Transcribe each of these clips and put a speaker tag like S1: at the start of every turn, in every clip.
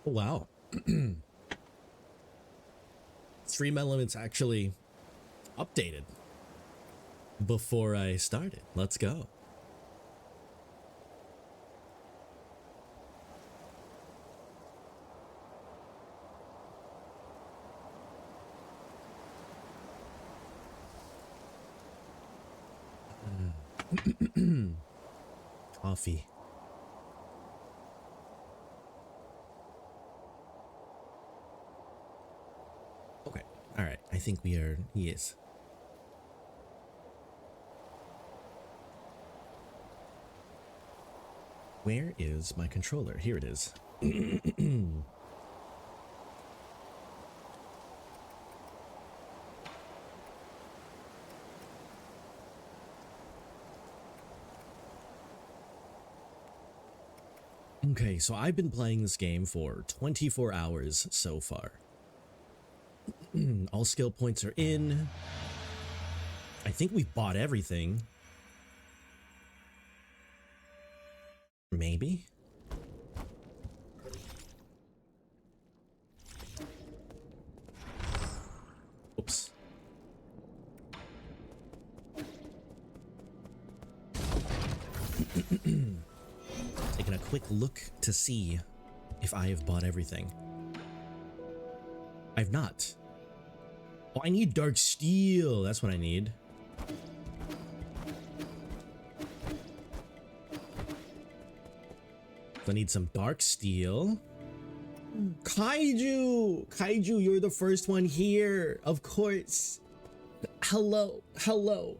S1: Oh, wow. Stream elements actually updated before I started. Let's go. Coffee. Okay. All right. I think we are. Yes. Where is my controller? Here it is. Okay, so I've been playing this game for 24 hours so far. All skill points are in. I think we've bought everything. Maybe? Oops. Taking a quick look to see if I have bought everything. I've not. Oh, I need dark steel. That's what I need. So I need some dark steel. Kaiju! Kaiju, you're the first one here. Of course. Hello. Hello.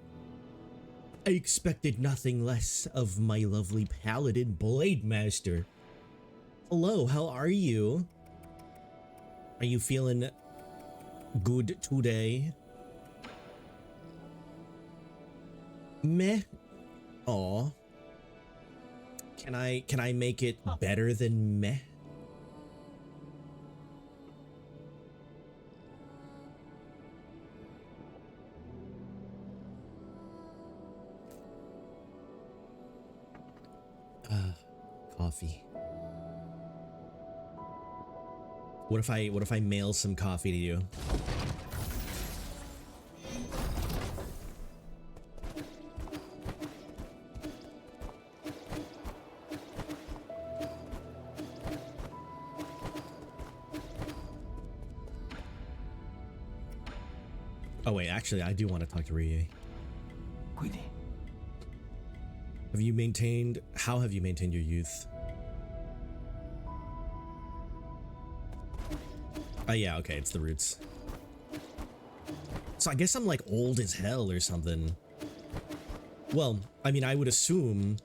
S1: I expected nothing less of my lovely paladin blade master. Hello, how are you? Are you feeling good today? Meh. Aw. Can I make it better than meh? Coffee. What if I mail some coffee to you? Oh wait, actually I do want to talk to Rie. How have you maintained your youth? Oh yeah, okay, it's the roots. So I guess I'm like old as hell or something. Well, I mean, I would assume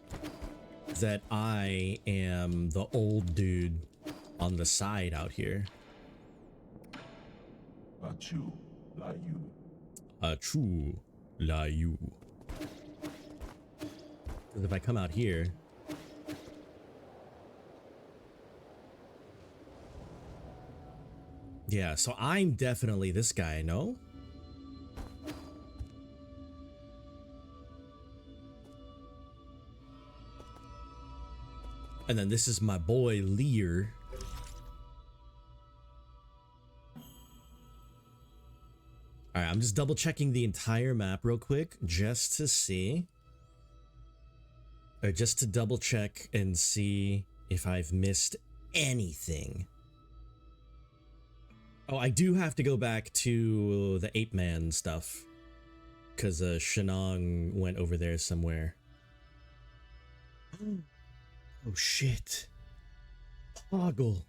S1: that I am the old dude on the side out here.
S2: A true Layu.
S1: A true Layu. Because if I come out here, yeah, so I'm definitely this guy, no? And then this is my boy Lear. Alright, I'm just double checking the entire map real quick just to see. Or just to double check and see if I've missed anything. Oh, I do have to go back to the ape man stuff. Because Shenong went over there somewhere. Oh shit. Hoggle.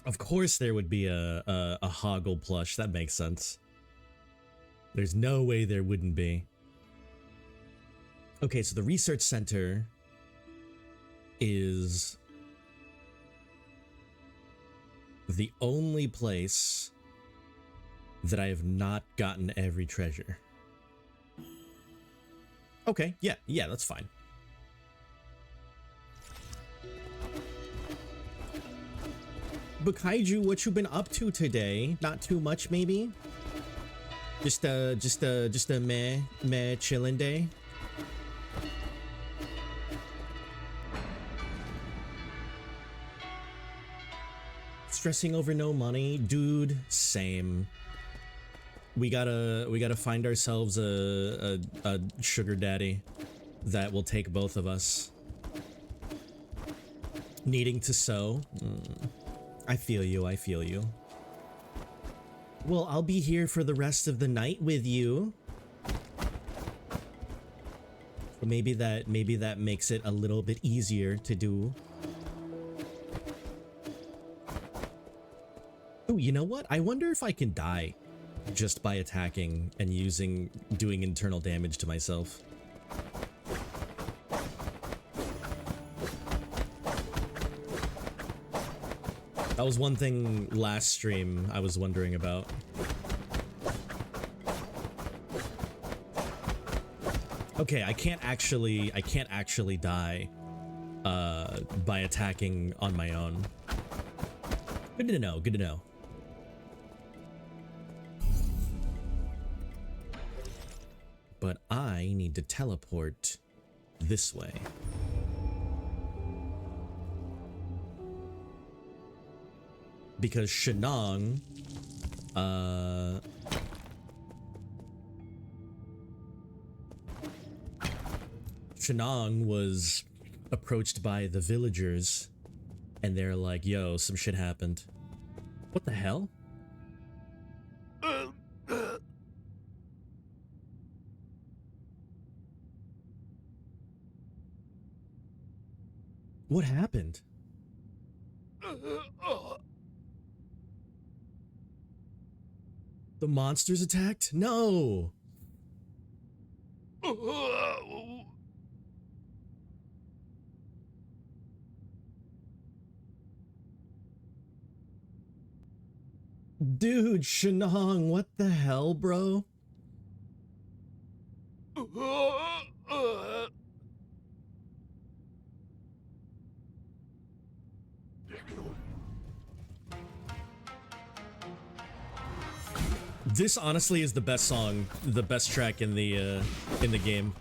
S1: Of course there would be a Hoggle plush. That makes sense. There's no way there wouldn't be. Okay, so the research center is the only place that I have not gotten every treasure. Okay, yeah, that's fine. But Kaiju, what you been up to today? Not too much, maybe? Just a meh chillin' day. Stressing over no money, dude. Same. We gotta find ourselves a sugar daddy that will take both of us. Needing to sew. I feel you. I feel you. Well, I'll be here for the rest of the night with you. Maybe that makes it a little bit easier to do. Oh, you know what? I wonder if I can die just by attacking and doing internal damage to myself. That was one thing last stream I was wondering about. Okay, I can't actually die by attacking on my own. Good to know, good to know. But I need to teleport this way. Because Shenong, Shenong was approached by the villagers, and they're like, yo, some shit happened. What the hell? What happened? The monsters attacked? No! Dude, Shenong, what the hell, bro? This honestly is the best song, the best track in the game.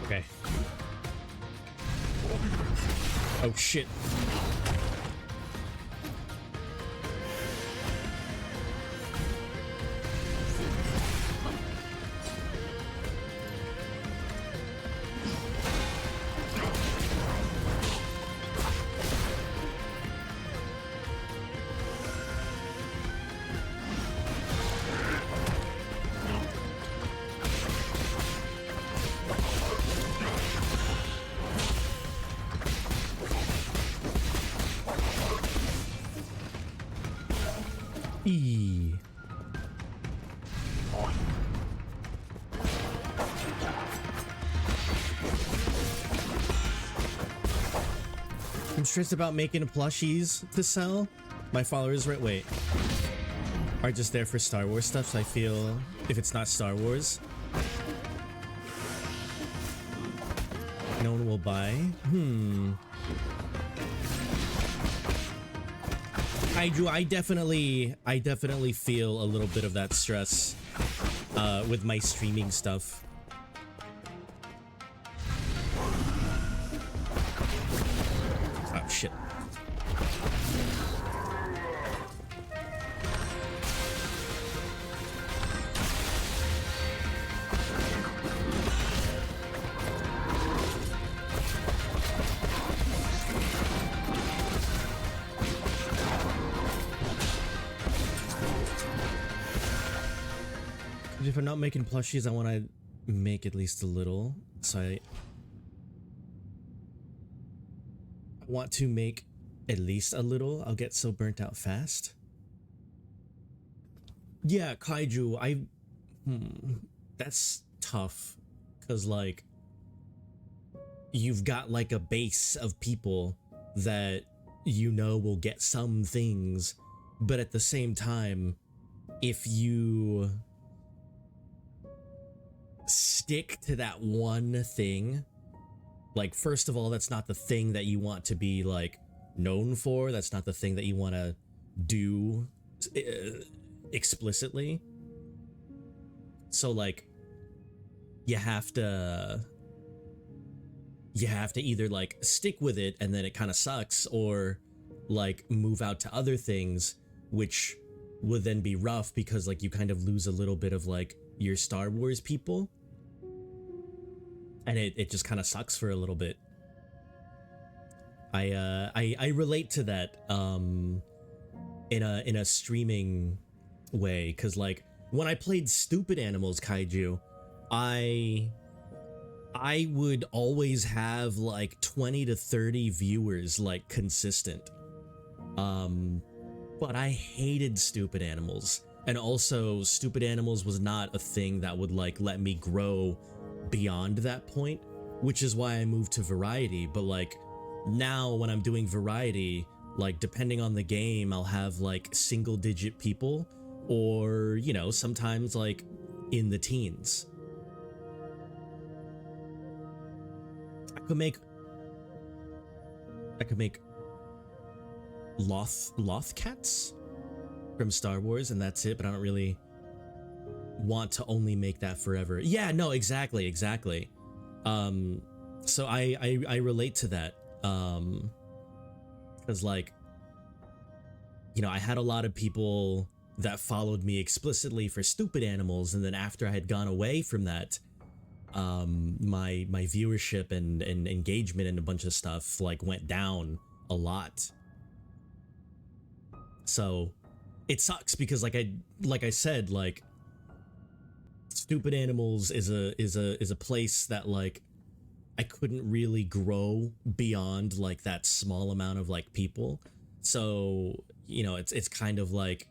S1: Okay. Oh shit. E. I'm stressed about making plushies to sell. My followers, wait, are just there for Star Wars stuff, so I feel if it's not Star Wars, no one will buy. I definitely feel a little bit of that stress with my streaming stuff. Oh shit. If I'm not making plushies, I want to make at least a little. So I want to make at least a little. I'll get so burnt out fast. Yeah, kaiju, that's tough. Because, like, you've got, like, a base of people that you know will get some things. But at the same time, if you stick to that one thing, like, first of all, that's not the thing that you want to be, like, known for. That's not the thing that you want to do explicitly. So, like, you have to either, like, stick with it and then it kind of sucks, or, like, move out to other things, which would then be rough because, like, you kind of lose a little bit of, like, your Star Wars people, and it just kind of sucks for a little bit. I relate to that in a streaming way, because, like, when I played Stupid Animals Kaiju, I would always have like 20 to 30 viewers, like, consistent. But I hated Stupid Animals. And also, Stupid Animals was not a thing that would, like, let me grow beyond that point, which is why I moved to Variety. But, like, now when I'm doing Variety, like, depending on the game, I'll have, like, single-digit people, or, you know, sometimes, like, in the teens. I could make Loth cats from Star Wars, and that's it, but I don't really want to only make that forever. Yeah, no, exactly. So I relate to that. Because, like, you know, I had a lot of people that followed me explicitly for Stupid Animals, and then after I had gone away from that, my viewership and engagement and a bunch of stuff, like, went down a lot. So it sucks because, like I said, like, Stupid Animals is a place that, like, I couldn't really grow beyond, like, that small amount of, like, people. So, you know, it's kind of like,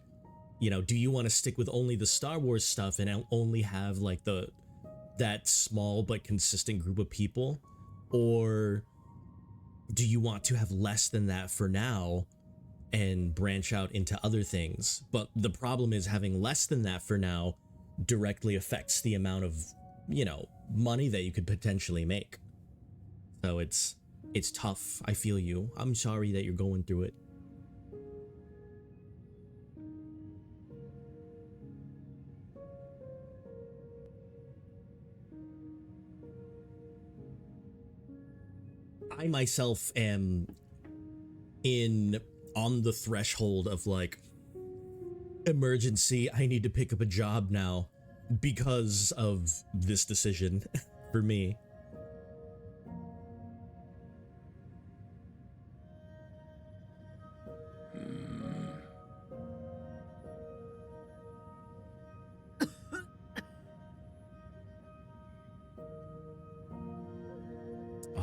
S1: you know, do you want to stick with only the Star Wars stuff and only have, like, that small but consistent group of people, or do you want to have less than that for now and branch out into other things? But the problem is, having less than that for now directly affects the amount of, you know, money that you could potentially make. So it's tough. I feel you. I'm sorry that you're going through it. I myself am on the threshold of, like, emergency, I need to pick up a job now because of this decision for me.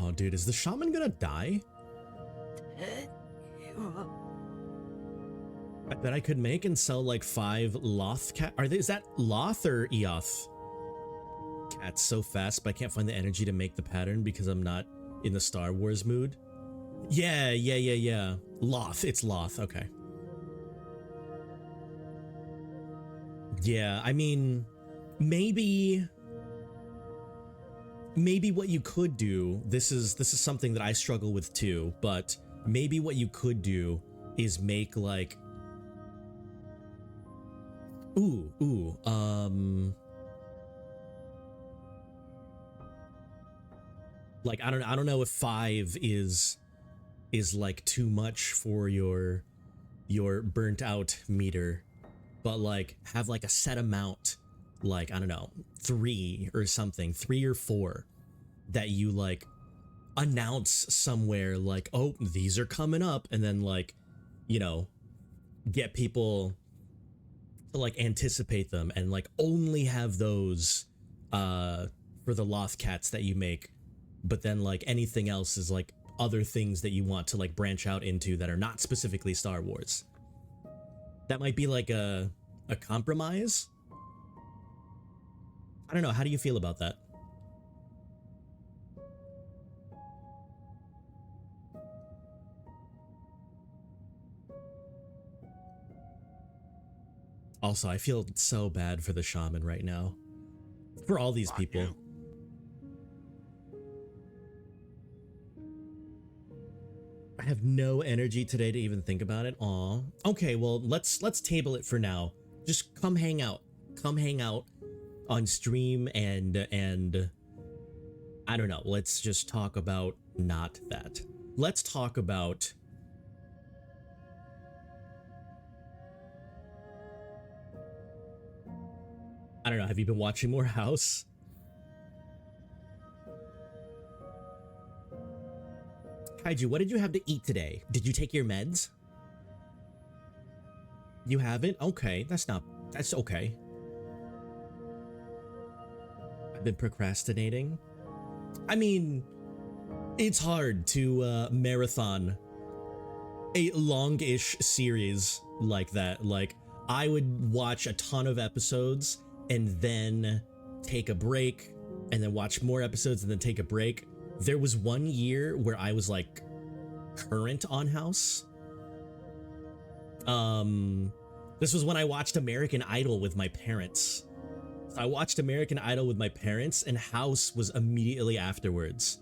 S1: Oh, dude, is the shaman gonna die? I bet I could make and sell, like, 5 Loth cat. Is that Loth or Eoth cats so fast, but I can't find the energy to make the pattern because I'm not in the Star Wars mood? Yeah. Loth. It's Loth. Okay. Yeah, I mean, maybe what you could do, this is something that I struggle with too, but maybe what you could do is make, like, like, I don't know if 5 is like too much for your burnt out meter, but, like, have, like, a set amount, like, I don't know, 3 or something, 3 or 4, that you, like, announce somewhere, like, oh, these are coming up, and then, like, you know, get people to like anticipate them and like only have those for the loth cats that you make, but then like anything else is like other things that you want to like branch out into that are not specifically Star Wars. That might be like a compromise. I don't know. How do you feel about that? Also, I feel so bad for the shaman right now. For all these people. I have no energy today to even think about it. Aw. Okay, well, let's table it for now. Just come hang out. Come hang out on stream and I don't know. Let's just talk about not that. Let's talk about I don't know. Have you been watching more House? Kaiju, what did you have to eat today? Did you take your meds? You haven't? Okay, that's okay. I've been procrastinating. I mean, it's hard to marathon a long-ish series like that. Like, I would watch a ton of episodes and then take a break and then watch more episodes and then take a break. There was one year where I was like current on House. This was when I watched American Idol with my parents. So I watched American Idol with my parents and House was immediately afterwards.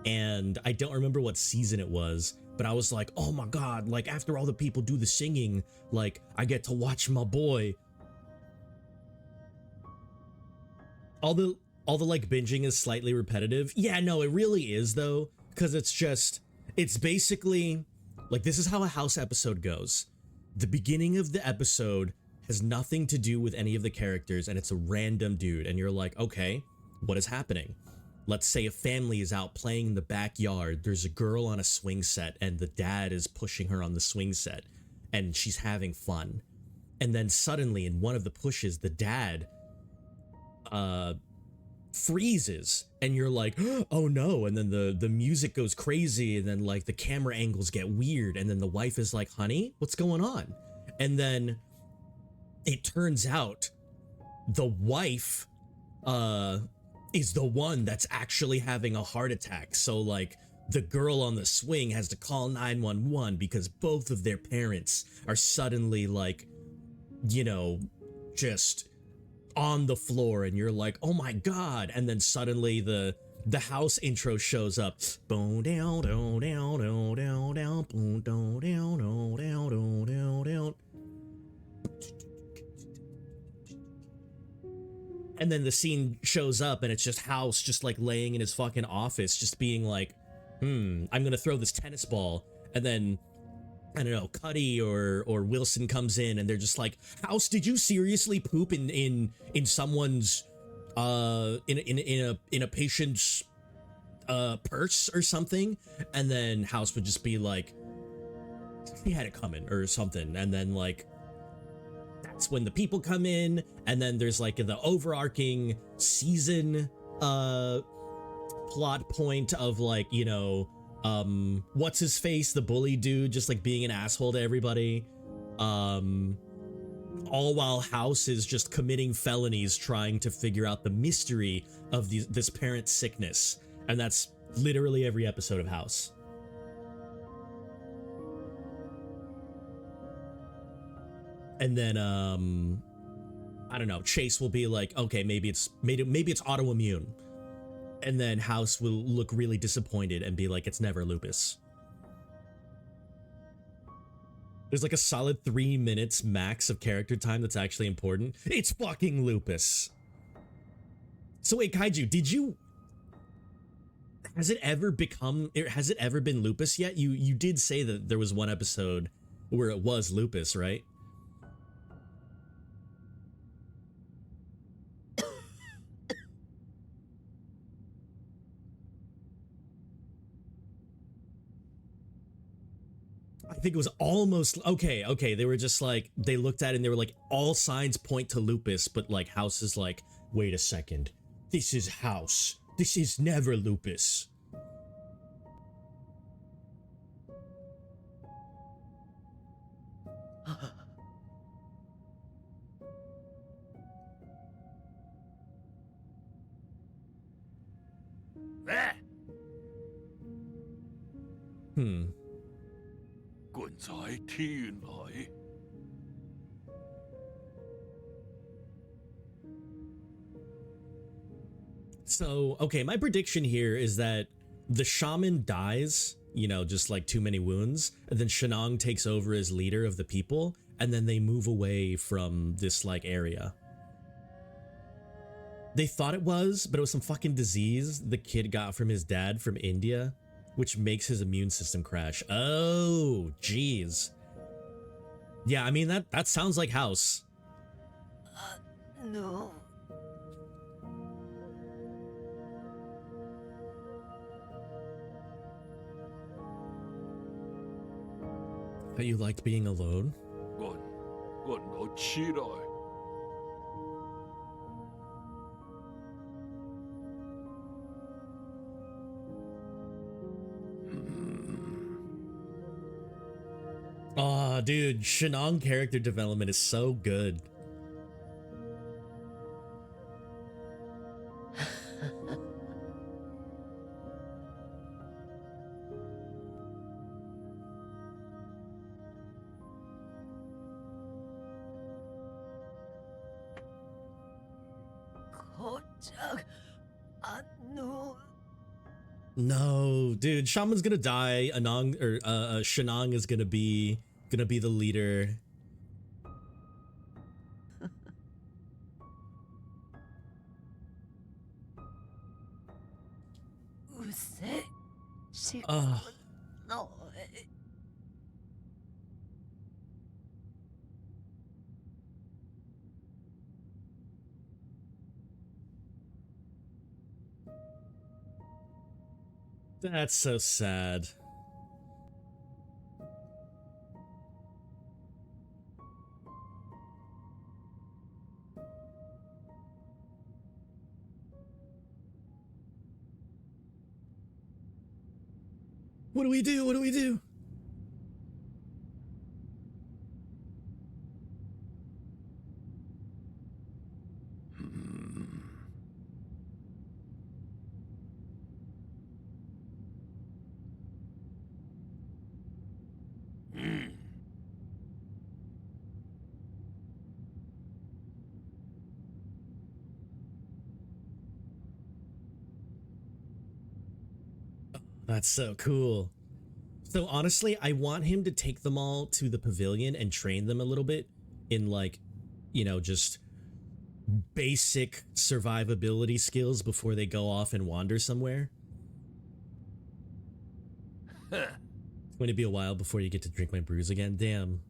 S1: And I don't remember what season it was, but I was like, oh my God, like after all the people do the singing, like I get to watch my boy. All the like binging is slightly repetitive. Yeah, no, it really is though, because it's basically like this is how a House episode goes. The beginning of the episode has nothing to do with any of the characters and it's a random dude and you're like, okay, what is happening? Let's say a family is out playing in the backyard. There's a girl on a swing set and the dad is pushing her on the swing set and she's having fun. And then suddenly in one of the pushes, the dad freezes and you're like, oh no. And then the music goes crazy and then like the camera angles get weird. And then the wife is like, honey, what's going on? And then it turns out the wife is the one that's actually having a heart attack. So like the girl on the swing has to call 911 because both of their parents are suddenly like, you know, just on the floor and you're like, oh my God. And then suddenly the House intro shows up. Boom down down down down down down boom down down down down down down. And then the scene shows up and it's just House just like laying in his fucking office just being like, I'm gonna throw this tennis ball. And then I don't know, Cuddy or Wilson comes in and they're just like, House, did you seriously poop in someone's in a patient's purse or something? And then House would just be like, he had it coming or something. And then like that's when the people come in and then there's like the overarching season plot point of like, you know, what's his face, the bully dude, just like being an asshole to everybody, all while House is just committing felonies trying to figure out the mystery of this parent's sickness. And that's literally every episode of House. And then I don't know, Chase will be like, okay, maybe it's autoimmune. And then House will look really disappointed and be like, it's never lupus. There's like a solid 3 minutes max of character time that's actually important. It's fucking lupus. So wait, Kaiju, has it ever been lupus yet? You did say that there was one episode where it was lupus, right? think it was almost okay. They were just like, they looked at it and they were like, all signs point to lupus, but like House is like, wait a second, this is House. This is never lupus. Hmm.
S2: 棺材天來，
S1: So, okay, my prediction here is that the shaman dies, you know, just like too many wounds, and then Shenong takes over as leader of the people, and then they move away from this like area. They thought it was, but it was some fucking disease the kid got from his dad from India, which makes his immune system crash. Oh, jeez. Yeah, I mean, that sounds like House.
S3: No.
S1: That you liked being alone?
S2: 按我起來。
S1: Oh, dude, Shenong character development is so good.
S3: 고작 안노.
S1: No, dude, Shaman's gonna die. Anong or Shenong is gonna be the leader.
S3: 우세 시고
S1: Ugh.
S3: 너의
S1: That's so sad. What do we do? What do we do? That's so cool. So honestly, I want him to take them all to the pavilion and train them a little bit in like, you know, just basic survivability skills before they go off and wander somewhere. It's going to be a while before you get to drink my brews again. Damn.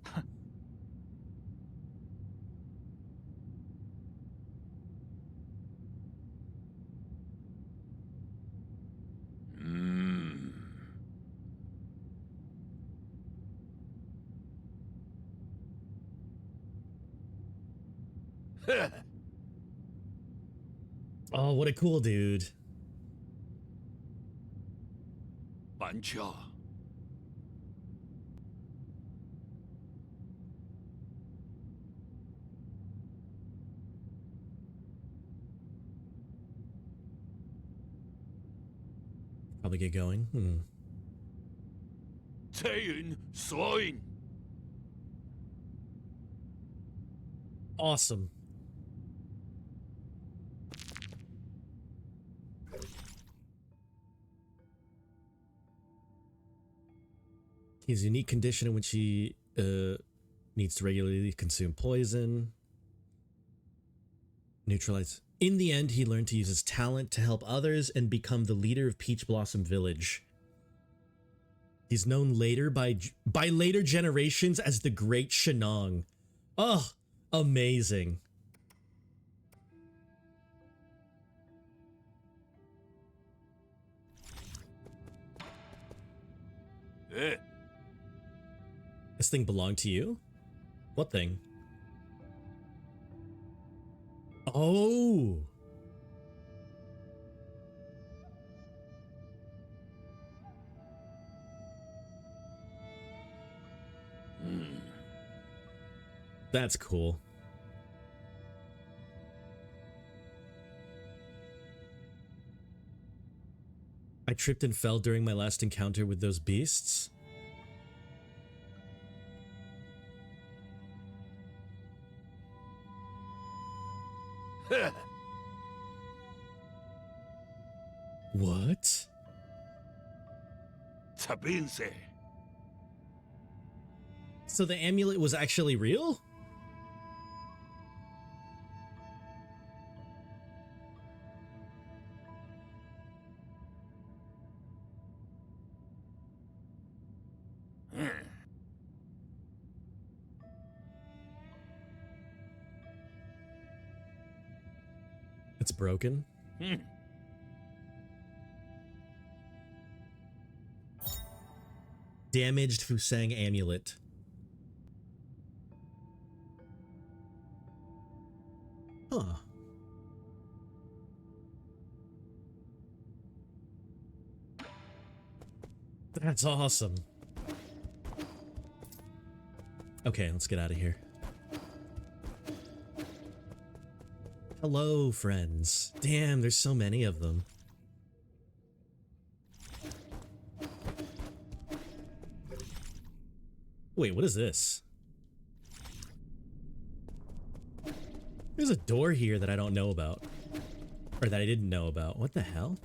S1: Oh, what a cool dude.
S2: 반차.
S1: Probably get going.
S2: 태인 소인.
S1: Awesome. He's a unique condition in which he needs to regularly consume poison. Neutralize. In the end, he learned to use his talent to help others and become the leader of Peach Blossom Village. He's known later by later generations as the Great Shenong. Oh, amazing.
S2: 에.
S1: This thing belonged to you? What thing? Oh! That's cool. I tripped and fell during my last encounter with those beasts. What?
S2: Sabinse.
S1: So the amulet was actually real? It's broken. Damaged Fusang amulet. Huh. That's awesome. Okay, let's get out of here. Hello, friends. Damn, there's so many of them. Wait, what is this? There's a door here that I don't know about. Or that I didn't know about. What the hell?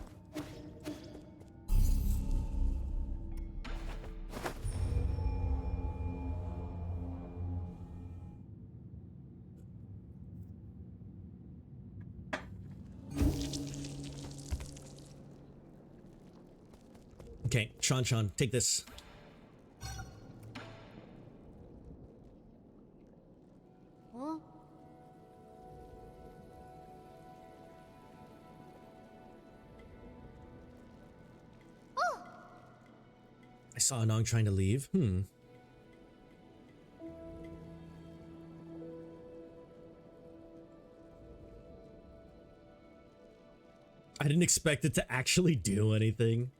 S1: Okay, Sean, take this.
S3: Huh?
S1: I saw Anong trying to leave. I didn't expect it to actually do anything.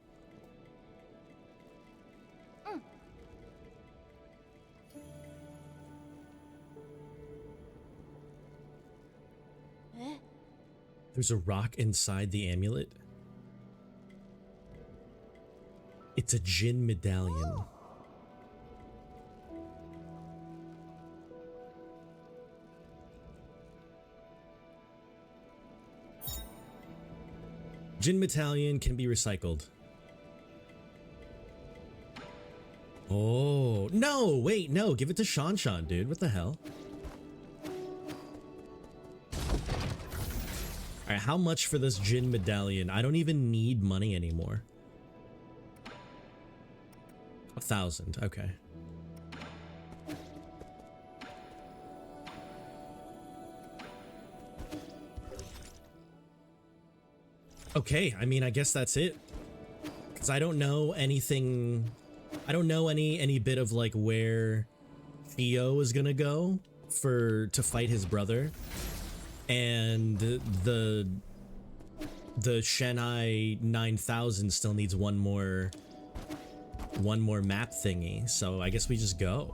S3: Eh?
S1: There's a rock inside the amulet. It's a Jin medallion. Jin medallion can be recycled. Oh, no, wait, no, give it to Sean, dude. What the hell? All right, how much for this Jin medallion? I don't even need money anymore. 1,000, okay. Okay, I mean, I guess that's it. Because I don't know anything. I don't know any bit of like where Theo is gonna go to fight his brother, and the Shenai 9000 still needs one more map thingy. So I guess we just go.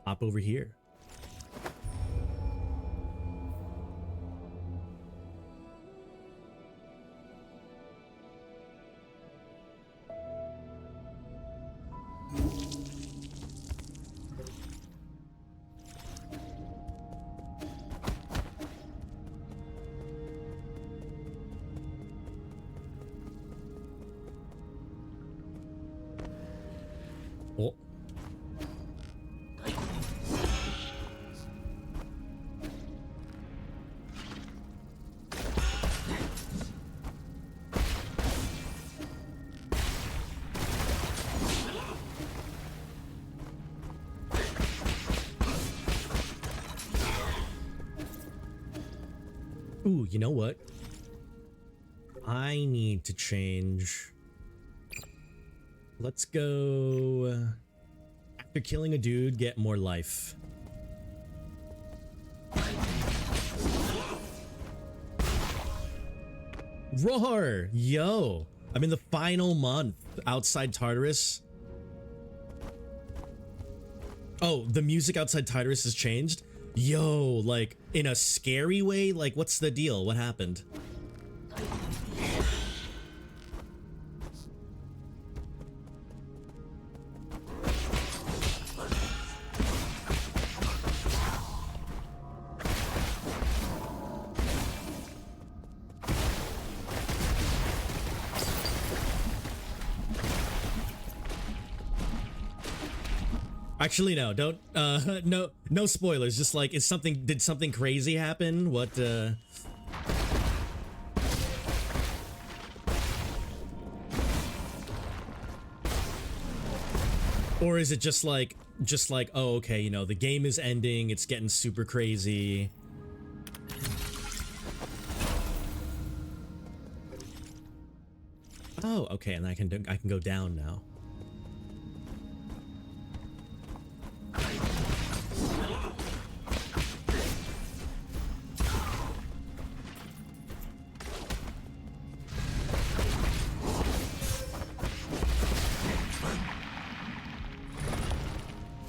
S1: Hop over here. Oh. Ooh, you know what? I need to change Let's go. After killing a dude, get more life. Roar! Yo! I'm in the final month outside Tartarus. Oh, the music outside Tartarus has changed? Yo, like, in a scary way? Like, what's the deal? What happened? Actually, no, don't, no spoilers. Just like, did something crazy happen? What, or is it just like, oh, okay, you know, the game is ending, it's getting super crazy. Oh, okay, and I can go down now.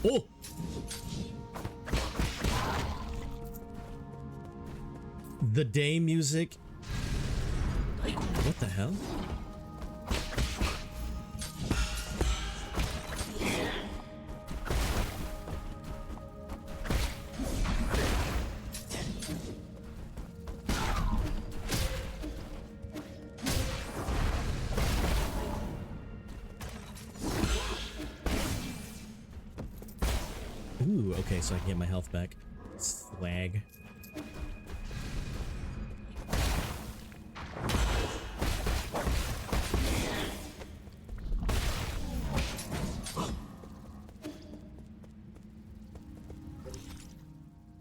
S1: Oh! The day music. What the hell? Ooh, okay, so I can get my health back. Swag.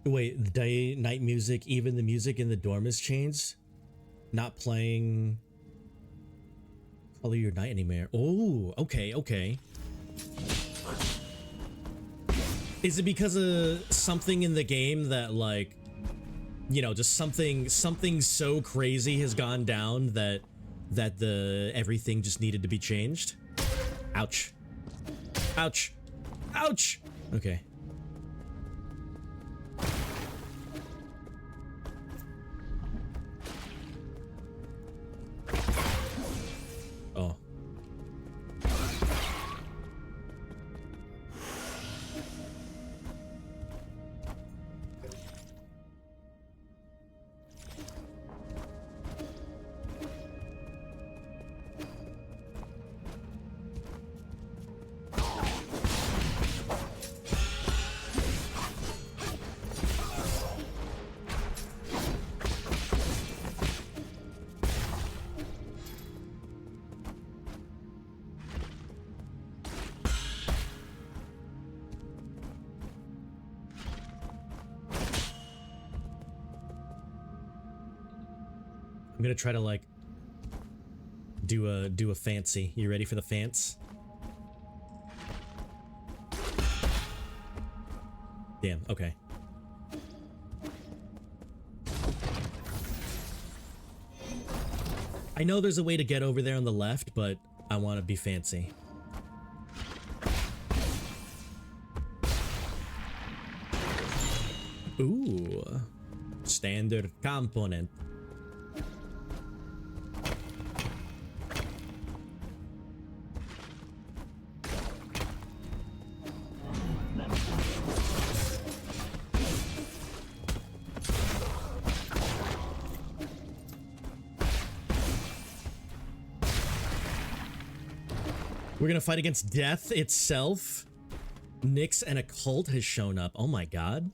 S1: Wait, the day, night music, even the music in the dorm has changed? Not playing Color Your Night anymore. Oh, okay, okay. Is it because of something in the game that, like, you know, just something so crazy has gone down that the everything just needed to be changed? Ouch. Ouch. Ouch. Okay. Oh. I'm gonna try to, like, do a fancy. You ready for the fance? Damn, okay. I know there's a way to get over there on the left, but I want to be fancy. Ooh. Standard component. We're gonna fight against death itself. Nyx and a cult has shown up. Oh my god.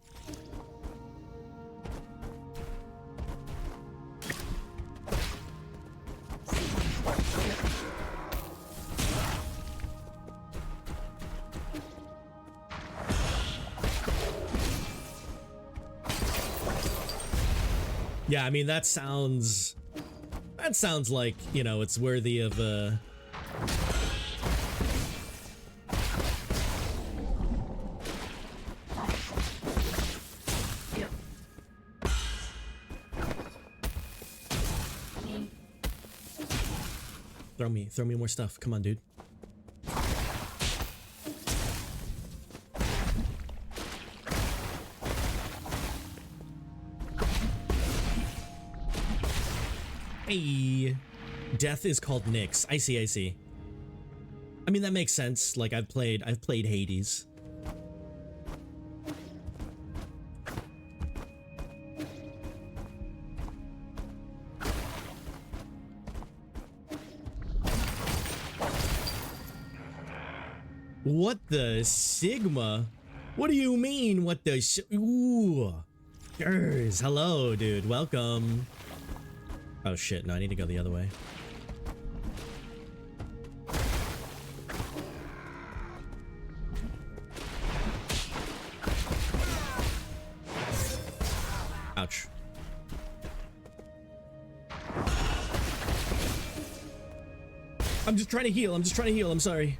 S1: Yeah, I mean, that sounds like, you know, it's worthy of Throw me more stuff. Come on, dude. Hey, death is called Nyx. I see. I mean, that makes sense. Like, I've played Hades. What the Sigma? What do you mean? What the ooh? Gers, hello, dude. Welcome. Oh shit! No, I need to go the other way. Ouch. I'm just trying to heal. I'm sorry.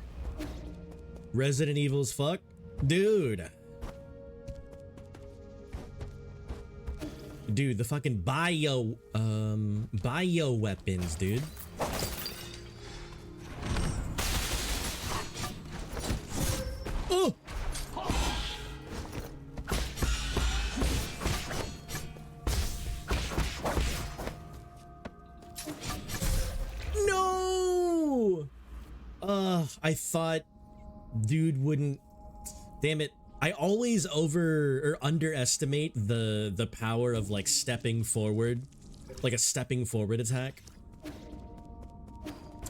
S1: Resident Evil's fuck? Dude. Dude, the fucking bio weapons, dude. Oh! No! I thought dude wouldn't. Damn it. I always underestimate the power of like stepping forward, like a stepping forward attack.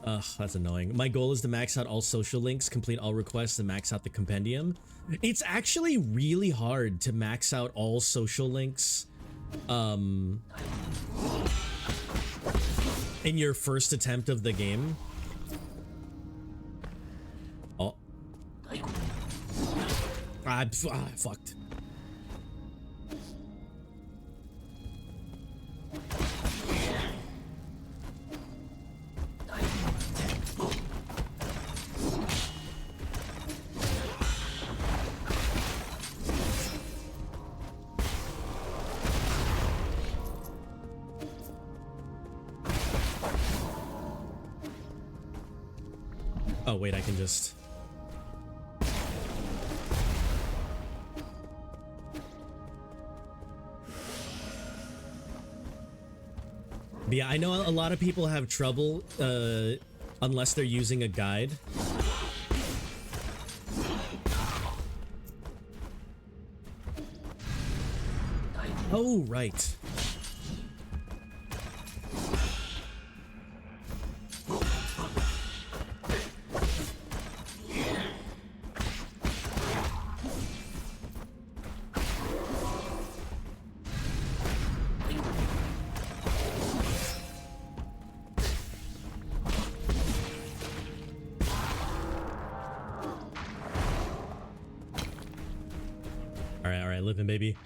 S1: Ugh, that's annoying. My goal is to max out all social links, complete all requests, and max out the compendium. It's actually really hard to max out all social links in your first attempt of the game. Oh. I fucked. Oh wait, I can just... But yeah, I know a lot of people have trouble unless they're using a guide. Oh, right. All right, living, baby.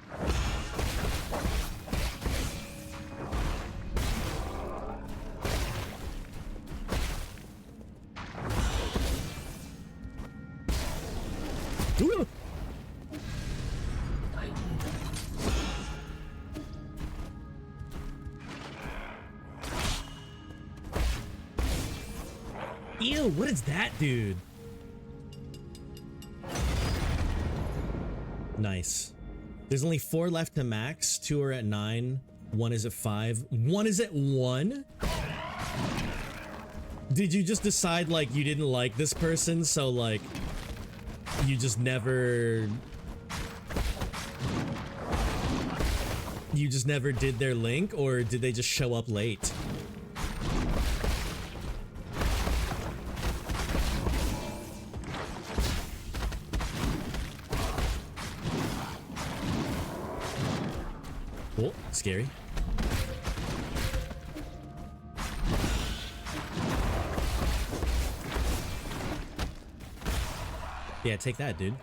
S1: Ew, what is that, dude? Nice. There's only 4 left to max. 2 are at 9. 1 is at 5. 1 is at 1? Did you just decide, like, you didn't like this person, so, like, you just never... You just never did their link, or did they just show up late? Oh, scary. Yeah, take that, dude.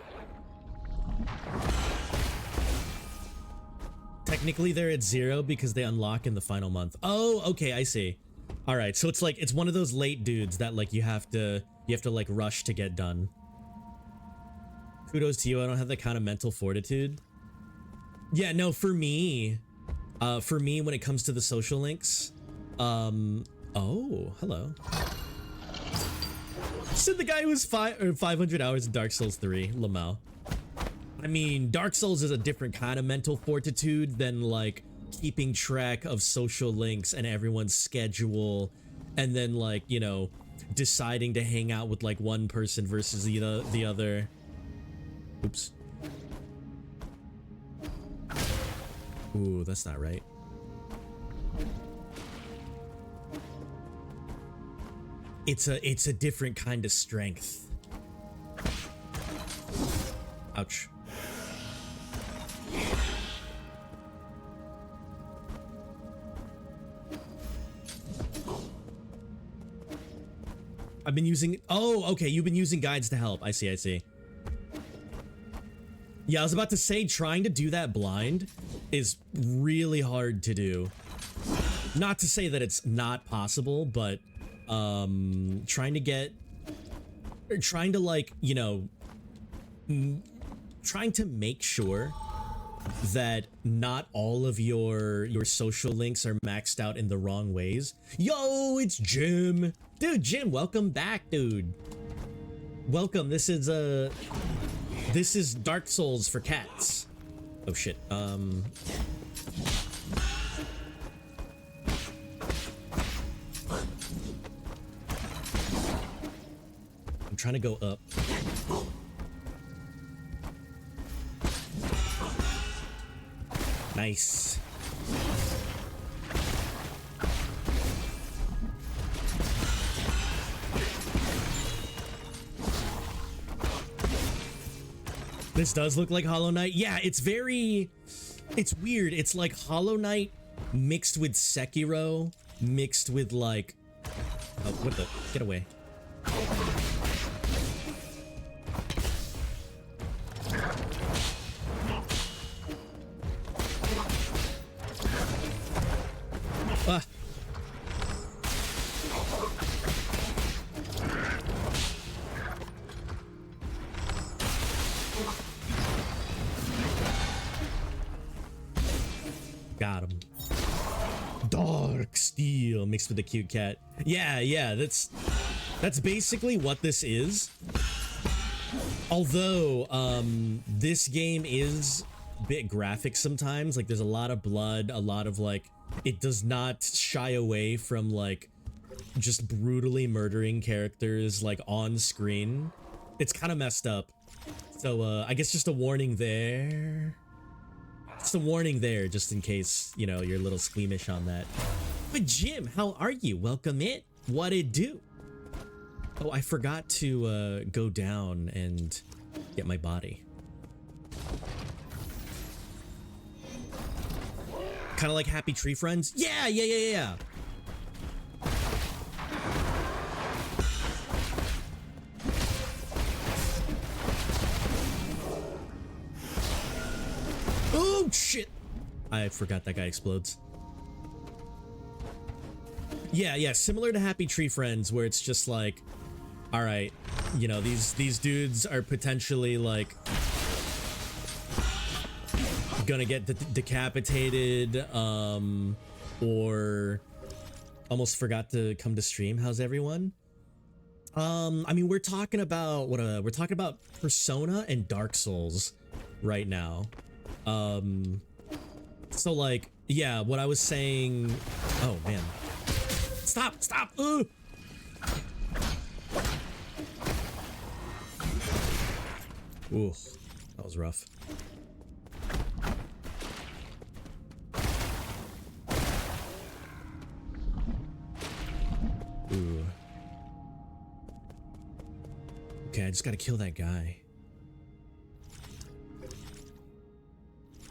S1: Technically, they're at 0 because they unlock in the final month. Oh, okay, I see. All right, so it's like it's one of those late dudes that like you have to like rush to get done. Kudos to you. I don't have that kind of mental fortitude. Yeah, no, for me, when it comes to the social links, oh, hello. Said the guy who was 500 hours in Dark Souls 3, Lamau. I mean, Dark Souls is a different kind of mental fortitude than like keeping track of social links and everyone's schedule, and then like, you know, deciding to hang out with like one person versus the other. Oops. Ooh, that's not right. It's a different kind of strength. Ouch. I've been using, oh, okay, you've been using guides to help. I see, I see. Yeah, I was about to say, trying to do that blind is really hard to do. Not to say that it's not possible, but trying to like, you know, trying to make sure that not all of your social links are maxed out in the wrong ways. Yo, it's Jim. Dude, Jim, welcome back, dude. Welcome. This is Dark Souls for cats. Oh shit. I'm trying to go up. Nice. This does look like Hollow Knight. Yeah, it's weird. It's like Hollow Knight mixed with Sekiro, mixed with like, oh, what the, get away. Ah. Got him. Dark steel mixed with a cute cat. Yeah, that's basically what this is. Although, this game is a bit graphic sometimes. Like, there's a lot of blood, a lot of like, it does not shy away from like just brutally murdering characters like on screen. It's kind of messed up. So I guess just a warning there. Just a warning there, just in case, you know, you're a little squeamish on that. But Jim, how are you? Welcome in. What it do? Oh, I forgot to go down and get my body. Kind of like Happy Tree Friends? Yeah. Oh, shit. I forgot that guy explodes. Yeah, similar to Happy Tree Friends, where it's just like, all right, you know, these dudes are potentially like gonna get decapitated, or almost forgot to come to stream. How's everyone? I mean, we're talking about we're talking about Persona and Dark Souls right now. So like, yeah, what I was saying. Oh man, stop! Ooh. Ooh, that was rough. Ooh. Okay, I just gotta kill that guy.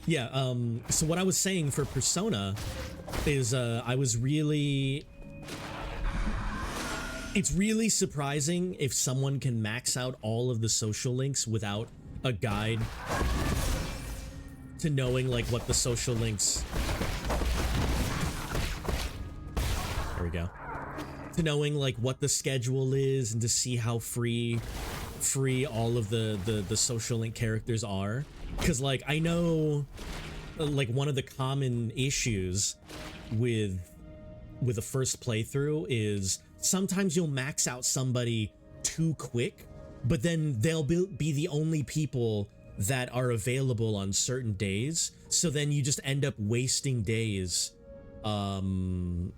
S1: Yeah, so what I was saying for Persona is, it's really surprising if someone can max out all of the social links without a guide to knowing, like, what the social links... There we go. To knowing, like, what the schedule is and to see how free all of the social link characters are. Because, like, I know, like, one of the common issues with a first playthrough is sometimes you'll max out somebody too quick, but then they'll be the only people that are available on certain days. So then you just end up wasting days, you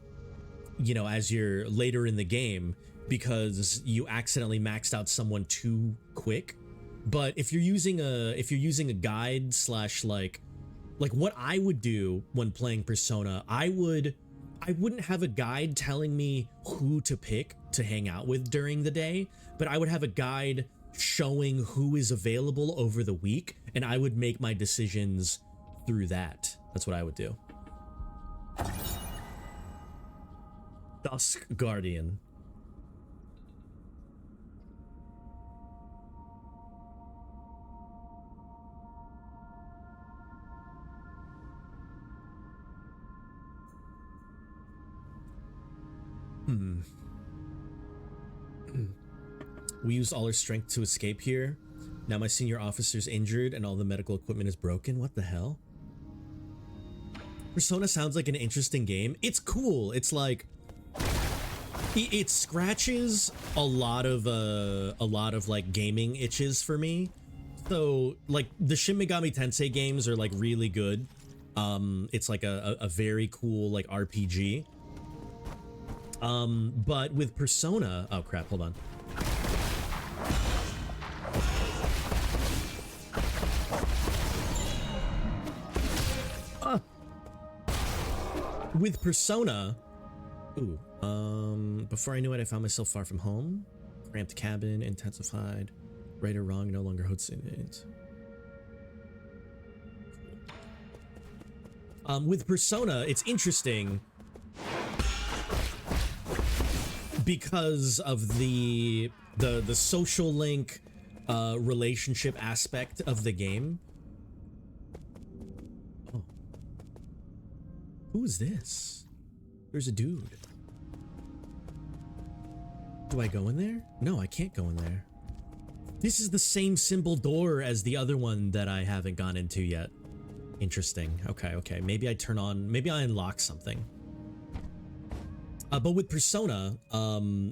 S1: know, as you're later in the game because you accidentally maxed out someone too quick. But if you're using a guide slash like what I would do when playing Persona, I wouldn't have a guide telling me who to pick to hang out with during the day, but I would have a guide showing who is available over the week, and I would make my decisions through that. That's what I would do. Dusk Guardian. We used all our strength to escape here. Now my senior officer's injured and all the medical equipment is broken. What the hell? Persona sounds like an interesting game. It's cool. It's like it scratches a lot of like gaming itches for me. So like the Shin Megami Tensei games are like really good. It's like a very cool like RPG. But with Persona, oh crap, hold on. With Persona, before I knew it, I found myself far from home. Cramped cabin, intensified. Right or wrong, no longer hallucinates. With Persona, it's interesting because of the social link relationship aspect of the game. Oh. Who is this? There's a dude. Do I go in there? No, I can't go in there. This is the same symbol door as the other one that I haven't gone into yet. Interesting. Okay. Maybe I turn on, maybe I unlock something. But with Persona,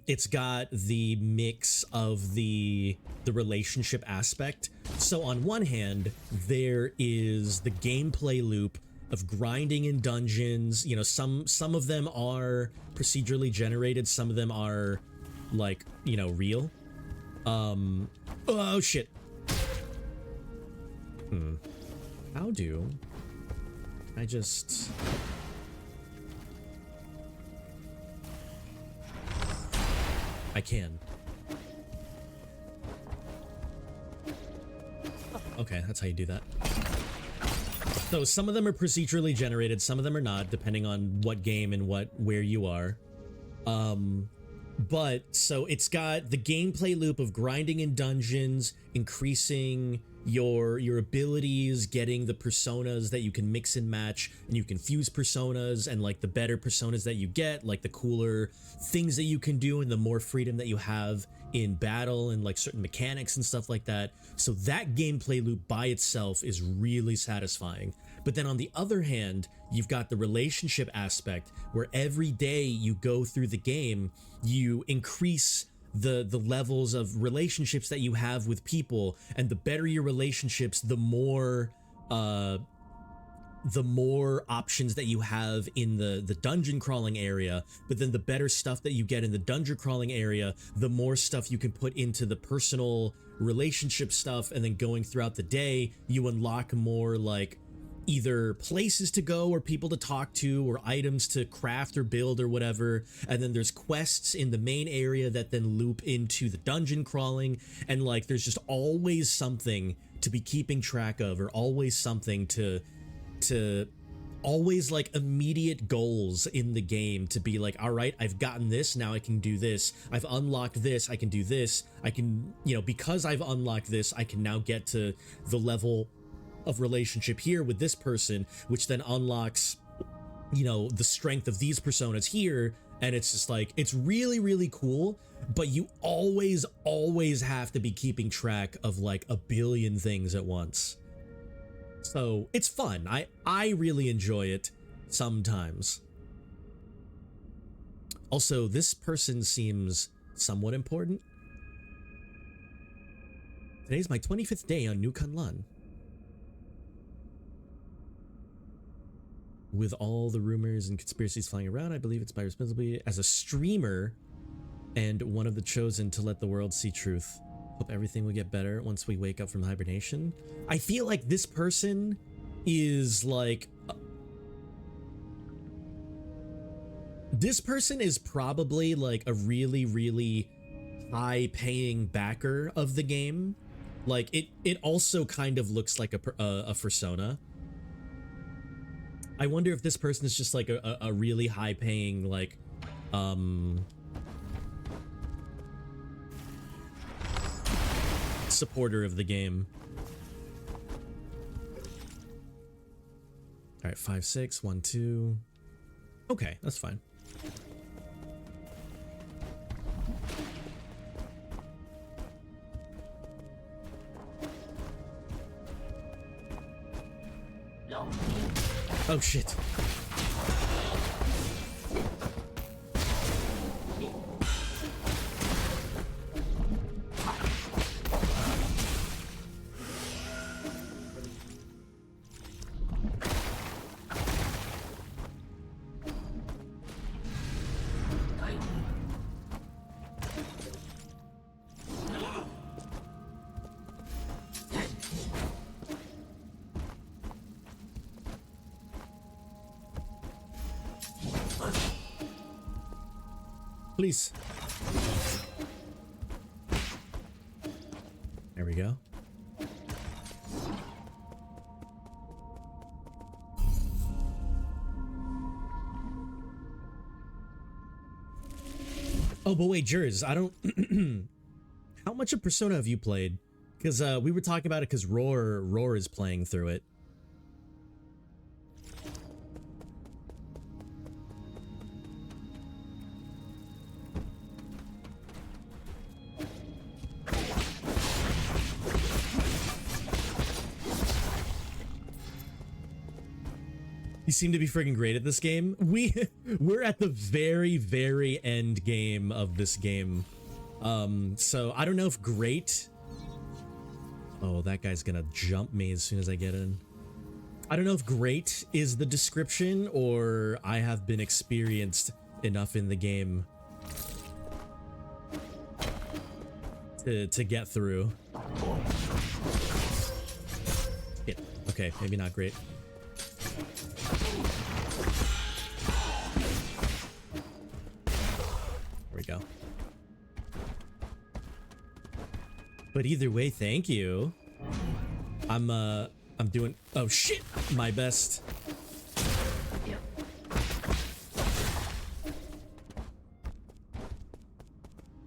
S1: it's got the mix of the relationship aspect. So on one hand, there is the gameplay loop of grinding in dungeons. You know, some of them are procedurally generated, some of them are like, you know, real. Oh shit. How do I just... I can. Okay, that's how you do that. So some of them are procedurally generated, some of them are not, depending on what game and where you are. But so it's got the gameplay loop of grinding in dungeons, increasing your abilities, getting the personas that you can mix and match, and you can fuse personas, and like the better personas that you get, like the cooler things that you can do and the more freedom that you have in battle and like certain mechanics and stuff like that. So that gameplay loop by itself is really satisfying. But then on the other hand, you've got the relationship aspect where every day you go through the game, you increase the levels of relationships that you have with people, and the better your relationships, the more options that you have in the dungeon crawling area. But then the better stuff that you get in the dungeon crawling area, the more stuff you can put into the personal relationship stuff. And then going throughout the day, you unlock more like either places to go or people to talk to or items to craft or build or whatever. And then there's quests in the main area that then loop into the dungeon crawling. And like there's just always something to be keeping track of, or always something to always like immediate goals in the game to be like, all right, I've gotten this, now I can do this. I've unlocked this, I can do this. I can, you know, because I've unlocked this, I can now get to the level of relationship here with this person, which then unlocks, you know, the strength of these personas here. And it's just like, it's really, really cool, but you always have to be keeping track of like a billion things at once. So it's fun. I really enjoy it sometimes. Also, this person seems somewhat important. Today's my 25th day on New Kunlun. With all the rumors and conspiracies flying around, I believe it's my responsibility as a streamer and one of the chosen to let the world see truth. Hope everything will get better once we wake up from hibernation. I feel like this person is like... This person is probably like a really, really high-paying backer of the game. Like, it also kind of looks like a persona. I wonder if this person is just like a really high-paying, like, supporter of the game. All right, 5, 6, 1, 2. Okay, that's fine. Oh shit. Please. There we go. Oh, but wait, Jers, I don't... How much of Persona have you played? Because we were talking about it because Roar is playing through it. You seem to be freaking great at this game. We're at the very, very end game of this game. So I don't know if great... Oh, that guy's gonna jump me as soon as I get in. I don't know if great is the description or I have been experienced enough in the game to get through. Yeah, okay, maybe not great. There we go. But either way, thank you. I'm doing, oh shit, my best.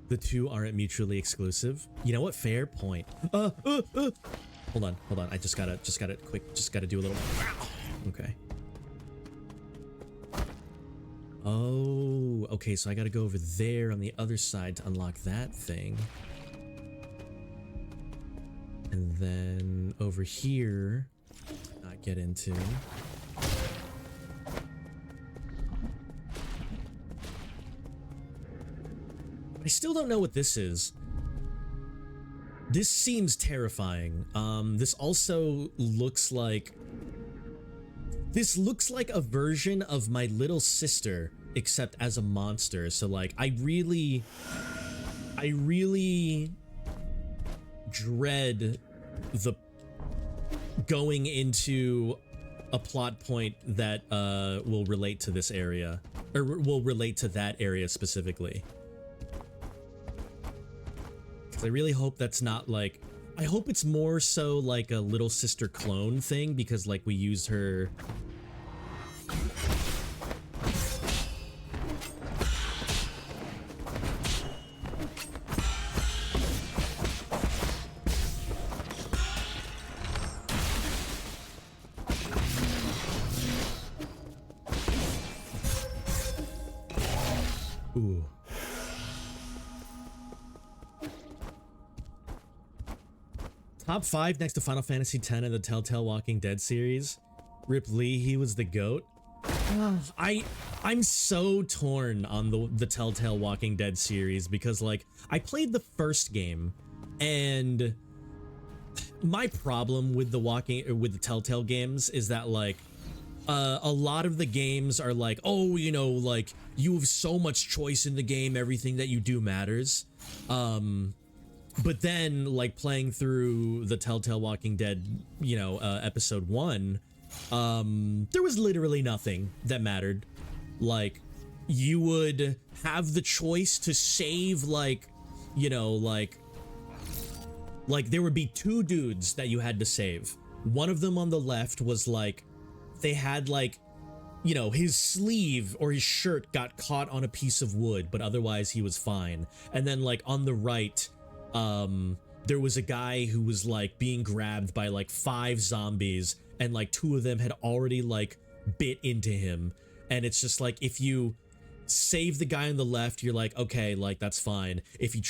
S1: The two aren't mutually exclusive. You know what? Fair point. Hold on. I just gotta do a little. Okay. Oh, okay. So I gotta go over there on the other side to unlock that thing. And then over here, not get into. I still don't know what this is. This seems terrifying. This also looks like... This looks like a version of my little sister, except as a monster. So like, I really dread the going into a plot point that will relate to this area, or will relate to that area specifically. I really hope that's not like, I hope it's more so like a little sister clone thing, because like we use her. Ooh. Top 5 next to Final Fantasy X and the Telltale Walking Dead series. Rip Lee, he was the GOAT. I'm so torn on the Telltale Walking Dead series because like I played the first game and my problem with the Telltale games is that like a lot of the games are like, oh, you know, like you have so much choice in the game, everything that you do matters. But then like playing through the Telltale Walking Dead, you know, episode 1, there was literally nothing that mattered. Like you would have the choice to save, like, you know, like there would be 2 dudes that you had to save. One of them on the left was like, they had like, you know, his sleeve or his shirt got caught on a piece of wood, but otherwise he was fine. And then like on the right, there was a guy who was like being grabbed by like 5 zombies, and like 2 of them had already like bit into him. And it's just like, if you save the guy on the left, you're like, okay, like that's fine. If you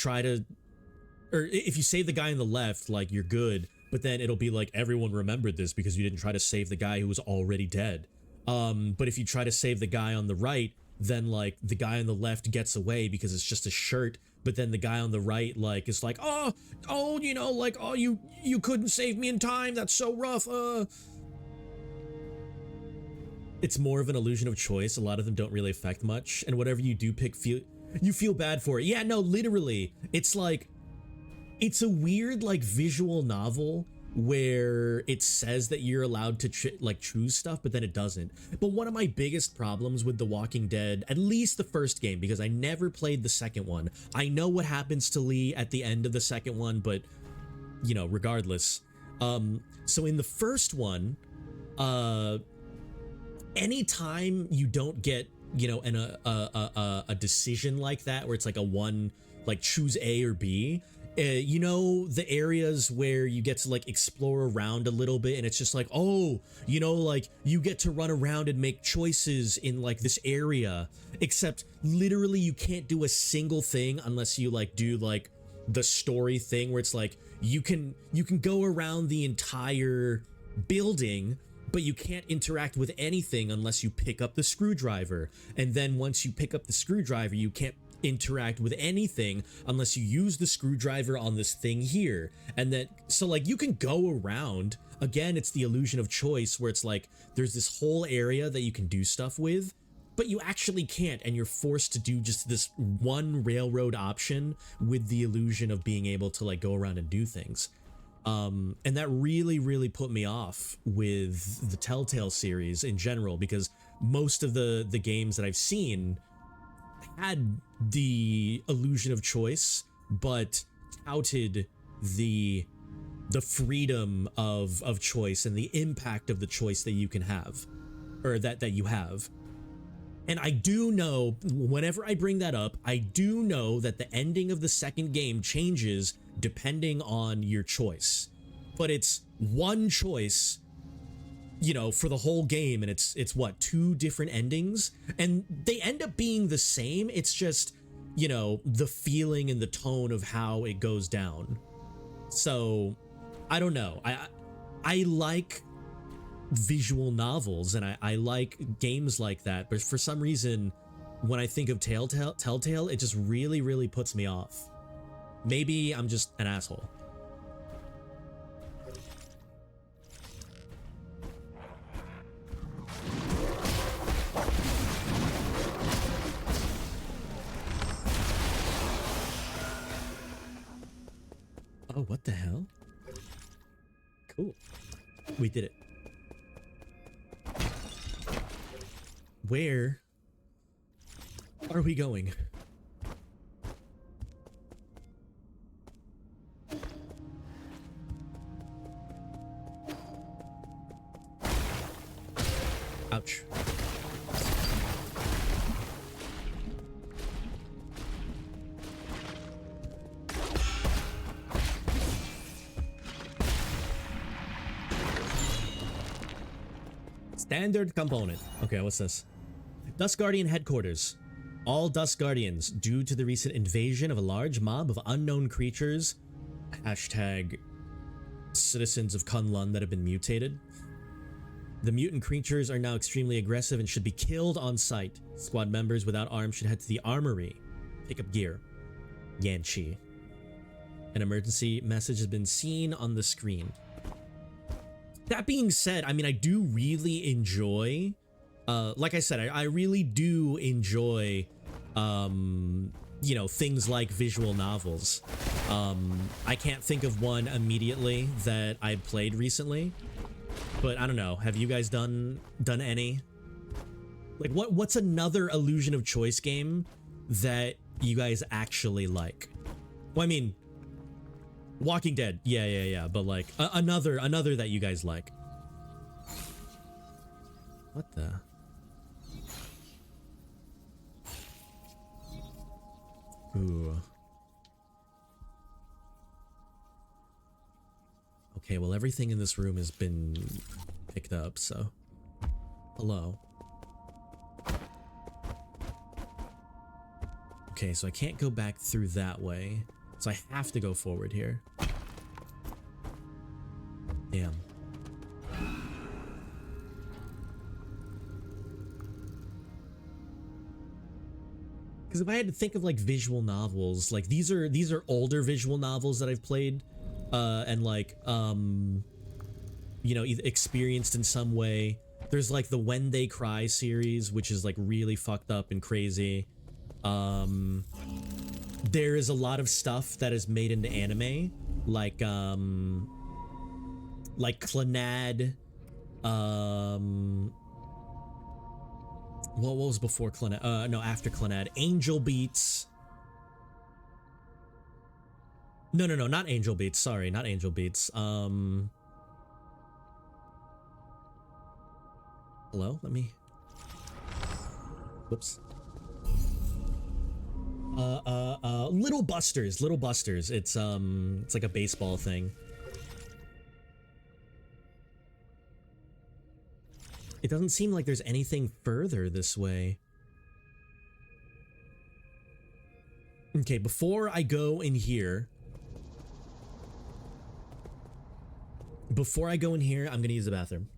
S1: save the guy on the left, like you're good, but then it'll be like everyone remembered this because you didn't try to save the guy who was already dead. But if you try to save the guy on the right, then like the guy on the left gets away because it's just a shirt, but then the guy on the right like is like, oh, you know, like, oh, you couldn't save me in time, that's so rough. It's more of an illusion of choice. A lot of them don't really affect much, and whatever you do pick, you feel bad for it. Yeah, no, literally, it's like, it's a weird like visual novel where it says that you're allowed to choose stuff, but then it doesn't. But one of my biggest problems with The Walking Dead, at least the first game, because I never played the second one, I know what happens to Lee at the end of the second one, but you know, regardless. So in the first one, anytime you don't get, you know, a decision like that where it's like a one, like choose A or B, you know, the areas where you get to like explore around a little bit, and it's just like, oh, you know, like you get to run around and make choices in like this area, except literally you can't do a single thing unless you like do like the story thing where it's like you can go around the entire building, but you can't interact with anything unless you pick up the screwdriver. And then once you pick up the screwdriver, you can't interact with anything unless you use the screwdriver on this thing here. And then, so like you can go around, again, it's the illusion of choice where it's like there's this whole area that you can do stuff with, but you actually can't, and you're forced to do just this one railroad option with the illusion of being able to like go around and do things. And that really put me off with the Telltale series in general, because most of the games that I've seen had the illusion of choice, but touted the freedom of choice and the impact of the choice that you can have, or that you have. And I do know, whenever I bring that up, I do know that the ending of the second game changes depending on your choice, but it's one choice, you know, for the whole game, and it's what, 2 different endings, and they end up being the same. It's just, you know, the feeling and the tone of how it goes down. So I don't know, I like visual novels and I like games like that, but for some reason when I think of Telltale, it just really puts me off. Maybe I'm just an asshole. Oh, what the hell? Cool. We did it. Where are we going? Ouch. Standard component. Okay, what's this? Dust Guardian headquarters. All Dust Guardians, due to the recent invasion of a large mob of unknown creatures, hashtag citizens of Kunlun that have been mutated. The mutant creatures are now extremely aggressive and should be killed on sight. Squad members without arms should head to the armory. Pick up gear. Yanchi. An emergency message has been seen on the screen. That being said, I mean, I do really enjoy, like I said, I really do enjoy, you know, things like visual novels. I can't think of one immediately that I played recently, but I don't know. Have you guys done any? Like, what's another illusion of choice game that you guys actually like? Well, I mean, Walking Dead, yeah, but like another that you guys like. What the? Ooh. Okay, well, everything in this room has been picked up, so hello. Okay, so I can't go back through that way. So I have to go forward here. Damn. Because if I had to think of like visual novels, like these are older visual novels that I've played, and like you know, either experienced in some way. There's like the When They Cry series, which is like really fucked up and crazy. There is a lot of stuff that is made into anime, like Clannad, what was before Clannad? No, after Clannad. Angel Beats. No, not Angel Beats. Sorry, not Angel Beats. Hello, let me. Whoops. Little Busters. It's like a baseball thing. It doesn't seem like there's anything further this way. Okay, before I go in here, I'm gonna use the bathroom.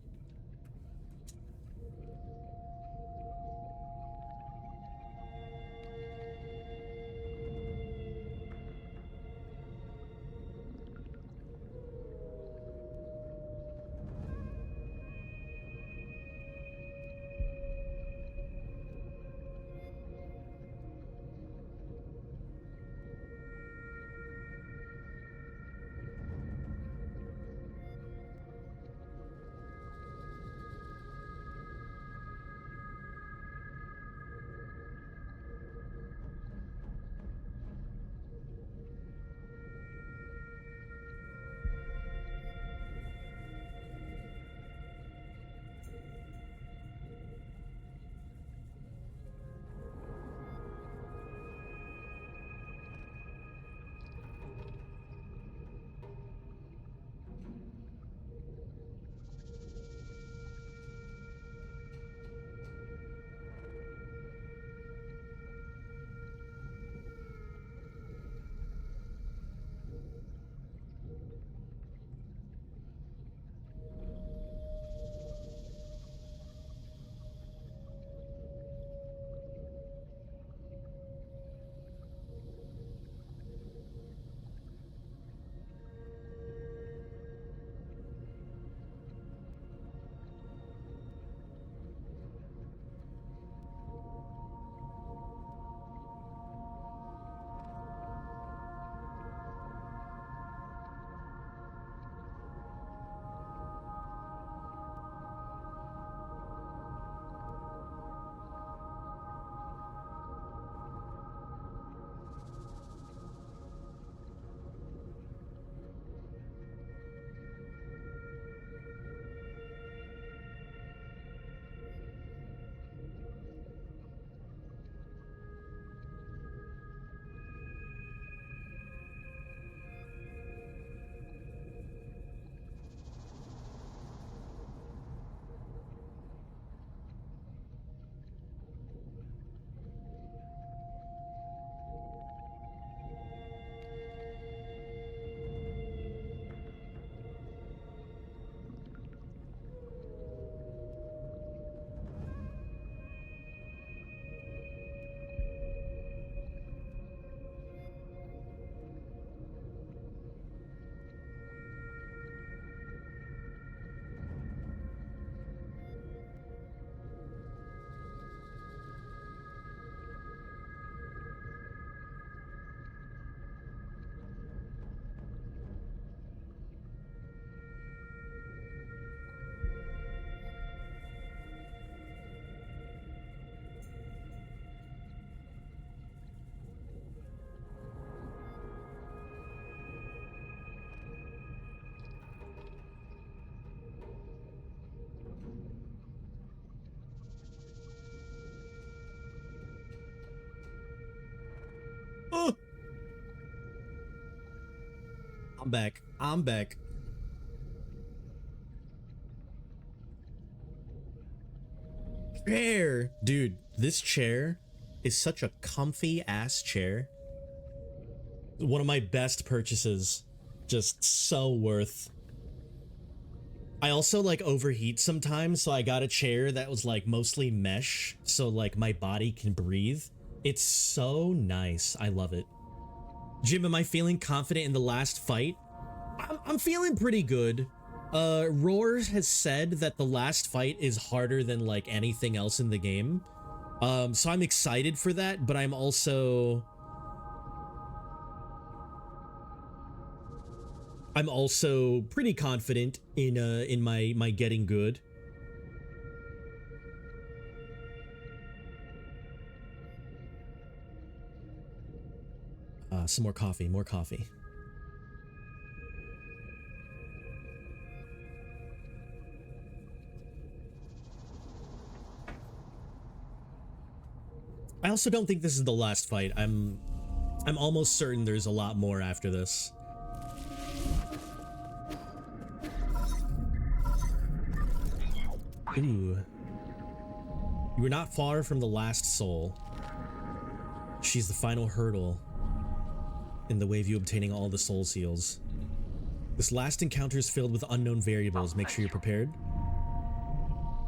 S1: Oh! I'm back. I'm back. Chair! Dude, this chair is such a comfy ass chair. One of my best purchases. Just so worth. I also like overheat sometimes, so I got a chair that was like mostly mesh, so like my body can breathe. It's so nice. I love it. Jim, am I feeling confident in the last fight? I'm feeling pretty good. Roar has said that the last fight is harder than like anything else in the game. So I'm excited for that, but I'm also pretty confident in my getting good. Some more coffee, more coffee. I also don't think this is the last fight. I'm almost certain there's a lot more after this. Ooh. You were not far from the last soul. She's the final hurdle in the way of you obtaining all the soul seals. This last encounter is filled with unknown variables. Make sure you're prepared.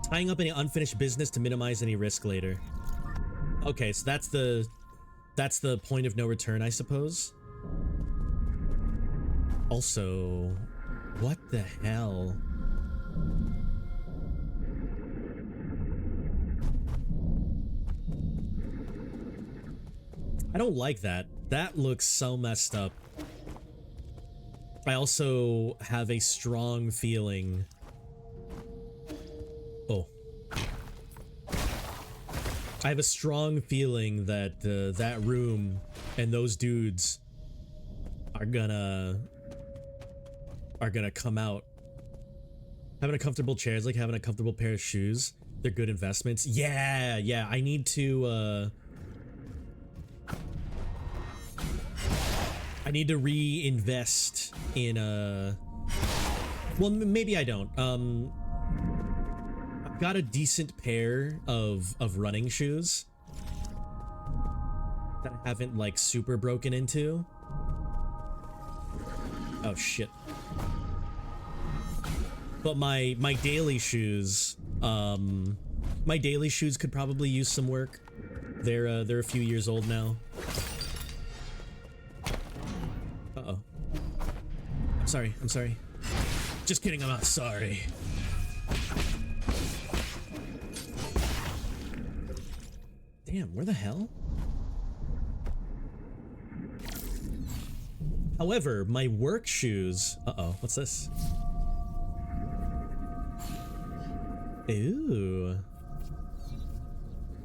S1: Tying up any unfinished business to minimize any risk later. Okay, so that's the point of no return, I suppose. Also, what the hell? I don't like that. That looks so messed up. I also have a strong feeling. Oh. I have a strong feeling that that room and those dudes are gonna come out. Having a comfortable chair is like having a comfortable pair of shoes. They're good investments. Yeah, yeah. I need to reinvest in well, maybe I don't. I've got a decent pair of running shoes that I haven't like super broken into. Oh shit. But my daily shoes, my daily shoes could probably use some work. They're a few years old now. Uh-oh. I'm sorry, I'm sorry. Just kidding, I'm not sorry. Damn, where the hell? However, my work shoes... Uh-oh, what's this? Ooh.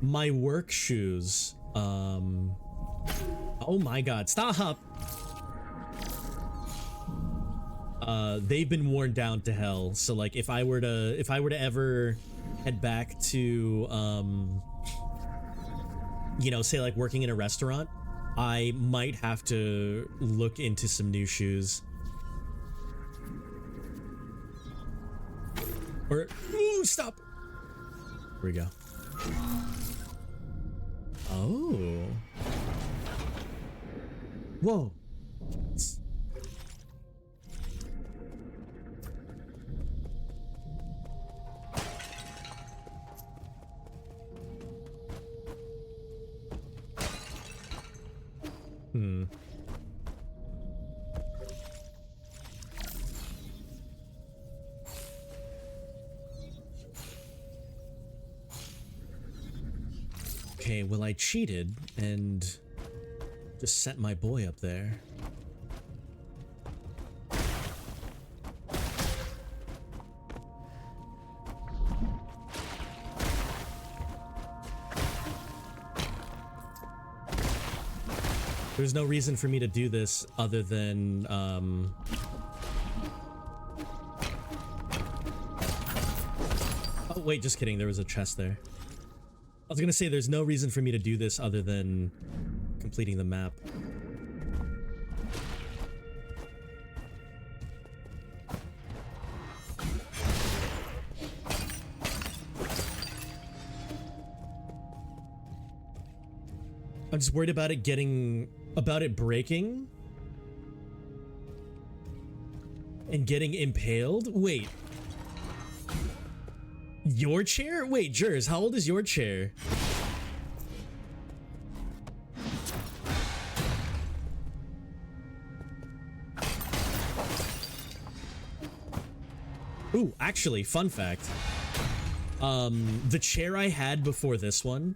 S1: My work shoes. Oh my god, stop! They've been worn down to hell, so like if I were to ever head back to you know, say like working in a restaurant, I might have to look into some new shoes. Or ooh, stop. Here we go. Oh. Whoa. Hmm. Okay, well, I cheated and just sent my boy up there. There's no reason for me to do this other than, oh, wait, just kidding. There was a chest there. I was gonna say there's no reason for me to do this other than completing the map. I'm just worried about it breaking and getting impaled. Wait. Your chair? Wait, Jers, how old is your chair? Ooh, actually, fun fact. The chair I had before this one,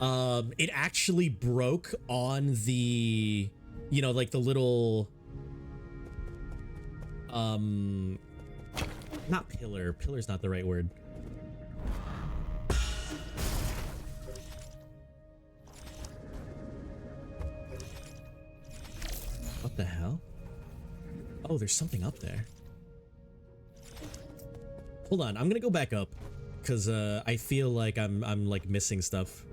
S1: it actually broke on the, you know, like the little, not pillar. Pillar's not the right word. What the hell? Oh, there's something up there. Hold on, I'm gonna go back up because I feel like I'm like missing stuff.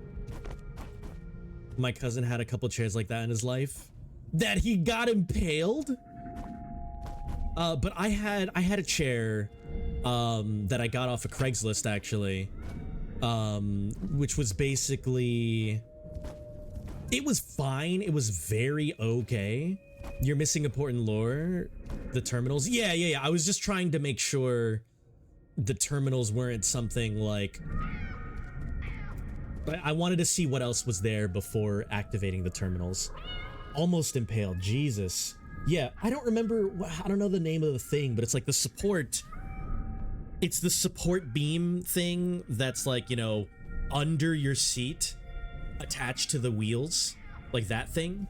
S1: My cousin had a couple chairs like that in his life that he got impaled. But I had a chair that I got off of Craigslist actually, which was basically, it was fine. It was very okay. You're missing important lore. The terminals. Yeah. I was just trying to make sure the terminals weren't something like, I wanted to see what else was there before activating the terminals. Almost impaled. Jesus. Yeah, I don't remember, I don't know the name of the thing, but it's like the support. It's the support beam thing that's like, you know, under your seat, attached to the wheels, like that thing.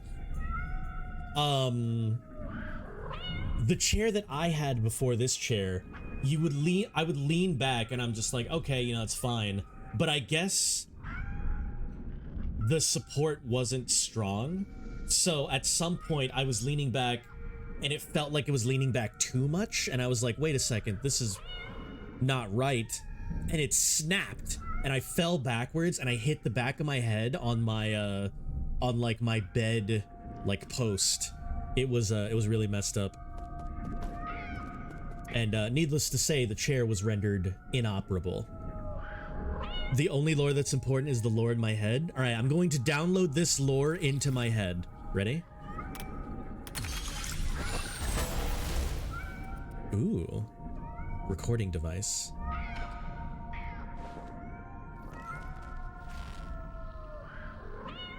S1: The chair that I had before this chair, I would lean back and I'm just like, okay, you know, it's fine. But I guess the support wasn't strong. So at some point I was leaning back and it felt like it was leaning back too much. And I was like, wait a second, this is not right. And it snapped and I fell backwards and I hit the back of my head on my, on like my bed, like post. It was really messed up. And needless to say, the chair was rendered inoperable. The only lore that's important is the lore in my head. All right, I'm going to download this lore into my head. Ready? Ooh. Recording device.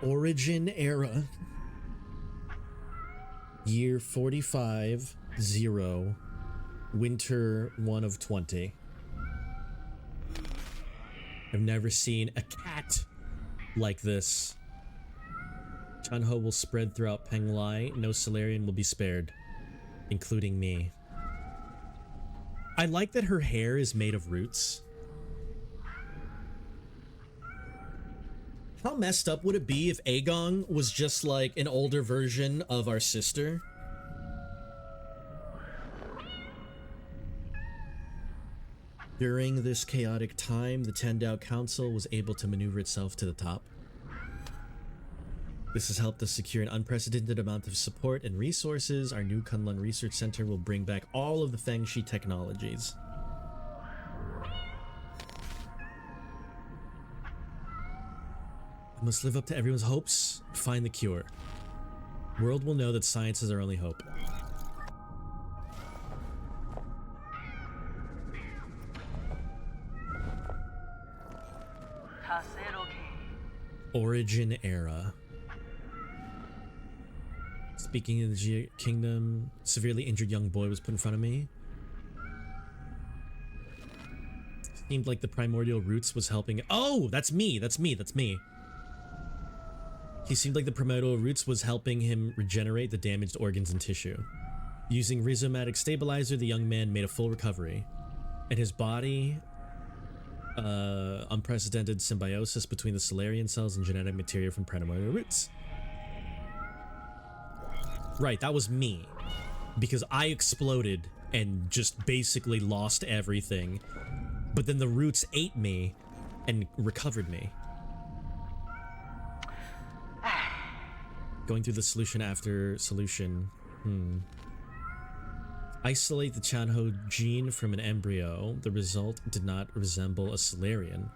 S1: Origin era. Year 45-0. Winter 1 of 20. I've never seen a cat like this. Chunho will spread throughout Penglai. No Solarian will be spared, including me. I like that her hair is made of roots. How messed up would it be if Aegon was just like an older version of our sister? During this chaotic time, the Tandao Council was able to maneuver itself to the top. This has helped us secure an unprecedented amount of support and resources. Our new Kunlun Research Center will bring back all of the Fengshi technologies. I must live up to everyone's hopes, find the cure. World will know that science is our only hope. Origin era. Speaking of the Jia Kingdom, severely injured young boy was put in front of me. Seemed like the primordial roots was helping. Oh, that's me. He seemed like the primordial roots was helping him regenerate the damaged organs and tissue. Using rhizomatic stabilizer, the young man made a full recovery. And his body, unprecedented symbiosis between the Solarian cells and genetic material from primordial roots. Right, that was me. Because I exploded and just basically lost everything. But then the roots ate me and recovered me. Going through the solution after solution. Isolate the Chanho gene from an embryo. The result did not resemble a Solarian.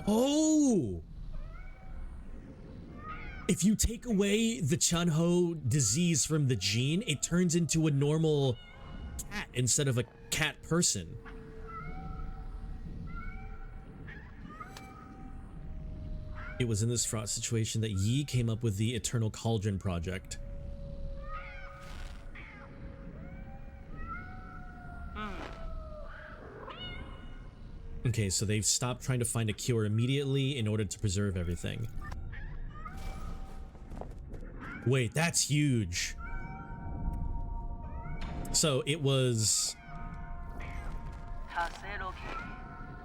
S1: Oh! If you take away the Chanho disease from the gene, it turns into a normal cat instead of a cat person. It was in this fraught situation that Yi came up with the Eternal Cauldron project. Okay, so they've stopped trying to find a cure immediately in order to preserve everything. Wait, that's huge. So it was...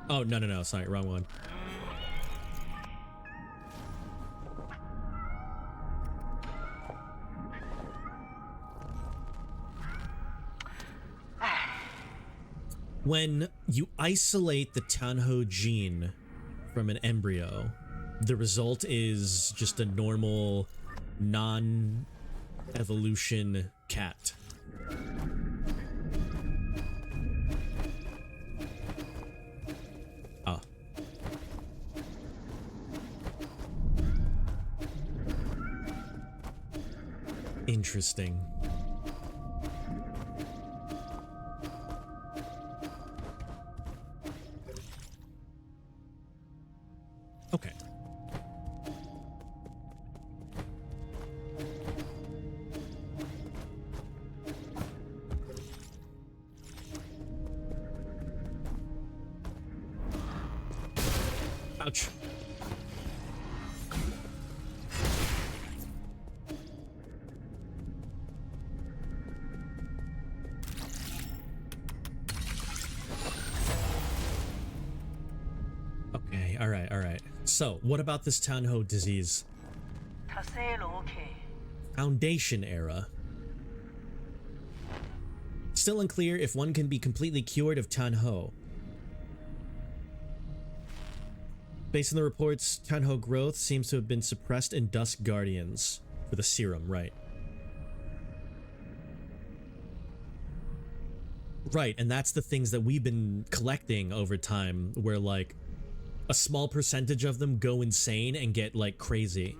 S1: Oh, no, sorry, wrong one. When you isolate the Tanho gene from an embryo, the result is just a normal, non-evolution cat. Ah. Interesting. Okay. Ouch. Okay, all right. So, what about this Tanho disease? Foundation era. Still unclear if one can be completely cured of Tanho. Based on the reports, Tanho growth seems to have been suppressed in Dusk Guardians for the serum, right? Right, and that's the things that we've been collecting over time, where like a small percentage of them go insane and get like crazy.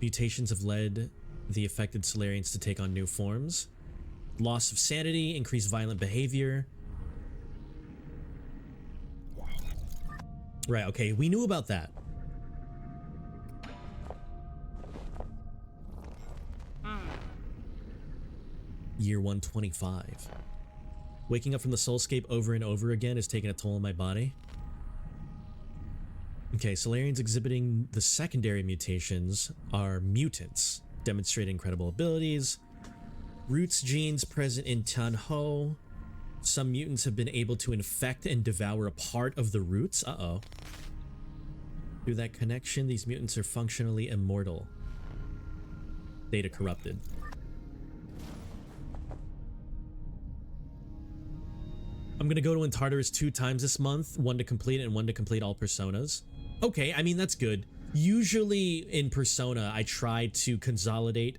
S1: Mutations have led the affected Solarians to take on new forms. Loss of sanity, increased violent behavior. Right, okay, we knew about that. Year 125. Waking up from the soulscape over and over again is taking a toll on my body. Okay, Solarians exhibiting the secondary mutations are mutants, demonstrating incredible abilities. Roots genes present in Tanho. Some mutants have been able to infect and devour a part of the roots. Uh-oh. Through that connection, these mutants are functionally immortal. Data corrupted. I'm gonna go to Antartarus 2 times this month, one to complete it and one to complete all personas. Okay, I mean, that's good. Usually in Persona, I try to consolidate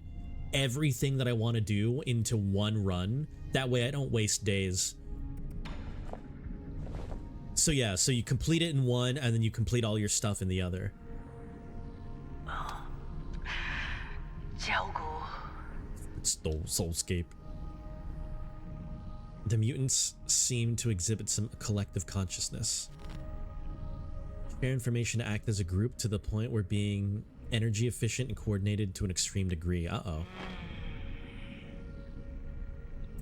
S1: everything that I want to do into one run. That way I don't waste days. So yeah, so you complete it in one and then you complete all your stuff in the other. It's Soulscape. The mutants seem to exhibit some collective consciousness. Share information to act as a group to the point where being energy efficient and coordinated to an extreme degree. Uh-oh.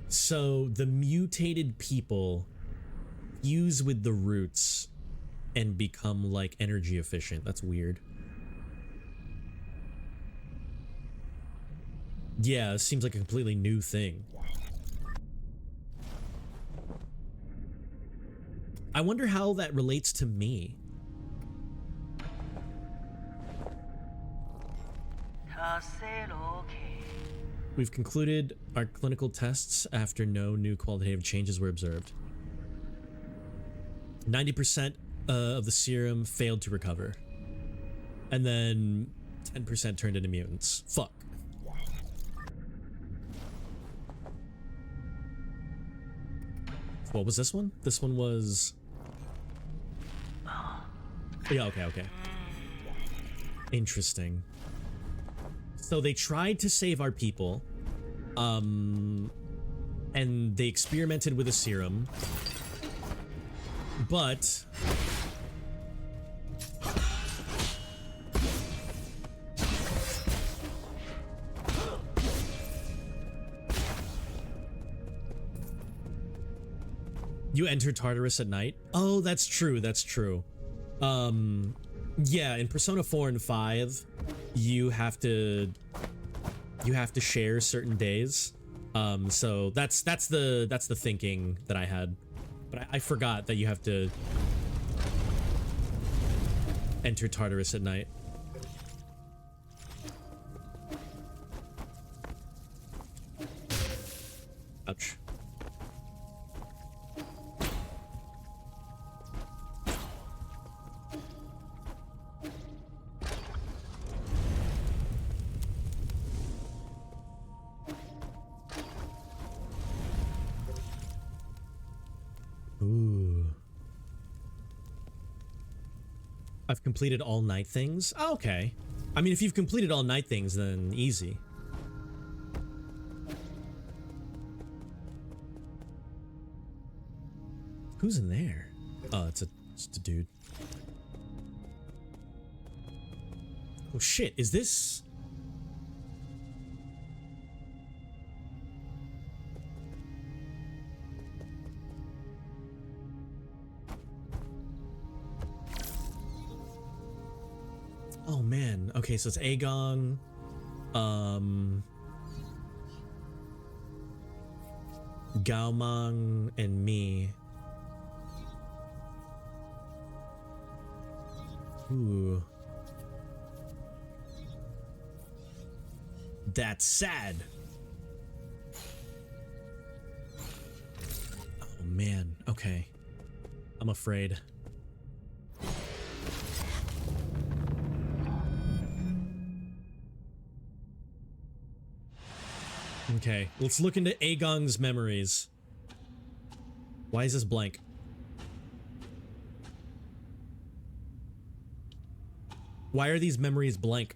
S1: So the mutated people fuse with the roots and become like energy efficient. That's weird. Yeah, it seems like a completely new thing. I wonder how that relates to me. We've concluded our clinical tests after no new qualitative changes were observed. 90% of the serum failed to recover. And then 10% turned into mutants. Fuck. What was this one? This one was... Yeah, okay. Interesting. So they tried to save our people. And they experimented with a serum. But... you enter Tartarus at night? Oh, that's true, that's true. Yeah, in Persona 4 and 5, you have to share certain days. So that's the thinking that I had. But I forgot that you have to enter Tartarus at night. Ouch. Ooh. I've completed all night things? Oh, okay. I mean, if you've completed all night things, then easy. Who's in there? Oh, it's just a dude. Oh shit, is this... Oh man, okay, so it's Aegon, Gaomang, and me. Ooh. That's sad. Oh man, okay. I'm afraid. Okay, let's look into Aegon's memories. Why is this blank? Why are these memories blank?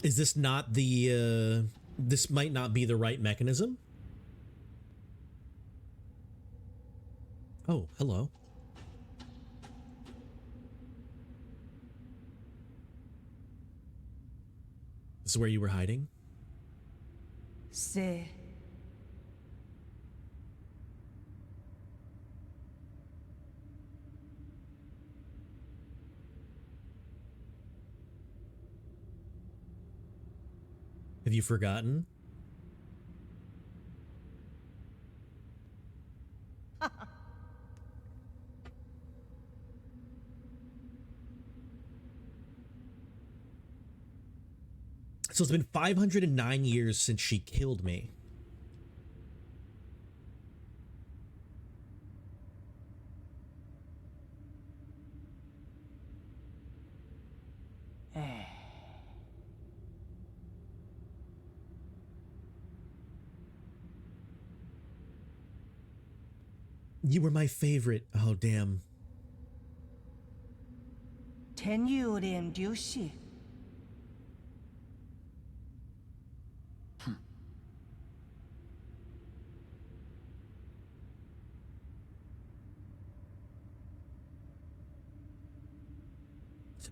S1: Is this not the, this might not be the right mechanism? Oh, hello. This is where you were hiding?
S4: Say.
S1: Have you forgotten? So it's been 509 years since she killed me. You were my favorite. Oh, damn.
S4: 텐유림 듀시.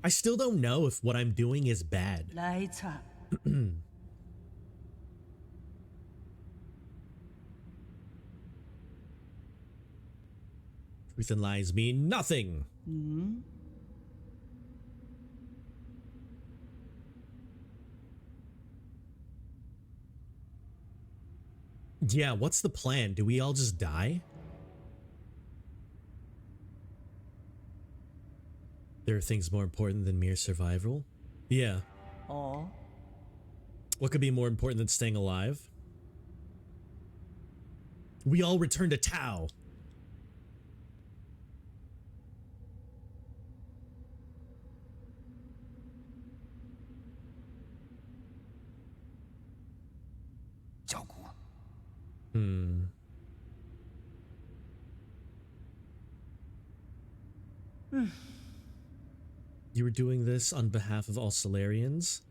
S1: I still don't know if what I'm doing is bad.
S4: 라이차.
S1: Truth and lies mean nothing. Yeah, what's the plan? Do we all just die? There are things more important than mere survival. Yeah.
S4: Oh,
S1: What could be more important than staying alive? We all return to Tao. Hmm. You were doing this on behalf of all Solarians?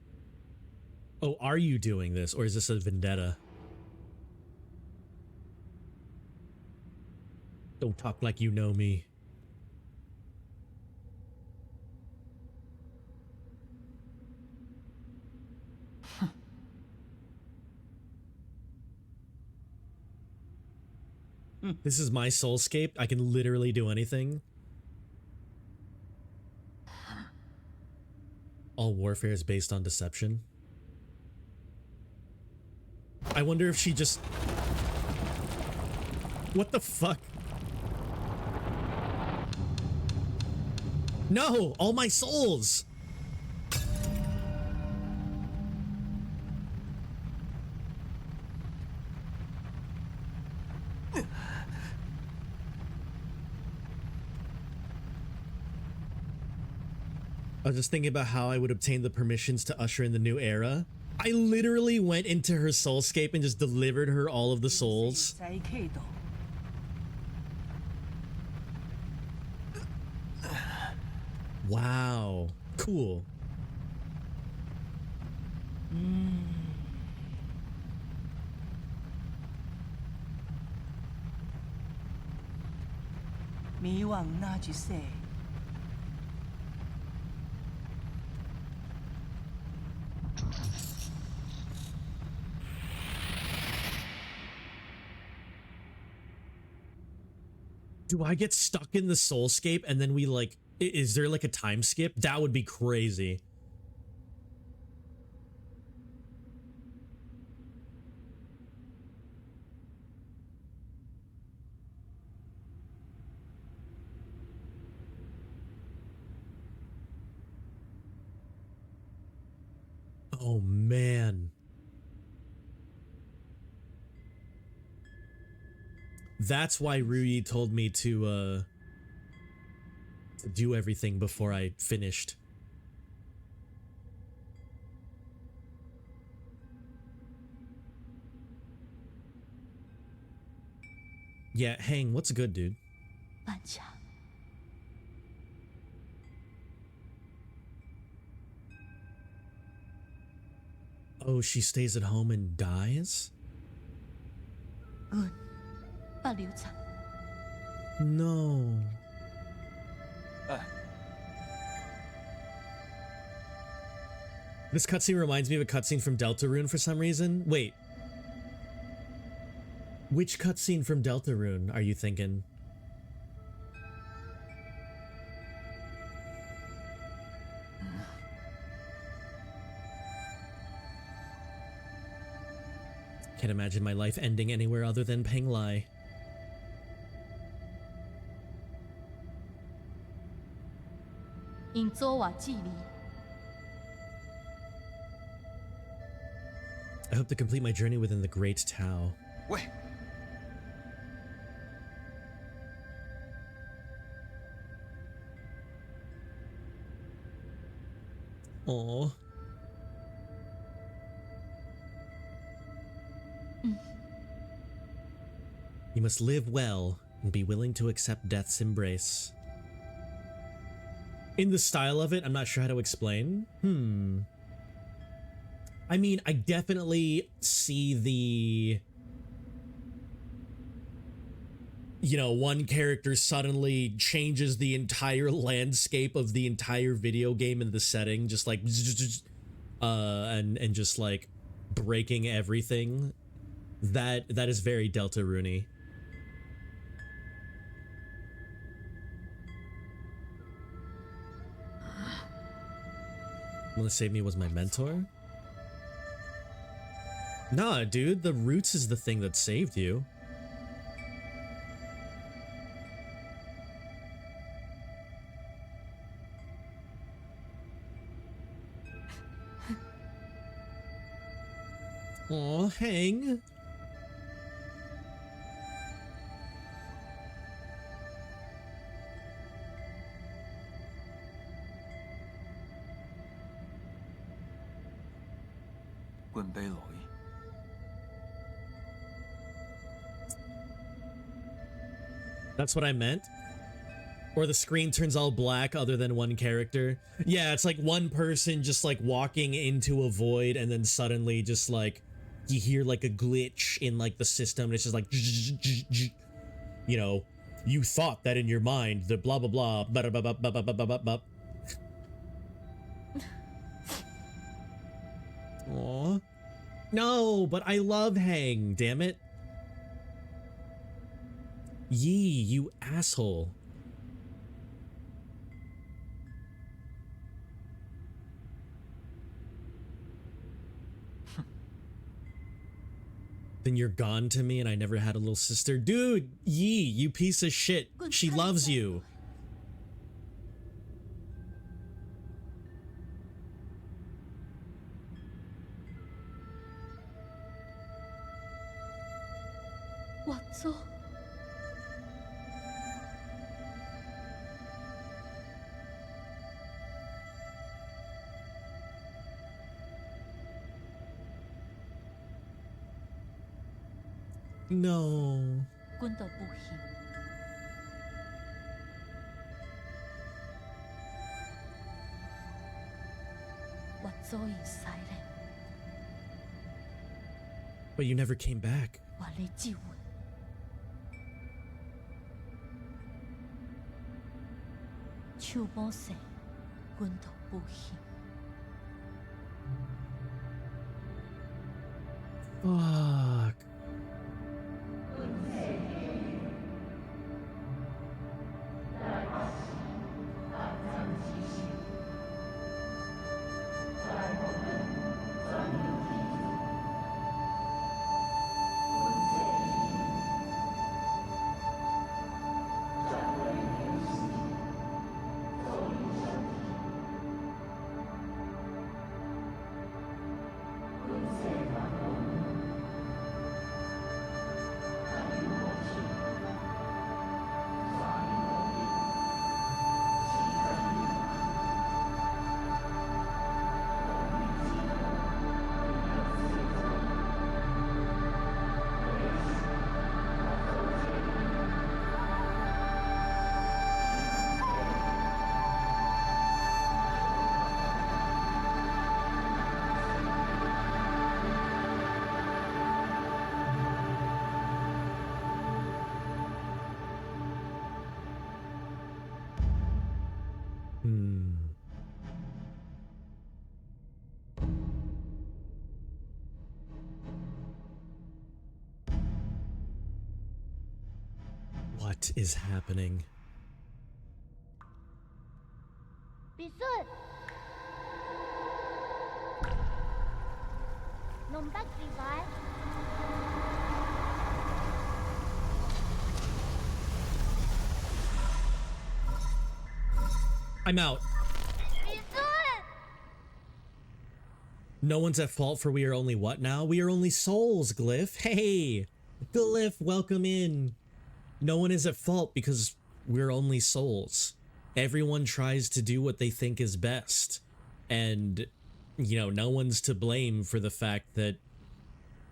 S1: Oh, are you doing this, or is this a vendetta? Don't talk like you know me. This is my soulscape. I can literally do anything. All warfare is based on deception. I wonder if she just... What the fuck? No! All my souls! I was just thinking about how I would obtain the permissions to usher in the new era. I literally went into her soulscape and just delivered her all of the souls. Wow. Cool. Do I get stuck in the soulscape and then we like, is there like a time skip? That would be crazy. Oh man. That's why Rui told me to do everything before I finished. Yeah, Hang, what's good, dude?
S3: 半强，
S1: Oh, she stays at home and dies?
S3: 半流长，
S1: No. This cutscene reminds me of a cutscene from Deltarune for some reason. Wait. Which cutscene from Deltarune are you thinking? Can't imagine my life ending anywhere other than Penglai.
S3: 因祖话记你，
S1: I hope to complete my journey within the Great Tao.
S5: 喂，
S1: Aww. You must live well and be willing to accept death's embrace. In the style of it, I'm not sure how to explain. I mean, I definitely see the... You know, one character suddenly changes the entire landscape of the entire video game and the setting, just like... and just like breaking everything. That is very Deltarune. Wanna Save Me was my mentor? Nah, dude, the roots is the thing that saved you. Aw, Hang. That's what I meant? Or the screen turns all black other than one character? Yeah, it's like one person just like walking into a void and then suddenly just like you hear like a glitch in like the system and it's just like you know, you thought that in your mind the blah blah blah blah blah blah blah blah blah blah blah. Aw. No, but I love Hang, damn it. Yee, you asshole. Then you're gone to me and I never had a little sister. Dude, Yee, you piece of shit. She loves you. No.
S3: 阮都不行。我早已使咧，
S1: But you never came back.
S3: 我咧救阮。手无势，阮都不行。
S1: Fuck. What is happening?
S5: 必須，弄得幾擺？
S1: I'm out.
S5: 必須。
S1: No one's at fault for we are only what now? We are only souls, Glyph. Hey! Glyph, welcome in. No one is at fault because we're only souls. Everyone tries to do what they think is best. And, you know, no one's to blame for the fact that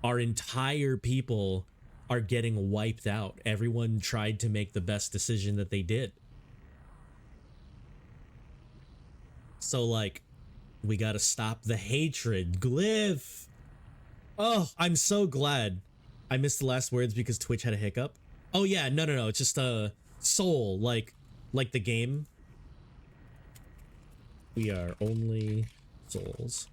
S1: our entire people are getting wiped out. Everyone tried to make the best decision that they did. So, like, we gotta stop the hatred. Glyph! Oh, I'm so glad. I missed the last words because Twitch had a hiccup. Oh yeah, no, it's just a soul, like the game. We are only souls.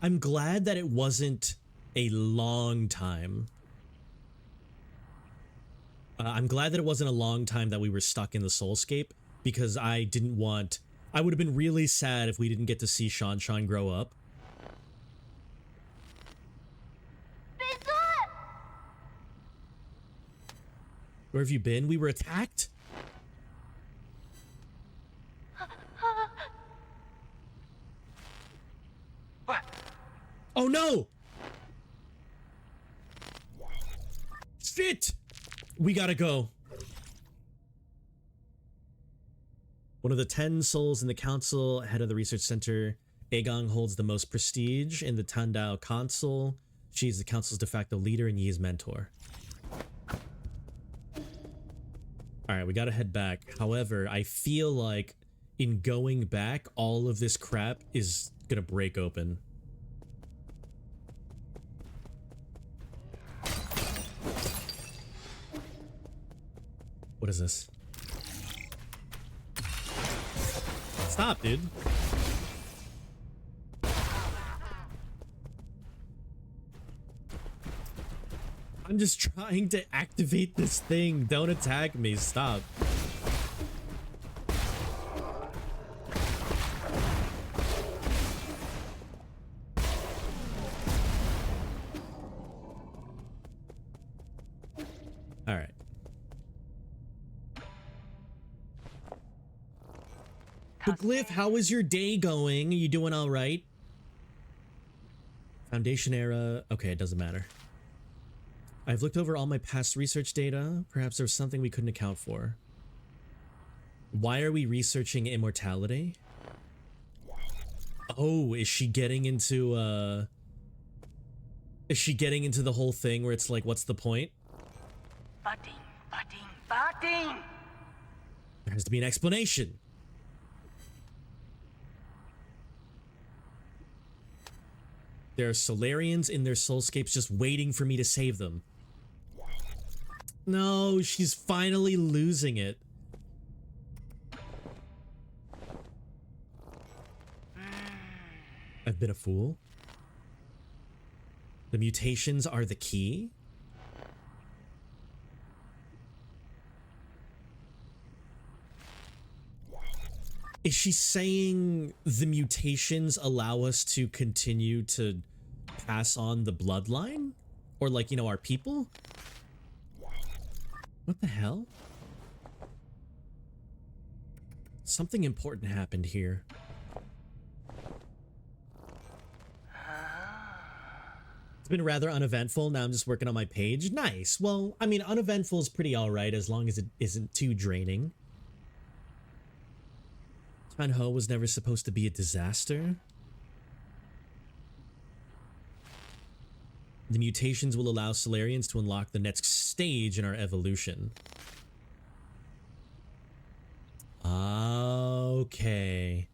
S1: I'm glad that it wasn't a long time. I'm glad that it wasn't a long time that we were stuck in the soulscape, because I didn't want... I would have been really sad if we didn't get to see Shan grow up. Where have you been? We were attacked? Oh no! Shit! We gotta go. One of the 10 souls in the council, head of the research center. Aegon holds the most prestige in the Tandao Council. She's the council's de facto leader and Yi's mentor. Alright, we gotta head back. However, I feel like in going back, all of this crap is gonna break open. What is this? Stop, dude. I'm just trying to activate this thing. Don't attack me. Stop. All right. But Glyph, how is your day going? Are you doing all right? Foundation era. Okay, it doesn't matter. I've looked over all my past research data. Perhaps there's something we couldn't account for. Why are we researching immortality? Oh, is she getting into the whole thing where it's like, what's the point?
S4: Batting!
S1: There has to be an explanation. There are Solarians in their soulscapes just waiting for me to save them. No, she's finally losing it. I've been a fool. The mutations are the key. Is she saying the mutations allow us to continue to pass on the bloodline? Or like, you know, our people? What the hell? Something important happened here. It's been rather uneventful. Now I'm just working on my page. Nice. Well, I mean, uneventful is pretty alright as long as it isn't too draining. Ho was never supposed to be a disaster. The mutations will allow Solarians to unlock the next stage in our evolution. Okay.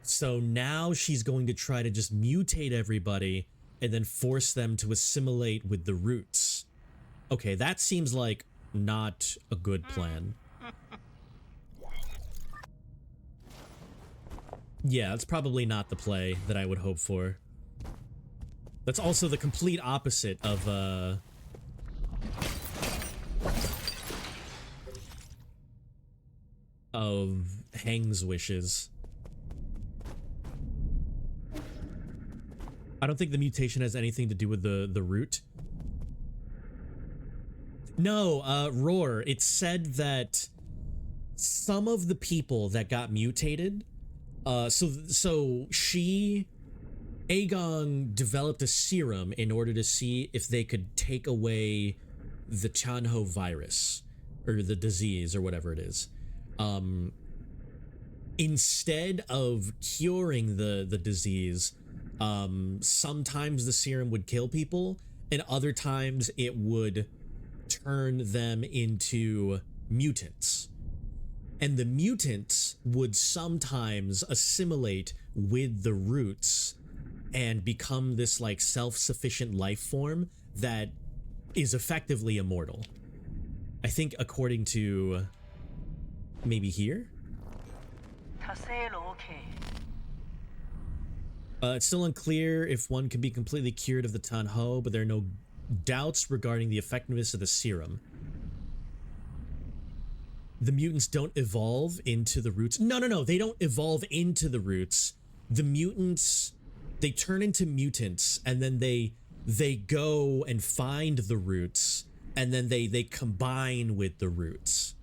S1: So now she's going to try to just mutate everybody and then force them to assimilate with the roots. Okay, that seems like not a good plan. Yeah, that's probably not the play that I would hope for. That's also the complete opposite of Hang's wishes. I don't think the mutation has anything to do with the root. No, Roar, it said that some of the people that got mutated, so Aegon developed a serum in order to see if they could take away the Chanho virus, or the disease, or whatever it is. Instead of curing the disease, sometimes the serum would kill people, and other times it would turn them into mutants. And the mutants would sometimes assimilate with the roots and become this like self-sufficient life form that is effectively immortal. I think according to maybe here? It's still unclear if one can be completely cured of the Tanho, but there are no doubts regarding the effectiveness of the serum. The mutants don't evolve into the roots. No, they don't evolve into the roots. The mutants, they turn into mutants, and then they go and find the roots, and then they combine with the roots.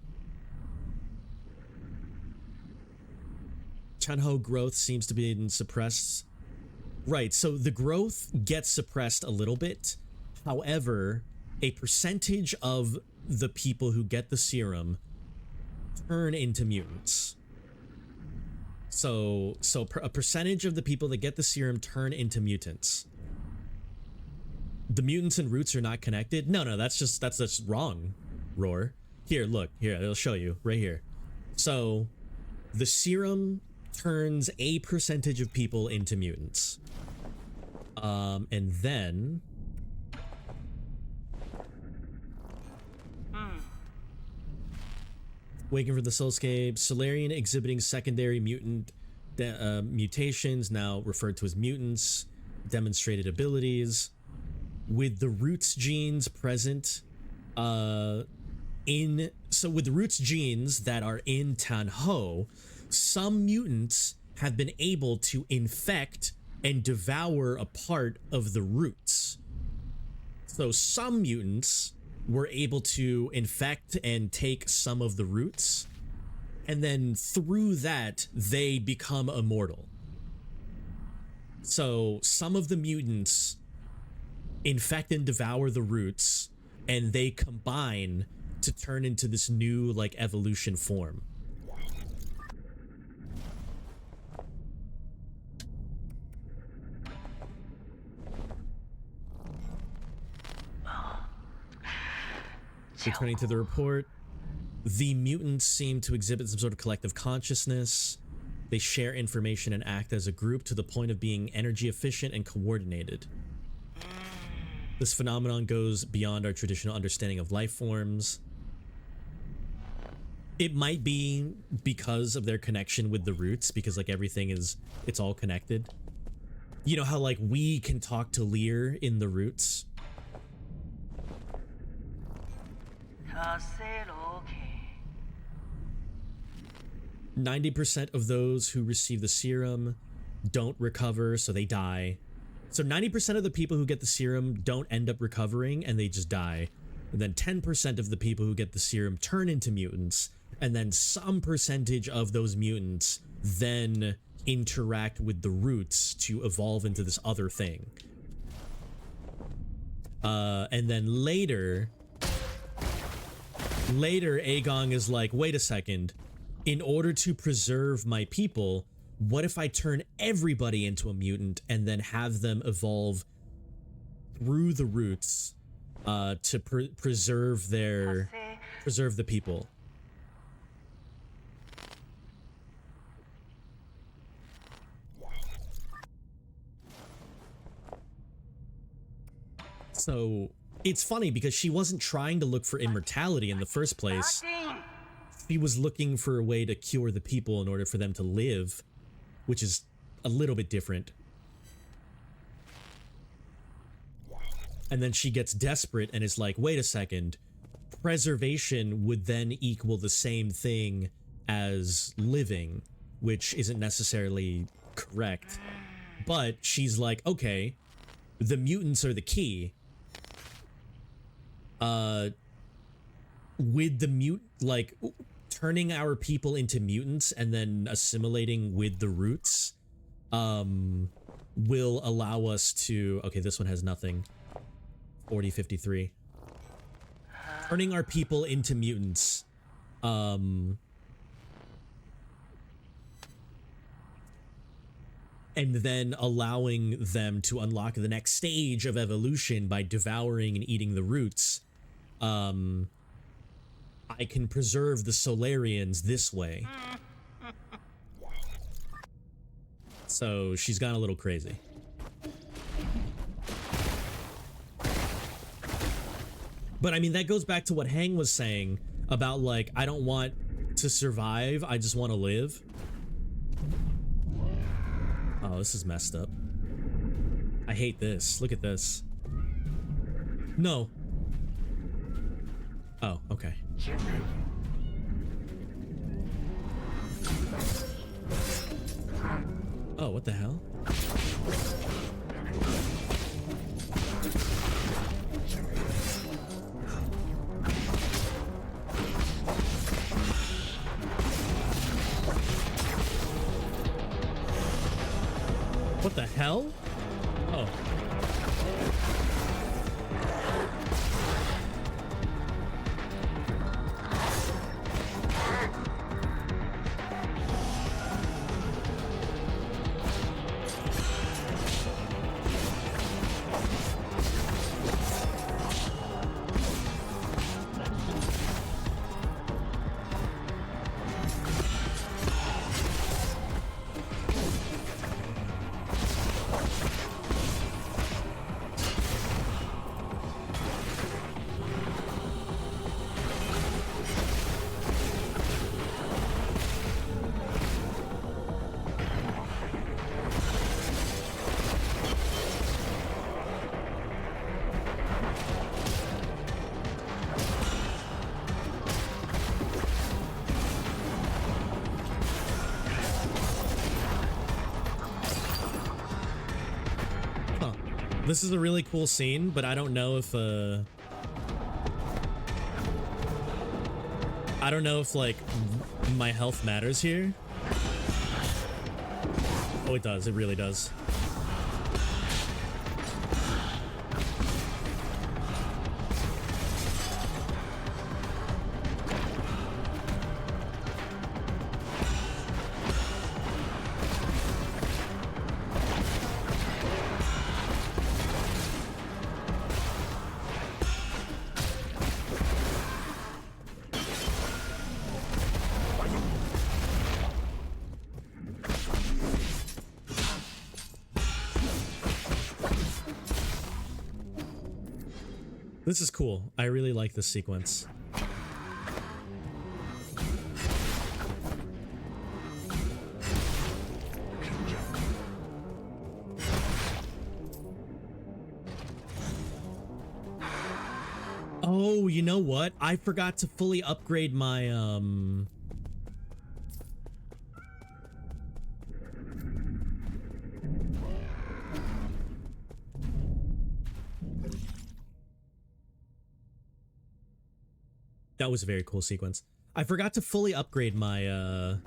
S1: Chanho growth seems to be suppressed Right, so the growth gets suppressed a little bit. However, a percentage of the people who get the serum turn into mutants. So a percentage of the people that get the serum turn into mutants. The mutants and roots are not connected? No, that's just wrong, Roar. Here, look, here, I'll show you right here. So the serum turns a percentage of people into mutants. And then Waking from the Soulscape, Solarian exhibiting secondary mutant mutations, now referred to as mutants, demonstrated abilities with the roots genes present with the roots genes that are in Tanho, some mutants have been able to infect and devour a part of the roots. So some mutants were able to infect and take some of the roots, and then through that they become immortal. So some of the mutants infect and devour the roots, and they combine to turn into this new like evolution form. Returning to the report, the mutants seem to exhibit some sort of collective consciousness. They share information and act as a group to the point of being energy efficient and coordinated. This phenomenon goes beyond our traditional understanding of life forms. It might be because of their connection with the roots, because like everything it's all connected. You know how like we can talk to Lear in the roots? 90% of those who receive the serum don't recover, so they die. So 90% of the people who get the serum don't end up recovering, and they just die. And then 10% of the people who get the serum turn into mutants, and then some percentage of those mutants then interact with the roots to evolve into this other thing. And then later Aegon is like, wait a second, in order to preserve my people, what if I turn everybody into a mutant and then have them evolve through the roots to preserve the people? So it's funny because she wasn't trying to look for immortality in the first place. She was looking for a way to cure the people in order for them to live, which is a little bit different. And then she gets desperate and is like, wait a second, preservation would then equal the same thing as living, which isn't necessarily correct. But she's like, okay, the mutants are the key. With the like turning our people into mutants and then assimilating with the roots, will allow us to, okay, this one has nothing. 4053. Turning our people into mutants, and then allowing them to unlock the next stage of evolution by devouring and eating the roots. I can preserve the Solarians this way. So she's gone a little crazy. But I mean, that goes back to what Hang was saying about like, I don't want to survive, I just want to live. Oh, this is messed up. I hate this. Look at this. No. Oh, okay. Oh, what the hell? What the hell? Oh. This is a really cool scene, but I don't know if like my health matters here. Oh, it does. It really does. This is cool. I really like this sequence. Oh, you know what? I forgot to fully upgrade my That was a very cool sequence. I forgot to fully upgrade my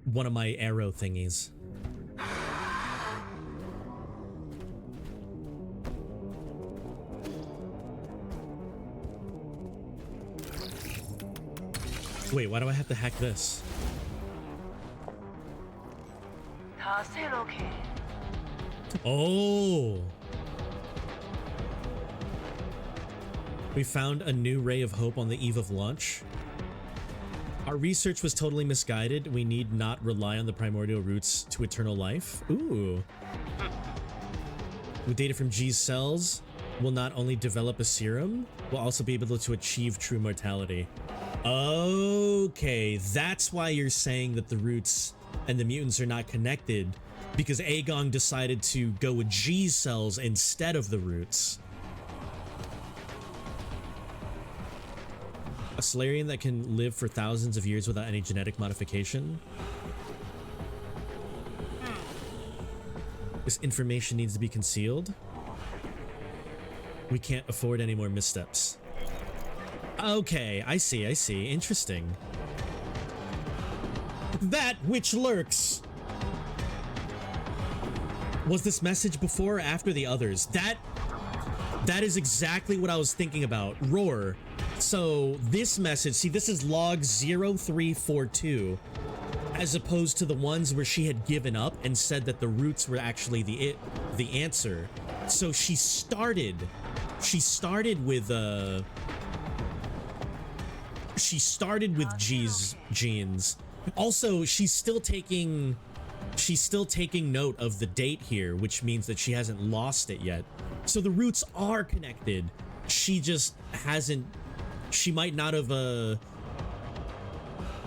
S1: one of my arrow thingies. Wait, why do I have to hack this?
S4: 다 새롭게.
S1: Oh! We found a new ray of hope on the eve of launch. Our research was totally misguided. We need not rely on the primordial roots to eternal life. Ooh. With data from G's cells, we'll not only develop a serum, we'll also be able to achieve true mortality. Okay, that's why you're saying that the roots and the mutants are not connected, because Aegon decided to go with G's cells instead of the roots. A Solarian that can live for thousands of years without any genetic modification. This information needs to be concealed. We can't afford any more missteps. Okay, I see, I see. Interesting. That which lurks. Was this message before or after the others? That is exactly what I was thinking about. Roar. So this message, see, this is log 0342, as opposed to the ones where she had given up and said that the roots were actually the answer. So she started with G's genes. Also, she's still taking note of the date here, which means that she hasn't lost it yet. So the roots are connected. She just hasn't. She might not have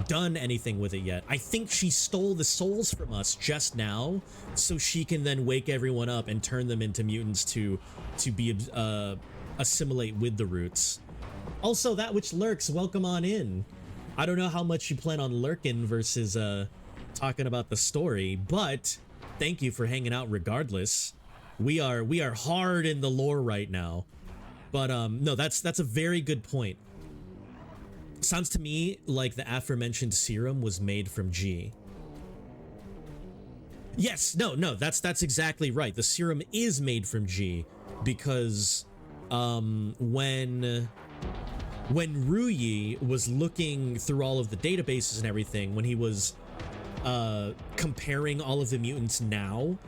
S1: done anything with it yet. I think she stole the souls from us just now, so she can then wake everyone up and turn them into mutants to be assimilate with the roots. Also, that which lurks, welcome on in. I don't know how much you plan on lurking versus talking about the story, but thank you for hanging out regardless. We are hard in the lore right now. But no, that's a very good point. Sounds to me like the aforementioned serum was made from G. Yes, no, that's exactly right. The serum is made from G because when Ruyi was looking through all of the databases and everything, when he was comparing all of the mutants now,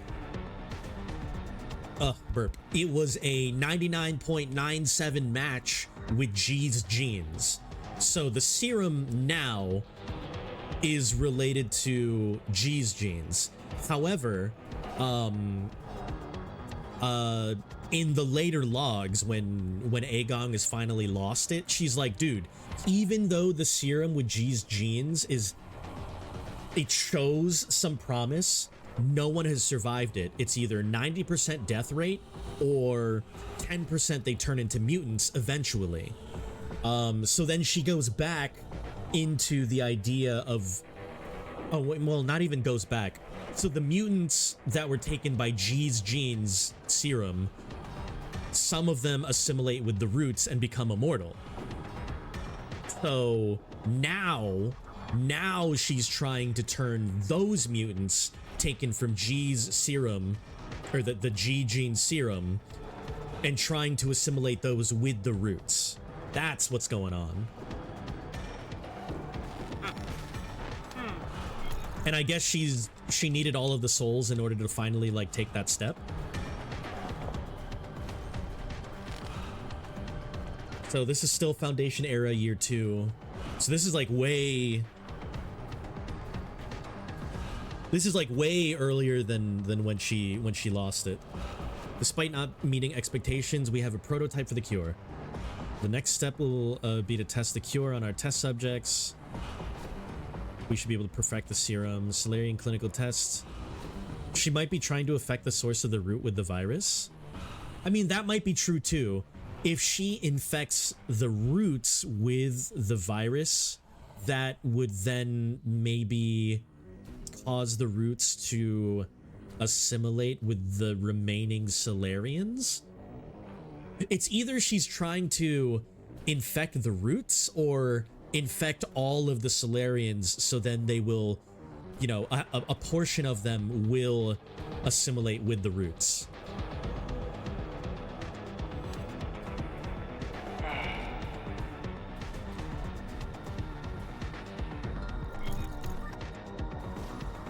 S1: burp, it was a 99.97 match with G's genes. So the serum now is related to G's genes. However, in the later logs, when Aegon has finally lost it, she's like, dude, even though the serum with G's genes it shows some promise, no one has survived it. It's either 90% death rate or 10% they turn into mutants eventually. So then she goes back into the idea of, oh, well, not even goes back. So the mutants that were taken by G's genes serum, some of them assimilate with the roots and become immortal. So now she's trying to turn those mutants taken from G's serum, or the G gene serum, and trying to assimilate those with the roots. That's what's going on. And I guess she needed all of the souls in order to finally like take that step. So this is still Foundation era year 2. So this is like way earlier than when she lost it. Despite not meeting expectations, we have a prototype for the cure. The next step will be to test the cure on our test subjects. We should be able to perfect the serum. Solarian clinical tests. She might be trying to affect the source of the root with the virus. I mean, that might be true too. If she infects the roots with the virus, that would then maybe cause the roots to assimilate with the remaining Solarians. It's either she's trying to infect the roots or infect all of the Solarians, so then they will, you know, a portion of them will assimilate with the roots.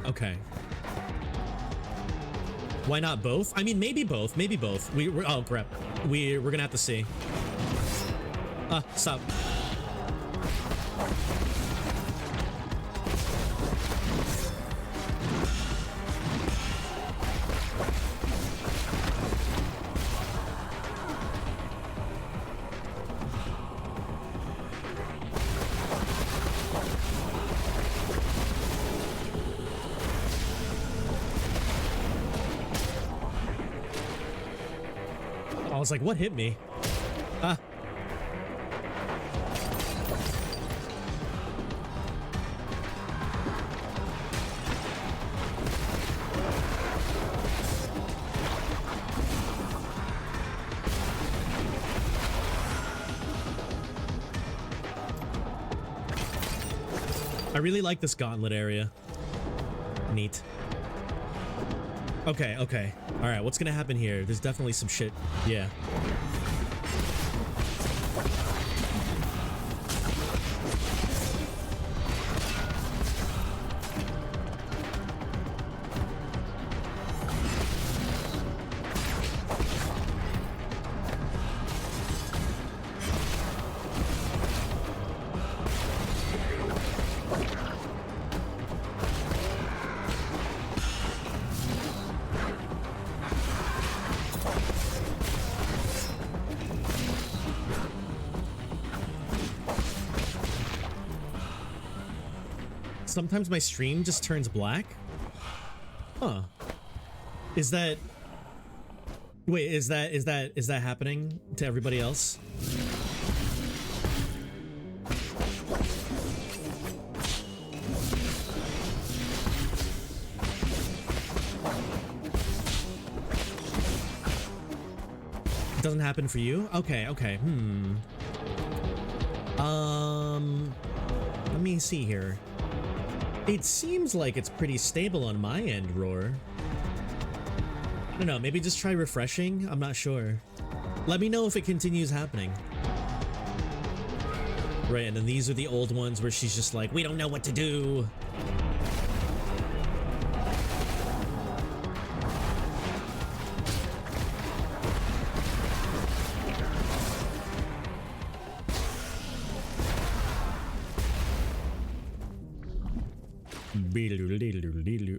S1: Okay. Why not both? I mean, maybe both. Maybe both. We're oh crap. We're gonna have to see. Stop. I was like, what hit me? I really like this gauntlet area. Neat. Okay. All right, what's gonna happen here? There's definitely some shit. Yeah. Sometimes my stream just turns black? Huh. Is that... Wait, is that happening to everybody else? It doesn't happen for you? Okay. Let me see here. It seems like it's pretty stable on my end, Roar. I don't know, maybe just try refreshing? I'm not sure. Let me know if it continues happening. Right, and then these are the old ones where she's just like, we don't know what to do.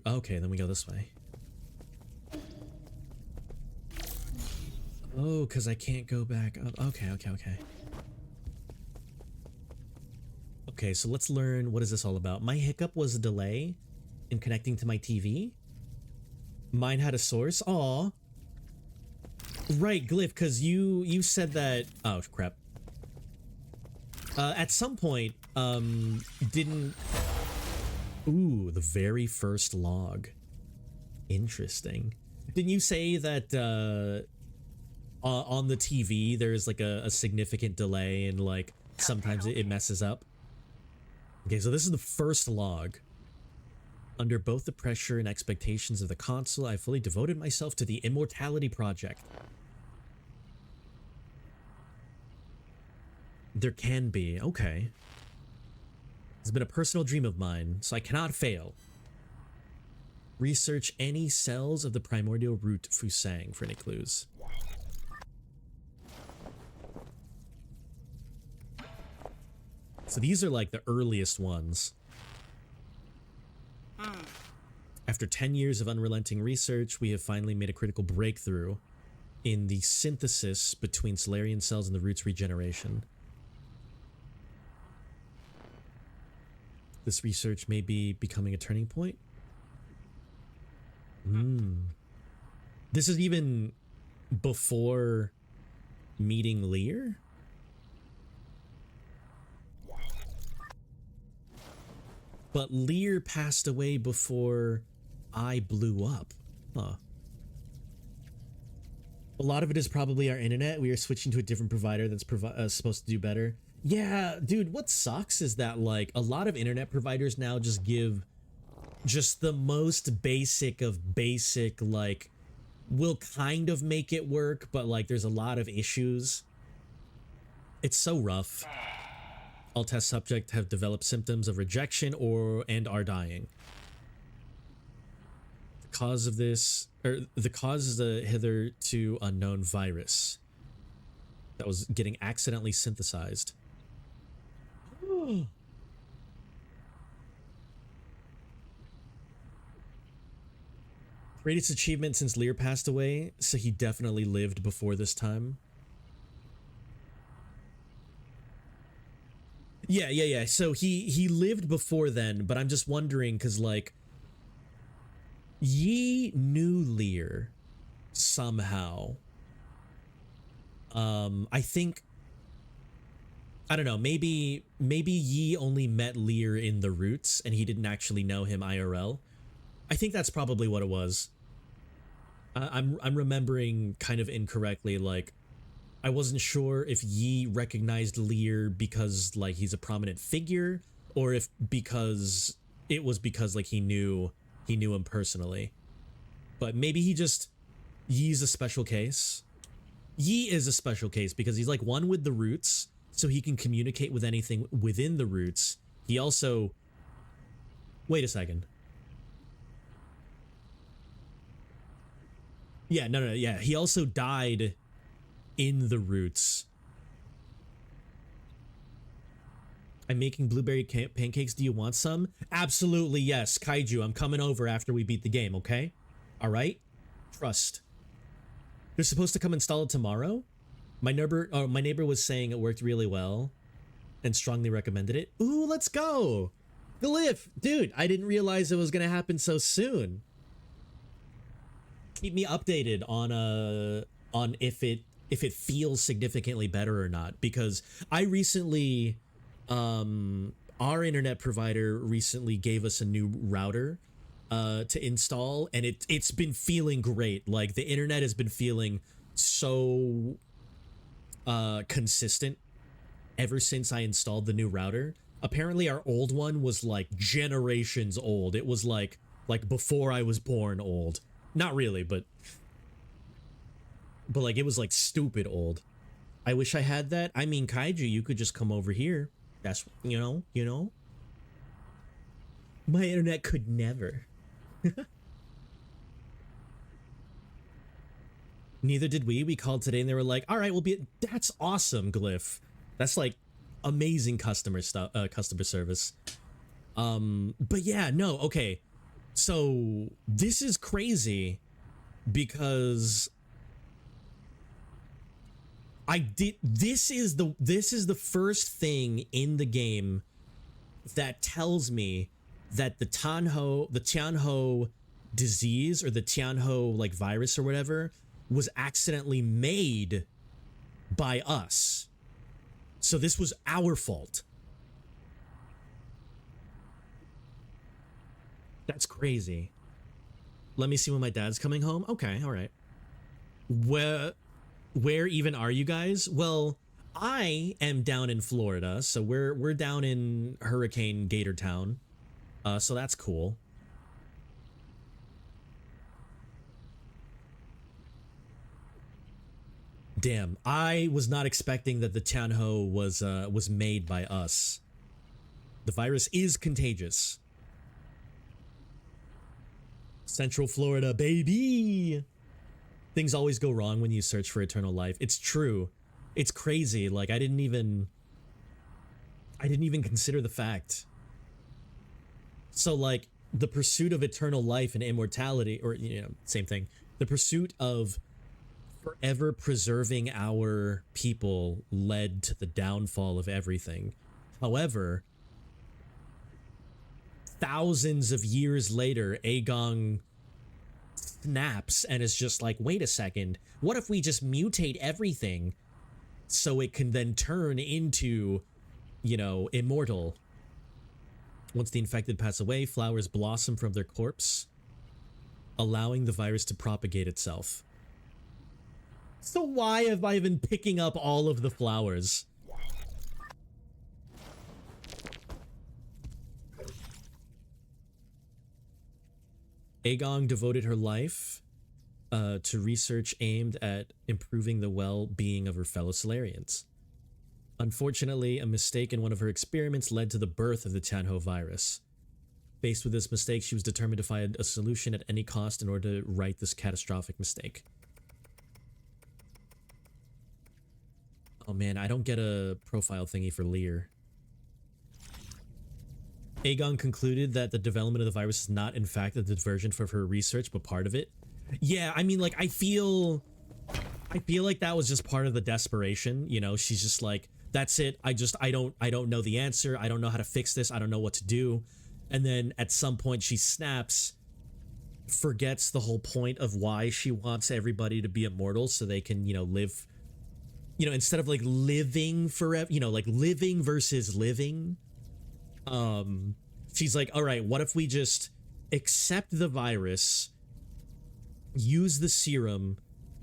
S1: Okay, then we go this way. Oh, because I can't go back up. Okay. Okay, so let's learn, what is this all about? My hiccup was a delay in connecting to my TV. Mine had a source. Aw. Right, Glyph, because you said that... Oh, crap. At some point, didn't... Ooh, the very first log. Interesting. Didn't you say that on the TV there's like a significant delay and like sometimes it messes up? Okay, so this is the first log. Under both the pressure and expectations of the console, I fully devoted myself to the Immortality Project. There can be, okay. It's been a personal dream of mine, so I cannot fail. Research any cells of the primordial root Fusang for any clues. So these are like the earliest ones. After 10 years of unrelenting research, we have finally made a critical breakthrough in the synthesis between Solarian cells and the root's regeneration. This research may be becoming a turning point. This is even before meeting Lear? But Lear passed away before I blew up. Huh. A lot of it is probably our internet. We are switching to a different provider that's supposed to do better. Yeah, dude, what sucks is that, like, a lot of internet providers now just give just the most basic of basic, like, will kind of make it work, but, like, there's a lot of issues. It's so rough. All test subjects have developed symptoms of rejection and are dying. The cause of this, or the cause is a hitherto unknown virus that was getting accidentally synthesized. Greatest achievement since Lear passed away, so he definitely lived before this time. Yeah. So he lived before then, but I'm just wondering because, like, Yi knew Lear somehow. I think, I don't know, maybe Yi only met Lear in the roots and he didn't actually know him IRL. I think that's probably what it was. I'm remembering kind of incorrectly, like, I wasn't sure if Yi recognized Lear because, like, he's a prominent figure, or if because it was because, like, he knew him personally. But maybe Yi's a special case. Yi is a special case because he's like one with the roots, so he can communicate with anything within the roots. He also... Wait a second. Yeah, no, yeah. He also died in the roots. I'm making blueberry pancakes. Do you want some? Absolutely, yes. Kaiju, I'm coming over after we beat the game, okay? All right? Trust. They're supposed to come install it tomorrow? My neighbor was saying it worked really well and strongly recommended it. Ooh, let's go. Glyph, dude, I didn't realize it was going to happen so soon. Keep me updated on if it feels significantly better or not, because I recently our internet provider recently gave us a new router to install, and it's been feeling great. Like, the internet has been feeling so consistent ever since I installed the new router. Apparently our old one was like generations old. It was like before I was born old. Not really, but like it was like stupid old. I wish I had that. I mean, Kaiju, you could just come over here. That's, you know. My internet could never. Neither did we. We called today and they were like, all right, we'll be, that's awesome, Glyph. That's like amazing customer service. But yeah, no, okay. So this is crazy because this is the first thing in the game that tells me that the Tianhou disease or the Tianhou like virus or whatever was accidentally made by us. So this was our fault. That's crazy. Let me see when my dad's coming home. Okay, all right. Where even are you guys? Well, I am down in Florida, so we're down in Hurricane Gator Town. So that's cool. Damn, I was not expecting that the Tianhou was made by us. The virus is contagious. Central Florida, baby. Things always go wrong when you search for eternal life. It's true. It's crazy. Like I didn't even consider the fact. So like the pursuit of eternal life and immortality, or you know, same thing. The pursuit of forever preserving our people led to the downfall of everything. However, thousands of years later, Aegon snaps and is just like, wait a second, what if we just mutate everything so it can then turn into, you know, immortal? Once the infected pass away, flowers blossom from their corpse, allowing the virus to propagate itself. So why have I been picking up all of the flowers? Aegon devoted her life to research aimed at improving the well-being of her fellow Solarians. Unfortunately, a mistake in one of her experiments led to the birth of the Tianhou virus. Faced with this mistake, she was determined to find a solution at any cost in order to right this catastrophic mistake. Oh man, I don't get a profile thingy for Lear. Aegon concluded that the development of the virus is not in fact a diversion for her research, but part of it. Yeah, I mean, like, I feel like that was just part of the desperation, you know. She's just like, that's it, I don't know the answer, I don't know how to fix this, I don't know what to do. And then at some point she snaps, forgets the whole point of why she wants everybody to be immortal so they can, you know, live, you know, instead of like living forever, you know, like living versus living. She's like, all right, what if we just accept the virus, use the serum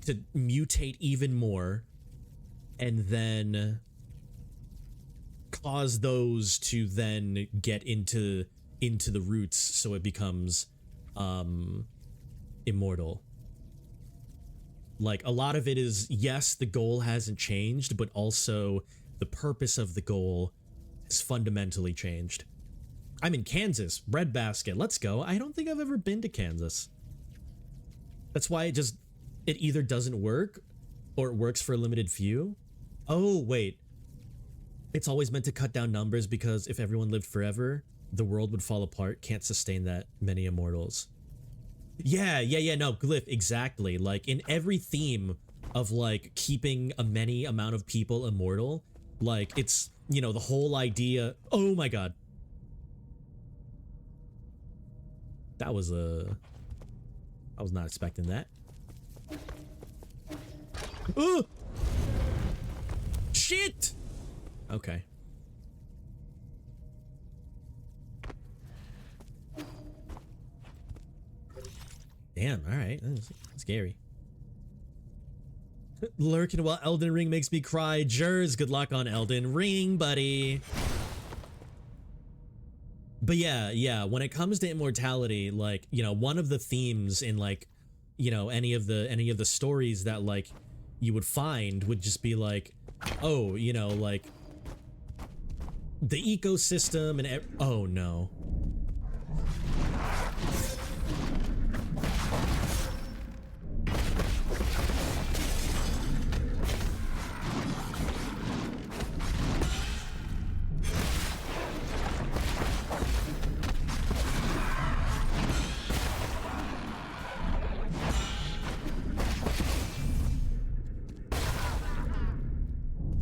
S1: to mutate even more, and then cause those to then get into the roots so it becomes immortal. Like, a lot of it is, yes, the goal hasn't changed, but also the purpose of the goal has fundamentally changed. I'm in Kansas, breadbasket, let's go. I don't think I've ever been to Kansas. That's why it either doesn't work or it works for a limited few. Oh, wait. It's always meant to cut down numbers because if everyone lived forever, the world would fall apart, can't sustain that many immortals. Yeah, no, Glyph, exactly. Like, in every theme of, like, keeping a many amount of people immortal, like, it's, you know, the whole idea... Oh my god. That was I was not expecting that. Oh! Shit! Okay. Damn, alright. That's scary. Lurking while Elden Ring makes me cry. Jers, good luck on Elden Ring, buddy. But yeah, when it comes to immortality, like, you know, one of the themes in like, you know, any of the stories that like you would find would just be like, oh, you know, like the ecosystem and oh no.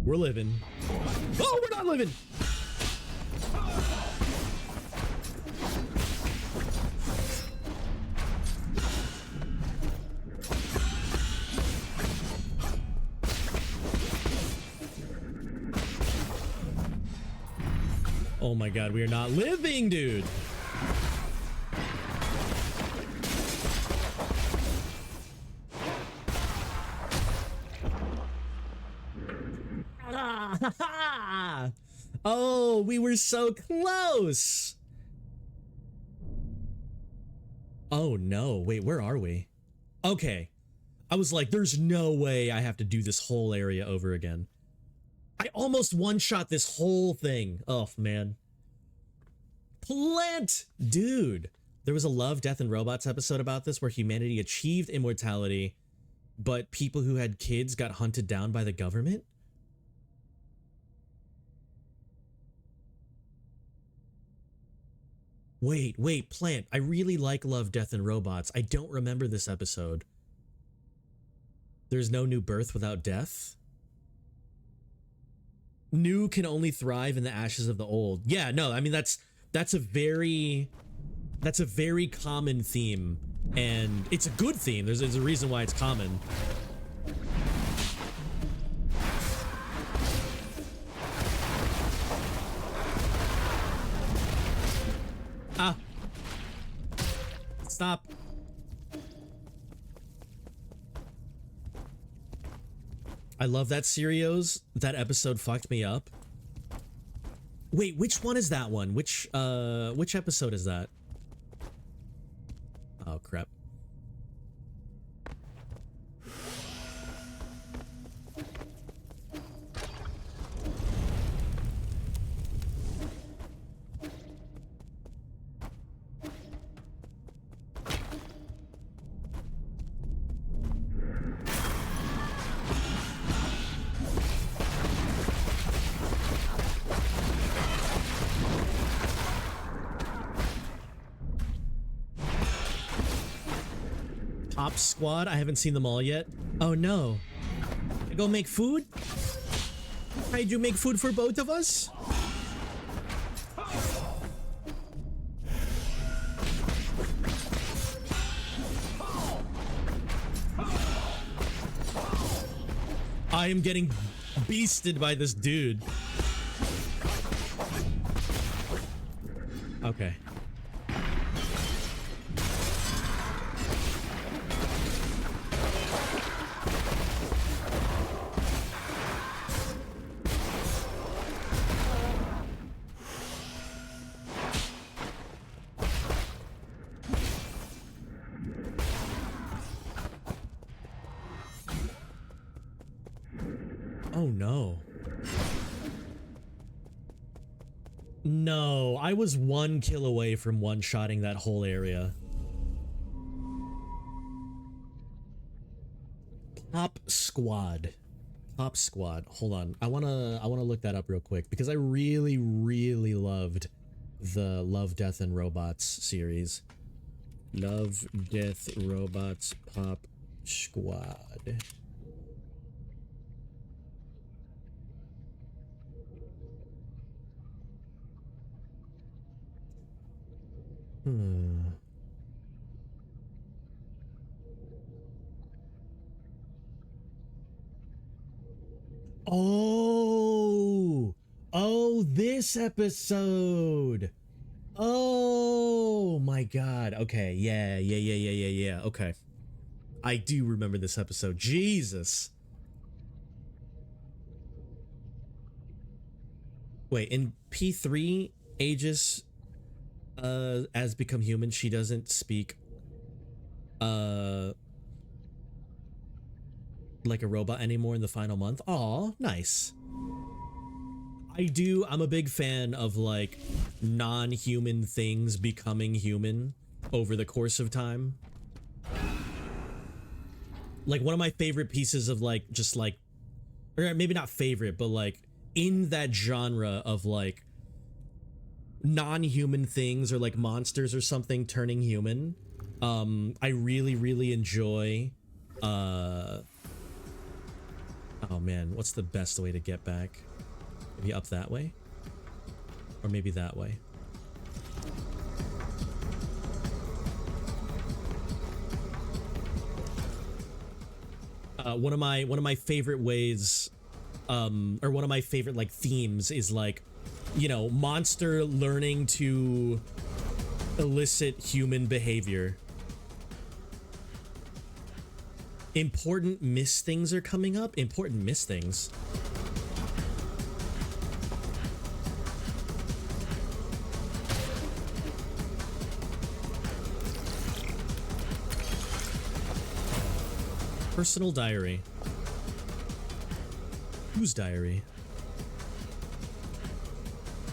S1: We're living. Oh, we're not living. Oh my god, we are not living, dude. Oh, we were so close. Oh no, wait, where are we? Okay. I was like, there's no way I have to do this whole area over again. I almost one-shot this whole thing. Oh, man. Plant! Dude. There was a Love, Death, and Robots episode about this where humanity achieved immortality, but people who had kids got hunted down by the government? Wait, Plant. I really like Love, Death, and Robots. I don't remember this episode. There's no new birth without death? New can only thrive in the ashes of the old. Yeah, no, I mean, that's a very common theme, and it's a good theme. There's a reason why it's common. Ah. Stop. I love that Serios. That episode fucked me up. Wait, which one is that one? Which episode is that? Oh, crap. Pop Squad? I haven't seen them all yet. Oh no. I go make food? How'd you make food for both of us? I am getting beasted by this dude. Okay. Oh no. No, I was 1 kill away from one-shotting that whole area. Pop Squad. Pop Squad. Hold on. I wanna look that up real quick because I really, really loved the Love, Death, and Robots series. Love, Death, Robots, Pop Squad. Oh, this episode. Oh my god. Okay, yeah. Okay. I do remember this episode. Jesus. Wait, in P3, Aegis as become human. She doesn't speak like a robot anymore in the final month. Aw, nice. I'm a big fan of like non-human things becoming human over the course of time. Like one of my favorite pieces of like just like, or maybe not favorite, but like in that genre of like non-human things or like monsters or something turning human. I really enjoy oh man, what's the best way to get back? Maybe up that way? Or maybe that way. One of my favorite ways, or one of my favorite like themes is like, you know, monster learning to elicit human behavior. Important miss things are coming up. Important miss things. Personal diary. Whose diary?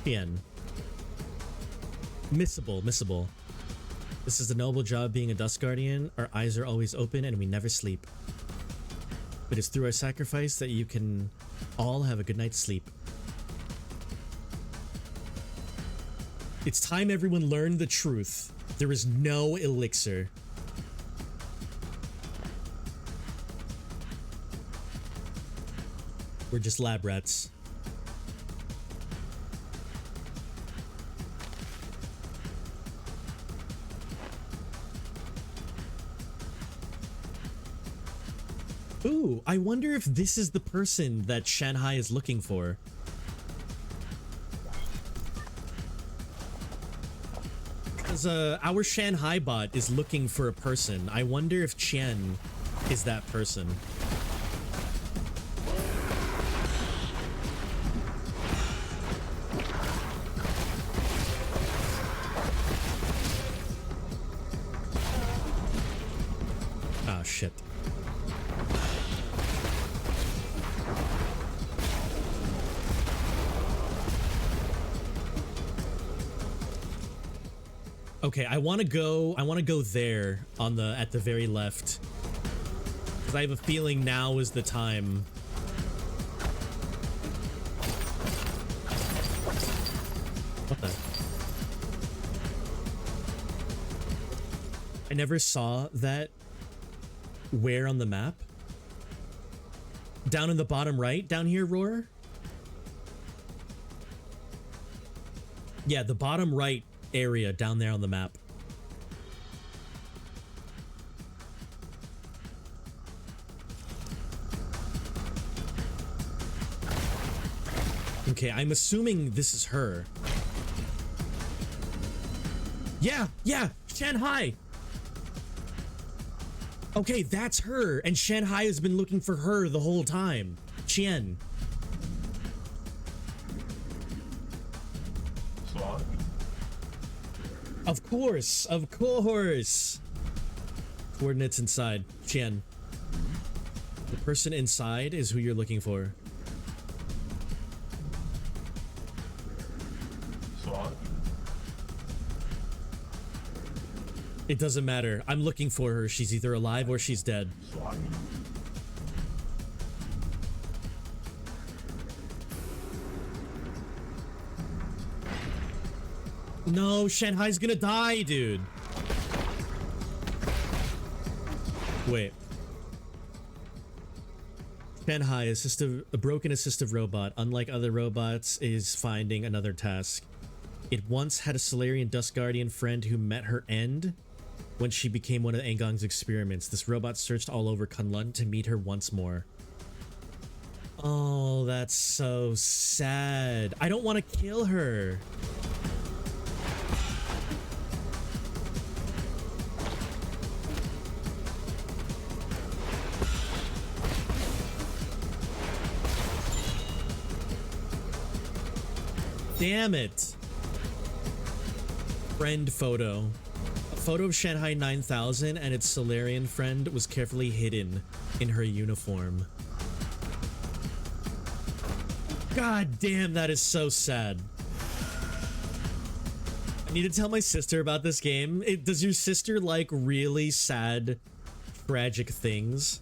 S1: Bien. Missable. This is the noble job being a Dust Guardian. Our eyes are always open and we never sleep. But it's through our sacrifice that you can all have a good night's sleep. It's time everyone learned the truth. There is no elixir. We're just lab rats. Ooh, I wonder if this is the person that Shanghai is looking for. Because our Shanghai bot is looking for a person. I wonder if Chen is that person. Oh, shit. Okay, I want to go there on the at the very left. Cuz I have a feeling now is the time. What the? I never saw that. Where on the map? Down in the bottom right, down here, Roar? Yeah, the bottom right area down there on the map. Okay, I'm assuming this is her. Yeah, Shanghai. Okay, that's her, and Shanghai has been looking for her the whole time. Qian. Of course. Coordinates inside. Qian. The person inside is who you're looking for. It doesn't matter. I'm looking for her. She's either alive or she's dead. No, Shanghai's gonna die, dude. Wait. Shanghai, a broken assistive robot, unlike other robots, is finding another task. It once had a Solarian Dust Guardian friend who met her end when she became one of Angong's experiments. This robot searched all over Kunlun to meet her once more. Oh, that's so sad. I don't want to kill her. Damn it. Friend photo. A photo of Shanghai 9000 and its Solarian friend was carefully hidden in her uniform. God damn, that is so sad. I need to tell my sister about this game. Does your sister like really sad, tragic things?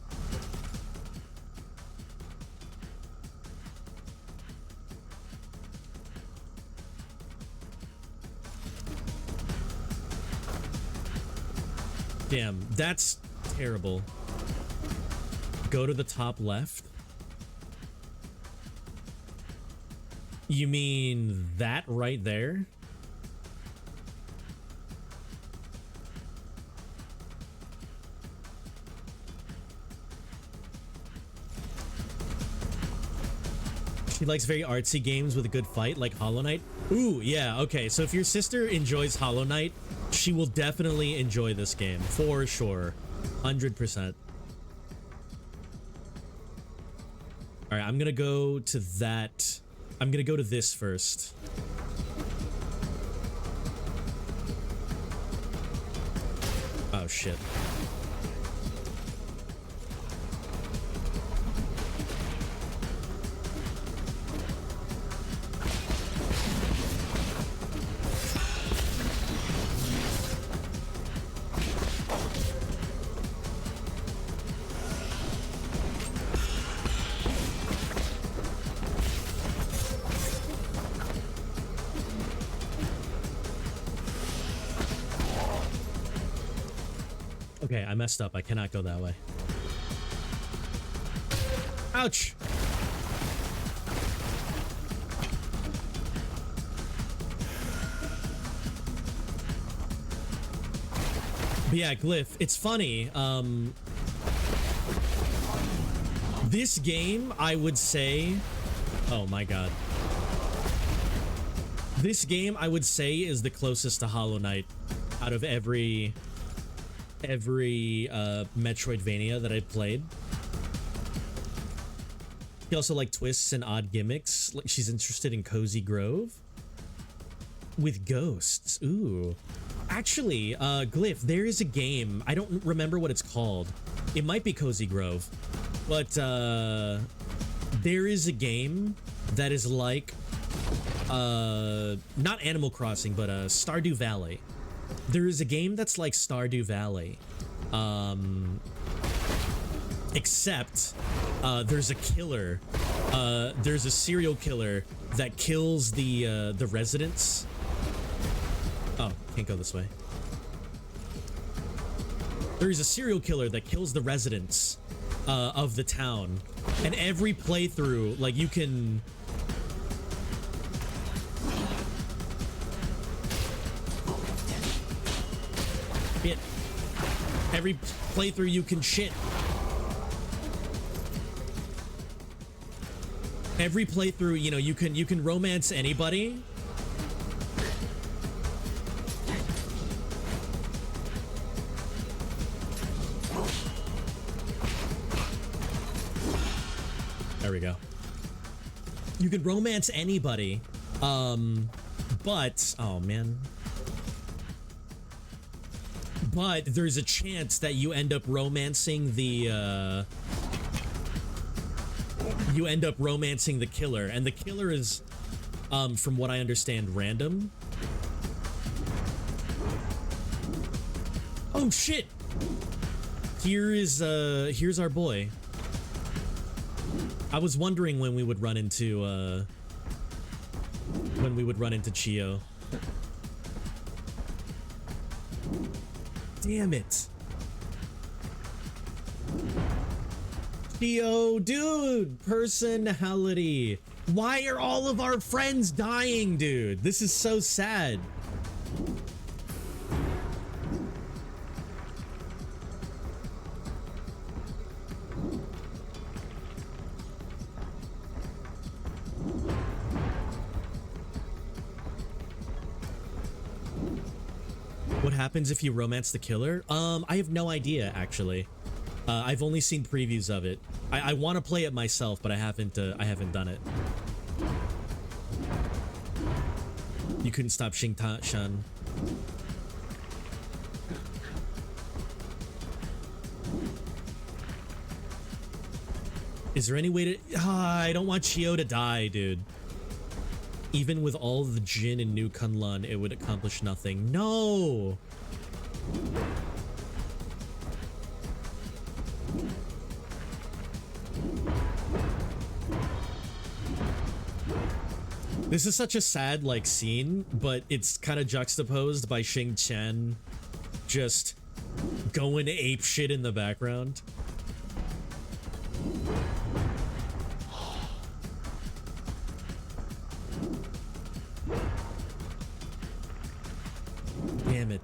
S1: Damn, that's terrible. Go to the top left. You mean that right there? She likes very artsy games with a good fight, like Hollow Knight. Ooh, yeah, okay. So if your sister enjoys Hollow Knight, she will definitely enjoy this game, for sure. 100%. Alright, I'm gonna go to that. I'm gonna go to this first. Oh, shit. Okay, I messed up. I cannot go that way. Ouch! But yeah, Glyph, it's funny. This game, I would say... Oh my god. This game, I would say, is the closest to Hollow Knight out of every Metroidvania that I've played. She also like twists and odd gimmicks. Like she's interested in Cozy Grove with ghosts. Ooh, actually, Glyph, there is a game. I don't remember what it's called. It might be Cozy Grove, but there is a game that is like not Animal Crossing, but Stardew Valley. There is a game that's like Stardew Valley, except there's a killer. There's a serial killer that kills the residents. Oh, can't go this way. There's a serial killer that kills the residents of the town, and every playthrough, like you can. Every playthrough you can shit. Every playthrough, you know, you can romance anybody. There we go. You can romance anybody. But oh man. But there's a chance that you end up romancing the killer, and the killer is from what I understand, random. Oh shit. Here's our boy. I was wondering when we would run into Chio. Damn it. Chio, dude, personality. Why are all of our friends dying, dude? This is so sad. What happens if you romance the killer? I have no idea, actually. I've only seen previews of it. I want to play it myself, but I haven't done it. You couldn't stop Xing Ta Shan. Is there any way to... I don't want Chio to die, dude. Even with all the Jin in New Kunlun, it would accomplish nothing. No! This is such a sad, like, scene, but it's kind of juxtaposed by Xing Chen just going ape shit in the background. Damn it.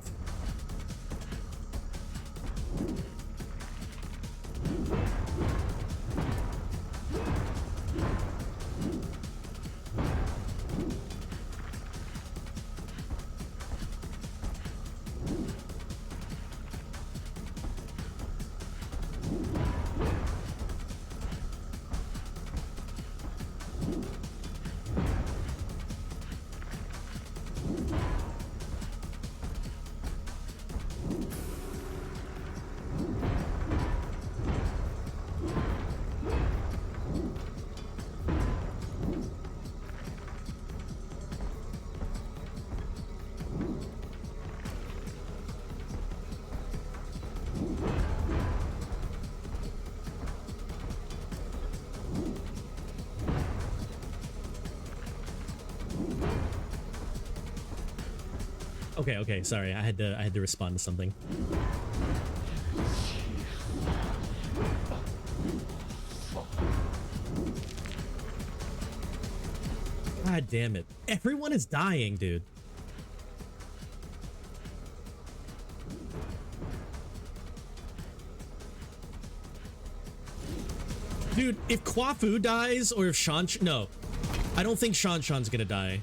S1: Okay, sorry. I had to respond to something. God damn it. Everyone is dying, dude. Dude, if Kwafu dies or if Shan... No. I don't think Shan's gonna die.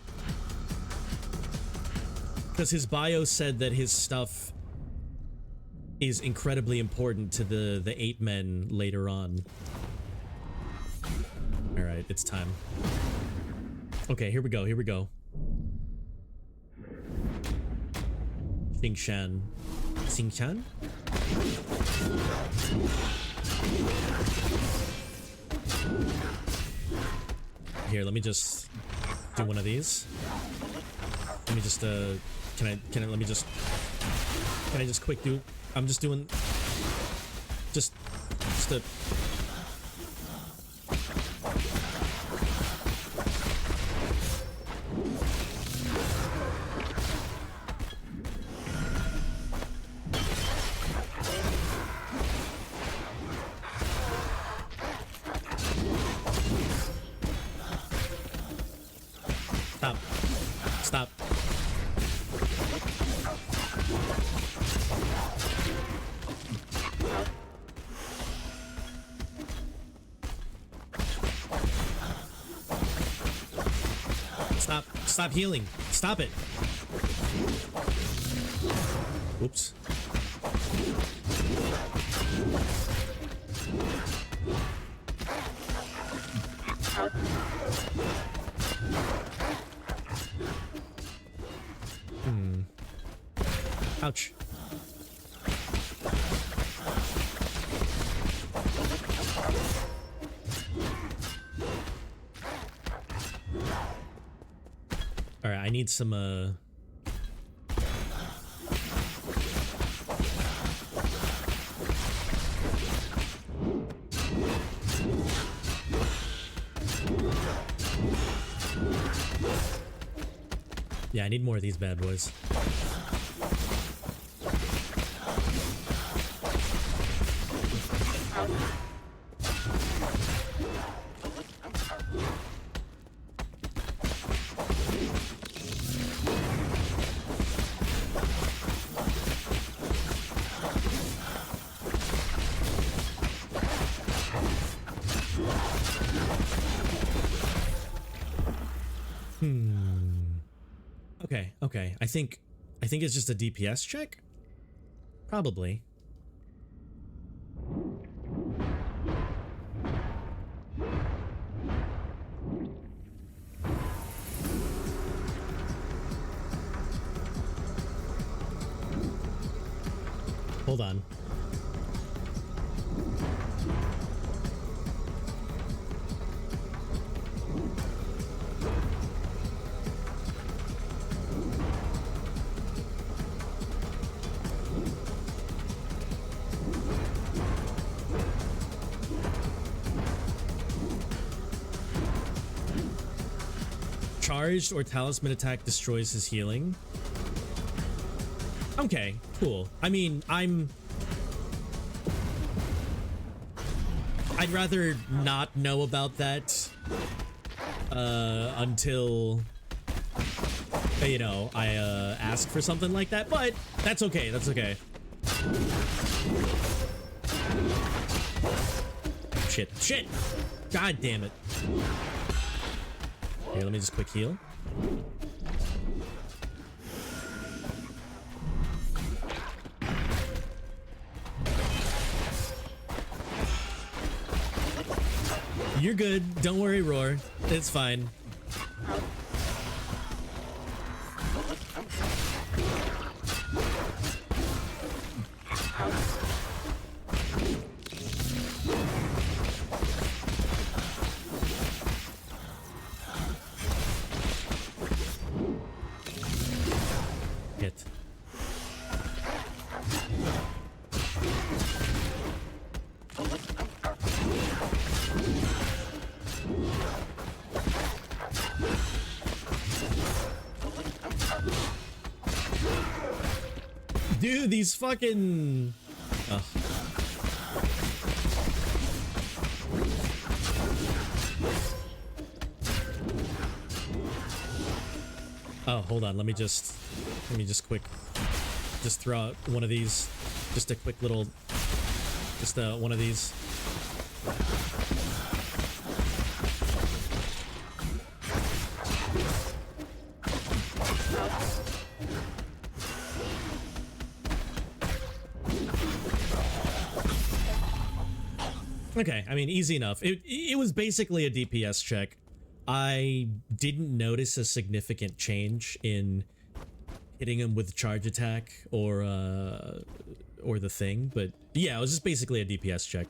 S1: Because his bio said that his stuff is incredibly important to the 8 men later on. Alright, it's time. Okay, here we go, here we go. Xing Shan. Xing Shan? Here, let me just do one of these. Let me just, let me just quick do, I'm just doing, just a, Stop. Stop healing. Stop it. Oops. Ouch. All right, I need some yeah, I need more of these bad boys. Okay. I think it's just a DPS check? Probably. Hold on. Charged or talisman attack destroys his healing. Okay, cool. I mean, I'd rather not know about that until you know, I ask for something like that, but that's okay. That's okay. Shit. God damn it. Here, let me just quick heal. You're good. Don't worry, Roar. It's fine. Hit. Dude, these fucking... Ugh. Oh, hold on. Let me just quick, just throw out one of these. Just a quick little, just one of these. Okay, I mean, easy enough. It was basically a DPS check. I didn't notice a significant change in hitting him with charge attack or the thing, but yeah, it was just basically a DPS check.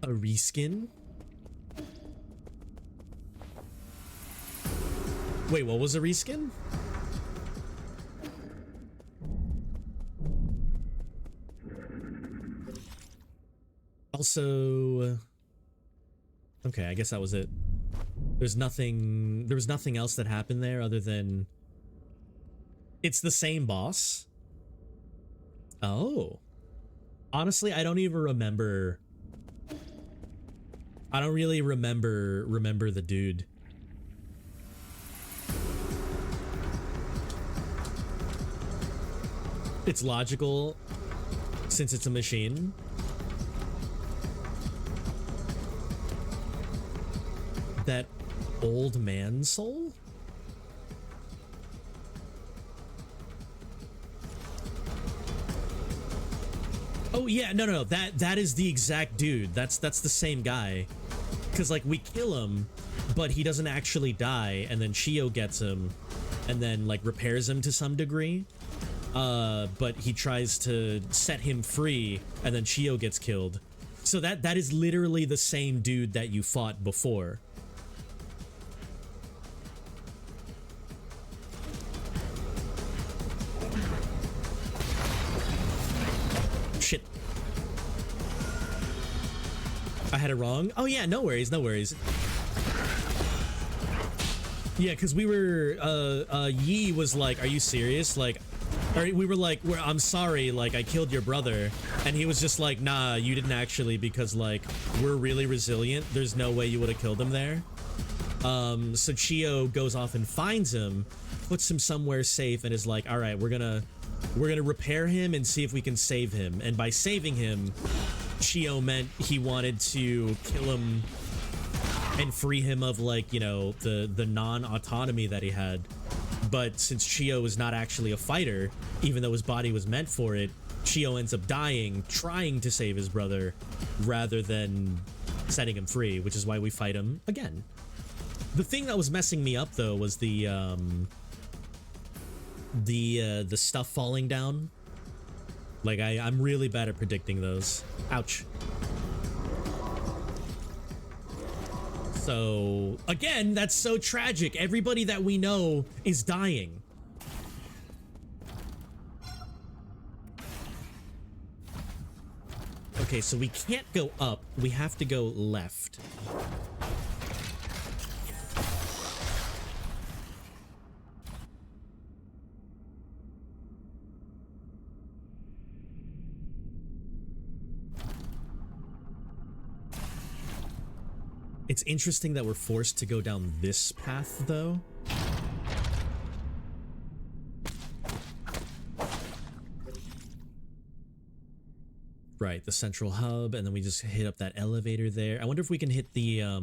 S1: A reskin? Wait, what was a reskin? Also, okay, I guess that was it. There was nothing else that happened there other than it's the same boss. Oh. Honestly, I don't even remember. I don't really remember the dude. It's logical since it's a machine. That old man soul? Oh yeah, no, that is the exact dude. That's the same guy. Cause like we kill him, but he doesn't actually die, and then Chio gets him and then like repairs him to some degree. But he tries to set him free, and then Chio gets killed. So that is literally the same dude that you fought before. Shit. I had it wrong? Oh yeah, no worries, no worries. Yeah, because we were, Yi was like, are you serious? Like, or we were like, I'm sorry, like, I killed your brother. And he was just like, nah, you didn't actually, because, like, we're really resilient. There's no way you would have killed him there. So Chio goes off and finds him, puts him somewhere safe, and is like, all right, we're gonna repair him and see if we can save him. And by saving him, Chio meant he wanted to kill him and free him of, like, you know, the non-autonomy that he had. But since Chio is not actually a fighter, even though his body was meant for it, Chio ends up dying trying to save his brother rather than setting him free, which is why we fight him again. The thing that was messing me up though was the stuff falling down. Like I'm really bad at predicting those. Ouch. So again, that's so tragic. Everybody that we know is dying. Okay, so we can't go up. We have to go left. It's interesting that we're forced to go down this path, though. Right, the central hub, and then we just hit up that elevator there. I wonder if we can hit the, I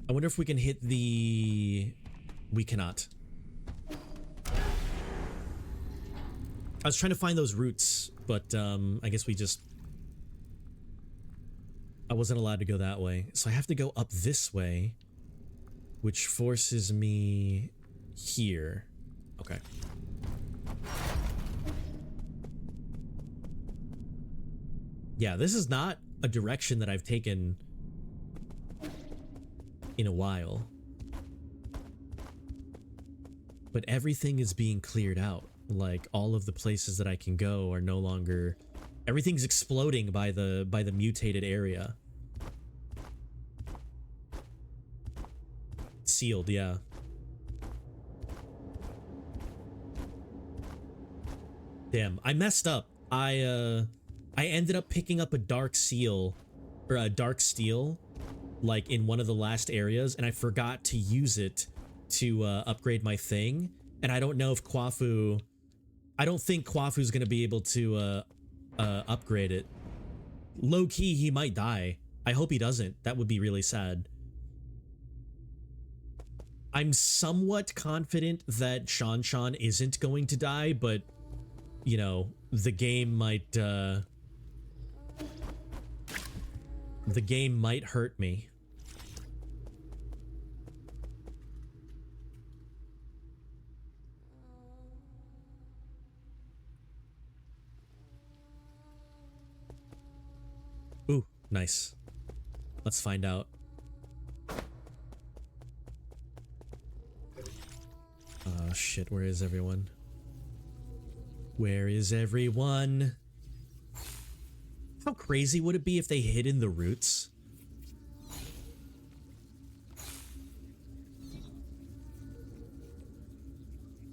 S1: wonder if we can hit the... We cannot. I was trying to find those routes, but, I guess we just... I wasn't allowed to go that way. So I have to go up this way, which forces me here. Okay. Yeah, this is not a direction that I've taken in a while. But everything is being cleared out. Like, all of the places that I can go are no longer... Everything's exploding by the mutated area. Sealed, yeah. Damn, I messed up. I ended up picking up a dark seal, or a dark steel, like in one of the last areas, and I forgot to use it to upgrade my thing. And I don't know if Kwafu... I don't think Kwafu's gonna be able to upgrade it. Low-key, he might die. I hope he doesn't. That would be really sad. I'm somewhat confident that Shan isn't going to die, but, you know, the game might, the game might hurt me. Ooh, nice. Let's find out. Oh shit, where is everyone? Where is everyone? How crazy would it be if they hid in the roots?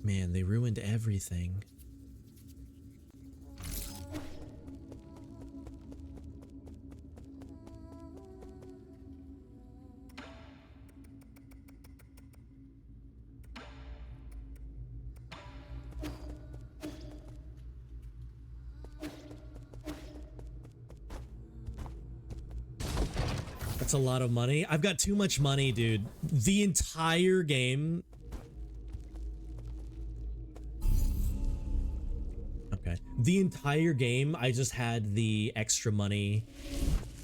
S1: Man, they ruined everything. That's a lot of money. I've got too much money, dude. The entire game. Okay. The entire game, I just had the extra money.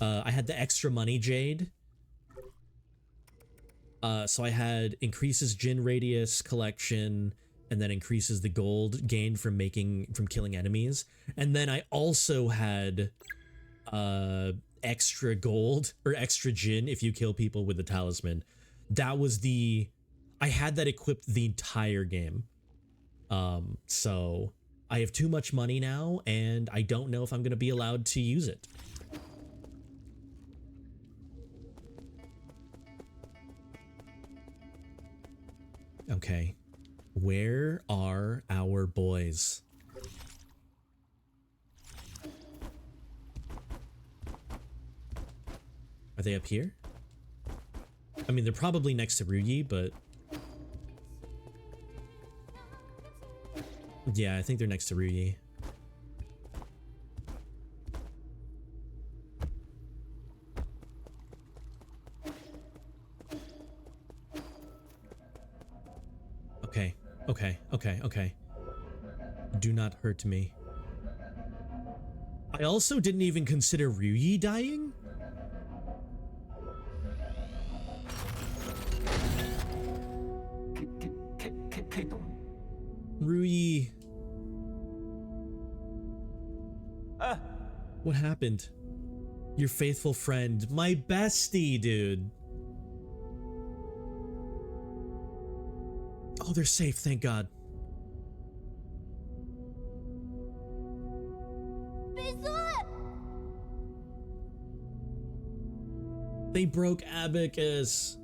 S1: I had the extra money jade. So I had increases Jin radius collection, and then increases the gold gained from killing enemies. And then I also had extra gold or extra Jin if you kill people with the talisman. That was I had that equipped the entire game. So I have too much money now, and I don't know if I'm gonna be allowed to use it. Okay, where are our boys? Are they up here? I mean, they're probably next to Ryuji, but... Yeah, I think they're next to Ryuji. Okay. Do not hurt me. I also didn't even consider Ryuyi dying. Ryuyi. What happened? Your faithful friend, my bestie, dude. Oh, they're safe, thank God. They broke Abacus.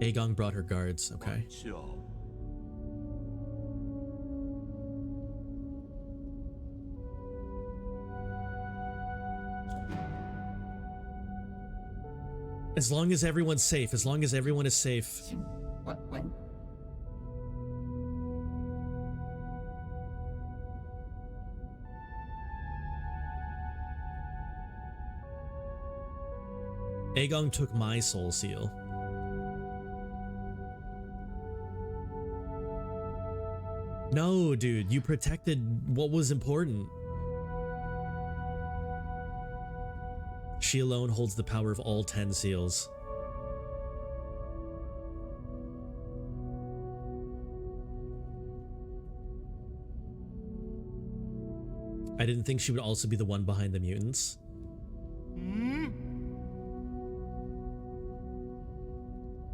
S1: Aegon brought her guards, okay. As long as everyone's safe, as long as everyone is safe. Aegon took my soul seal. No, dude, you protected what was important. She alone holds the power of all 10 seals. I didn't think she would also be the one behind the mutants.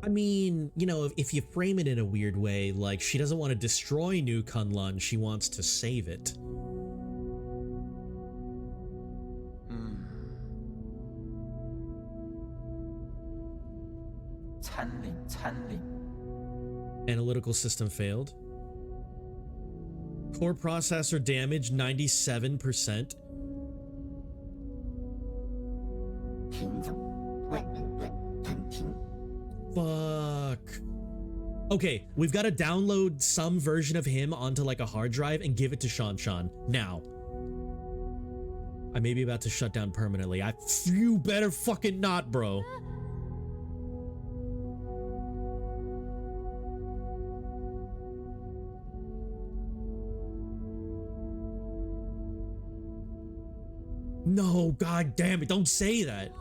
S1: I mean, you know, if you frame it in a weird way, like, she doesn't want to destroy New Kunlun, she wants to save it. Analytical system failed. Core processor damage 97%. Fuck. Okay, we've got to download some version of him onto like a hard drive and give it to Shan now. I may be about to shut down permanently. You better fucking not, bro. No, god damn it, don't say that.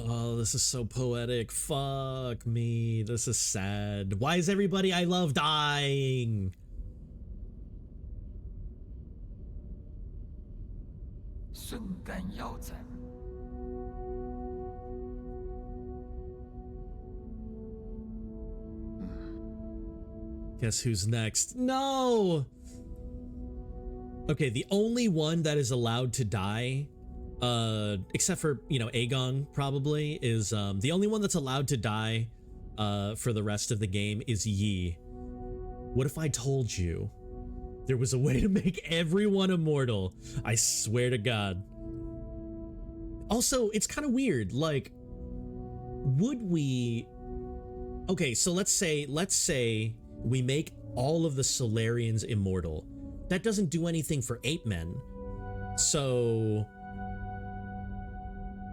S1: Oh, this is so poetic. Fuck me. This is sad. Why is everybody I love dying? Guess who's next? No! Okay, the only one that is allowed to die, except for, you know, Aegon probably, is, the only one that's allowed to die, for the rest of the game is Yi. What if I told you there was a way to make everyone immortal? I swear to God. Also, it's kind of weird, like, would we... Okay, so let's say we make all of the Solarians immortal. That doesn't do anything for ape men. So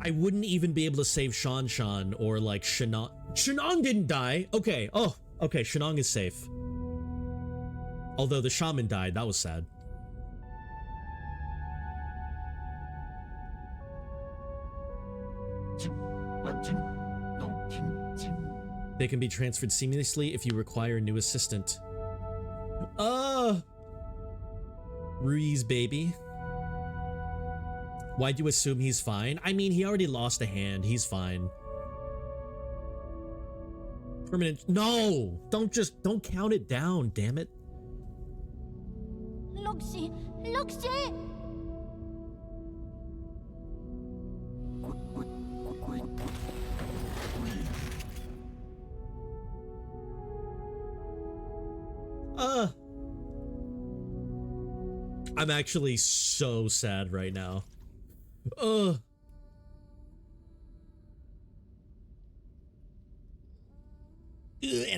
S1: I wouldn't even be able to save Shan or like Shenong. Shenong didn't die. Okay. Oh, okay. Shenong is safe. Although the shaman died, that was sad. They can be transferred seamlessly if you require a new assistant. Rui's baby. Why'd you assume he's fine? I mean, he already lost a hand. He's fine. Permanent. No! Don't count it down, damn it.
S5: Luxie!
S1: I'm actually so sad right now. And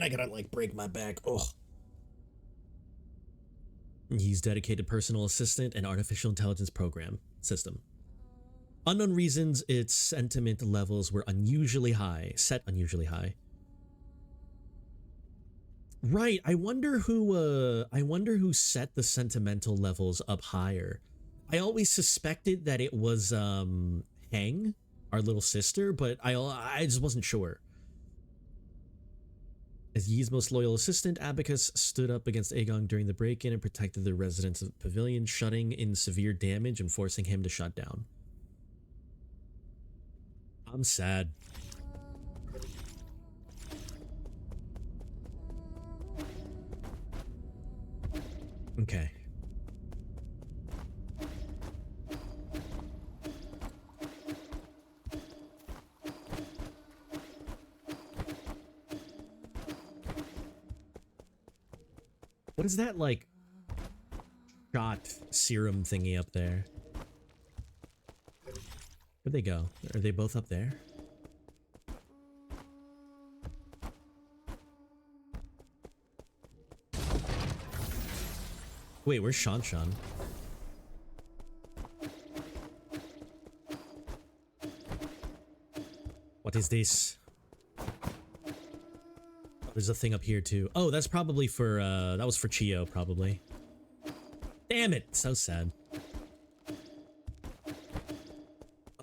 S1: I gotta like break my back. Ugh. He's dedicated personal assistant and artificial intelligence program system. Unknown reasons, its sentiment levels were unusually high, set unusually high. Right, I wonder who set the sentimental levels up higher. I always suspected that it was Heng, our little sister, but I just wasn't sure. As Yi's most loyal assistant, Abacus stood up against Aegon during the break-in and protected the residents of the pavilion, shutting in severe damage and forcing him to shut down. I'm sad. Okay. What is that, like, shot serum thingy up there? Where'd they go? Are they both up there? Wait, where's Shan Shan? What is this? There's a thing up here too. Oh, that's probably for, that was for Chio, probably. Damn it, so sad.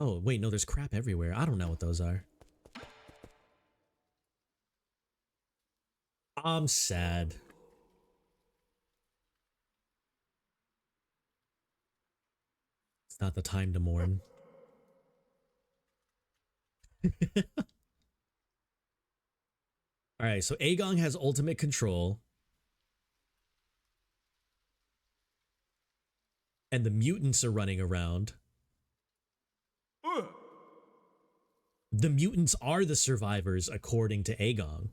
S1: Oh, wait, no, there's crap everywhere. I don't know what those are. I'm sad. It's not the time to mourn. Alright, so Aegon has ultimate control. And the mutants are running around. The mutants are the survivors, according to Aegon.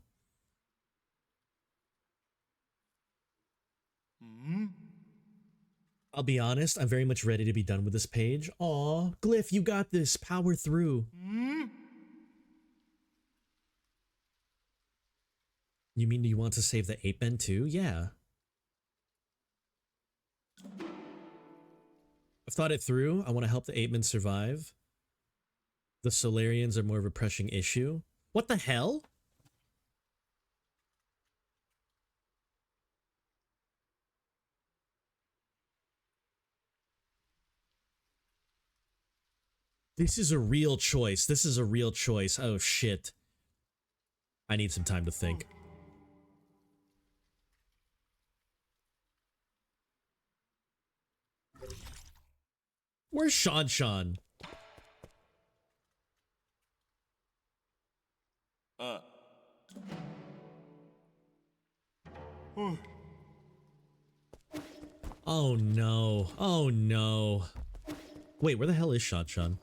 S1: I'll be honest, I'm very much ready to be done with this page. Aw, Glyph, you got this. Power through. You mean you want to save the ape men too? Yeah. I've thought it through. I want to help the ape men survive. The Solarians are more of a pressing issue. What the hell? This is a real choice. This is a real choice. Oh shit. I need some time to think. Where's Shan Shan? Oh no. Oh no. Wait, where the hell is Shan Shan?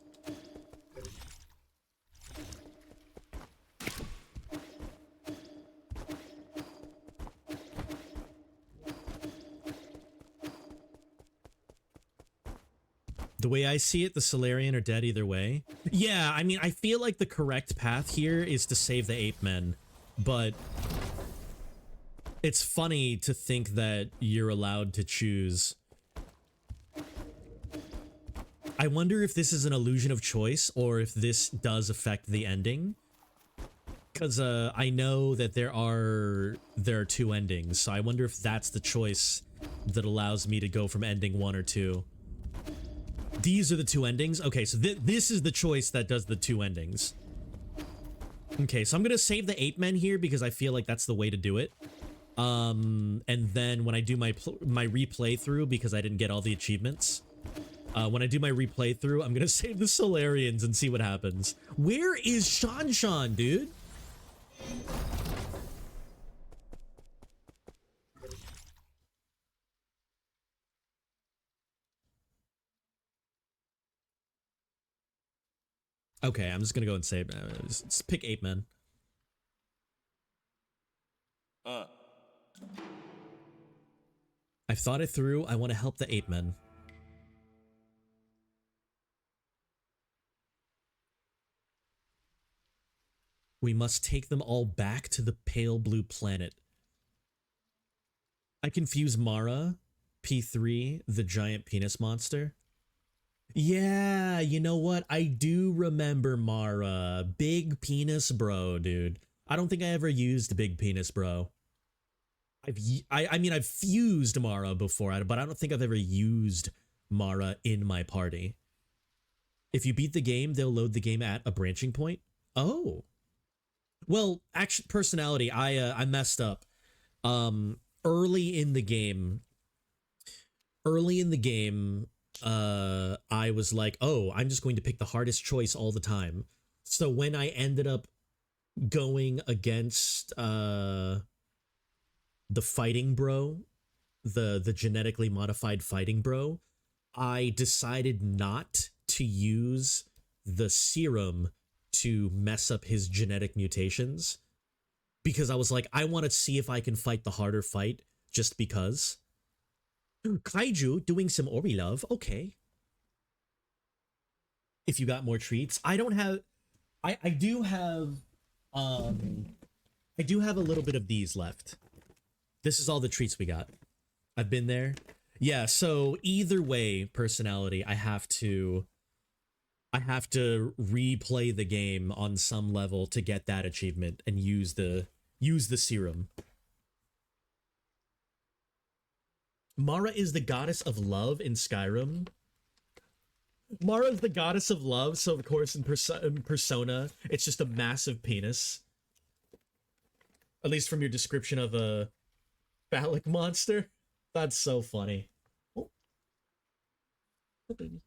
S1: The way I see it, the Solarian are dead either way. Yeah, I mean, I feel like the correct path here is to save the ape men, but it's funny to think that you're allowed to choose. I wonder if this is an illusion of choice or if this does affect the ending. Because I know that there are two endings, so I wonder if that's the choice that allows me to go from ending 1 or 2. These are the two endings? Okay, so this is the choice that does the two endings. Okay, so I'm gonna save the ape men here because I feel like that's the way to do it. And then when I do my replay through, because I didn't get all the achievements, when I do my replay through, I'm gonna save the Solarians and see what happens. Where is Shan Shan, dude? Okay, I'm just gonna go and save. Just pick ape men. I've thought it through. I want to help the ape men. We must take them all back to the pale blue planet. I confuse Mara, P3, the giant penis monster. Yeah, you know what? I do remember Mara. Big penis bro, dude. I don't think I ever used big penis bro. I mean, I've fused Mara before, but I don't think I've ever used Mara in my party. If you beat the game, they'll load the game at a branching point. Oh. Well, action personality, I messed up. Early in the game, I was like, oh, I'm just going to pick the hardest choice all the time. So when I ended up going against the fighting bro, the genetically modified fighting bro, I decided not to use the serum to mess up his genetic mutations, because I was like, I want to see if I can fight the harder fight just because. Kaiju doing some Ori love, okay. If you got more treats. I don't have, I do have a little bit of these left. This is all the treats we got. I've been there. Yeah, so either way, personality, I have to replay the game on some level to get that achievement and use the serum. Mara is the goddess of love in Skyrim. Mara is the goddess of love, so of course in Persona, it's just a massive penis. At least from your description of a phallic monster. That's so funny. Oh, baby.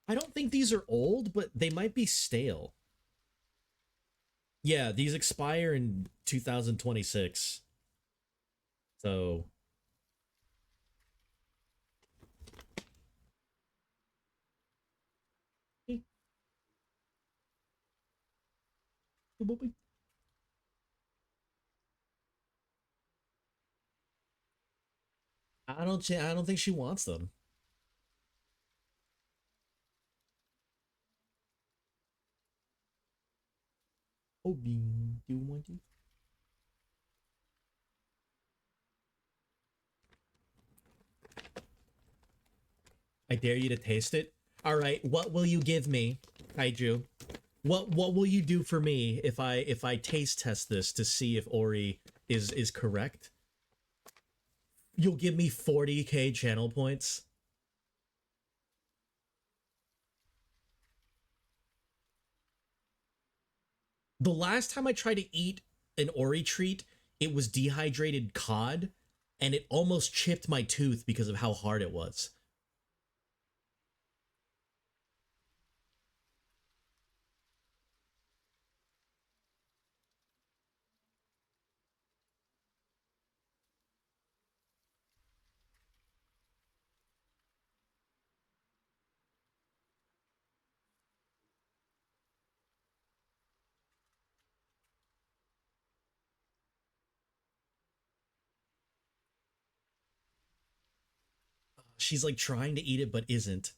S1: I don't think these are old, but they might be stale. Yeah, these expire in 2026. So... I don't think she wants them. Oh, do you want to? I dare you to taste it. All right, what will you give me, Kaiju? What will you do for me if I taste test this to see if Ori is correct? You'll give me 40k channel points. The last time I tried to eat an Ori treat, it was dehydrated cod, and it almost chipped my tooth because of how hard it was. She's like trying to eat it, but isn't.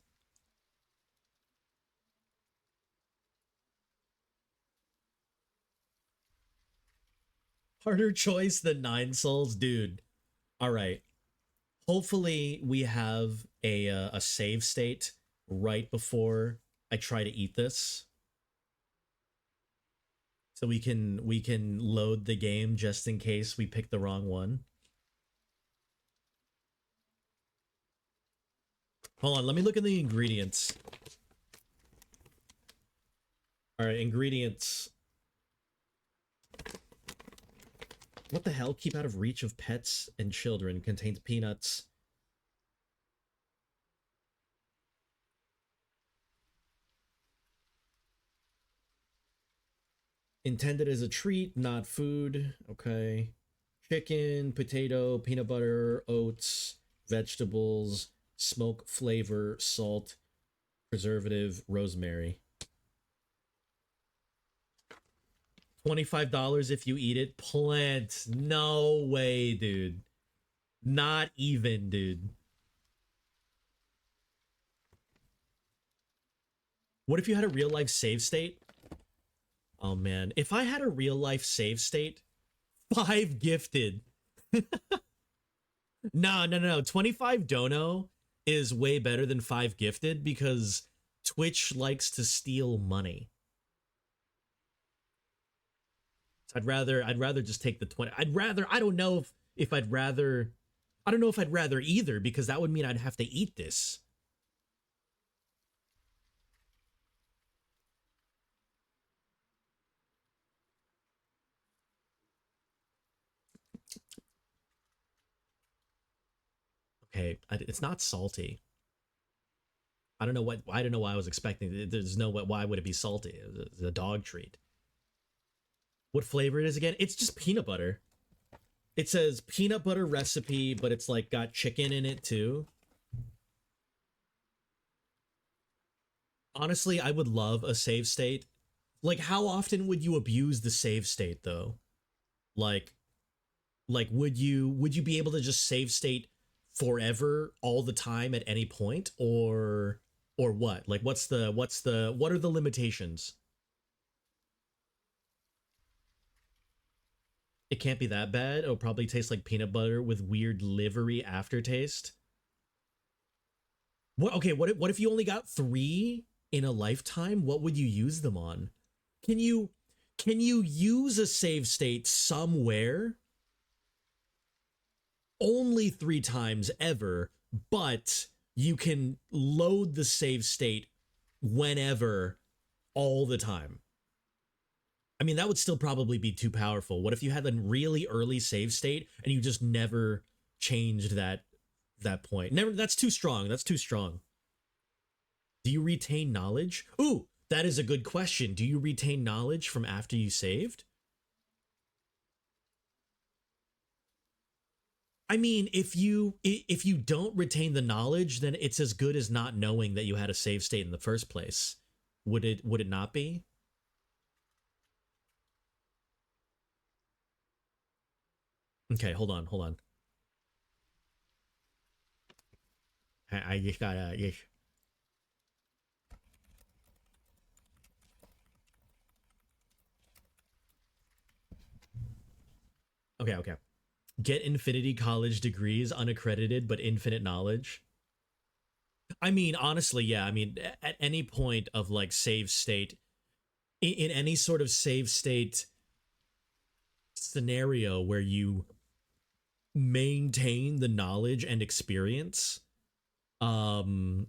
S1: Harder choice than 9 souls, dude. All right. Hopefully we have a save state right before I try to eat this, so we can load the game just in case we pick the wrong one. Hold on, let me look at the ingredients. All right, ingredients. What the hell? Keep out of reach of pets and children. Contains peanuts. Intended as a treat, not food. Okay. Chicken, potato, peanut butter, oats, vegetables, smoke flavor, salt, preservative, rosemary. $25 if you eat it. Plant. No way, dude. Not even, dude. What if you had a real life save state? Oh man, if I had a real life save state, 5 gifted. No. 25 dono is way better than 5 gifted because Twitch likes to steal money. So I'd rather just take the 20. I don't know if I'd rather I don't know if I'd rather either, because that would mean I'd have to eat this. Okay, it's not salty. I don't know what. I don't know why I was expecting. There's no. Why would it be salty? It's a dog treat. What flavor it is again? It's just peanut butter. It says peanut butter recipe, but it's like got chicken in it too. Honestly, I would love a save state. Like, how often would you abuse the save state though? Like, would you be able to just save state forever all the time at any point, or what? Like, what are the limitations? It can't be that bad. It'll probably taste like peanut butter with weird livery aftertaste. What? Okay, what if you only got 3 in a lifetime? What would you use them on? Can you use a save state somewhere? Only 3 times ever, but you can load the save state whenever, all the time. I mean, that would still probably be too powerful. What if you had a really early save state and you just never changed that point? Never. That's too strong. That's too strong. Do you retain knowledge? Ooh, that is a good question. Do you retain knowledge from after you saved? I mean, if you don't retain the knowledge, then it's as good as not knowing that you had a save state in the first place. Would it not be? Okay, hold on. I just gotta just. Okay. Get infinity college degrees, unaccredited but infinite knowledge. I mean, honestly, yeah. I mean, at any point of like save state, in any sort of save state scenario where you maintain the knowledge and experience, it's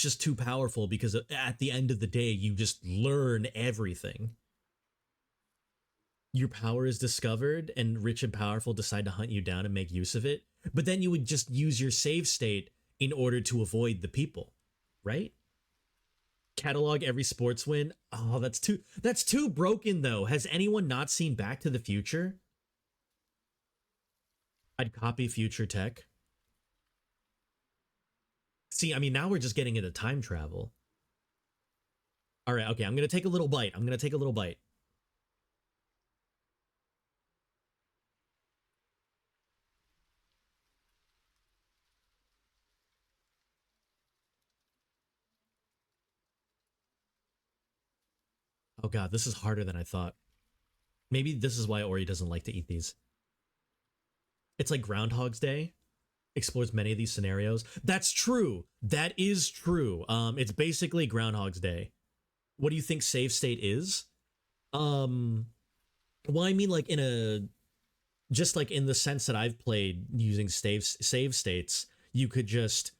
S1: just too powerful, because at the end of the day, you just learn everything. Your power is discovered and rich and powerful decide to hunt you down and make use of it. But then you would just use your save state in order to avoid the people, right? Catalog every sports win. Oh, that's too broken though. Has anyone not seen Back to the Future? I'd copy future tech. See, I mean, now we're just getting into time travel. All right, okay, I'm going to take a little bite. Oh god, this is harder than I thought. Maybe this is why Ori doesn't like to eat these. It's like Groundhog's Day. Explores many of these scenarios. That's true. That is true. It's basically Groundhog's Day. What do you think save state is? Well, I mean, like just like in the sense that I've played using save states, you could just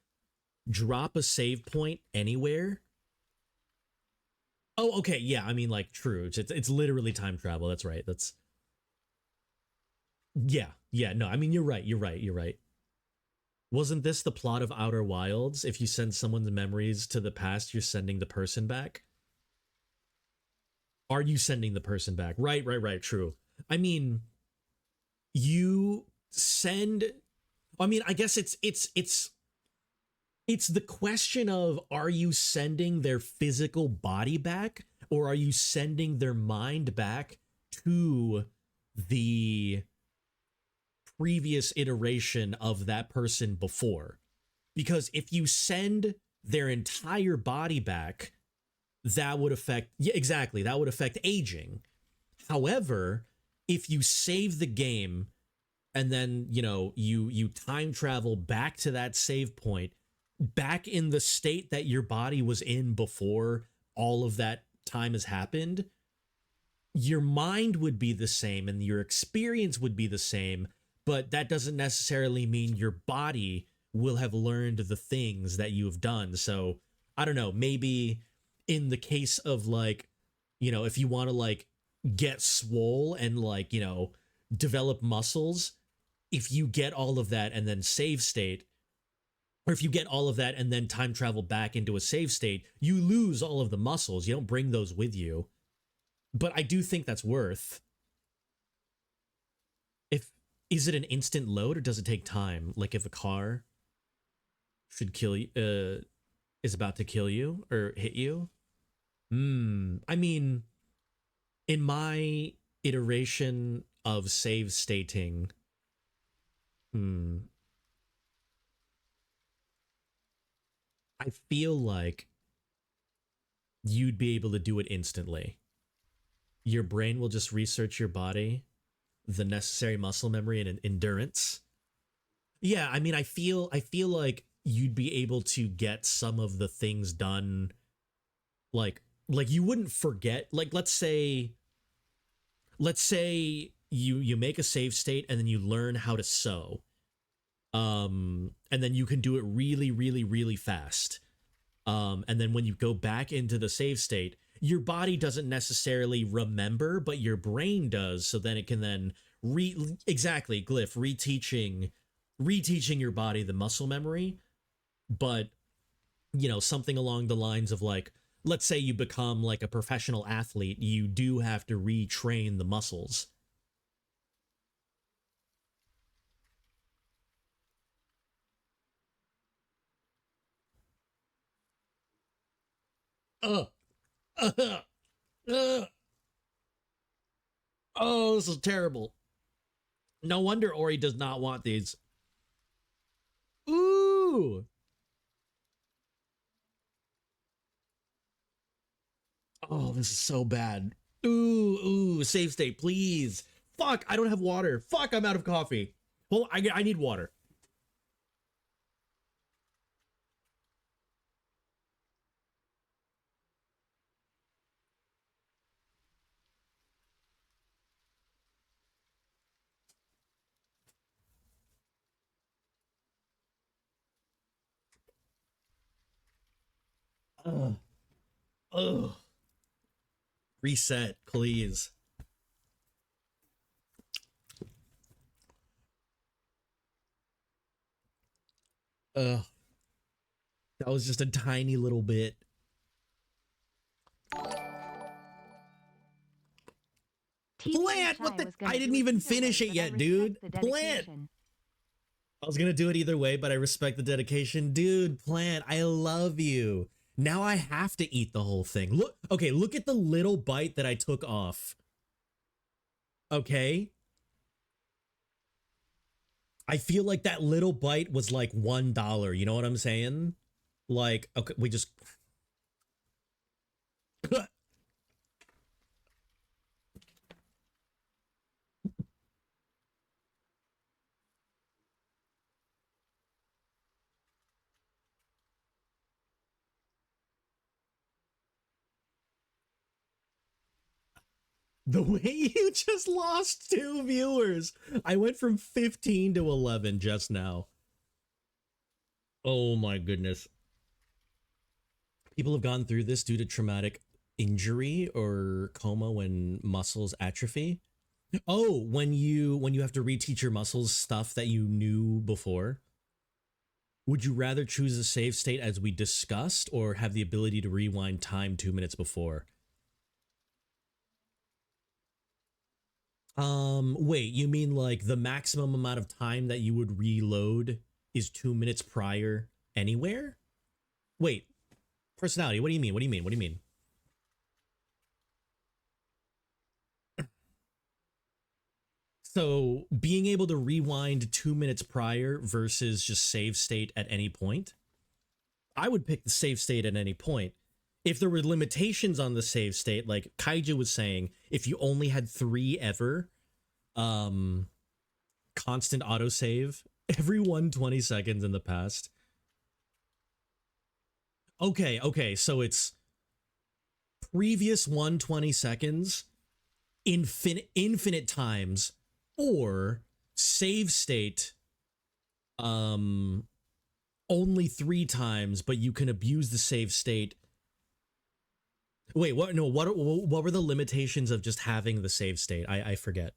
S1: drop a save point anywhere. Oh, okay, yeah. I mean, like, true. It's literally time travel. That's right. Yeah. No, I mean, you're right. Wasn't this the plot of Outer Wilds? If you send someone's memories to the past, you're sending the person back. Are you sending the person back? Right. True. I mean, you send. I mean, I guess it's the question of, are you sending their physical body back, or are you sending their mind back to the previous iteration of that person before? Because if you send their entire body back, that would affect, yeah, exactly, that would affect aging. However, if you save the game and then, you know, you time travel back to that save point, back in the state that your body was in before all of that time has happened, your mind would be the same and your experience would be the same, but that doesn't necessarily mean your body will have learned the things that you have done. So I don't know, maybe in the case of like, you know, if you want to like get swole and like, you know, develop muscles, if you get all of that and then save state, or if you get all of that and then time travel back into a save state, you lose all of the muscles. You don't bring those with you. But I do think that's worth. If is it an instant load or does it take time? Like if a car should kill you, is about to kill you or hit you. I mean, in my iteration of save stating, I feel like you'd be able to do it instantly. Your brain will just research your body, the necessary muscle memory and endurance. Yeah, I mean, I feel like you'd be able to get some of the things done, like you wouldn't forget. Like let's say you make a save state and then you learn how to sew, and then you can do it really really really fast, and then when you go back into the save state, your body doesn't necessarily remember, but your brain does. So then it can then exactly, Glyph, reteaching your body the muscle memory. But, you know, something along the lines of like, let's say you become like a professional athlete, you do have to retrain the muscles. Uh, uh, uh. Oh, this is terrible. No wonder Ori does not want these. Ooh. Oh, this is so bad. Ooh, save state, please. Fuck, I don't have water. Fuck, I'm out of coffee. Well, I need water. Ugh. Ugh. Reset, please. Ugh. That was just a tiny little bit. Plant! What the? I didn't even finish it yet, dude. Plant! I was gonna do it either way, but I respect the dedication. Dude, Plant, I love you. Now I have to eat the whole thing. Look, okay, look at the little bite that I took off. Okay? I feel like that little bite was like $1. You know what I'm saying? Like, okay, we just... The way you just lost 2 viewers. I went from 15 to 11 just now. Oh my goodness. People have gone through this due to traumatic injury or coma when muscles atrophy. Oh, when you have to reteach your muscles stuff that you knew before. Would you rather choose a save state as we discussed or have the ability to rewind time 2 minutes before? Wait, you mean like the maximum amount of time that you would reload is 2 minutes prior anywhere? Wait, personality, what do you mean? What do you mean? What do you mean? So being able to rewind 2 minutes prior versus just save state at any point? I would pick the save state at any point. if there were limitations on the save state, like Kaiju was saying, if you only had 3 ever, constant autosave every 120 seconds in the past. Okay, so it's previous 120 seconds, infinite times, or save state only 3 times, but you can abuse the save state. Wait, what? No, what were the limitations of just having the save state? I forget.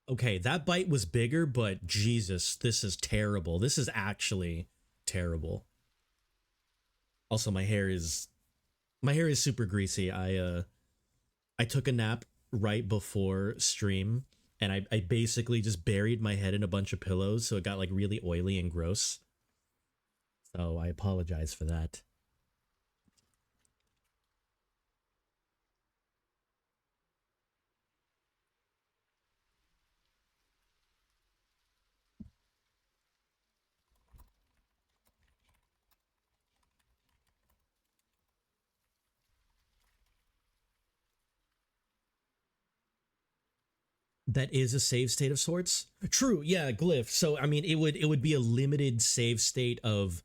S1: Okay, that bite was bigger, but Jesus, this is terrible. This is actually terrible. Also, my hair is super greasy. I took a nap right before stream, and I basically just buried my head in a bunch of pillows, so it got like really oily and gross. So I apologize for that. That is a save state of sorts. True, yeah, glyph. So I mean, it would be a limited save state of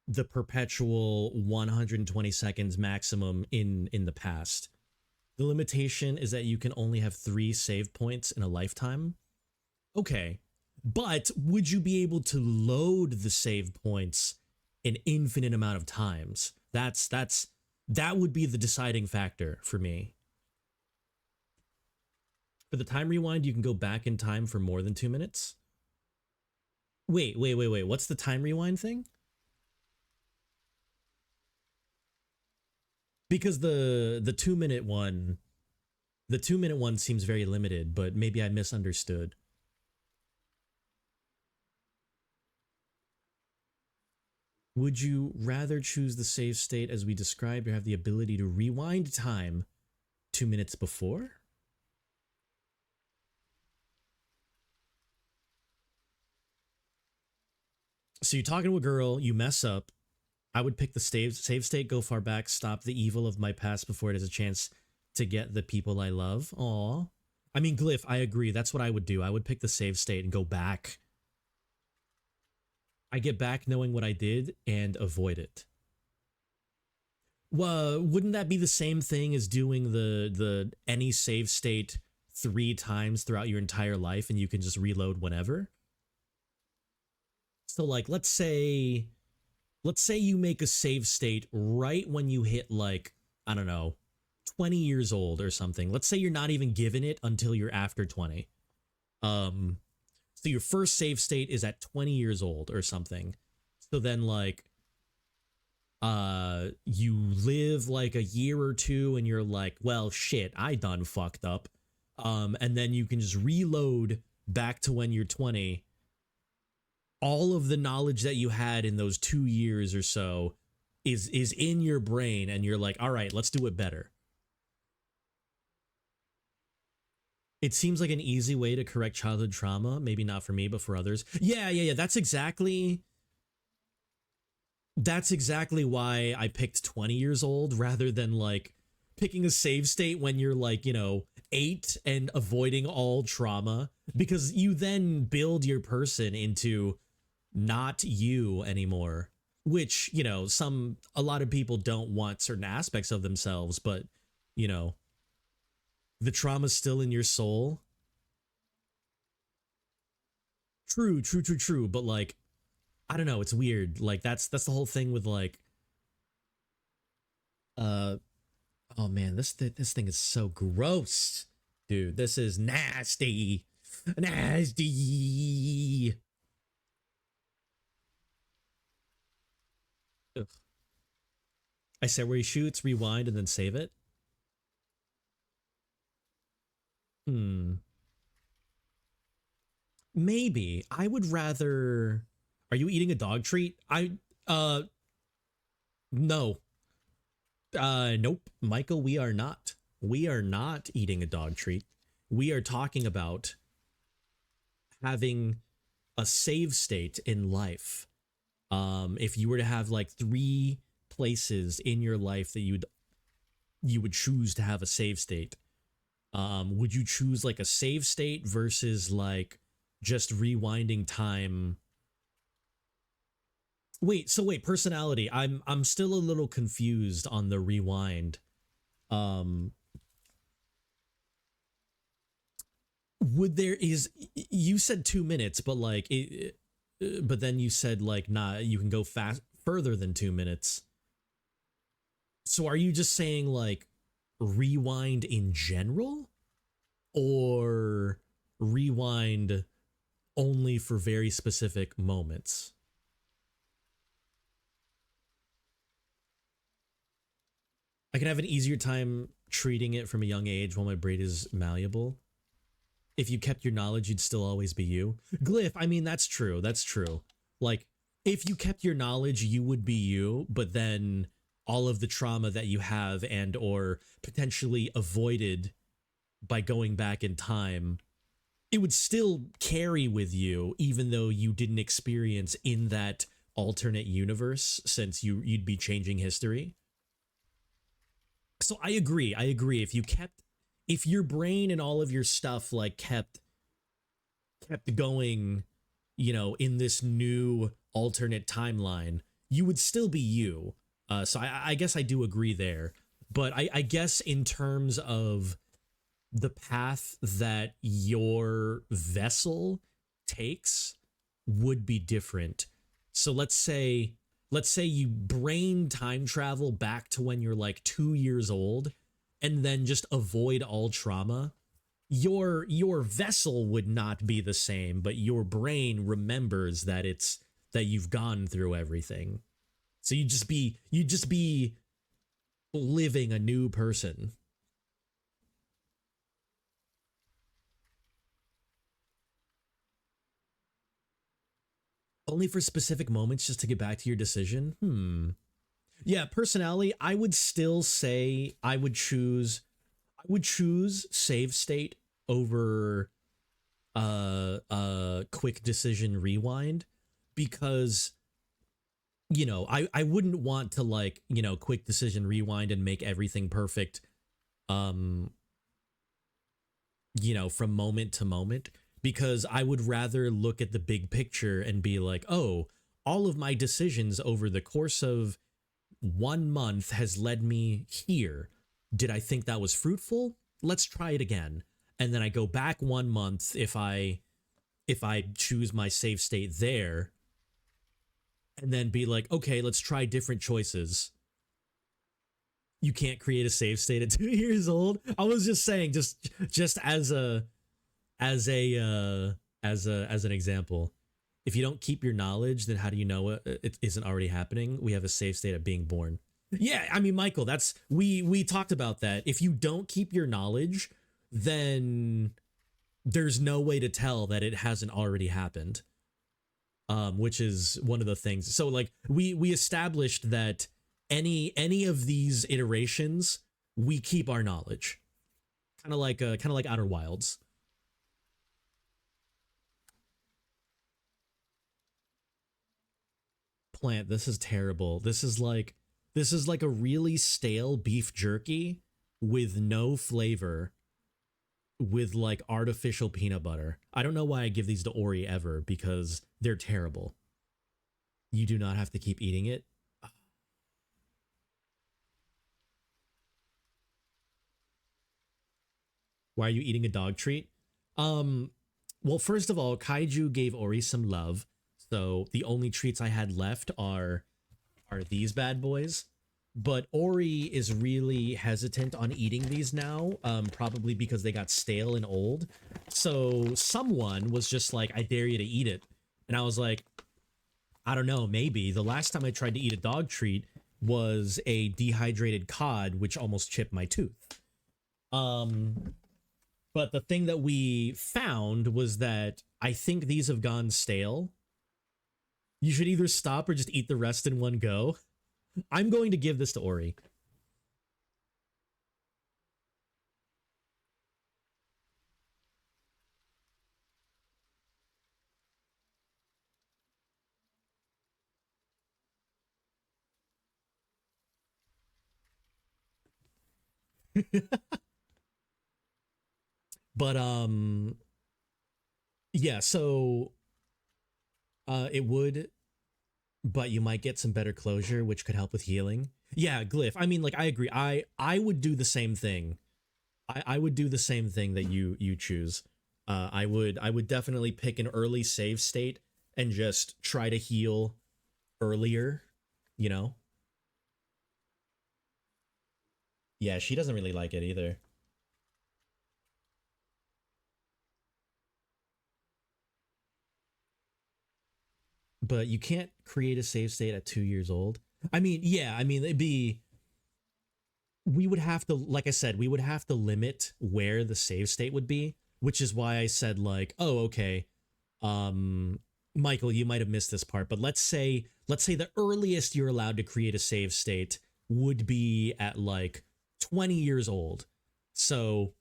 S1: the perpetual 120 seconds maximum in the past. The limitation is that you can only have 3 save points in a lifetime. Okay, but would you be able to load the save points an infinite amount of times? That would be the deciding factor for me. For the time rewind, you can go back in time for more than 2 minutes. Wait. What's the time rewind thing? Because the 2-minute one, seems very limited, but maybe I misunderstood. Would you rather choose the save state as we described or have the ability to rewind time 2 minutes before? So you're talking to a girl, you mess up. I would pick the save state, go far back, stop the evil of my past before it has a chance to get the people I love. Aw. I mean, Glyph, I agree. That's what I would do. I would pick the save state and go back. I get back knowing what I did and avoid it. Well, wouldn't that be the same thing as doing the any save state 3 times throughout your entire life and you can just reload whenever? So like, let's say you make a save state right when you hit like, I don't know, 20 years old or something. Let's say you're not even given it until you're after 20. So your first save state is at 20 years old or something. So then like, you live like a year or 2 and you're like, well, shit, I done fucked up. And then you can just reload back to when you're 20. All of the knowledge that you had in those 2 years or so is in your brain, and you're like, all right, let's do it better. It seems like an easy way to correct childhood trauma. Maybe not for me, but for others. Yeah. That's exactly why I picked 20 years old rather than like picking a save state when you're like, 8 and avoiding all trauma, because you then build your person into not you anymore, which, a lot of people don't want certain aspects of themselves, but, the trauma's still in your soul. True. But like, I don't know. It's weird. Like that's the whole thing with like, oh man, this thing is so gross, dude. This is nasty. Ugh. I said where he shoots, rewind, and then save it. Maybe. I would rather... Are you eating a dog treat? No. Nope. Michael, we are not. We are not eating a dog treat. We are talking about having a save state in life. If you were to have like 3 places in your life that you would choose to have a save state. Would you choose like a save state versus like just rewinding time? Wait, personality. I'm still a little confused on the rewind. Would there is you said 2 minutes, but like but then you said like nah, you can go fast further than 2 minutes. So are you just saying like rewind in general, or rewind only for very specific moments? I can have an easier time treating it from a young age while my brain is malleable. If you kept your knowledge, you'd still always be you. Glyph, I mean, that's true. That's true. Like, if you kept your knowledge, you would be you, but then all of the trauma that you have and or potentially avoided by going back in time, it would still carry with you, even though you didn't experience in that alternate universe, since you'd be changing history. So I agree. If your brain and all of your stuff like kept going, you know, in this new alternate timeline, you would still be you. So I guess I do agree there. But I guess in terms of the path that your vessel takes would be different. So let's say you brain time travel back to when you're like 2 years old and then just avoid all trauma. Your vessel would not be the same, but your brain remembers that you've gone through everything. So you just be living a new person. Only for specific moments, just to get back to your decision. Yeah, personality, I would still say I would choose save state over quick decision rewind, because you know, I wouldn't want to like, you know, quick decision rewind and make everything perfect you know, from moment to moment, because I would rather look at the big picture and be like, oh, all of my decisions over the course of 1 month has led me here. Did I think that was fruitful? Let's try it again. And then I go back 1 month if I choose my save state there, and then be like, okay, let's try different choices. You can't create a save state at 2 years old. I was just saying, just as an example. If you don't keep your knowledge, then how do you know it isn't already happening? We have a save state of being born. Yeah, I mean, Michael, that's we talked about that. If you don't keep your knowledge, then there's no way to tell that it hasn't already happened. Which is one of the things. So like we established that any of these iterations, we keep our knowledge. Kind of like Outer Wilds. Plant, this is terrible. This is like a really stale beef jerky with no flavor, with like artificial peanut butter. I don't know why I give these to Ori ever, because they're terrible. You do not have to keep eating it. Why are you eating a dog treat? Well, first of all, Kaiju gave Ori some love, so the only treats I had left are these bad boys. But Ori is really hesitant on eating these now, probably because they got stale and old. So someone was just like, I dare you to eat it. And I was like, I don't know, maybe. The last time I tried to eat a dog treat was a dehydrated cod, which almost chipped my tooth. But the thing that we found was that I think these have gone stale. You should either stop or just eat the rest in one go. I'm going to give this to Ori. But yeah, so it would, but you might get some better closure, which could help with healing. Yeah, Glyph. I mean, like, I agree. I would do the same thing. I would do the same thing that you choose. I would definitely pick an early save state and just try to heal earlier, you know? Yeah, she doesn't really like it either. But you can't create a save state at 2 years old. I mean, yeah, I mean, it'd be, we would have to, like I said, we would have to limit where the save state would be, which is why I said, like, oh, okay, Michael, you might have missed this part, but let's say the earliest you're allowed to create a save state would be at like 20 years old. So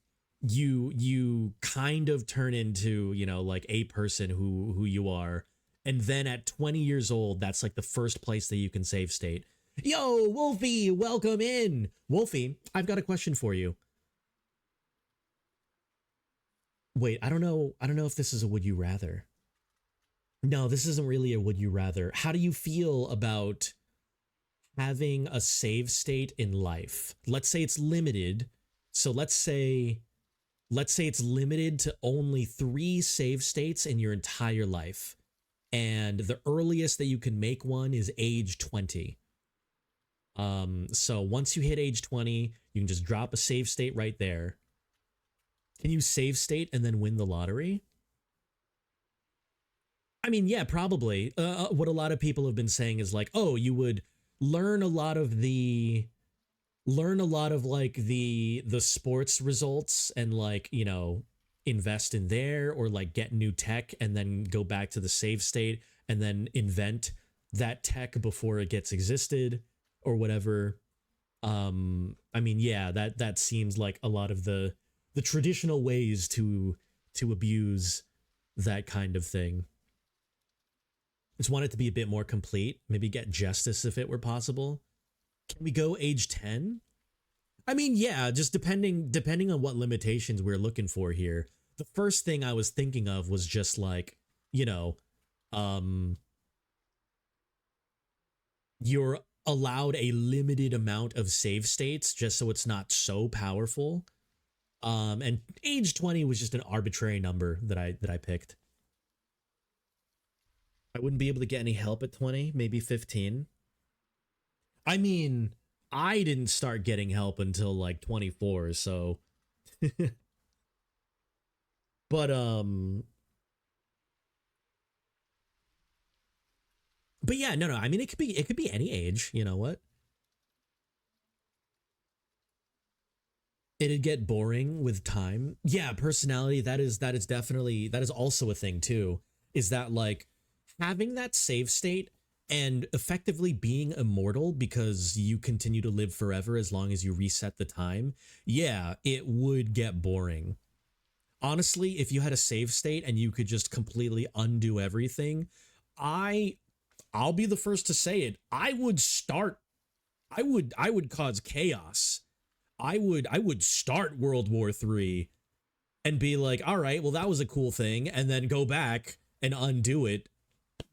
S1: you kind of turn into, you know, like a person who you are. And then at 20 years old, that's like the first place that you can save state. Yo, Wolfie, welcome in. Wolfie, I've got a question for you. Wait, I don't know if this is a would you rather. No, this isn't really a would you rather. How do you feel about having a save state in life? Let's say it's limited. So let's say it's limited to only 3 save states in your entire life. And the earliest that you can make one is age 20. So once you hit age 20, you can just drop a save state right there. Can you save state and then win the lottery? I mean, yeah, probably. What a lot of people have been saying is like, oh, you would learn a lot of like the sports results and, like, you know, invest in there, or like get new tech and then go back to the save state and then invent that tech before it gets existed or whatever. I mean, yeah, that seems like a lot of the traditional ways to abuse that kind of thing. Just want it to be a bit more complete. Maybe get justice if it were possible. Can we go age 10? I mean, yeah, just depending on what limitations we're looking for here. The first thing I was thinking of was just like, you know, you're allowed a limited amount of save states just so it's not so powerful. And age 20 was just an arbitrary number that I picked. I wouldn't be able to get any help at 20, maybe 15. I mean, I didn't start getting help until like 24, so but yeah, no, I mean, it could be any age, you know what? It'd get boring with time. Yeah, personality, that is definitely, that is also a thing too. Is that like having that save state and effectively being immortal because you continue to live forever as long as you reset the time? Yeah, it would get boring. Honestly, if you had a save state and you could just completely undo everything, I'll be the first to say it. I would cause chaos. I would start World War III and be like, all right, well, that was a cool thing, and then go back and undo it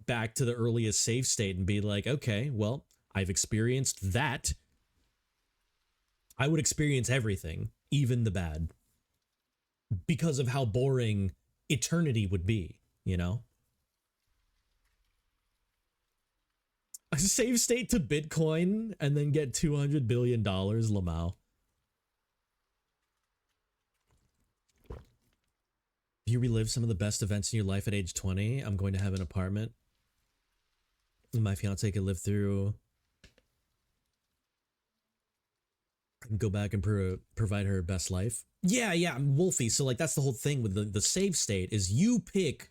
S1: back to the earliest save state and be like, okay, well, I've experienced that. I would experience everything, even the bad, because of how boring eternity would be, you know? A save state to Bitcoin and then get $200 billion, Lamau. If you relive some of the best events in your life at age 20, I'm going to have an apartment my fiance could live through. I can go back and provide her best life. Yeah, Wolfie. So like that's the whole thing with the save state is you pick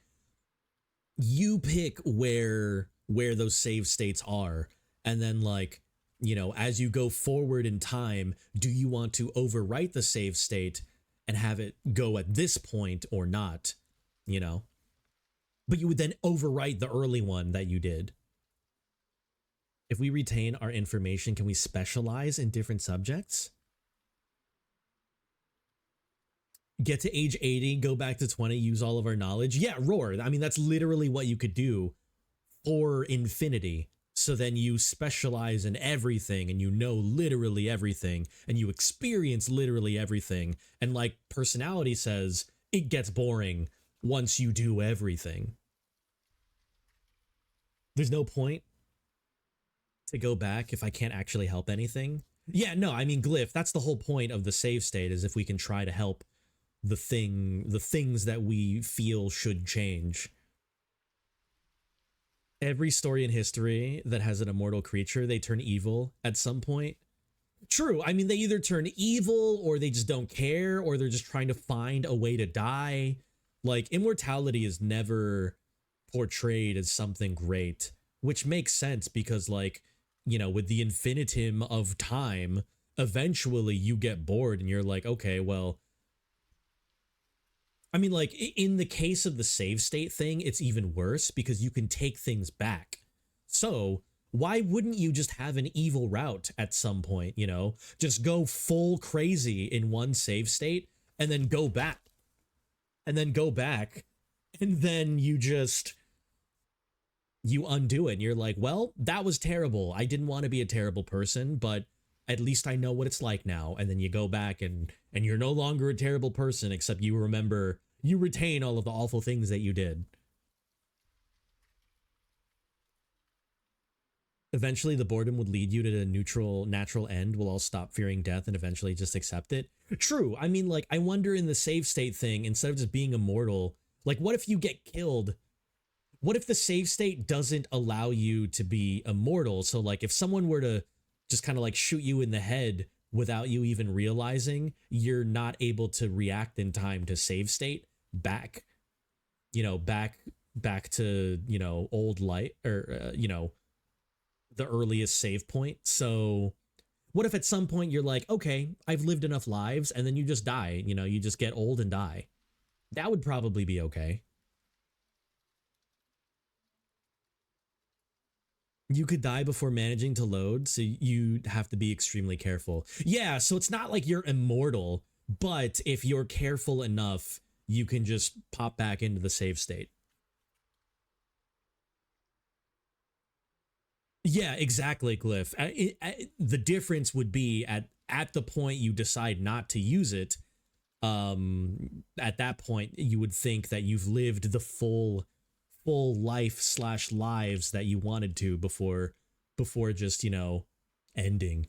S1: where those save states are, and then, like, you know, as you go forward in time, do you want to overwrite the save state and have it go at this point or not, you know? But you would then overwrite the early one that you did. If we retain our information, can we specialize in different subjects? get to age 80, go back to 20, use all of our knowledge. Yeah, roar. I mean, that's literally what you could do for infinity. So then you specialize in everything and you know literally everything and you experience literally everything. And like personality says, it gets boring once you do everything. There's no point to go back if I can't actually help anything. Yeah, no, I mean, Glyph, that's the whole point of the save state, is if we can try to help the things that we feel should change. Every story in history that has an immortal creature, they turn evil at some point. True, I mean, they either turn evil or they just don't care or they're just trying to find a way to die. Like, immortality is never portrayed as something great, which makes sense because, like, you know, with the infinitum of time, eventually you get bored and you're like, okay, well, I mean, like, in the case of the save state thing, it's even worse because you can take things back. So why wouldn't you just have an evil route at some point, you know? Just go full crazy in one save state and then go back. And then go back. And then you undo it and you're like, well, that was terrible. I didn't want to be a terrible person, but at least I know what it's like now. And then you go back and you're no longer a terrible person, except you retain all of the awful things that you did. Eventually the boredom would lead you to a neutral, natural end. We'll all stop fearing death and eventually just accept it. True. I mean, like, I wonder in the save state thing, instead of just being immortal, like, what if you get killed? What if the save state doesn't allow you to be immortal? So, like, if someone were to just kind of like shoot you in the head without you even realizing, you're not able to react in time to save state back, you know, back to, you know, old light or, you know, the earliest save point. So what if at some point you're like, okay, I've lived enough lives, and then you just die, you know, you just get old and die. That would probably be okay. You could die before managing to load, so you'd have to be extremely careful. Yeah, so it's not like you're immortal, but if you're careful enough, you can just pop back into the save state. Yeah, exactly, Glyph. The difference would be at the point you decide not to use it. At that point, you would think that you've lived the full life / lives that you wanted to before just, you know, ending.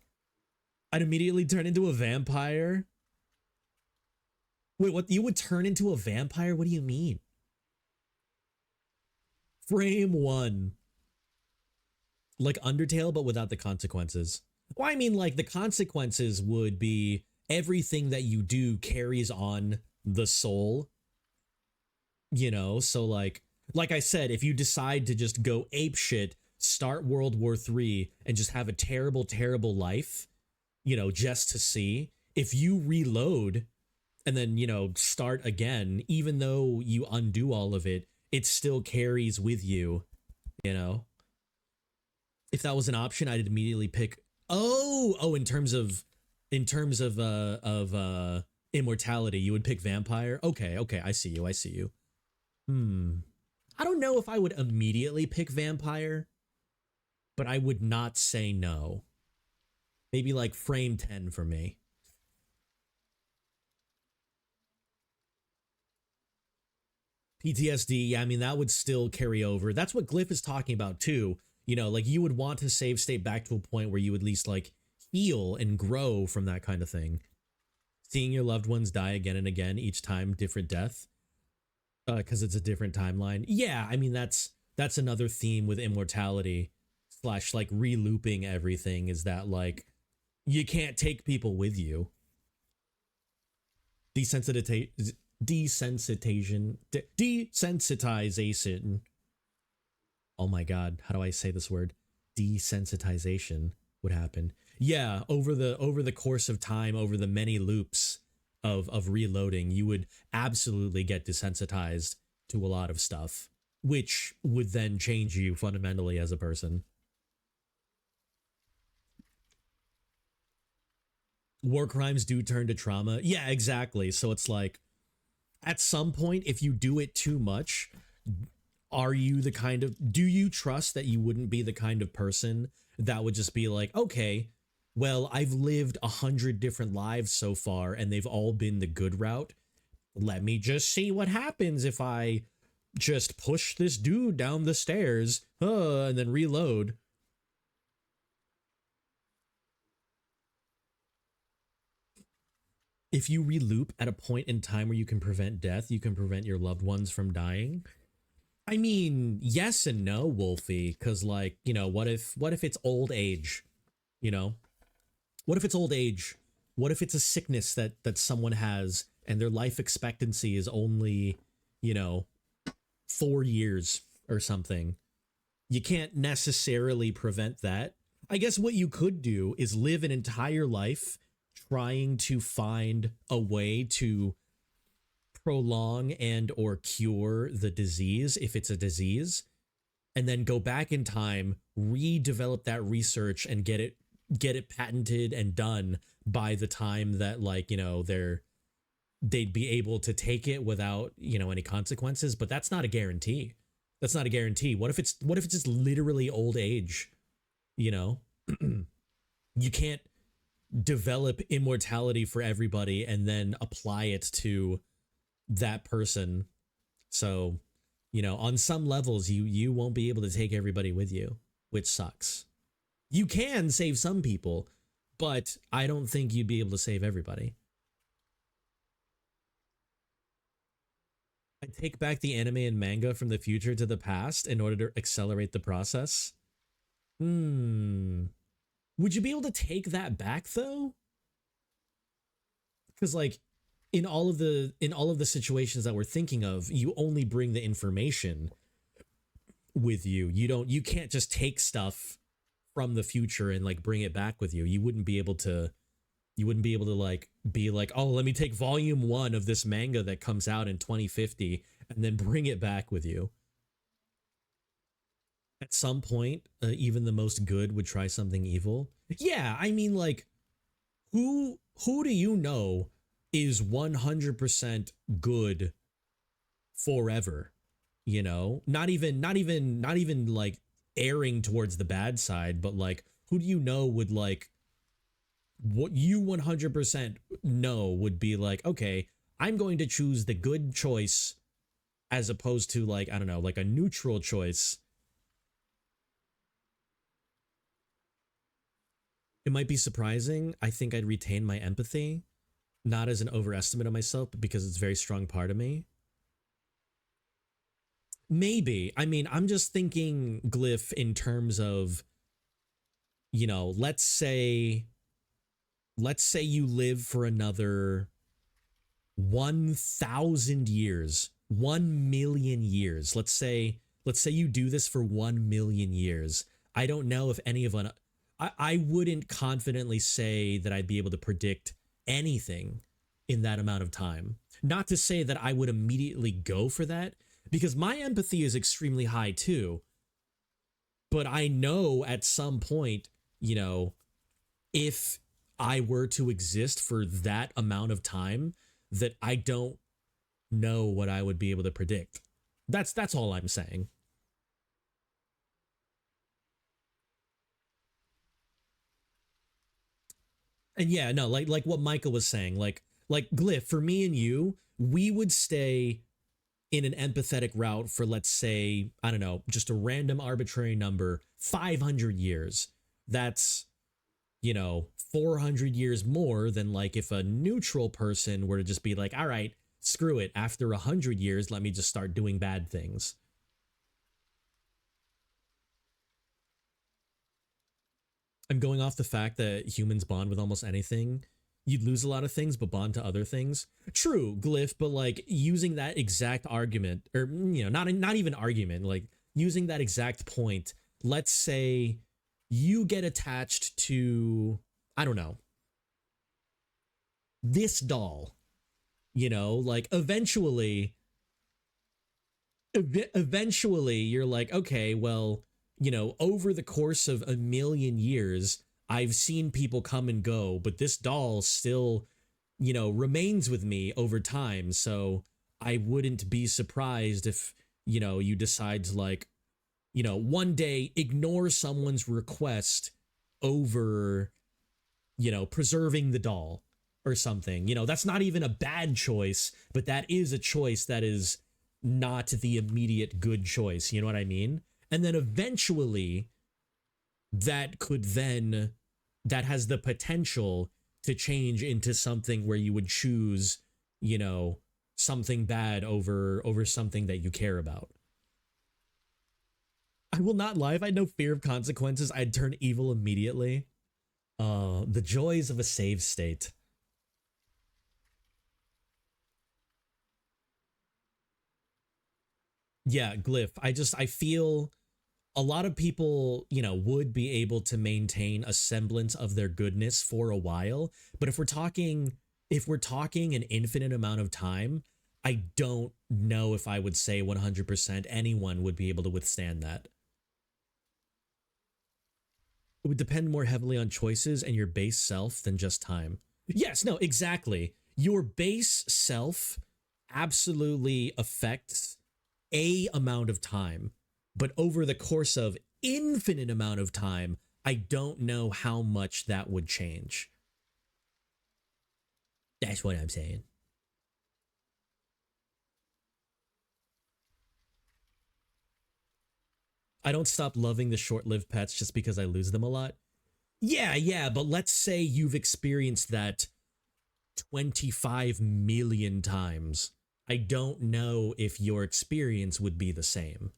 S1: I'd immediately turn into a vampire. Wait, what? You would turn into a vampire? What do you mean? Frame 1. Like Undertale, but without the consequences. Well, I mean, like, the consequences would be everything that you do carries on the soul. You know, so like I said, if you decide to just go apeshit, start World War III, and just have a terrible, terrible life, you know, just to see, if you reload and then, you know, start again, even though you undo all of it, it still carries with you, you know? If that was an option, I'd immediately pick, in terms of immortality, you would pick vampire? Okay, I see you. I don't know if I would immediately pick vampire, but I would not say no. Maybe like frame 10 for me. PTSD, yeah, I mean, that would still carry over. That's what Glyph is talking about too. You know, like, you would want to save state back to a point where you at least, like, heal and grow from that kind of thing. Seeing your loved ones die again and again, each time different death, because it's a different timeline. Yeah, I mean, that's another theme with immortality / like re-looping everything, is that, like, you can't take people with you. Desensitization. Oh my god, how do I say this word? Desensitization would happen. Yeah, over the course of time, over the many loops of reloading, you would absolutely get desensitized to a lot of stuff, which would then change you fundamentally as a person. War crimes do turn to trauma. Yeah, exactly. So it's like, At some point, if you do it too much, do you trust that you wouldn't be the kind of person that would just be like, okay, well, I've lived 100 different lives so far and they've all been the good route. Let me just see what happens if I just push this dude down the stairs, and then reload. If you reloop at a point in time where you can prevent death, you can prevent your loved ones from dying. I mean, yes and no, Wolfie, because like, you know, what if it's old age? You know? What if it's old age? What if it's a sickness that someone has and their life expectancy is only, you know, 4 years or something? You can't necessarily prevent that. I guess what you could do is live an entire life trying to find a way to prolong and or cure the disease if it's a disease, and then go back in time, redevelop that research and get it patented and done by the time that, like, you know, they'd be able to take it without, you know, any consequences. But that's not a guarantee. That's not a guarantee. What if it's just literally old age? You know, you can't develop immortality for everybody and then apply it to that person. So, you know, on some levels, you won't be able to take everybody with you, which sucks. You can save some people, but I don't think you'd be able to save everybody. I take back the anime and manga from the future to the past in order to accelerate the process. Would you be able to take that back though? Because like in all of the situations that we're thinking of, you only bring the information with you. You can't just take stuff from the future and like bring it back with you. You wouldn't be able to like be like, oh, let me take volume 1 of this manga that comes out in 2050 and then bring it back with you. At some point, even the most good would try something evil. Yeah, I mean, like, who do you know is 100% good forever? You know, not even like erring towards the bad side, but like, who do you know would like, what you 100% know would be like, okay, I'm going to choose the good choice as opposed to like, I don't know, like a neutral choice. It might be surprising. I think I'd retain my empathy, not as an overestimate of myself, but because it's a very strong part of me. Maybe. I mean, I'm just thinking, Glyph, in terms of, you know, let's say you live for another 1,000 years, 1 million years. Let's say you do this for 1 million years. I don't know if any of I wouldn't confidently say that I'd be able to predict anything in that amount of time. Not to say that I would immediately go for that, because my empathy is extremely high too. But I know at some point, you know, if I were to exist for that amount of time, that I don't know what I would be able to predict. That's all I'm saying. And yeah, no, like what Michael was saying, like Glyph, for me and you, we would stay in an empathetic route for, let's say, I don't know, just a random arbitrary number, 500 years. That's, you know, 400 years more than like if a neutral person were to just be like, all right, screw it. After 100 years, let me just start doing bad things. I'm going off the fact that humans bond with almost anything. You'd lose a lot of things, but bond to other things. True, Glyph, but like using that exact argument, or, you know, not even argument, like using that exact point, let's say you get attached to, I don't know, this doll, you know, like eventually you're like, okay, well, you know, over the course of 1 million years, I've seen people come and go, but this doll still, you know, remains with me over time. So I wouldn't be surprised if, you decide to, like, one day ignore someone's request over, preserving the doll or something. That's not even a bad choice, but that is a choice that is not the immediate good choice. You know what I mean? And then eventually that has the potential to change into something where you would choose, something bad over something that you care about. I will not lie, if I had no fear of consequences, I'd turn evil immediately. The joys of a save state. Yeah, Glyph. I feel a lot of people, would be able to maintain a semblance of their goodness for a while. But if we're talking an infinite amount of time, I don't know if I would say 100% anyone would be able to withstand that. It would depend more heavily on choices and your base self than just time. Yes, no, exactly. Your base self absolutely affects a amount of time, but over the course of infinite amount of time, I don't know how much that would change. That's what I'm saying. I don't stop loving the short-lived pets just because I lose them a lot. Yeah, but let's say you've experienced that 25 million times. I don't know if your experience would be the same.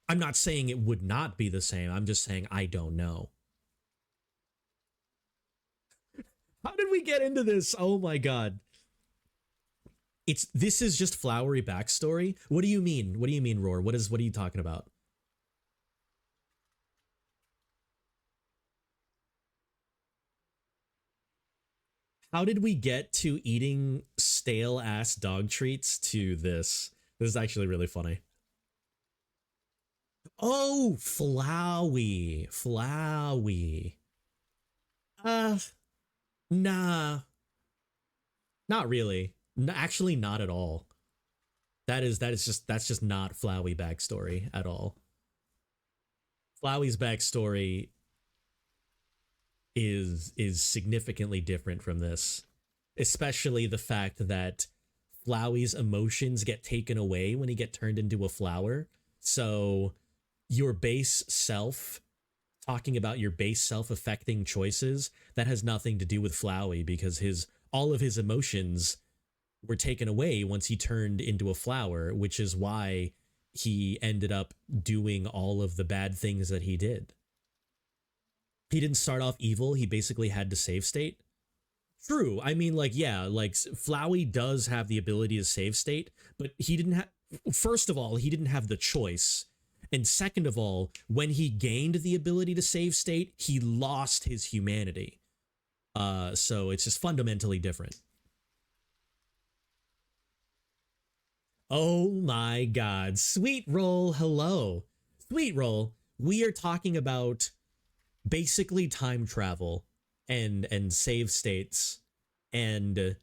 S1: I'm not saying it would not be the same. I'm just saying I don't know. How did we get into this? Oh my god. This is just flowery backstory. What do you mean? What do you mean, Roar? What are you talking about? How did we get to eating stale ass dog treats to this? This is actually really funny. Oh, Flowey. Flowey. Nah. Not really. Actually, not at all. That's just not Flowey backstory at all. Flowey's backstory is significantly different from this, especially the fact that Flowey's emotions get taken away when he get turned into a flower. So your base self, talking about your base self affecting choices, that has nothing to do with Flowey because all of his emotions were taken away once he turned into a flower, which is why he ended up doing all of the bad things that he did. He didn't start off evil. He basically had to save state. True. I mean, like, yeah, like Flowey does have the ability to save state, but he didn't have, first of all, he didn't have the choice. And second of all, when he gained the ability to save state, he lost his humanity. So it's just fundamentally different. Oh my god. Sweet Roll, hello. Sweet Roll, we are talking about basically time travel and save states and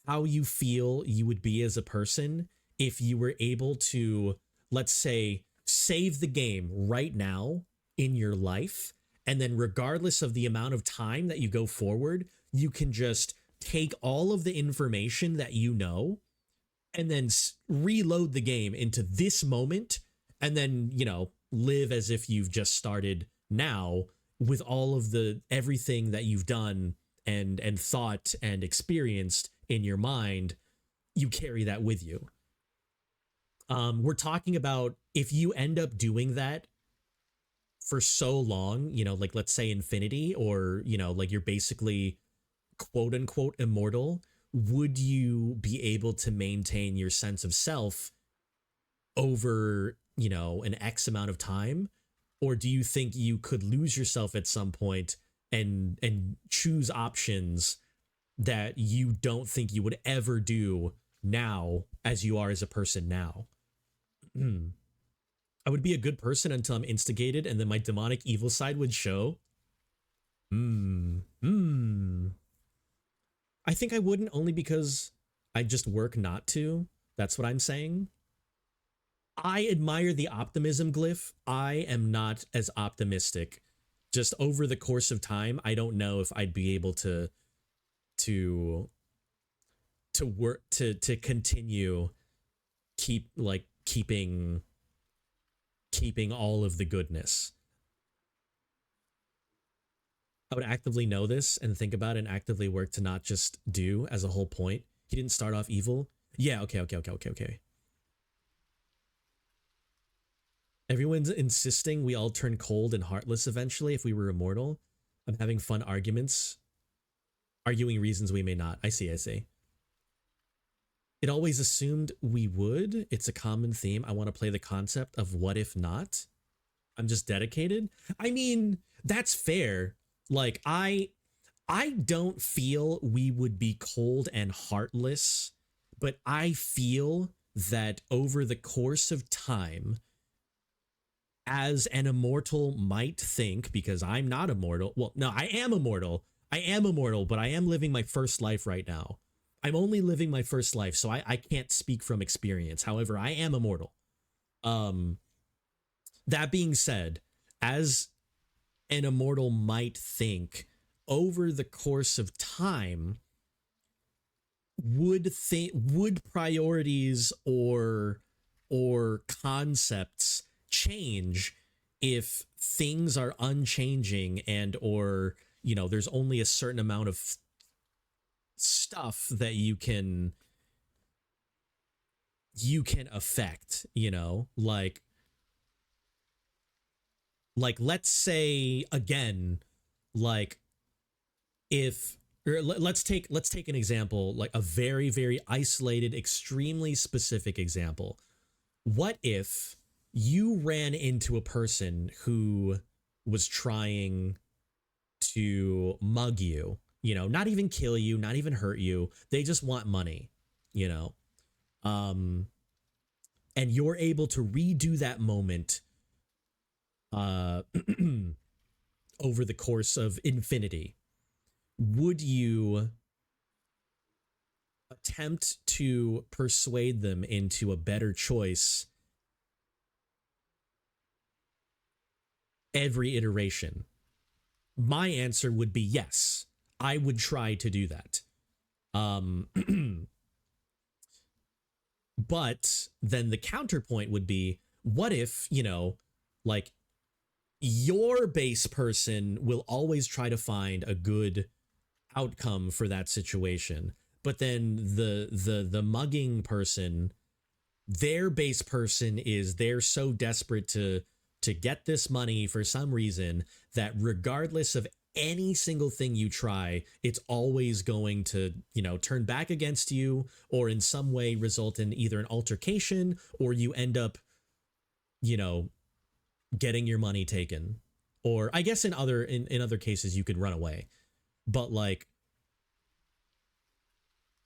S1: how you feel you would be as a person if you were able to, let's say, save the game right now in your life, and then regardless of the amount of time that you go forward, you can just take all of the information that you know and then reload the game into this moment and then, live as if you've just started now with all of everything that you've done and thought and experienced in your mind. You carry that with you. We're talking about if you end up doing that for so long, like let's say infinity, or, like you're basically quote unquote immortal, would you be able to maintain your sense of self over, an X amount of time? Or do you think you could lose yourself at some point and choose options that you don't think you would ever do now as you are as a person now? I would be a good person until I'm instigated and then my demonic evil side would show. I think I wouldn't, only because I just work not to. That's what I'm saying. I admire the optimism, Glyph. I am not as optimistic. Just over the course of time, I don't know if I'd be able to work to continue keeping all of the goodness. I would actively know this and think about it and actively work to not just do as a whole point. He didn't start off evil. Yeah, okay. Everyone's insisting we all turn cold and heartless eventually if we were immortal. I'm having fun arguing reasons we may not. I see. It always assumed we would. It's a common theme. I want to play the concept of what if not. I'm just dedicated. I mean, that's fair. Like, I don't feel we would be cold and heartless, but I feel that over the course of time, as an immortal might think, because I'm not immortal. Well, no, I am immortal, but I am living my first life right now. I'm only living my first life, so I can't speak from experience. However, I am immortal. That being said, as an immortal might think, over the course of time, would priorities or concepts change if things are unchanging and or there's only a certain amount of stuff that you can affect, like let's say again, like let's take an example, like a very, very isolated, extremely specific example. What if you ran into a person who was trying to mug you, not even kill you, not even hurt you. They just want money, and you're able to redo that moment over the course of infinity. Would you attempt to persuade them into a better choice every iteration? My answer would be yes. I would try to do that. But then the counterpoint would be, what if, like your base person will always try to find a good outcome for that situation, but then the mugging person, their base person they're so desperate to get this money for some reason that regardless of any single thing you try, it's always going to, turn back against you or in some way result in either an altercation or you end up, getting your money taken. Or I guess in other cases you could run away. But like,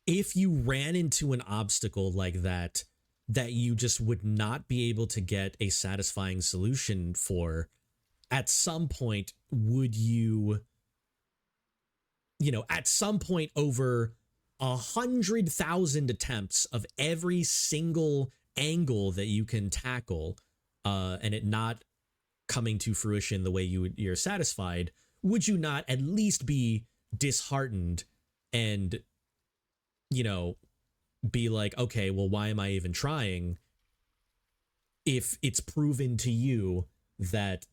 S1: if you ran into an obstacle like that you just would not be able to get a satisfying solution for, at some point, would you, at some point over 100,000 attempts of every single angle that you can tackle, and it not coming to fruition the way you're satisfied, would you not at least be disheartened and, be like, okay, well, why am I even trying if it's proven to you that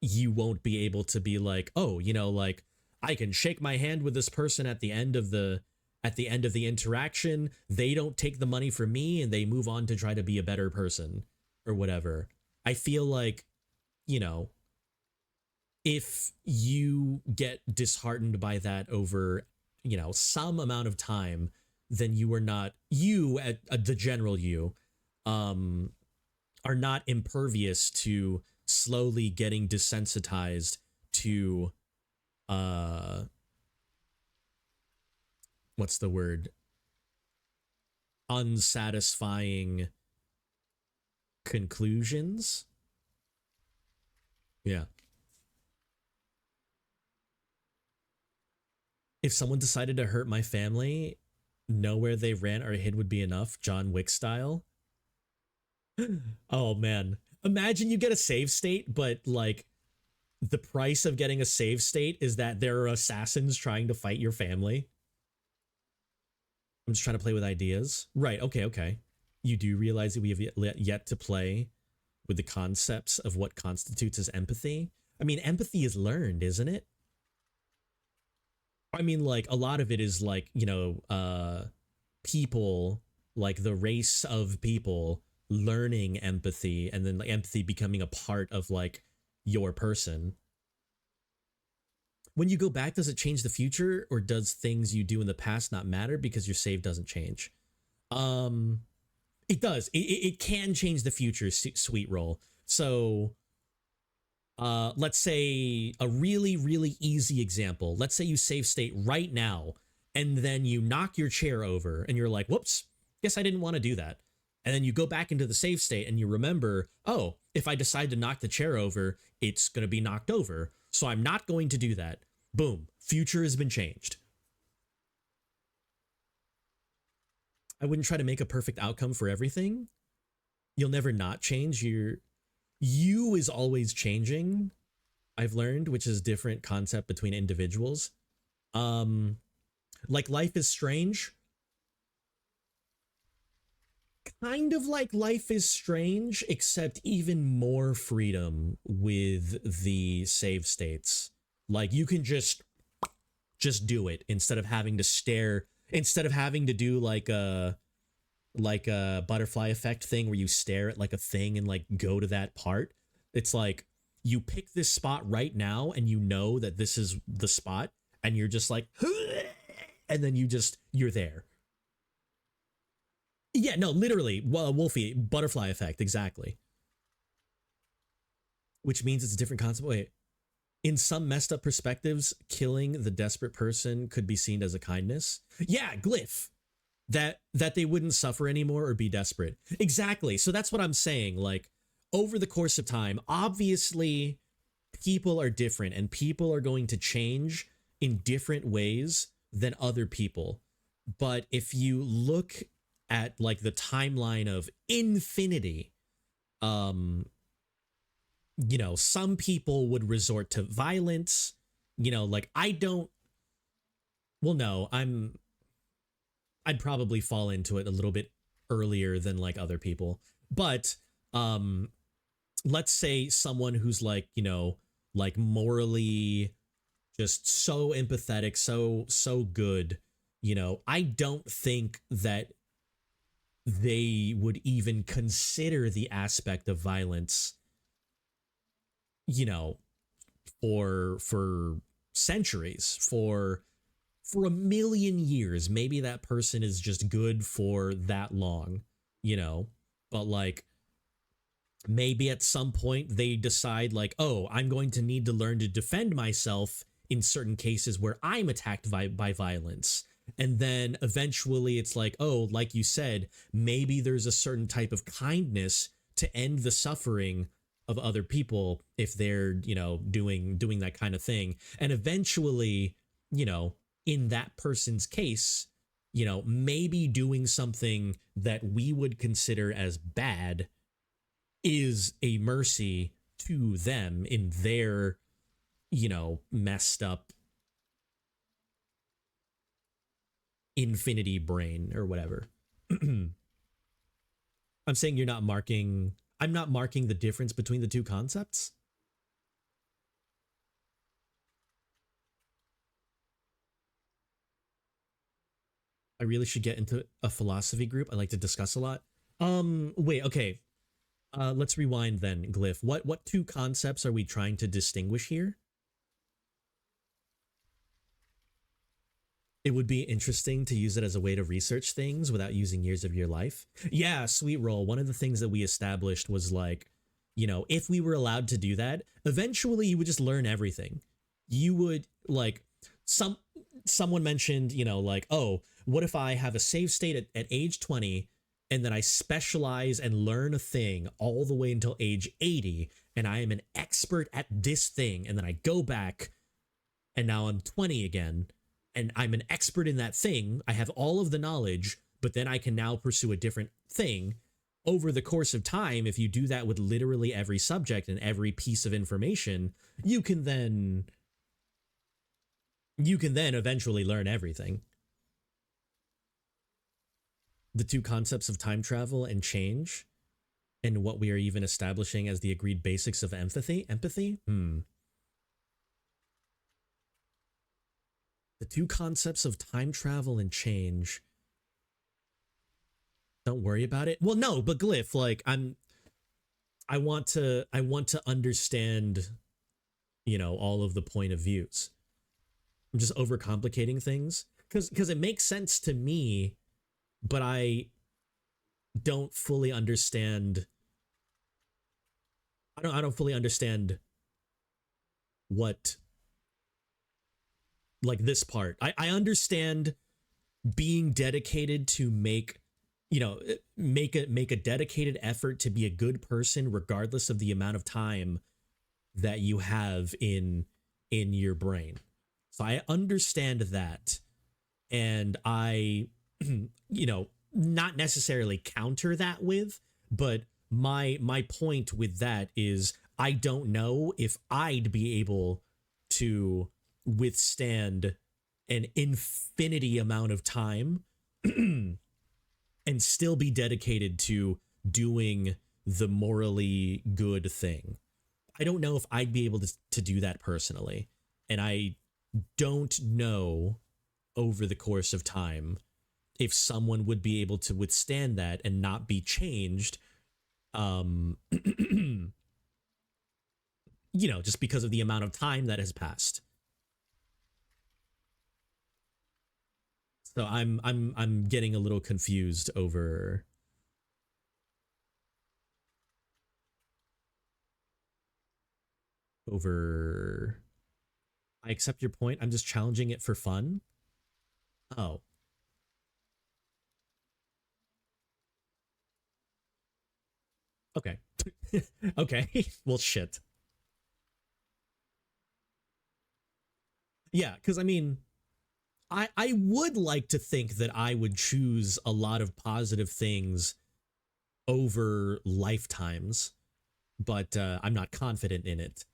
S1: you won't be able to be like, oh, like I can shake my hand with this person at the end of the interaction. They don't take the money from me and they move on to try to be a better person or whatever. I feel like, if you get disheartened by that over, some amount of time, then you are not, the general are not impervious to slowly getting desensitized to, what's the word? Unsatisfying conclusions. Yeah. If someone decided to hurt my family, Know where they ran or hid would be enough, John Wick style. Oh man. Imagine you get a save state, but like the price of getting a save state is that there are assassins trying to fight your family. I'm just trying to play with ideas. Right, okay. You do realize that we have yet to play with the concepts of what constitutes as empathy? I mean, empathy is learned, isn't it? I mean, like, a lot of it is like, you know, people, like the race of people learning empathy, and then like, empathy becoming a part of like your person. When you go back, does it change the future, or does things you do in the past not matter because your save doesn't change? It does. It can change the future, sweet roll. So let's say a really easy example. Let's say you save state right now, and then you knock your chair over and you're like, whoops, guess I didn't want to do that. And then you go back into the save state and you remember, oh, if I decide to knock the chair over, it's going to be knocked over. So I'm not going to do that. Boom. Future has been changed. I wouldn't try to make a perfect outcome for everything. You'll never not change. You is always changing, I've learned, which is a different concept between individuals. Like Life is Strange. Kind of like Life is Strange, except even more freedom with the save states. Like you can just do it instead of having to stare, instead of having to do like a butterfly effect thing where you stare at like a thing and like go to that part. It's like you pick this spot right now and you know that this is the spot and you're just like, and then you're there. Yeah, no, literally, Wolfie, butterfly effect, exactly. Which means it's a different concept. Wait, in some messed up perspectives, killing the desperate person could be seen as a kindness. Yeah, Glyph. That they wouldn't suffer anymore or be desperate. Exactly. So that's what I'm saying. Like, over the course of time, obviously, people are different and people are going to change in different ways than other people. But if you look at like the timeline of infinity, you know, some people would resort to violence, you know, like I'd probably fall into it a little bit earlier than like other people. But let's say someone who's like, you know, like morally just so empathetic, so good, you know, I don't think that they would even consider the aspect of violence, you know, for centuries, for a million years. Maybe that person is just good for that long, you know, but like maybe at some point they decide like, oh, I'm going to need to learn to defend myself in certain cases where I'm attacked by violence. And then eventually it's like, oh, like you said, maybe there's a certain type of kindness to end the suffering of other people if they're, you know, doing that kind of thing. And eventually, you know, in that person's case, you know, maybe doing something that we would consider as bad is a mercy to them in their, you know, messed up infinity brain or whatever. I'm saying I'm not marking the difference between the two concepts. I really should get into a philosophy group. I like to discuss a lot. Wait, okay. Let's rewind then, Glyph. What two concepts are we trying to distinguish here? It would be interesting to use it as a way to research things without using years of your life. Yeah, sweet roll. One of the things that we established was like, you know, if we were allowed to do that, eventually you would just learn everything. You would like someone mentioned, you know, like, oh, what if I have a save state at age 20 and then I specialize and learn a thing all the way until age 80 and I am an expert at this thing, and then I go back and now I'm 20 again. and I'm an expert in that thing. I have all of the knowledge, but then I can now pursue a different thing. Over the course of time, if you do that with literally every subject and every piece of information, you can then eventually learn everything. The two concepts of time travel and change, and what we are even establishing as the agreed basics of empathy. The two concepts of time travel and change. Don't worry about it. Well, no, but Glyph, like I want to understand, all of the point of views. I'm just overcomplicating things because it makes sense to me, but I don't fully understand. I don't fully understand what, like, this part. I understand being dedicated to make a dedicated effort to be a good person regardless of the amount of time that you have in your brain. So I understand that, and I not necessarily counter that with, but my point with that is I don't know if I'd be able to withstand an infinity amount of time and still be dedicated to doing the morally good thing. I don't know if I'd be able to do that personally. And I don't know over the course of time if someone would be able to withstand that and not be changed, just because of the amount of time that has passed. So I'm getting a little confused over I accept your point. I'm just challenging it for fun. Oh. Okay. Okay. Well, shit. Yeah, because I mean, I would like to think that I would choose a lot of positive things over lifetimes, but I'm not confident in it.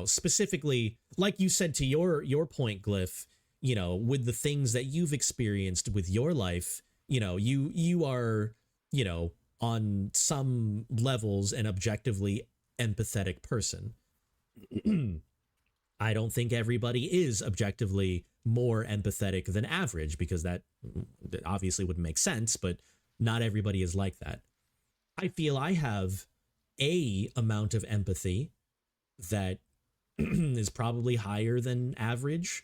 S1: Specifically, like you said to your point, Glyph, with the things that you've experienced with your life, you are, on some levels an objectively empathetic person. I don't think everybody is objectively more empathetic than average, because that obviously wouldn't make sense, but not everybody is like that. I feel I have a amount of empathy that is probably higher than average.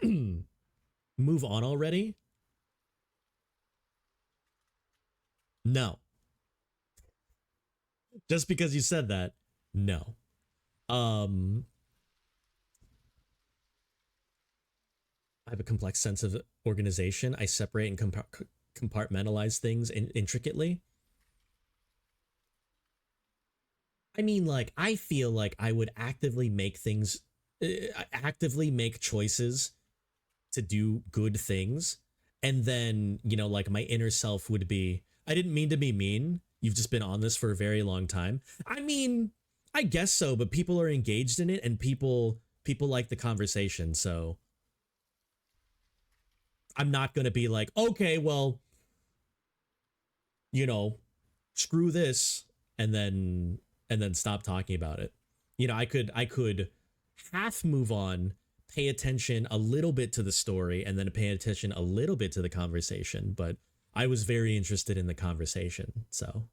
S1: Move on already? No. Just because you said that, no. I have a complex sense of organization. I separate and compartmentalize things intricately. I mean, like, I feel like I would actively make choices to do good things. And then, like, my inner self would be, I didn't mean to be mean. You've just been on this for a very long time. I mean, I guess so, but people are engaged in it and people like the conversation. So I'm not going to be like, okay, well, screw this, and then stop talking about it. I could half move on, pay attention a little bit to the story, and then pay attention a little bit to the conversation. But I was very interested in the conversation, so.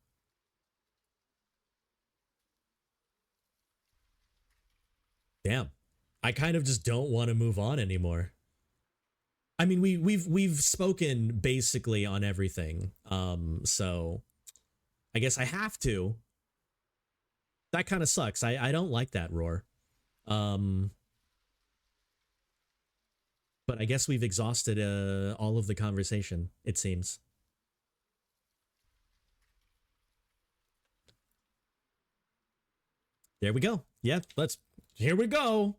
S1: Damn. I kind of just don't want to move on anymore. I mean, we've spoken basically on everything. So I guess I have to. That kind of sucks. I don't like that, Roar. But I guess we've exhausted all of the conversation, it seems. There we go. Yeah, here we go.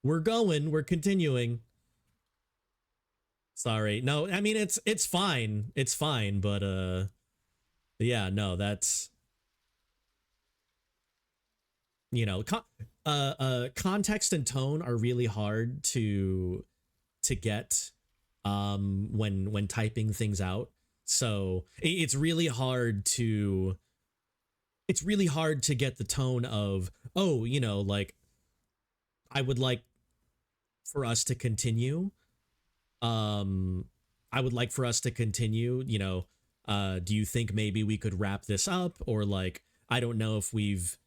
S1: We're continuing. Sorry. No, I mean it's fine. It's fine, but yeah, no, that's, you know, context and tone are really hard to get when typing things out. So it's really hard to get the tone of, oh, you know, like, I would like for us to continue. I would like for us to continue, you know, do you think maybe we could wrap this up? Or like, I don't know if we've,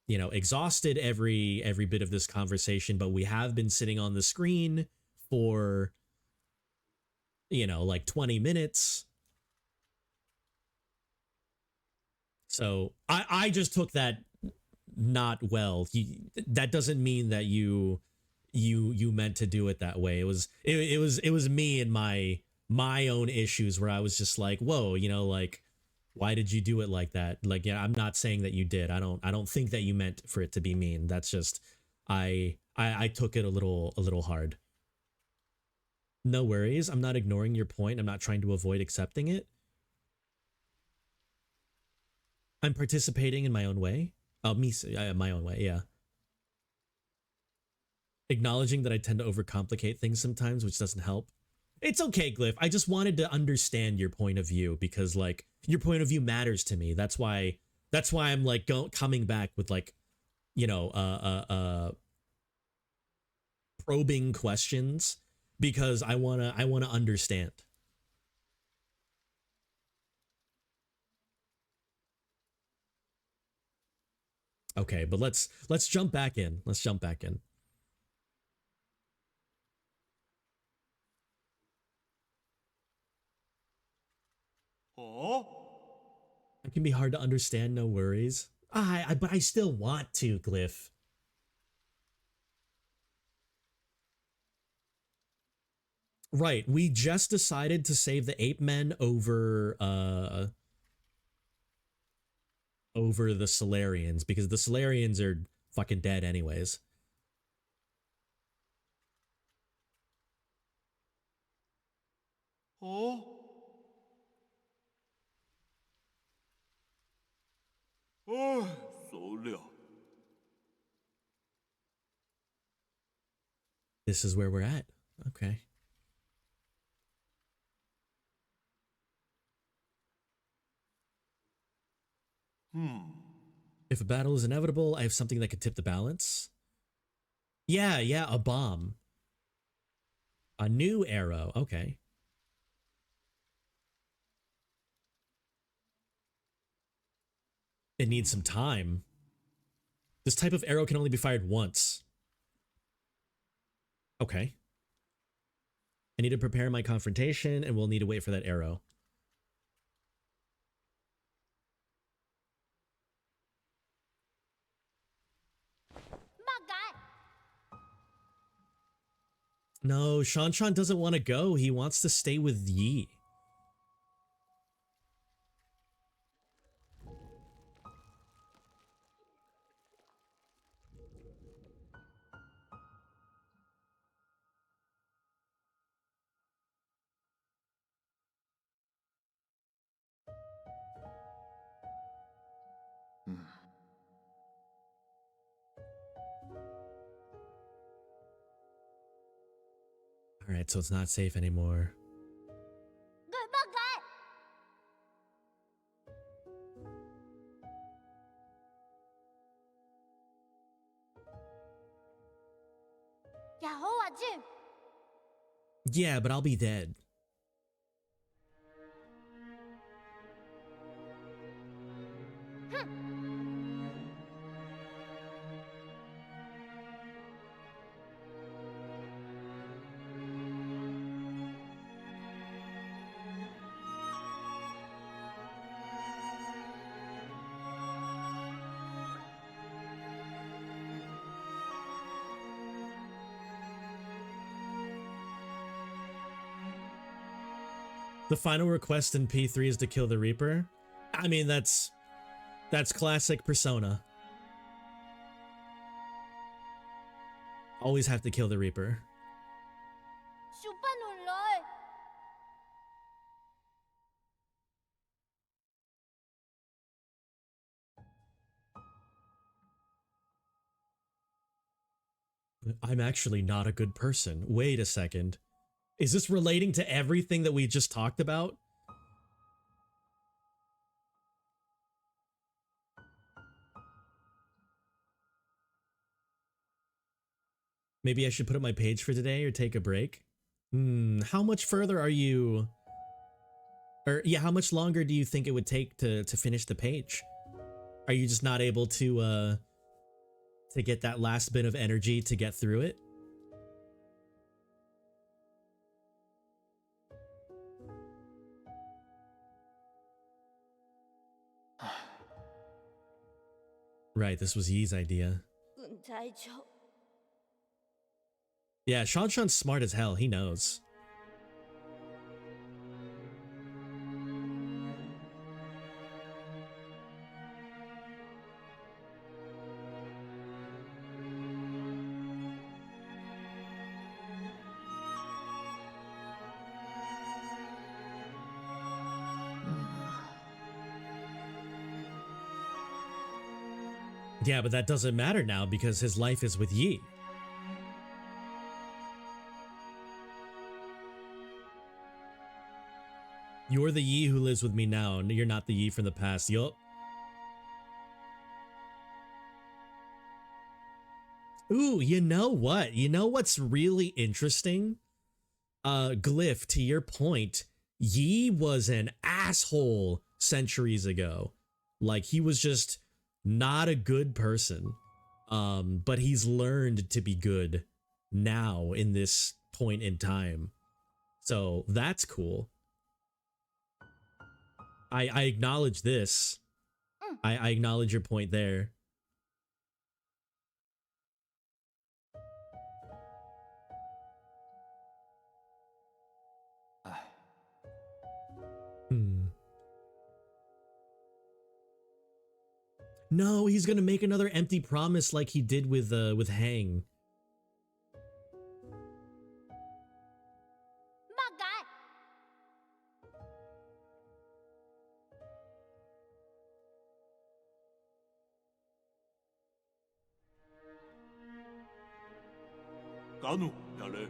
S1: you know, exhausted every bit of this conversation, but we have been sitting on the screen for, you know, like 20 minutes. So I just took that not well. That doesn't mean that you meant to do it that way. It was me and my own issues where I was just like, whoa, you know, like, why did you do it like that? Like, yeah, I'm not saying that you did. I don't think that you meant for it to be mean. That's just, I took it a little hard. No worries. I'm not ignoring your point. I'm not trying to avoid accepting it. I'm participating in my own way. Oh, my own way, yeah. Acknowledging that I tend to overcomplicate things sometimes, which doesn't help. It's okay, Glyph. I just wanted to understand your point of view because, like, your point of view matters to me. That's why I'm like coming back with, like, you know, probing questions, because I wanna understand. Okay, but let's jump back in. Let's jump back in.
S2: Oh?
S1: It can be hard to understand, no worries. But I still want to, Glyph. Right, we just decided to save the ape men over the Solarians, because the Solarians are fucking dead anyways.
S2: Oh? Oh, 走了。
S1: This is where we're at. Okay. If a battle is inevitable, I have something that could tip the balance. Yeah, a bomb. A new arrow. Okay. It needs some time. This type of arrow can only be fired once. Okay. I need to prepare my confrontation, and we'll need to wait for that arrow. No, Shan doesn't want to go. He wants to stay with Yi. All right, so it's not safe anymore. Yeah, but I'll be dead. The final request in P3 is to kill the Reaper. I mean, that's classic Persona. Always have to kill the Reaper.
S5: 오빠 놀러.
S1: I'm actually not a good person. Wait a second. Is this relating to everything that we just talked about? Maybe I should put up my page for today or take a break? How much further are you... Or, yeah, how much longer do you think it would take to finish the page? Are you just not able to get that last bit of energy to get through it? Right, this was Yi's idea. Yeah, Shanshan's smart as hell, he knows. Yeah, but that doesn't matter now because his life is with Yi. You're the Yi who lives with me now. You're not the Yi from the past. Yup. Ooh, you know what? You know what's really interesting? Glyph, to your point, Yi was an asshole centuries ago. Like, he was just not a good person. But he's learned to be good now in this point in time. So that's cool. I acknowledge this. I acknowledge your point there. No, he's gonna make another empty promise like he did with Hang.
S5: 마가.
S2: Ganu, Yale.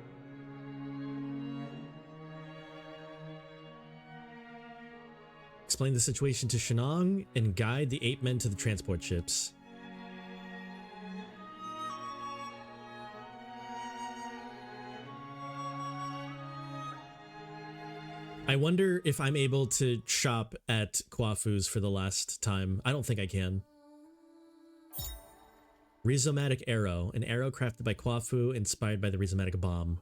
S1: Explain the situation to Shenong and guide the 8 men to the transport ships. I wonder if I'm able to shop at Kwafu's for the last time. I don't think I can. Rhizomatic arrow. An arrow crafted by Kwafu, inspired by the rhizomatic bomb.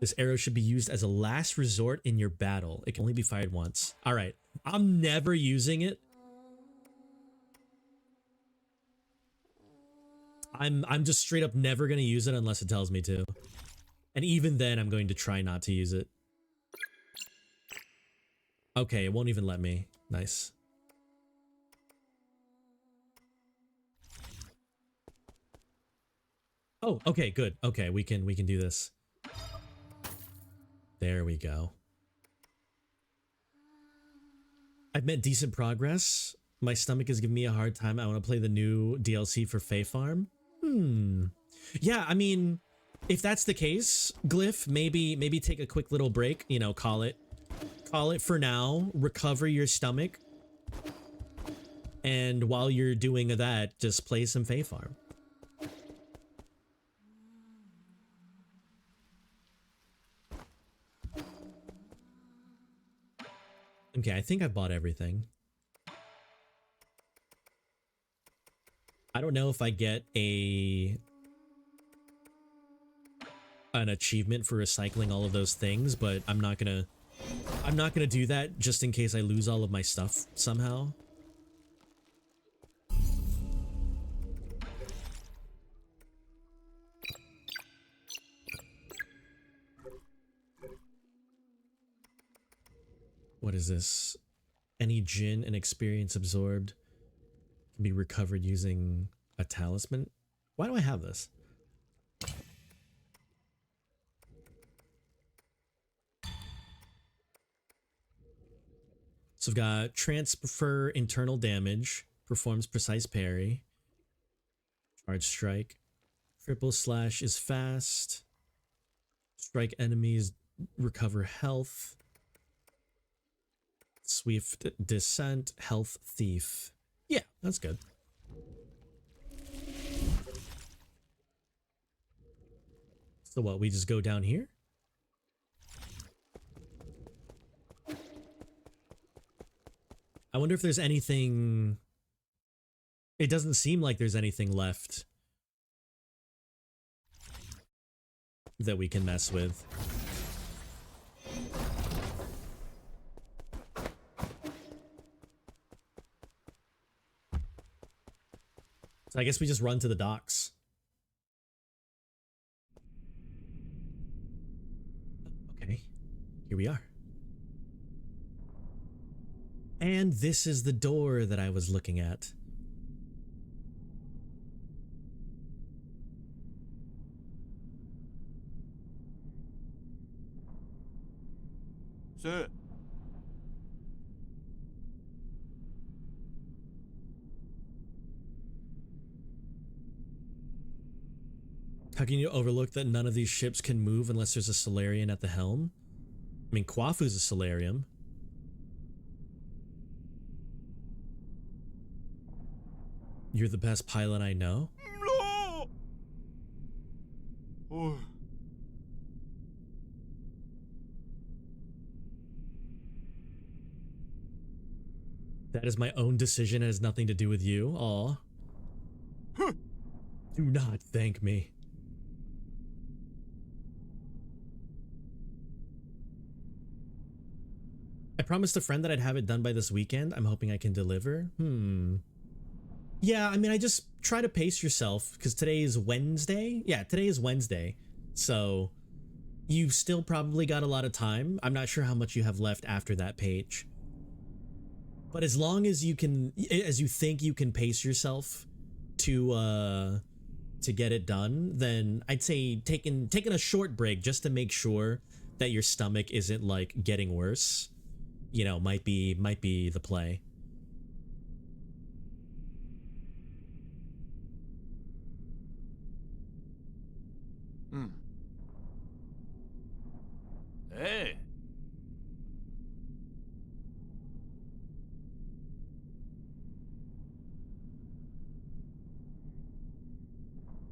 S1: This arrow should be used as a last resort in your battle. It can only be fired once. All right. I'm never using it. I'm just straight up never going to use it unless it tells me to. And even then, I'm going to try not to use it. Okay, it won't even let me. Nice. Oh, okay, good. Okay, we can do this. There we go. I've made decent progress. My stomach is giving me a hard time. I want to play the new DLC for Fae Farm. Yeah, I mean, if that's the case, Glyph, maybe take a quick little break, you know, call it for now, recover your stomach. And while you're doing that, just play some Fae Farm. Okay, I think I bought everything. I don't know if I get an achievement for recycling all of those things, but I'm not gonna do that just in case I lose all of my stuff somehow. What is this? Any Jin and experience absorbed can be recovered using a talisman? Why do I have this? So we've got transfer internal damage, performs precise parry, charge strike, triple slash is fast, strike enemies, recover health, swift descent, health thief. Yeah, that's good. So what, we just go down here? I wonder if there's anything... It doesn't seem like there's anything left that we can mess with. So I guess we just run to the docks. Okay, here we are. And this is the door that I was looking at.
S2: Sir.
S1: How can you overlook that none of these ships can move unless there's a Solarian at the helm? I mean, Kwafu's a Solarium. You're the best pilot I know?
S2: No! Oh.
S1: That is my own decision. It has nothing to do with you. Aw. Do not thank me. I promised a friend that I'd have it done by this weekend. I'm hoping I can deliver. Yeah, I mean, I just try to pace yourself because today is Wednesday. Yeah, today is Wednesday. So you've still probably got a lot of time. I'm not sure how much you have left after that page. But as long as you can, as you think you can pace yourself to get it done, then I'd say taking a short break just to make sure that your stomach isn't like getting worse, you know, might be the play.
S2: Hey.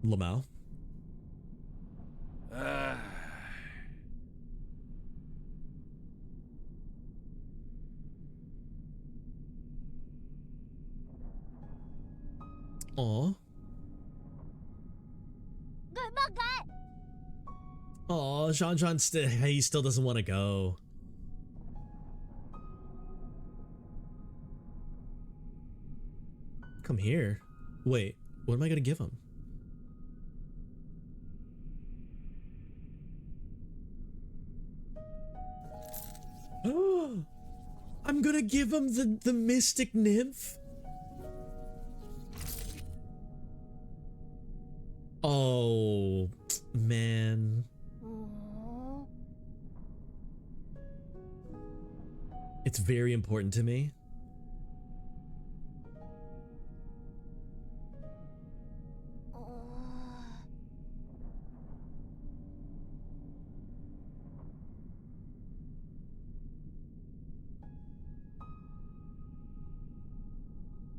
S1: Lamau. Aw.
S5: Goodbye.
S1: Aw, Jean he still doesn't want to go. Come here. Wait, what am I gonna give him? Oh, I'm gonna give him the Mystic Nymph. Oh, man. It's very important to me.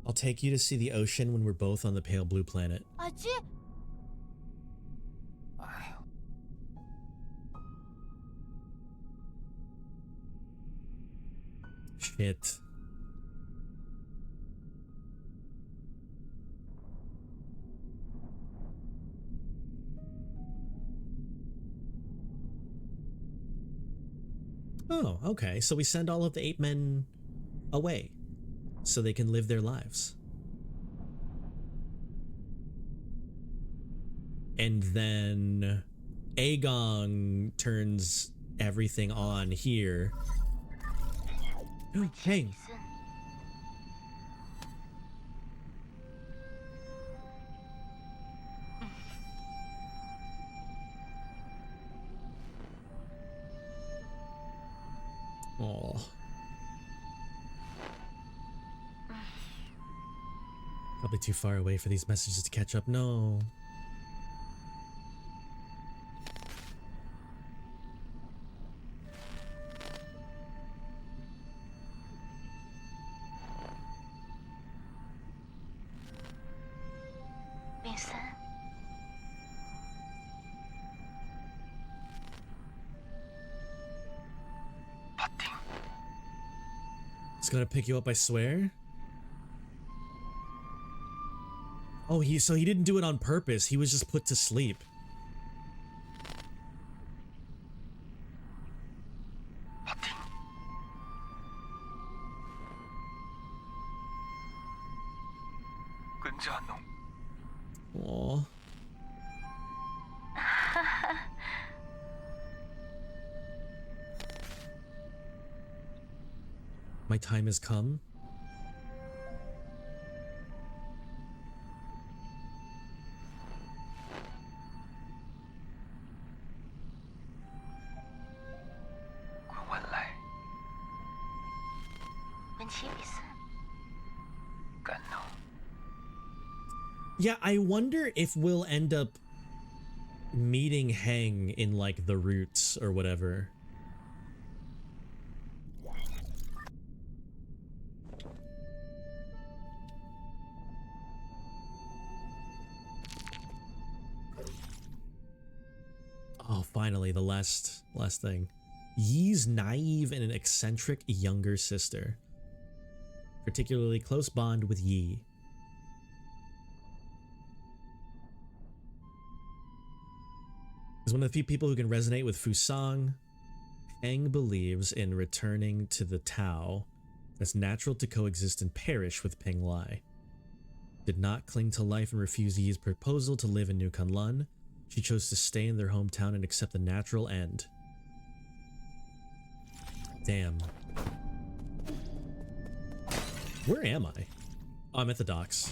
S1: I'll take you to see the ocean when we're both on the pale blue planet.
S5: 아지?
S1: Shit. Oh, okay. So we send all of the 8 men away so they can live their lives. And then Aegon turns everything on here. Hey. Oh. Probably too far away for these messages to catch up. No. It's gonna pick you up, I swear. Oh, so he didn't do it on purpose. He was just put to sleep. Aww. My time has come. Yeah, I wonder if we'll end up meeting Heng in like the roots or whatever. Oh, finally, the last thing. Yi's naive and an eccentric younger sister. Particularly close bond with Yi. Is one of the few people who can resonate with Fusang. Heng believes in returning to the Tao. It's natural to coexist and perish with Ping Lai. Did not cling to life and refuse Yi's proposal to live in New Kunlun. She chose to stay in their hometown and accept the natural end. Damn. Where am I? Oh, I'm at the docks.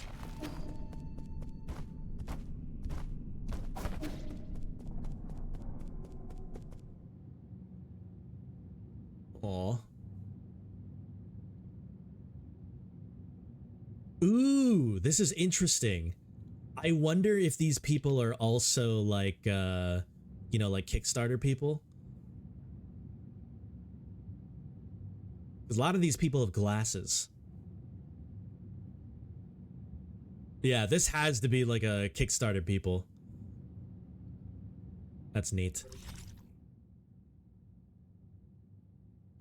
S1: Aw. Ooh, this is interesting. I wonder if these people are also like, you know, like Kickstarter people. Because a lot of these people have glasses. Yeah, this has to be like a Kickstarter people. That's neat.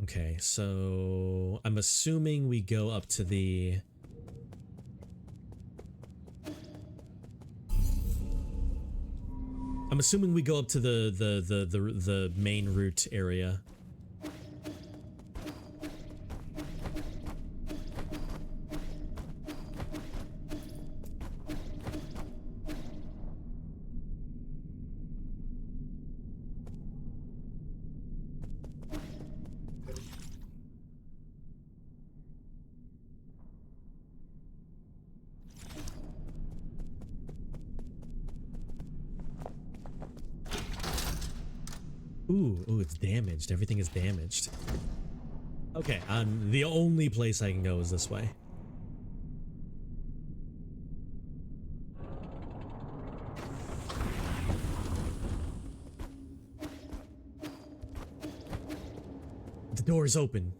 S1: Okay, so I'm assuming we go up to the... I'm assuming we go up to the main route area. Ooh, it's damaged. Everything is damaged. Okay, the only place I can go is this way. The door is open.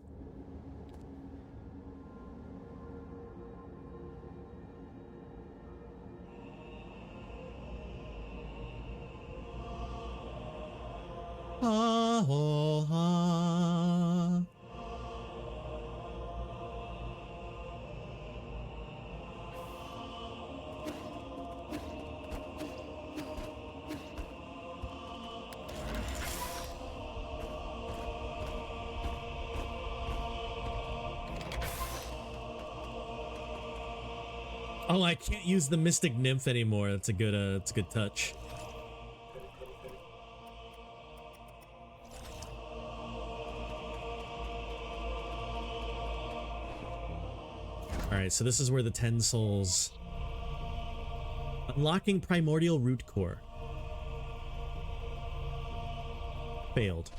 S1: Oh, I can't use the Mystic Nymph anymore. That's a good touch. Alright, so this is where the 10 souls... Unlocking Primordial Root Core. Failed.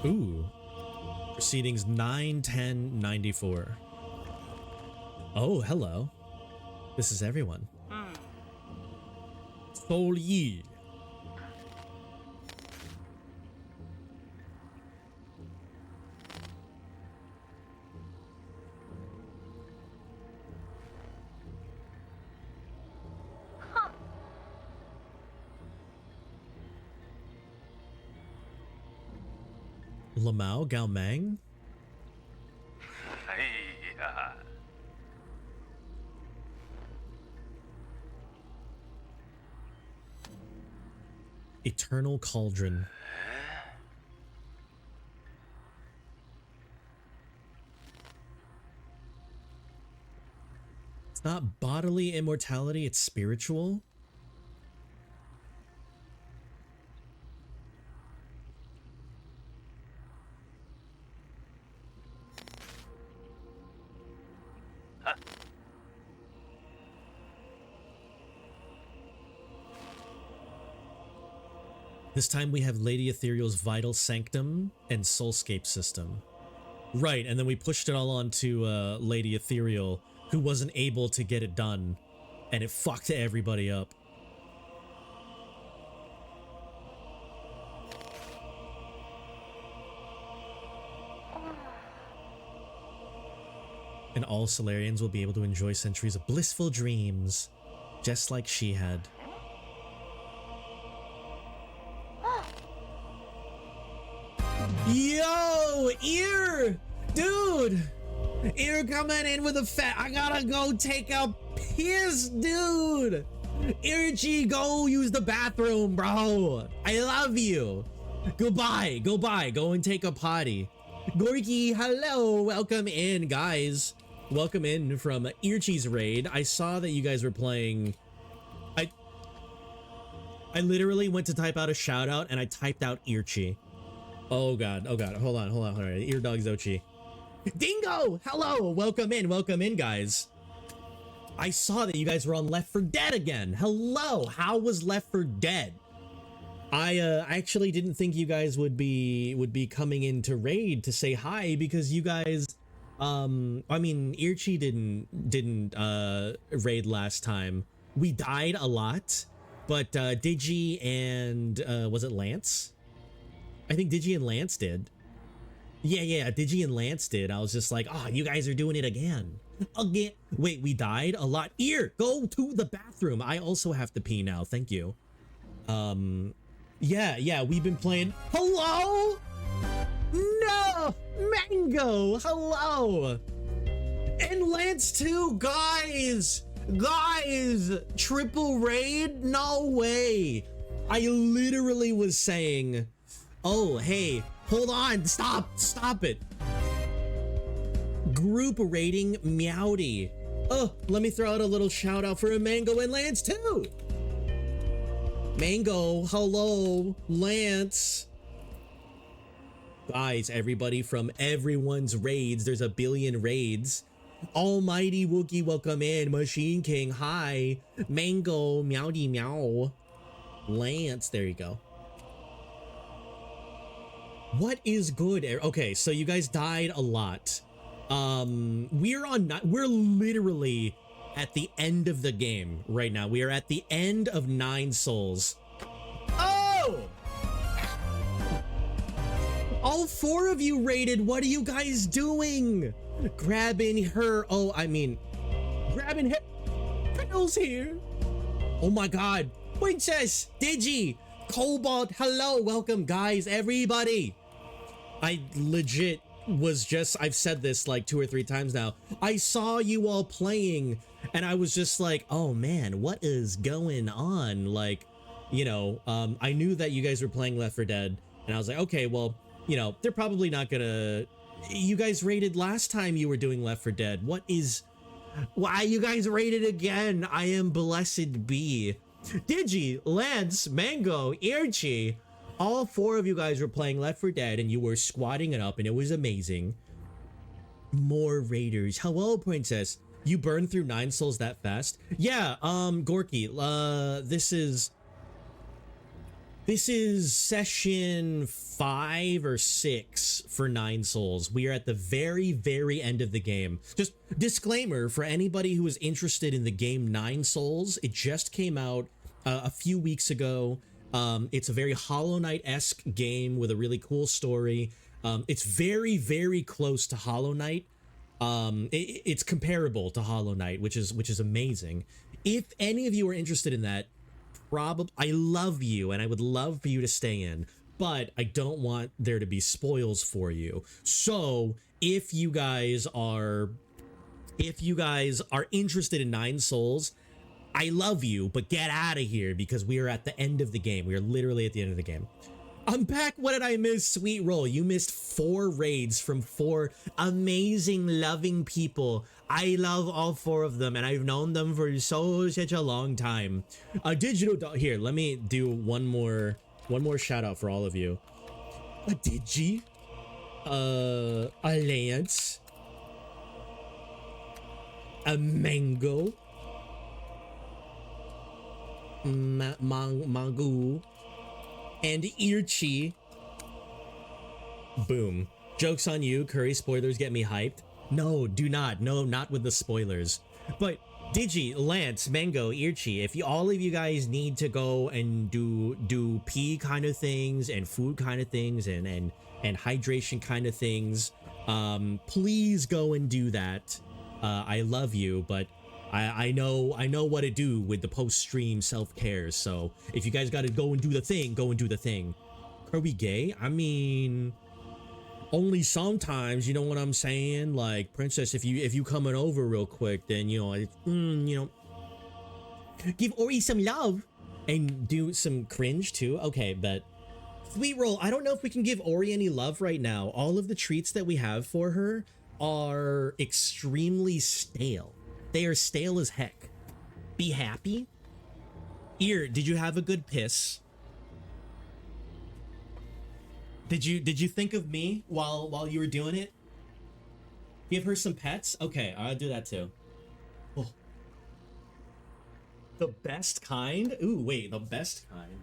S1: Ooh. Proceedings 9/10/94. Oh, hello. This is everyone. Sol Yi. Lamau Gao Mang?
S2: 哎呀，
S1: Eternal Cauldron. It's not bodily immortality, it's spiritual. This time we have Lady Ethereal's Vital Sanctum and Soulscape system. Right, and then we pushed it all onto Lady Ethereal, who wasn't able to get it done, and it fucked everybody up. And all Solarians will be able to enjoy centuries of blissful dreams, just like she had. Yo, Ear! Dude! Ear coming in with a fat. I gotta go take a piss, dude! Irchi, go use the bathroom, bro! I love you! Goodbye, go and take a potty. Gorky, hello! Welcome in, guys. Welcome in from Irchi's raid. I saw that you guys were playing. I literally went to type out a shout out and I typed out Irchi. Oh god, hold on. Ear Dog Zochi. Dingo! Hello! Welcome in, guys. I saw that you guys were on Left 4 Dead again. Hello! How was Left 4 Dead? I actually didn't think you guys would be coming into raid to say hi because you guys I mean Irchi didn't raid last time. We died a lot, but Digi and was it Lance? I think Digi and Lance did. Yeah, Digi and Lance did. I was just like, oh, you guys are doing it again. Wait, we died a lot. Ear, go to the bathroom. I also have to pee now. Thank you. Yeah, we've been playing. Hello? No! Mango, hello! And Lance too, guys! Triple raid? No way! I literally was saying, oh, hey, hold on, stop it. Group rating Meowdy. Oh, let me throw out a little shout out for a Mango and Lance too. Mango, hello, Lance. Guys, everybody from everyone's raids, there's a billion raids. Almighty Wookie, welcome in. Machine King, hi. Mango, Meowdy meow. Lance, there you go. What is good? Okay, so you guys died a lot. We're literally at the end of the game right now. We are at the end of 9 souls. Oh! All 4 of you raided. What are you guys doing? Grabbing her. Oh, I mean, grabbing her. Pills here. Oh my god. Princess, Digi, Cobalt, hello, welcome, guys, everybody. I legit was just, I've said this like 2 or 3 times now. I saw you all playing and I was just like, oh man, what is going on? Like, you know, I knew that you guys were playing Left 4 Dead and I was like, okay, well, you know, they're probably not gonna, you guys raided last time you were doing Left 4 Dead. Why you guys raided again? I am blessed be. Digi, Lance, Mango, Irchi, all 4 of you guys were playing Left 4 Dead and you were squatting it up and it was amazing. More raiders. Hello, Princess. You burned through 9 souls that fast? Yeah, Gorky, this is... This is session 5 or 6 for 9 Souls. We are at the very, very end of the game. Just disclaimer for anybody who is interested in the game 9 Souls. It just came out a few weeks ago. It's a very Hollow Knight-esque game with a really cool story. It's very, very close to Hollow Knight. It's comparable to Hollow Knight, which is amazing. If any of you are interested in that, I love you and I would love for you to stay in, but I don't want there to be spoils for you. So if you guys are interested in 9 Souls, I love you, but get out of here because we are at the end of the game. We are literally at the end of the game. I'm back. What did I miss? Sweet Roll. You missed 4 raids from 4 amazing, loving people. I love all 4 of them, and I've known them for such a long time. Here, let me do one more shout out for all of you. A Digi, a Lance, a Mango, Mangu, and Irchi. Boom. Joke's on you. Curry spoilers get me hyped. No, do not. No, not with the spoilers. But Digi, Lance, Mango, Irchi, if all of you guys need to go and do pee kind of things and food kind of things and hydration kind of things, please go and do that. I love you, but I know what to do with the post-stream self-care, so if you guys gotta go and do the thing, go and do the thing. Are we gay? I mean, only sometimes, you know what I'm saying? Like, Princess, if you coming over real quick, then, give Ori some love and do some cringe too. Okay, but Sweet Roll, I don't know if we can give Ori any love right now. All of the treats that we have for her are extremely stale. They are stale as heck. Be happy. Ear, did you have a good piss? Did you think of me while you were doing it? Give her some pets? Okay, I'll do that too. Oh. The best kind? Ooh, wait, the best kind.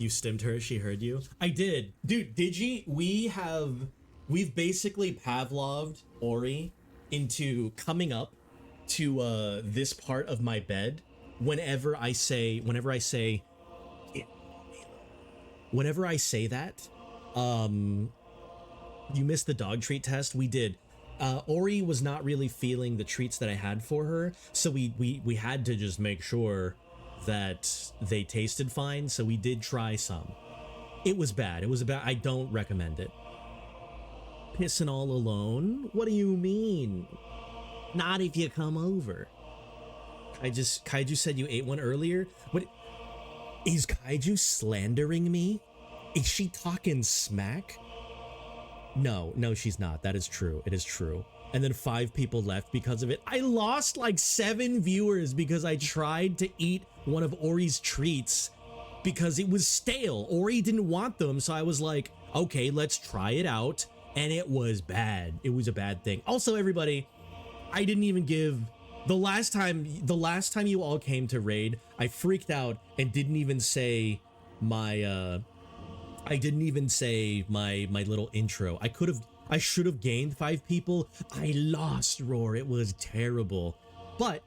S1: You stimmed her, she heard you? I did. Dude, Digi, we've basically Pavloved Ori into coming up to this part of my bed whenever I say that. You missed the dog treat test. We did. Ori was not really feeling the treats that I had for her, so we had to just make sure that they tasted fine, so we did try some. It was bad. I don't recommend it. Pissing all alone? What do you mean? Not if you come over. Kaiju said you ate one earlier. What? Is Kaiju slandering me? Is she talking smack? No, she's not. That is true. It is true. And then 5 people left because of it. I lost like 7 viewers because I tried to eat one of Ori's treats because it was stale. Ori didn't want them, so I was like, okay, let's try it out. And it was bad. It was a bad thing. Also, everybody, I didn't even give the last time you all came to raid, I freaked out and didn't even say my my little intro. I should have gained 5 people. I lost, Roar. It was terrible. But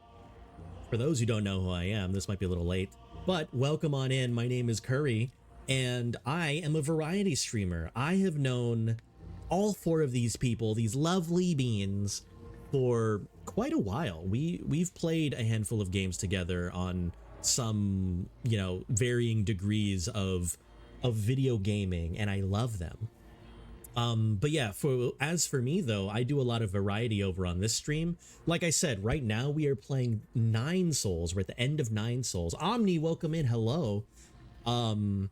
S1: for those who don't know who I am, this might be a little late, but welcome on in. My name is Curry, and I am a variety streamer. I have known all 4 of these people, these lovely beings, for quite a while. We've played a handful of games together on some, varying degrees of video gaming, and I love them. But yeah, as for me though, I do a lot of variety over on this stream. Like I said, right now we are playing 9 Souls. We're at the end of 9 Souls. Omni, welcome in. Hello. And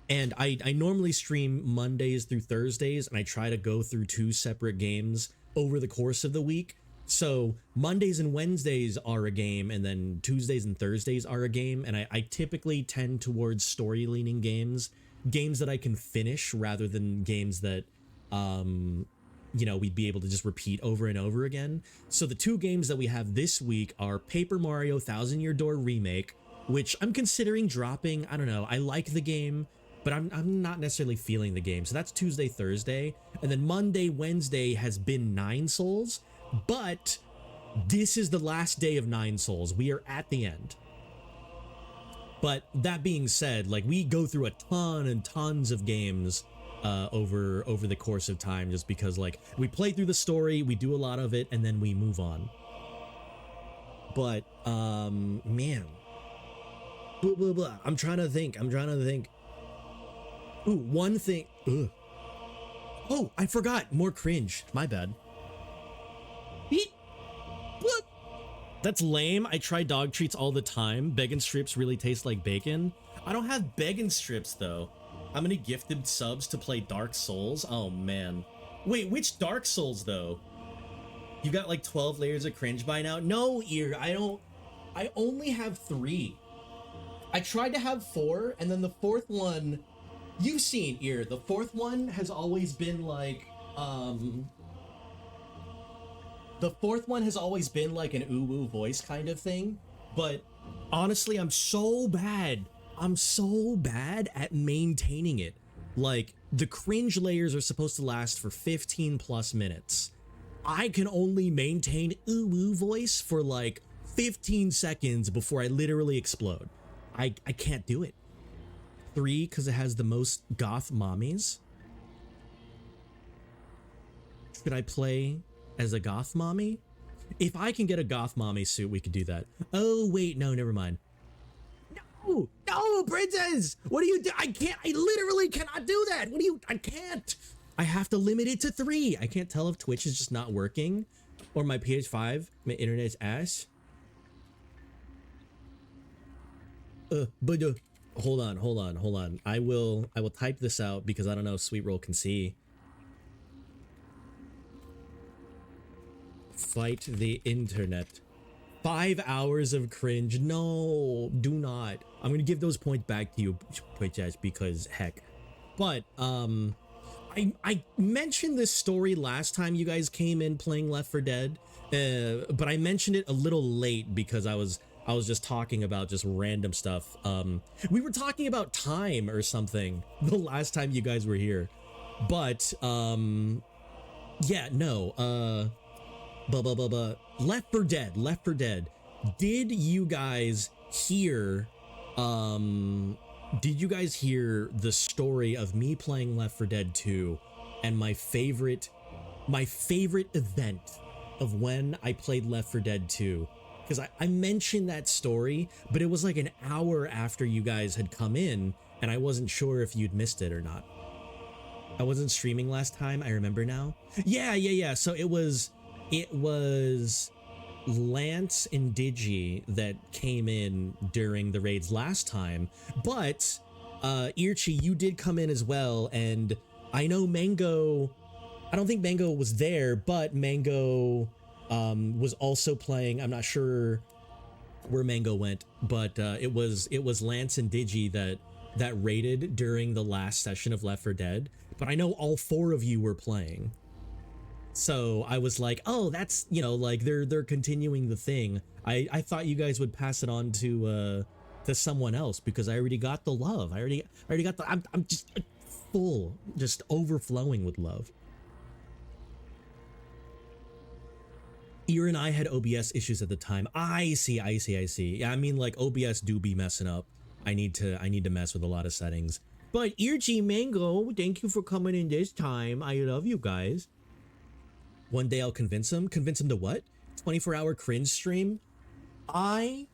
S1: I normally stream Mondays through Thursdays, and I try to go through 2 separate games over the course of the week. So Mondays and Wednesdays are a game, and then Tuesdays and Thursdays are a game. And I typically tend towards story leaning games that I can finish rather than games that, you know, we'd be able to just repeat over and over again. So the two games that we have this week are Paper Mario Thousand Year Door Remake, which I'm considering dropping. I don't know. I like the game, but I'm not necessarily feeling the game. So that's Tuesday, Thursday. And then Monday, Wednesday has been Nine Souls. But this is the last day of Nine Souls. We are at the end. But that being said, like, we go through a ton and tons of games over the course of time, just because, like, we play through the story, we do a lot of it, and then we move on. But man, blah, blah, blah. I'm trying to think. Ooh, one thing. Ugh. Oh, I forgot. More cringe. My bad. Eat. What? That's lame. I try dog treats all the time. Bacon strips really taste like bacon. I don't have bacon strips though. How many gifted subs to play Dark Souls? Oh man. Wait, which Dark Souls though? You got like 12 layers of cringe by now? No, Ear, I don't. I only have 3. I tried to have 4, and then the 4th one, you've seen, Ear, the 4th one has always been like, the 4th one has always been like an ooh-woo voice kind of thing. But honestly, I'm so bad at maintaining it. Like, the cringe layers are supposed to last for 15 plus minutes. I can only maintain ooh-woo voice for like 15 seconds before I literally explode. I can't do it. 3, because it has the most goth mommies. Should I play as a goth mommy? If I can get a goth mommy suit, we could do that. Oh, wait, no, never mind. No, princess! What do you do? I literally cannot do that! I can't! I have to limit it to 3. I can't tell if Twitch is just not working, or my PS5, my internet's ass. But hold on. I will type this out because I don't know if Sweet Roll can see. Fight the internet. 5 hours of cringe. No, do not. I'm gonna give those points back to you, Twitch, because heck. But I mentioned this story last time you guys came in playing Left 4 Dead, but I mentioned it a little late because I was just talking about just random stuff. We were talking about time or something the last time you guys were here, but yeah, no. Left 4 Dead. Did you guys hear? Did you guys hear the story of me playing Left 4 Dead 2 and my favorite event of when I played Left 4 Dead 2? Because I mentioned that story, but it was like an hour after you guys had come in, and I wasn't sure if you'd missed it or not. I wasn't streaming last time, I remember now. Yeah. So it was Lance and Digi that came in during the raids last time, but Irchi, you did come in as well, and I know Mango, I don't think Mango was there, but Mango was also playing. I'm not sure where Mango went, but it was Lance and Digi that raided during the last session of Left 4 Dead, but I know all 4 of you were playing. So I was like, oh, that's, you know, like they're continuing the thing. I thought you guys would pass it on to someone else because I already got the love. I already got the, I'm just full, just overflowing with love. Ear and I had OBS issues at the time. I see. Yeah, I mean, like, OBS do be messing up. I need to mess with a lot of settings. But Eargy Mango, thank you for coming in this time. I love you guys. One day I'll convince him. Convince him to what? 24-hour cringe stream? I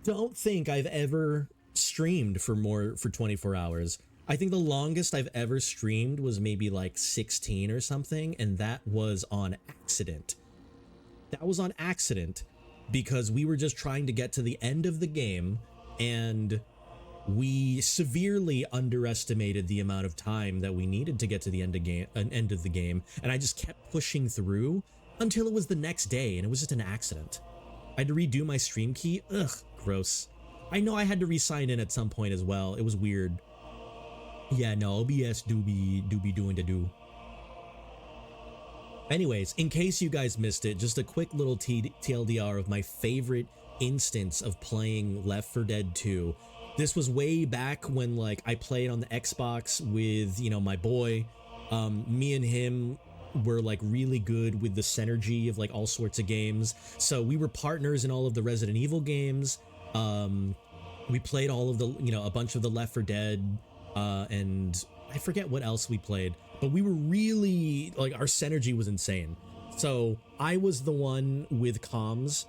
S1: don't think I've ever streamed for 24 hours. I think the longest I've ever streamed was maybe like 16 or something, and that was on accident. That was on accident because we were just trying to get to the end of the game, and we severely underestimated the amount of time that we needed to get to the end of the game, and I just kept pushing through, until it was the next day and it was just an accident. I had to redo my stream key. Ugh, gross. I know I had to re-sign in at some point as well. It was weird. Yeah, no, OBS do be doing the do. Anyways, in case you guys missed it, just a quick little TLDR of my favorite instance of playing Left 4 Dead 2. This was way back when like I played on the Xbox with, you know, my boy. Me and him were like really good with the synergy of like all sorts of games. So we were partners in all of the Resident Evil games. We played all of the, you know, a bunch of the Left 4 Dead, and I forget what else we played, but we were really like, our synergy was insane. So I was the one with comms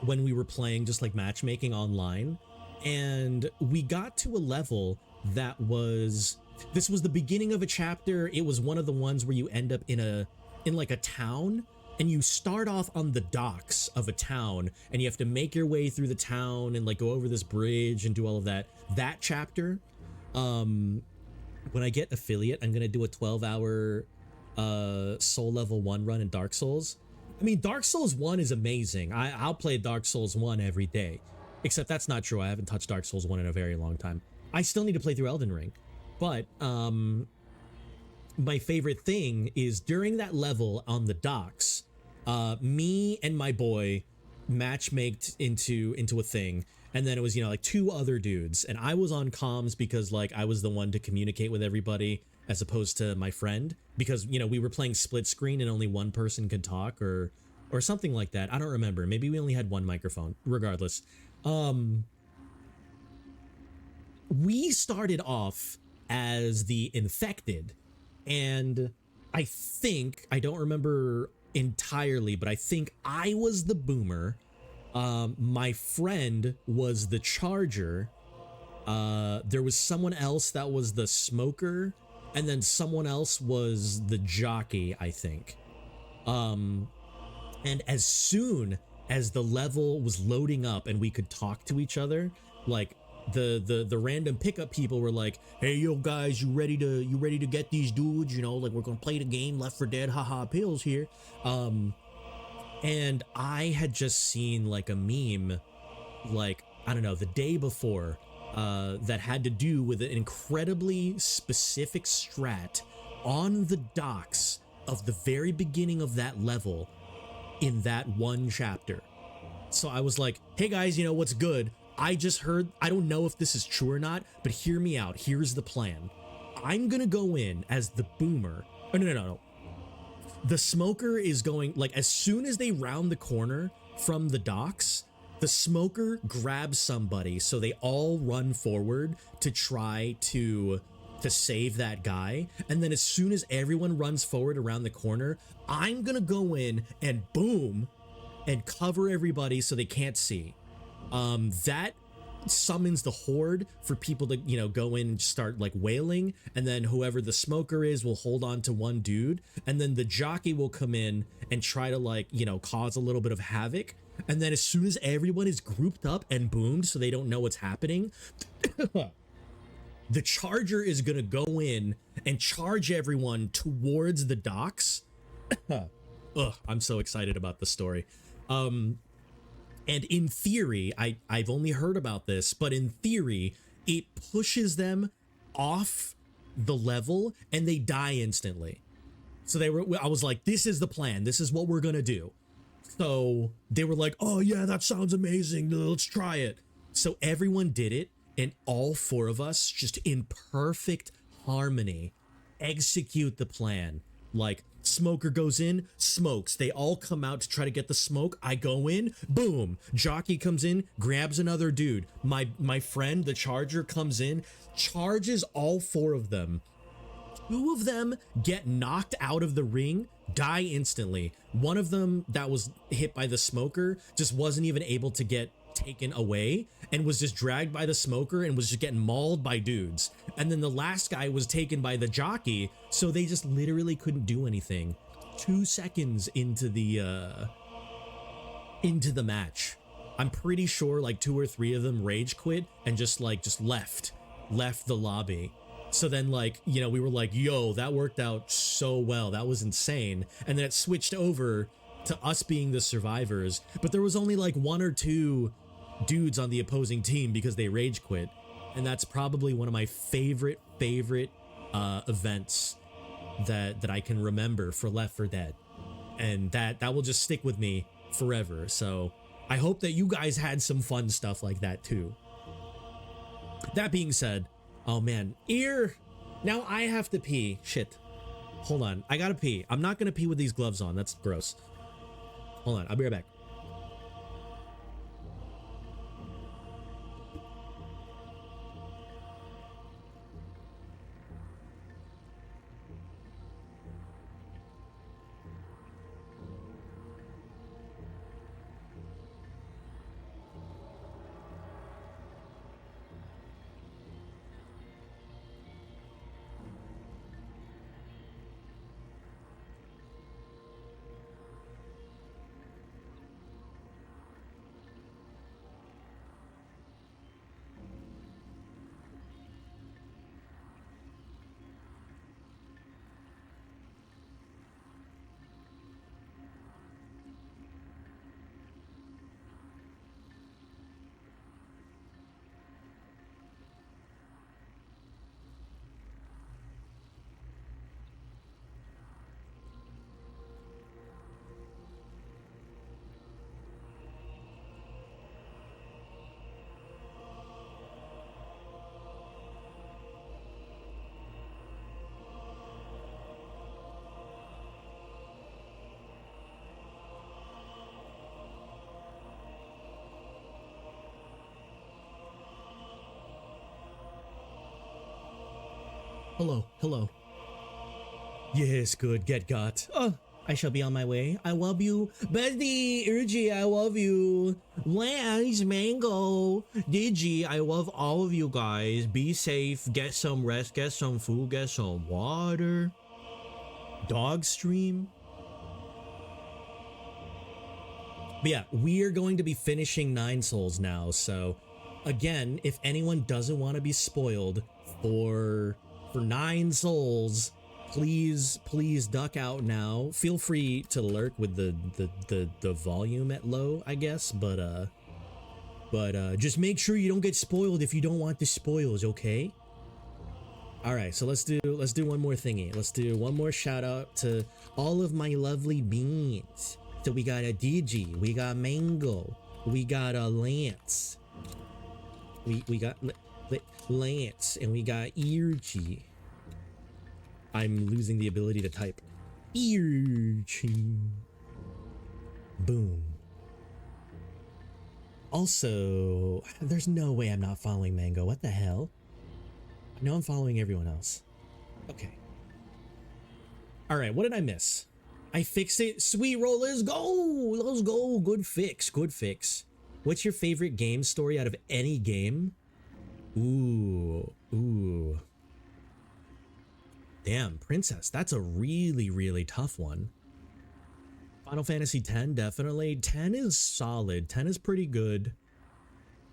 S1: when we were playing just like matchmaking online, and we got to a level that was, this was the beginning of a chapter. It was one of the ones where you end up in like a town, and you start off on the docks of a town, and you have to make your way through the town and like go over this bridge and do all of that. That chapter, when I get affiliate, I'm gonna do a 12-hour soul level 1 run in Dark Souls. I mean, Dark Souls 1 is amazing. I'll play Dark Souls 1 every day, except that's not true. I haven't touched Dark Souls 1 in a very long time. I still need to play through Elden Ring. But my favorite thing is during that level on the docks, me and my boy matchmaked into a thing, and then it was, you know, like 2 other dudes, and I was on comms because like I was the one to communicate with everybody as opposed to my friend, because, you know, we were playing split screen and only one person could talk or something like that. I don't remember. Maybe we only had one microphone. Regardless, we started off as the infected, and I think, I don't remember entirely, but I think I was the boomer. My friend was the charger. There was someone else that was the smoker, and then someone else was the jockey, I think. And as soon as the level was loading up and we could talk to each other, like the random pickup people were like, hey, yo guys, you ready to get these dudes, you know, like we're gonna play the game Left 4 Dead, haha, pills here. And I had just seen like a meme, like, I don't know, the day before, that had to do with an incredibly specific strat on the docks of the very beginning of that level in that one chapter. So I was like, hey guys, you know what's good? I just heard, I don't know if this is true or not, but hear me out. Here's the plan. I'm gonna go in as the boomer. Oh, no. The smoker is going, like, as soon as they round the corner from the docks, the smoker grabs somebody, so they all run forward to try to save that guy. And then as soon as everyone runs forward around the corner, I'm gonna go in and boom and cover everybody so they can't see. That summons the horde for people to, you know, go in and start like wailing, and then whoever the smoker is will hold on to one dude, and then the jockey will come in and try to, like, you know, cause a little bit of havoc. And then as soon as everyone is grouped up and boomed so they don't know what's happening, the charger is gonna go in and charge everyone towards the docks. Ugh, I'm so excited about the story. And in theory, I've only heard about this, but in theory, it pushes them off the level and they die instantly. So I was like, this is the plan. This is what we're gonna do. So they were like, oh yeah, that sounds amazing. Let's try it. So everyone did it, and all 4 of us, just in perfect harmony, execute the plan. Like, smoker goes in, smokes. They all come out to try to get the smoke. I go in, boom. Jockey comes in, grabs another dude. My friend, the charger, comes in, charges all 4 of them. 2 of them get knocked out of the ring, die instantly. One of them that was hit by the smoker just wasn't even able to get taken away and was just dragged by the smoker and was just getting mauled by dudes. And then the last guy was taken by the jockey, so they just literally couldn't do anything. 2 seconds into the match, I'm pretty sure like 2 or 3 of them rage quit and just left the lobby. So then, like, you know, we were like, yo, that worked out so well. That was insane. And then it switched over to us being the survivors. But there was only like 1 or 2 dudes on the opposing team because they rage quit. And that's probably one of my favorite events that I can remember for Left 4 Dead. And that will just stick with me forever. So I hope that you guys had some fun stuff like that too. That being said, oh man, ear. Now I have to pee. Shit. Hold on. I gotta pee. I'm not gonna pee with these gloves on. That's gross. Hold on. I'll be right back. Hello, hello. Yes, good, get got. Oh, I shall be on my way. I love you. Betty, Urgy, I love you. Lance, Mango, Digi, I love all of you guys. Be safe, get some rest, get some food, get some water. Dog stream. But yeah, we are going to be finishing 9 Souls now, so again, if anyone doesn't want to be spoiled for 9 Souls, please duck out now. Feel free to lurk with the volume at low, I guess, but just make sure you don't get spoiled if you don't want the spoils, okay? All right, so let's do one more thingy. Let's do one more shout out to all of my lovely beans. So we got a DG, we got Mango, we got a Lance, we got Lance, and we got Eargy. I'm losing the ability to type. Eargy. Boom. Also, there's no way I'm not following Mango. What the hell? I know I'm following everyone else. Okay. All right, what did I miss? I fixed it. Sweet roll, let's go. Let's go. Good fix. Good fix. What's your favorite game story out of any game? Ooh. Damn, Princess, that's a really tough one. Final Fantasy X, definitely. 10 is solid. 10 is pretty good.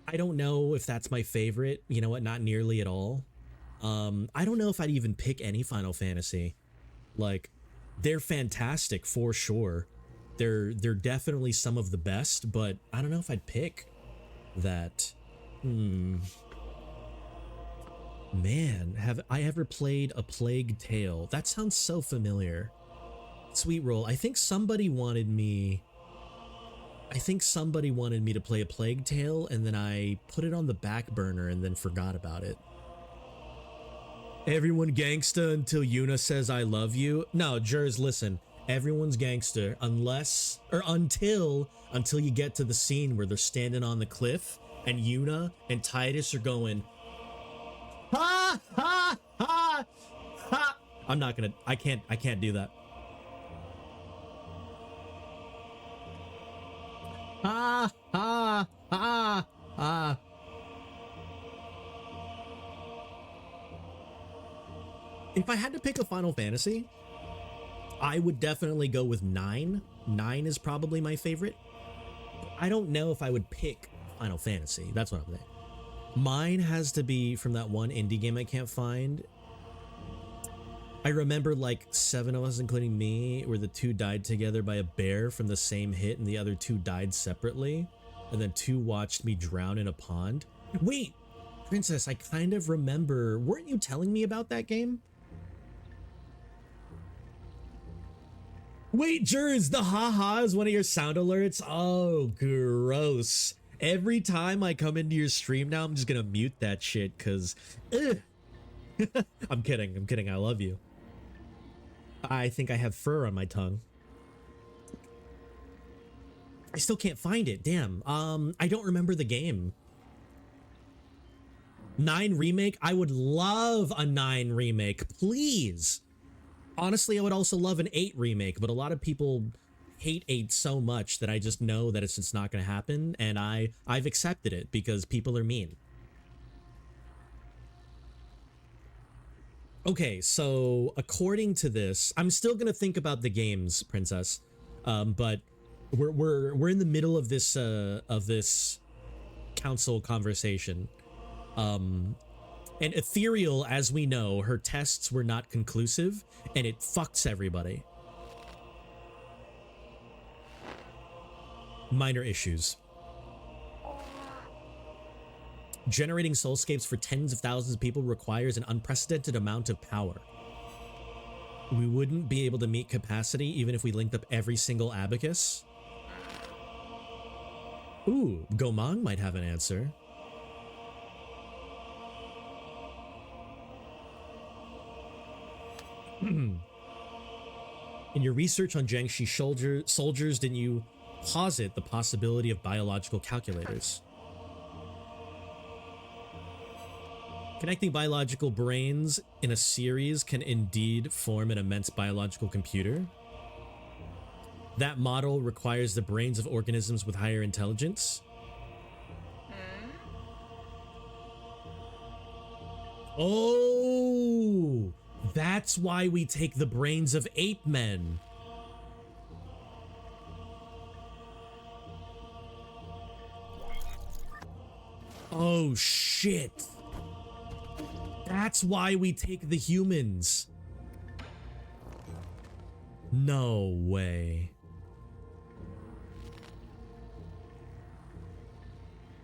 S1: I don't know if that's my favorite. You know what? Not nearly at all. I don't know if I'd even pick any Final Fantasy. Like, they're fantastic for sure. They're definitely some of the best, but I don't know if I'd pick that. Man, have I ever played A Plague Tale? That sounds so familiar. Sweet roll. I think somebody wanted me to play A Plague Tale, and then I put it on the back burner and then forgot about it. Everyone gangsta until Yuna says I love you. No, Jers, listen. Everyone's gangster until you get to the scene where they're standing on the cliff and Yuna and Titus are going, ha ha ha ha. I can't do that. Ha ha ha ha. If I had to pick a Final Fantasy, I would definitely go with 9. 9 is probably my favorite. I don't know if I would pick Final Fantasy. That's what I'm saying. Mine has to be from that one indie game I can't find. I remember like 7 of us, including me, where the 2 died together by a bear from the same hit and the other 2 died separately. And then 2 watched me drown in a pond. Wait, Princess, I kind of remember. Weren't you telling me about that game? Wait, Jers, the haha is one of your sound alerts? Oh, gross. Every time I come into your stream now, I'm just gonna mute that shit, because... I'm kidding, I love you. I think I have fur on my tongue. I still can't find it, damn. I don't remember the game. 9 remake? I would love a 9 remake, please. Honestly, I would also love an 8 remake, but a lot of people hate 8 so much that I just know that it's just not going to happen, and I've accepted it because people are mean. Okay, so according to this, I'm still going to think about the games, Princess, but we're in the middle of this council conversation. And Ethereal, as we know, her tests were not conclusive, and it fucks everybody. Minor issues. Generating soulscapes for tens of thousands of people requires an unprecedented amount of power. We wouldn't be able to meet capacity even if we linked up every single abacus. Ooh, Gomang might have an answer. In your research on Jiangxi soldiers, didn't you posit the possibility of biological calculators? Connecting biological brains in a series can indeed form an immense biological computer. That model requires the brains of organisms with higher intelligence. Oh! That's why we take the brains of ape men. Oh shit. That's why we take the humans. No way.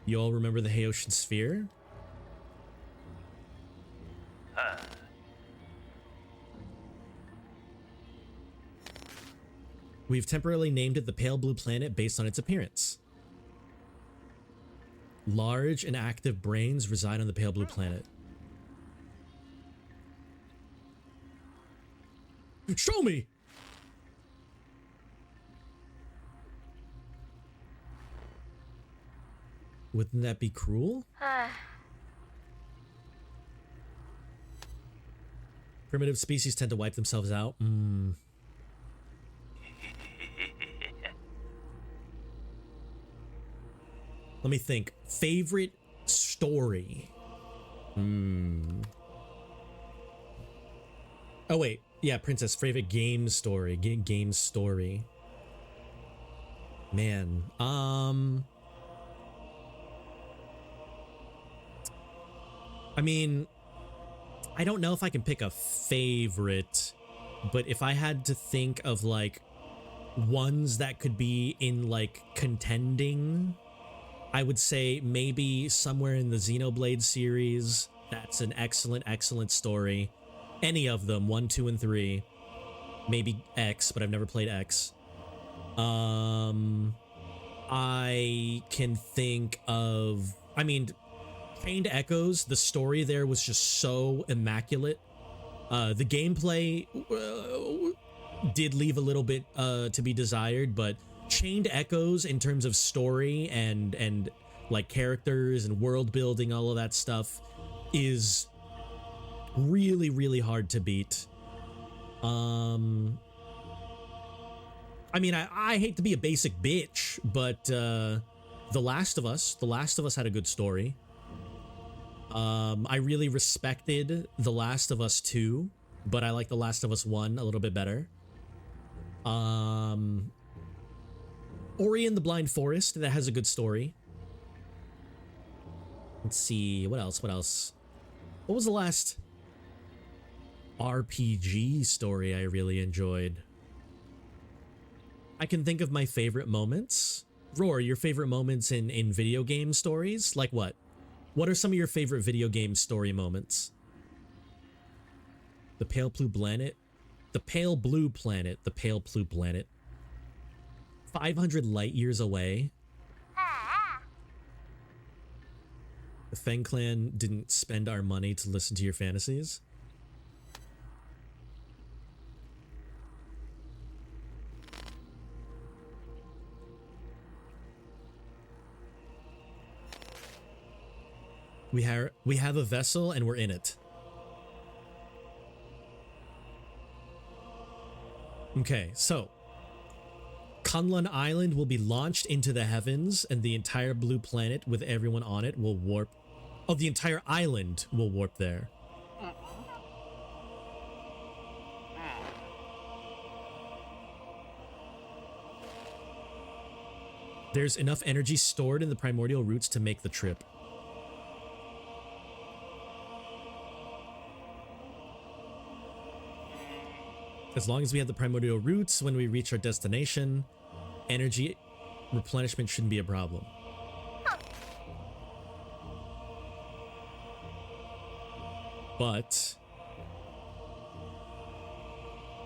S1: You all remember the Haitian sphere? We've temporarily named it the pale blue planet based on its appearance. Large and active brains reside on the pale blue planet. Show me! Wouldn't that be cruel? Primitive species tend to wipe themselves out. Let me think. Favorite story? Oh wait, yeah, Princess. Favorite game story? Game story. Man, I mean, I don't know if I can pick a favorite, but if I had to think of like ones that could be in like contending, I would say maybe somewhere in the Xenoblade series. That's an excellent story. Any of them, 1, 2, and 3. Maybe X, but I've never played X. I can think of, I mean, Chained Echoes, the story there was just so immaculate. The gameplay did leave a little bit to be desired, but Chained Echoes in terms of story and like characters and world building, all of that stuff is really hard to beat. I mean, I hate to be a basic bitch, but The Last of Us had a good story. I really respected The Last of Us 2, but I like The Last of Us 1 a little bit better. Ori and the Blind Forest, that has a good story. Let's see, what else? What was the last? RPG story I really enjoyed. I can think of my favorite moments. Roar, your favorite moments in video game stories? Like what? What are some of your favorite video game story moments? The Pale Blue Planet? The Pale Blue Planet. The Pale Blue Planet. 500 light years away. The Feng Clan didn't spend our money to listen to your fantasies. We have a vessel and we're in it. Okay, so Kunlun Island will be launched into the heavens and the entire blue planet with everyone on it will warp. Oh, the entire island will warp there. There's enough energy stored in the primordial roots to make the trip. As long as we have the primordial roots when we reach our destination, energy replenishment shouldn't be a problem. But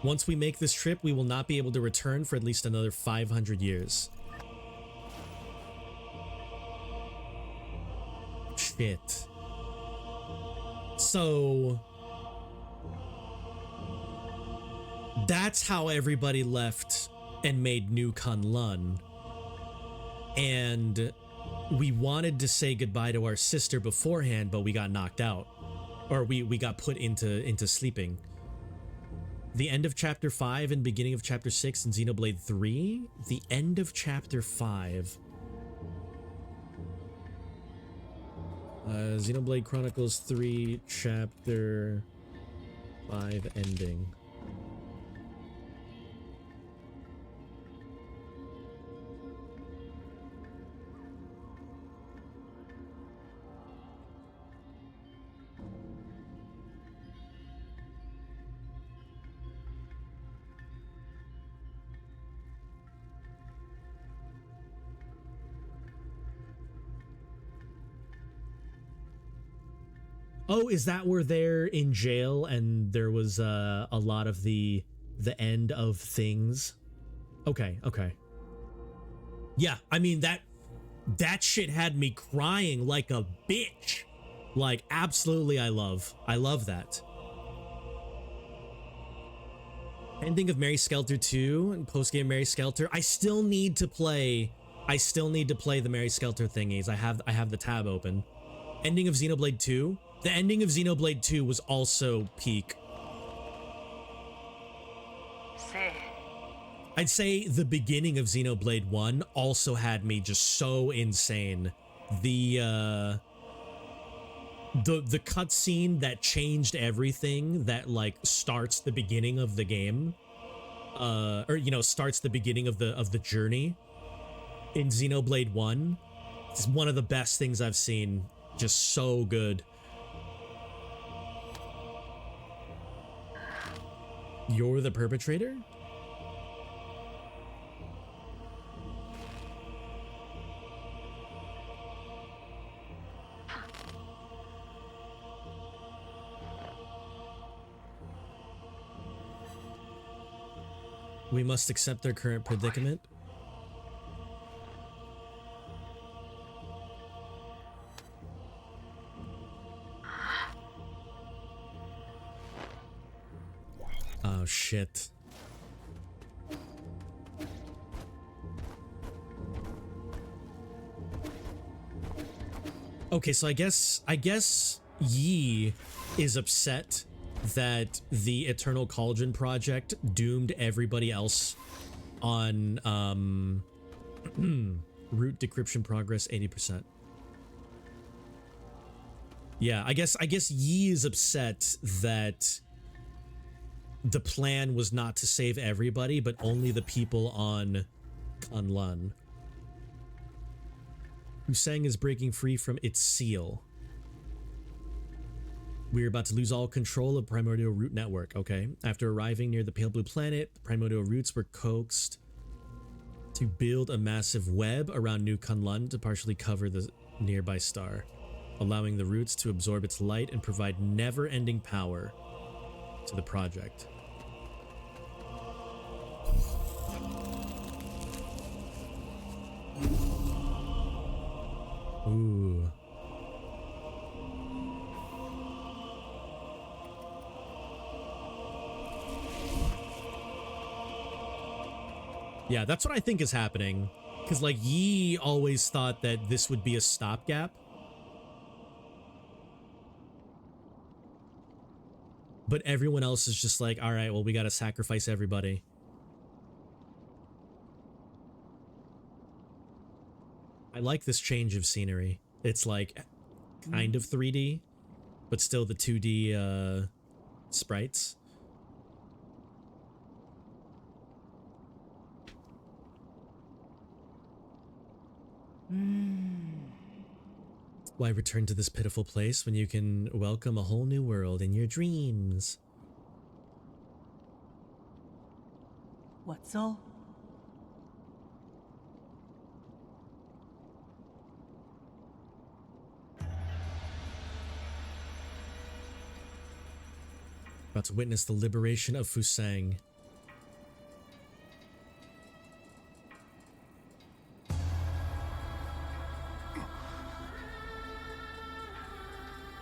S1: once we make this trip, we will not be able to return for at least another 500 years. Shit. So that's how everybody left and made New Kunlun. And we wanted to say goodbye to our sister beforehand, but we got knocked out. Or we got put into sleeping. The end of chapter 5 and beginning of chapter 6 in Xenoblade 3. The end of chapter 5. Xenoblade Chronicles 3 chapter 5 ending. Oh, is that where they're in jail and there was a lot of the end of things? Okay, okay. Yeah, I mean that shit had me crying like a bitch. Like absolutely I love that. Ending of Mary Skelter 2 and post-game Mary Skelter. I still need to play the Mary Skelter thingies. I have the tab open. Ending of Xenoblade 2. The ending of Xenoblade 2 was also peak. I'd say the beginning of Xenoblade 1 also had me just so insane. The cutscene that changed everything, that like starts the beginning of the game, or you know, starts the beginning of the journey in Xenoblade 1. It's one of the best things I've seen. Just so good. You're the perpetrator? We must accept their current predicament. Oh shit. Okay, so I guess Yi is upset that the Eternal Cauldron project doomed everybody else on root decryption progress 80%. Yeah, I guess Yi is upset that the plan was not to save everybody, but only the people on Kunlun. Husang is breaking free from its seal. We're about to lose all control of primordial root network. Okay. After arriving near the pale blue planet, the primordial roots were coaxed to build a massive web around New Kunlun to partially cover the nearby star, allowing the roots to absorb its light and provide never-ending power to the project. Ooh. Yeah, that's what I think is happening. Because, like, Yi always thought that this would be a stopgap. But everyone else is just like, all right, well, we gotta sacrifice everybody. I like this change of scenery. It's like kind of 3D, but still the 2D sprites. Why return to this pitiful place when you can welcome a whole new world in your dreams?
S4: What's all?
S1: About to witness the liberation of Fusang.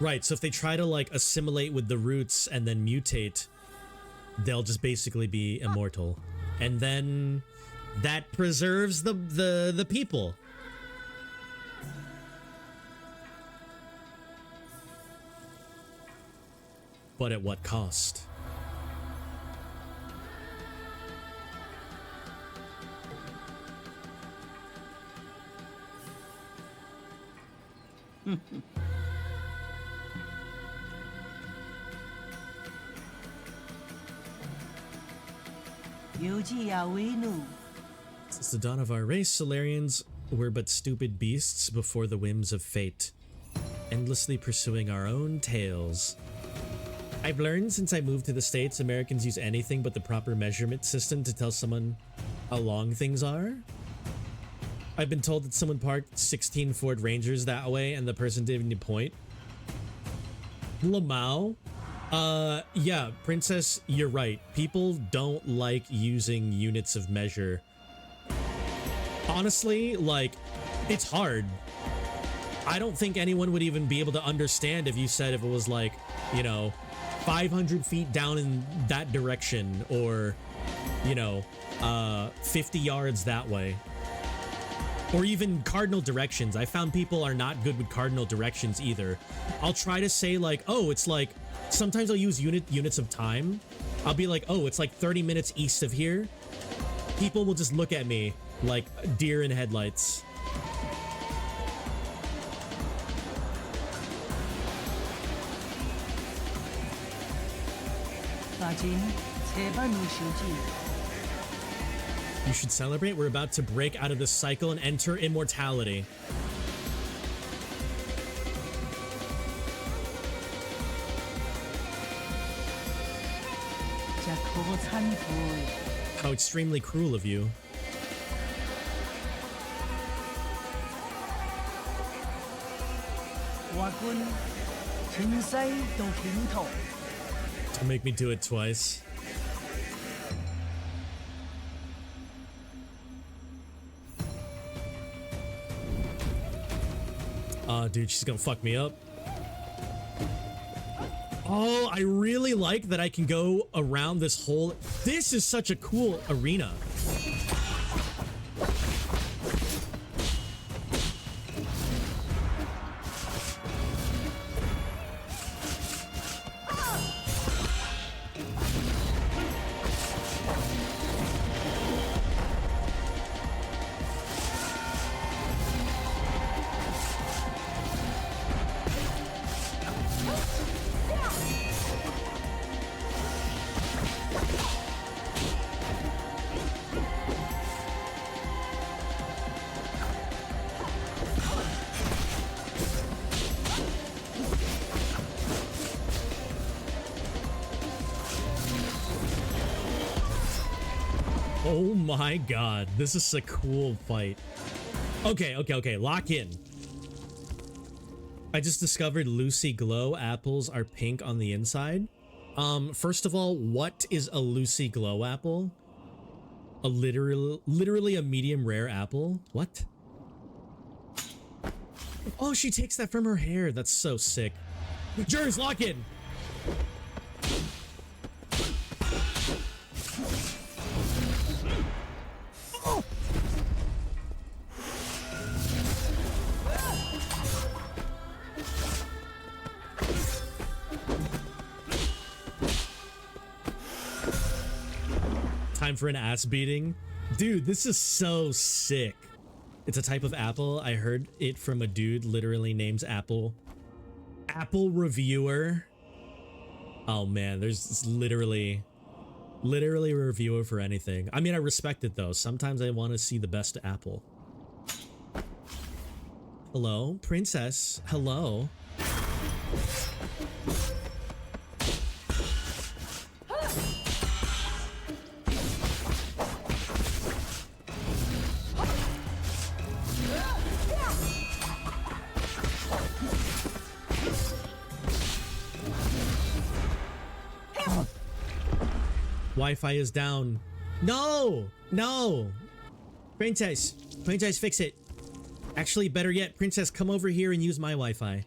S1: Right, so if they try to like assimilate with the roots and then mutate, they'll just basically be immortal. And then that preserves the people. But at what cost? Since the dawn of our race, Solarians were but stupid beasts before the whims of fate, endlessly pursuing our own tails. I've learned since I moved to the States, Americans use anything but the proper measurement system to tell someone how long things are. I've been told that someone parked 16 Ford Rangers that way and the person didn't even point. Lamau? Yeah, Princess, you're right. People don't like using units of measure. Honestly, like, it's hard. I don't think anyone would even be able to understand if you said if it was like, you know, 500 feet down in that direction or, you know, 50 yards that way. Or even cardinal directions. I found people are not good with cardinal directions either. I'll try to say like, oh, it's like, sometimes I'll use units of time. I'll be like, oh, it's like 30 minutes east of here. People will just look at me like deer in headlights. You should celebrate. We're about to break out of this cycle and enter immortality. How extremely cruel of you. Don't make me do it twice. Oh, dude, she's gonna fuck me up. Oh, I really like that I can go around this whole... This is such a cool arena. Oh my god, this is a cool fight. Okay, lock in. I just discovered Lucy Glow apples are pink on the inside. First of all, what is a Lucy Glow apple? A literally a medium rare apple? What? Oh, she takes that from her hair. That's so sick. Jers, lock in. Time for an ass beating. Dude, this is so sick. It's a type of apple. I heard it from a dude literally names Apple. Apple reviewer. Oh man, there's literally a reviewer for anything. I mean, I respect it though. Sometimes I want to see the best apple. Hello, princess. Hello. Wi-Fi is down. No! No! Princess, fix it. Actually, better yet, Princess, come over here and use my Wi-Fi.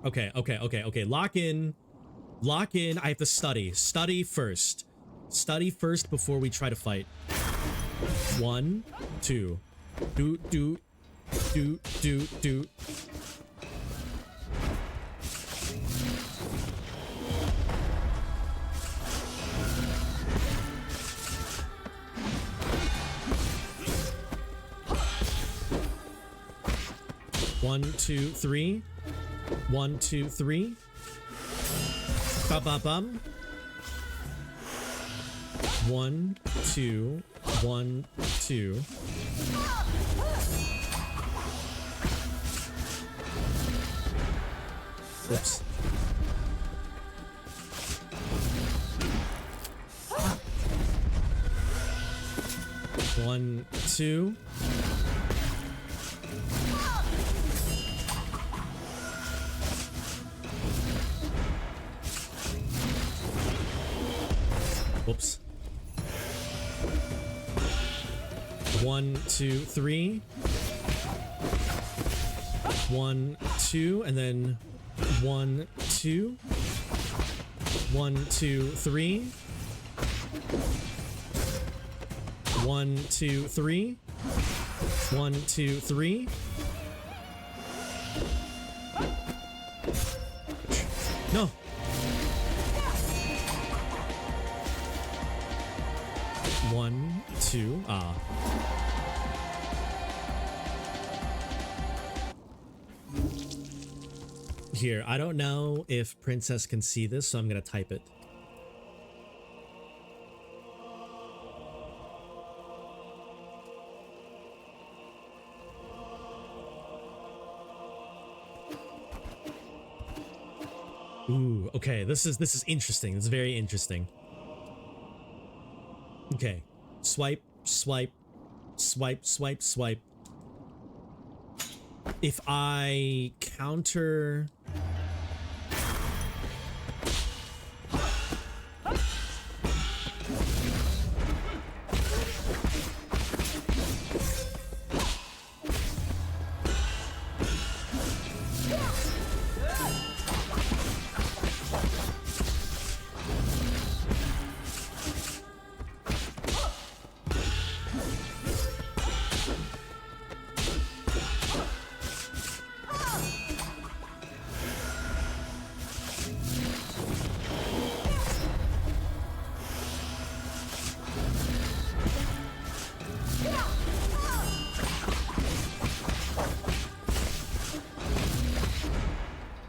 S1: Okay. Lock in. Lock in. I have to study. Study first. Study first before we try to fight. 1, 2. Do. 1, 2, 3. 1, 2, 3. Ba-ba-bum. 1, 2, 1, 2. Oops. One, 2. Whoops. 1, 2, 3. 1, 2, and then 1, 2. 1, 2, 3. 1, 2, 3. 1, 2, 3. No. One, 2. Here, I don't know if Princess can see this, so I'm gonna type it. Ooh, okay, this is interesting. This is very interesting. Okay. Swipe, swipe, swipe, swipe, swipe. If I counter...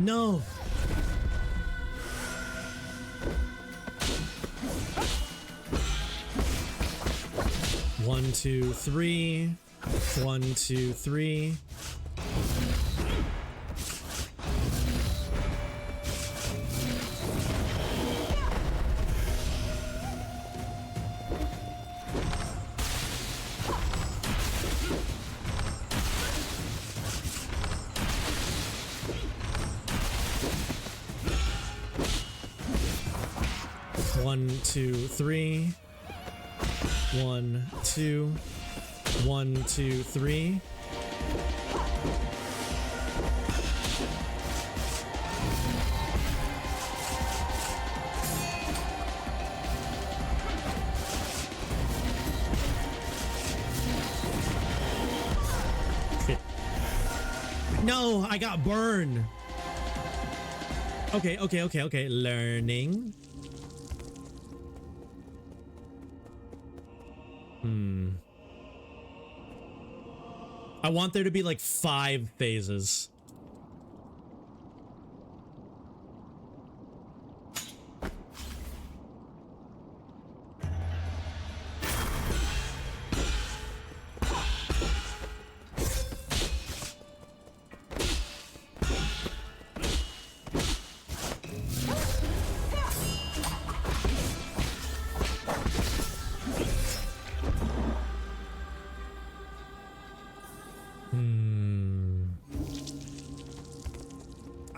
S1: No. One, 2, 3. 1, 2, 3. 1, 2, 3. 1, 2. 1, 2, 3. Shit. No, I got burned. Okay. Learning. I want there to be like 5 phases.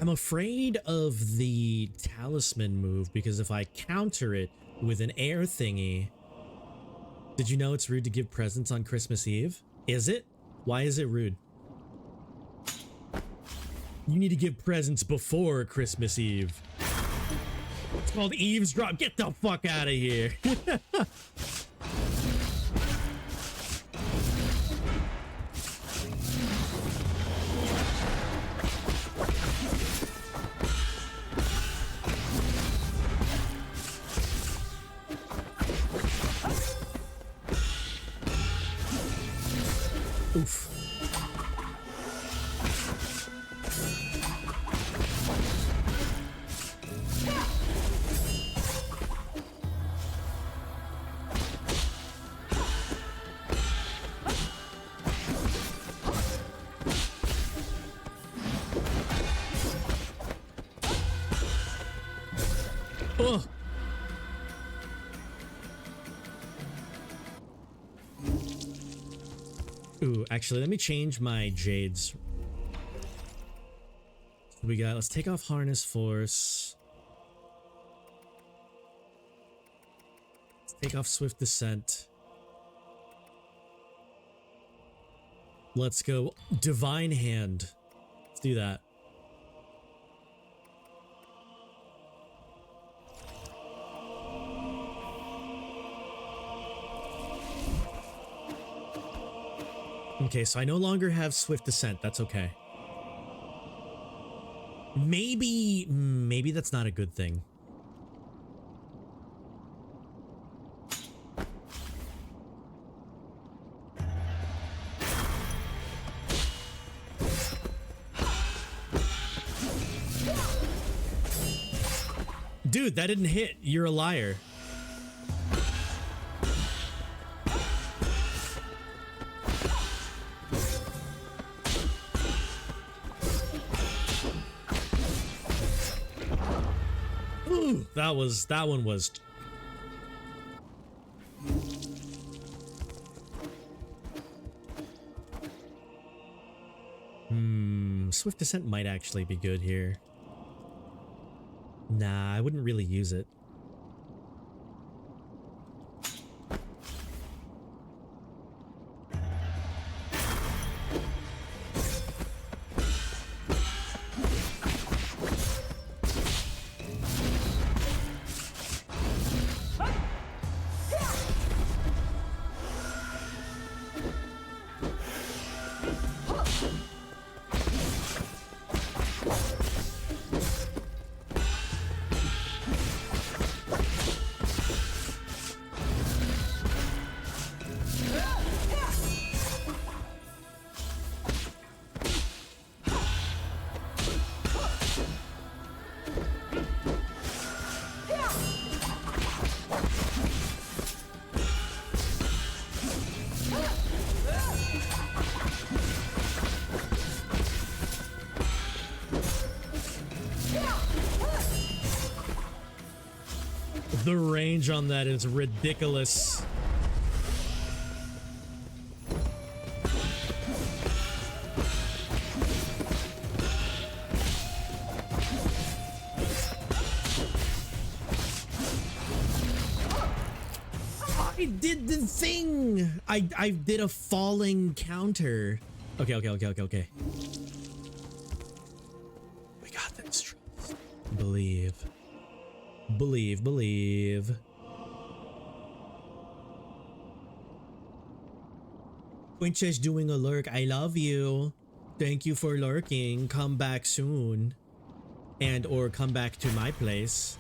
S1: I'm afraid of the talisman move because if I counter it with an air thingy... Did you know it's rude to give presents on Christmas Eve? Is it? Why is it rude? You need to give presents before Christmas Eve. It's called eavesdrop. Get the fuck out of here. Oof. Ugh. Ooh, actually, let me change my jades. We got, let's take off harness force. Let's take off swift descent. Let's go divine hand. Let's do that. Okay, so I no longer have swift descent. That's okay. Maybe that's not a good thing. Dude, that didn't hit. You're a liar. That one was. Swift descent might actually be good here. Nah, I wouldn't really use it. The range on that is ridiculous. I did the thing. I did a falling counter. Okay. We got this. Trust. Believe. Princess doing a lurk. I love you. Thank you for lurking. Come back soon. And or come back to my place.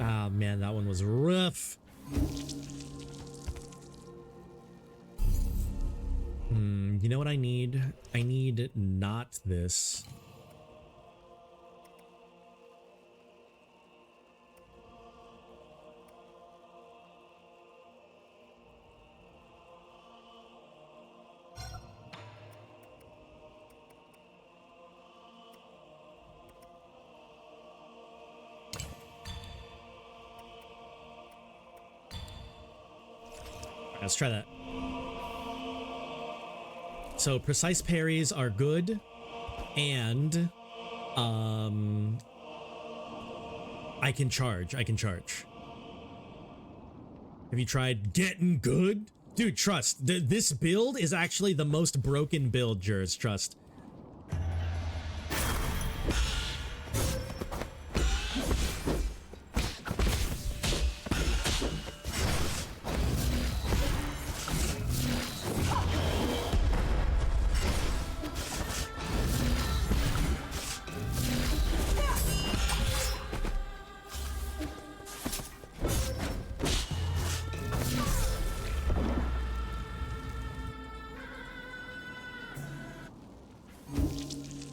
S1: Ah, man, that one was rough. You know what I need? I need not this. Let's try that. So precise parries are good, and I can charge. Have you tried getting good? Dude, trust. This build is actually the most broken build, Jurs. Trust.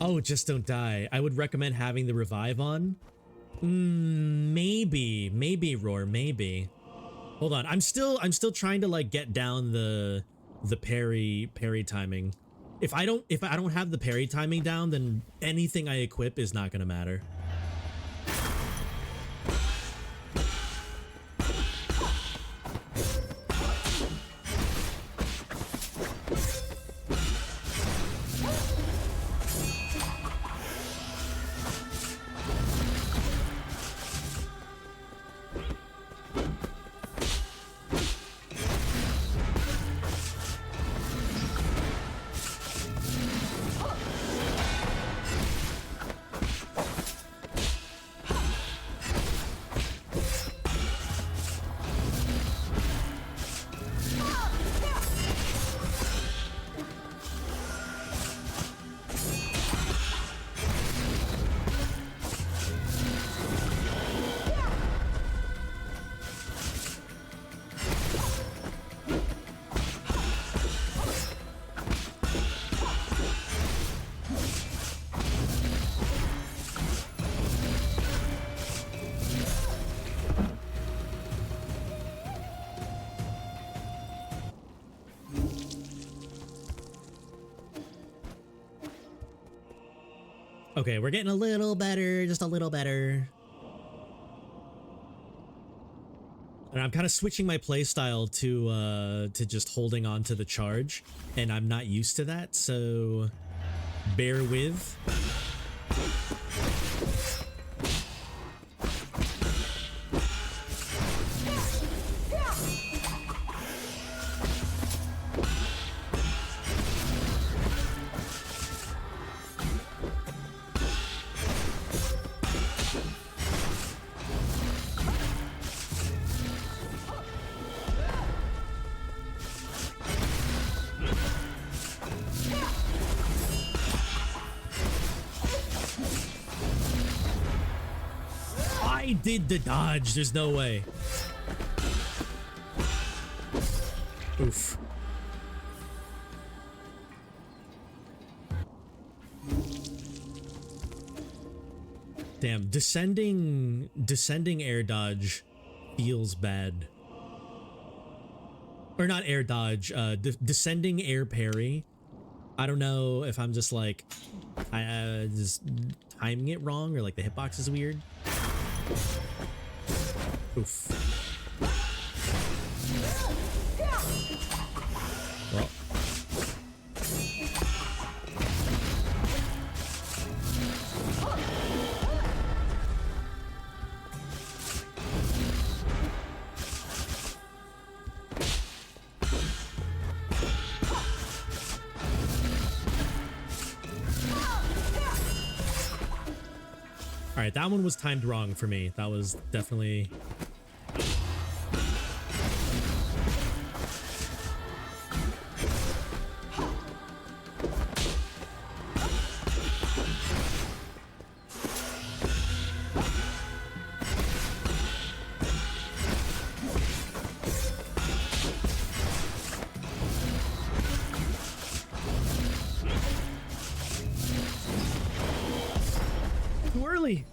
S1: Oh, just don't die. I would recommend having the revive on. Maybe Roar, maybe. Hold on, I'm still trying to like get down the parry timing. If I don't have the parry timing down, then anything I equip is not gonna matter. Okay, we're getting a little better, just a little better. And I'm kind of switching my playstyle to just holding on to the charge, and I'm not used to that, so bear with. I did the dodge. There's no way. Oof. Damn, descending air dodge feels bad. Or not air dodge, descending air parry. I don't know if I'm just like, just timing it wrong or like the hitbox is weird. Oof. Well. All right, that one was timed wrong for me. That was definitely... Too early.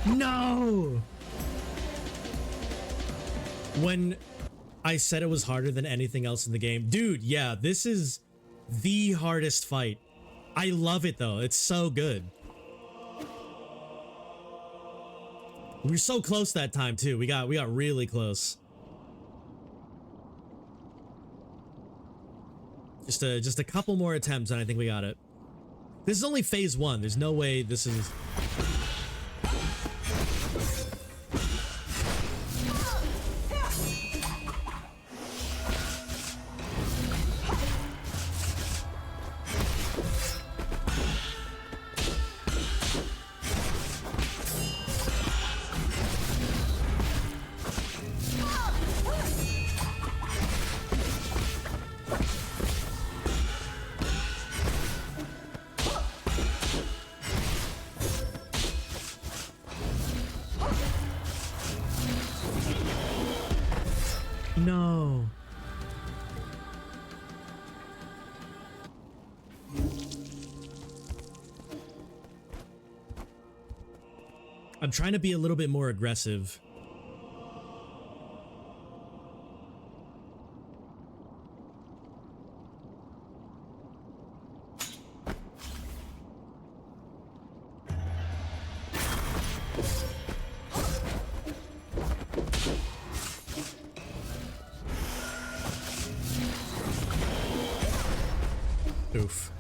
S1: No! When I said it was harder than anything else in the game. Dude, yeah, this is the hardest fight. I love it though. It's so good. We were so close that time too. We got really close. Just a couple more attempts and I think we got it. This is only phase 1. There's no way this is... No. I'm trying to be a little bit more aggressive. Oof.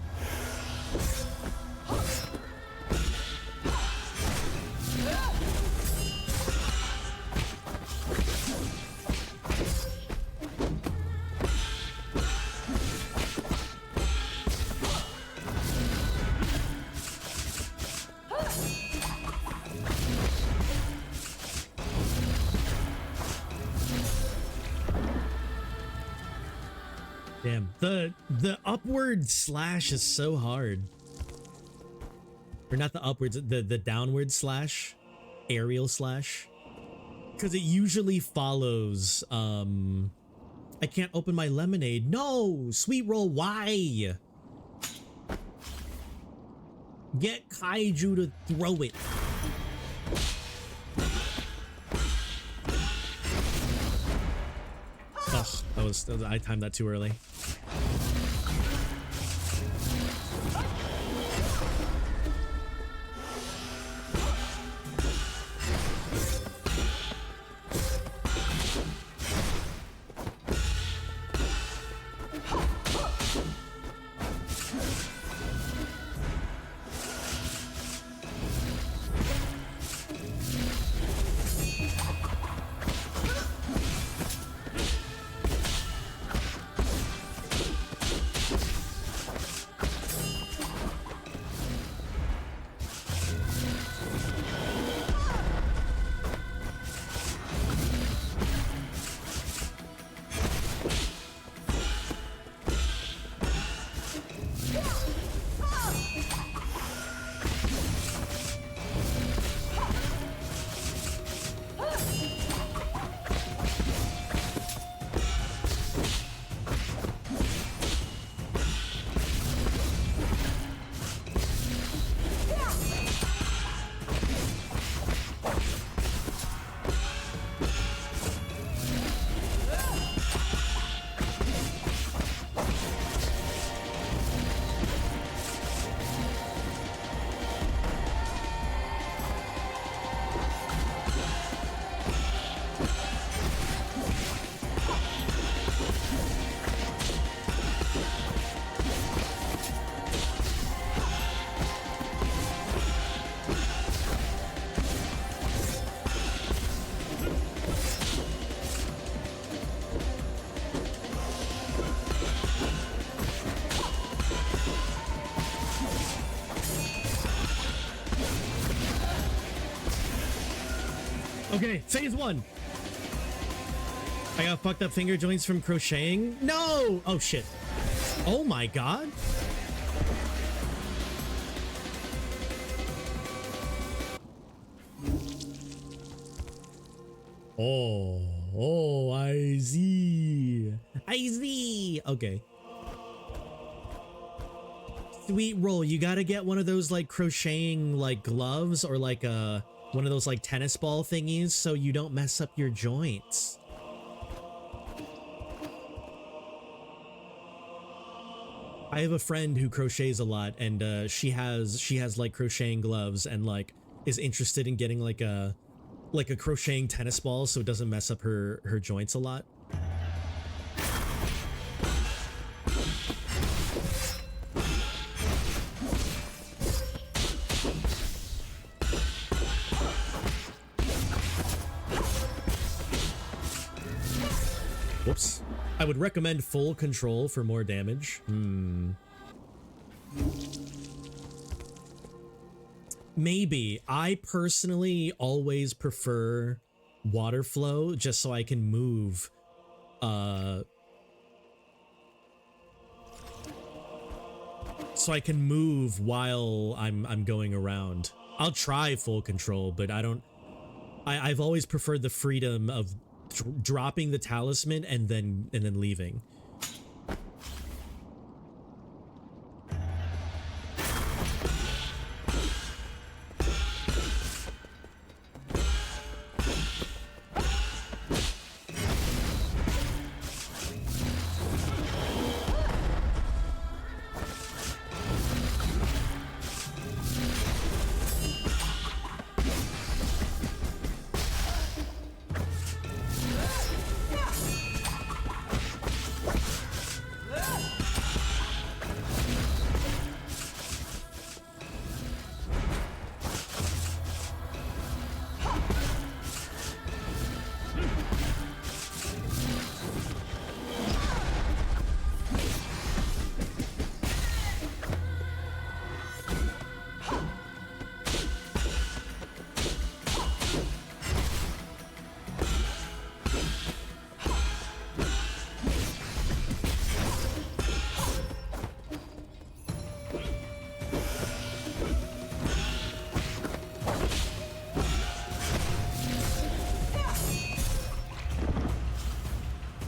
S1: Damn, the upward slash is so hard. Or not the upwards, the downward slash, aerial slash. Because it usually follows, I can't open my lemonade. No, sweet roll, why? Get Kaiju to throw it. Ugh, I timed that too early. Okay, phase 1. I got fucked up finger joints from crocheting. No! Oh shit. Oh my god. Oh, I see. I see. Okay. Sweet roll. You gotta get one of those like crocheting like gloves or like one of those like tennis ball thingies so you don't mess up your joints. I have a friend who crochets a lot, and she has like crocheting gloves and like is interested in getting like a crocheting tennis ball so it doesn't mess up her joints a lot. Whoops. I would recommend full control for more damage. Maybe. I personally always prefer water flow just so I can move. So I can move while I'm going around. I'll try full control, but I've always preferred the freedom of dropping the talisman and then leaving.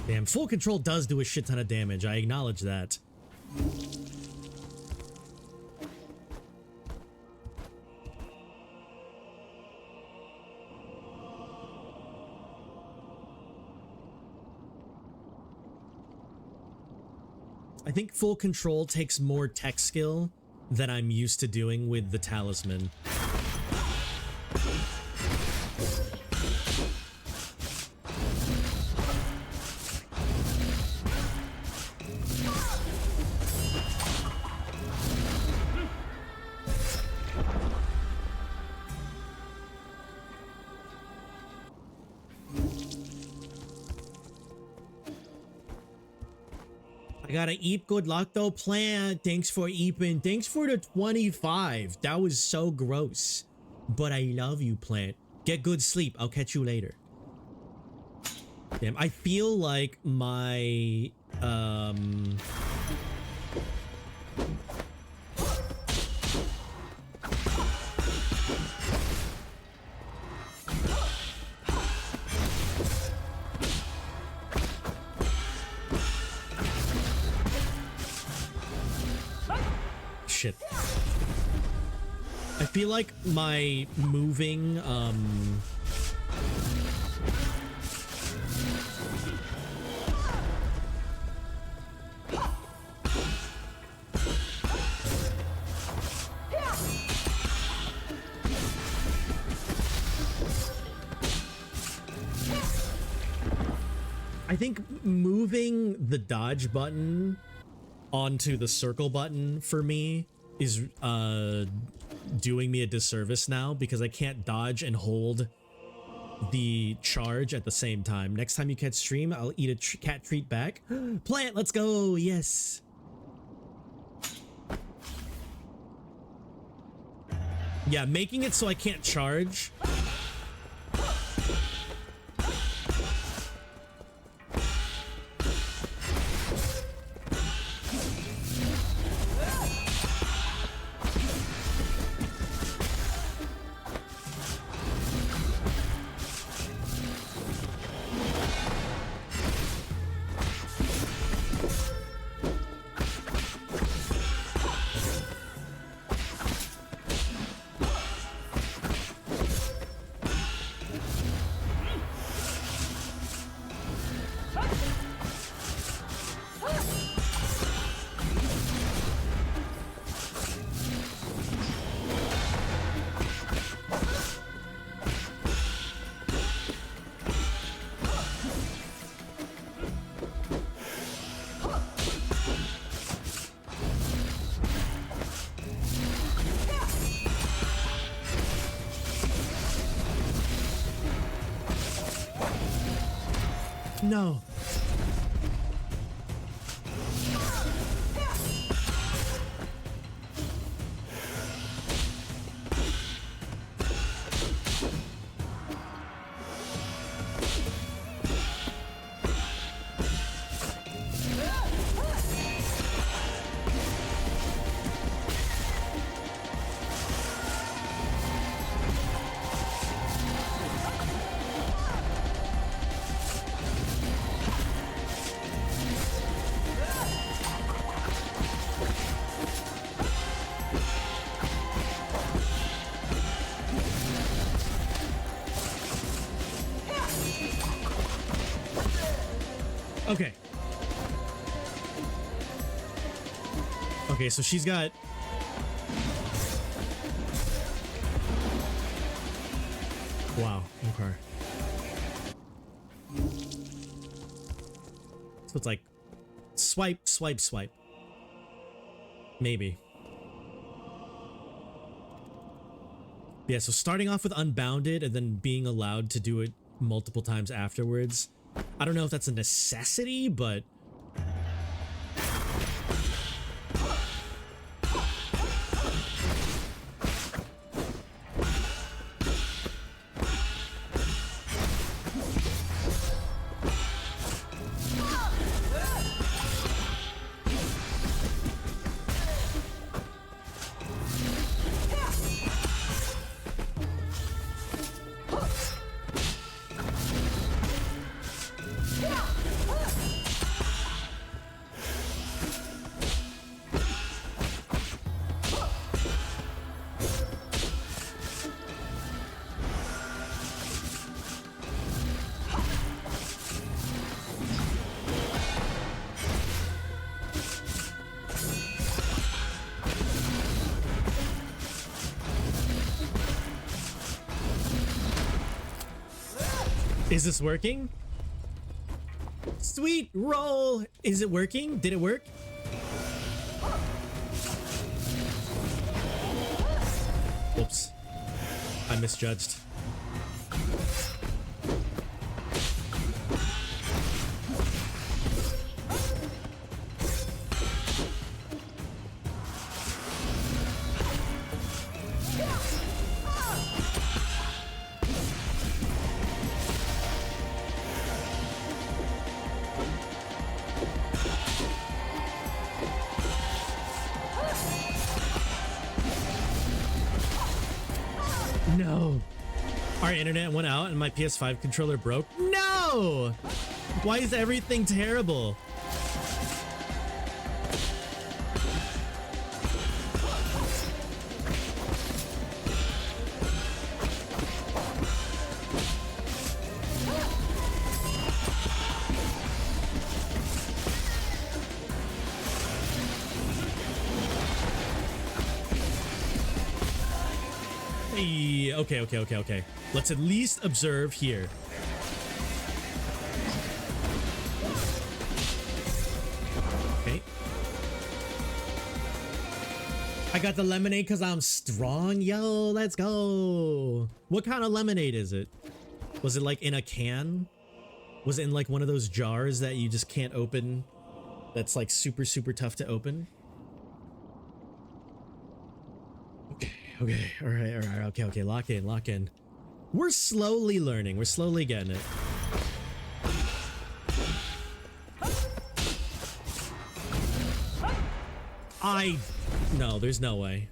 S1: Damn, full control does do a shit ton of damage. I acknowledge that. I think full control takes more tech skill than I'm used to doing with the talisman. I gotta eep. Good luck though, Plant. Thanks for eeping. Thanks for the 25. That was so gross. But I love you, Plant. Get good sleep. I'll catch you later. Damn, I feel like my shit. I feel like my moving I think moving the dodge button onto the circle button for me is doing me a disservice now because I can't dodge and hold the charge at the same time. Next time you catch stream, I'll eat a cat treat back. Plant, let's go. Yes. Yeah, making it so I can't charge No. Okay. Okay, so she's got... Wow, okay. So it's like swipe, swipe, swipe. Maybe. Yeah, so starting off with Unbounded and then being allowed to do it multiple times afterwards. I don't know if that's a necessity, but... Is this working? Sweet roll! Is it working? Did it work? Oops. I misjudged. No. Our internet went out and my PS5 controller broke. No! Why is everything terrible? Okay. Let's at least observe here. Okay. I got the lemonade because I'm strong. Yo, let's go. What kind of lemonade is it? Was it like in a can? Was it in like one of those jars that you just can't open? That's like super tough to open? Okay, all right, okay, lock in. We're slowly learning, we're slowly getting it. No, there's no way.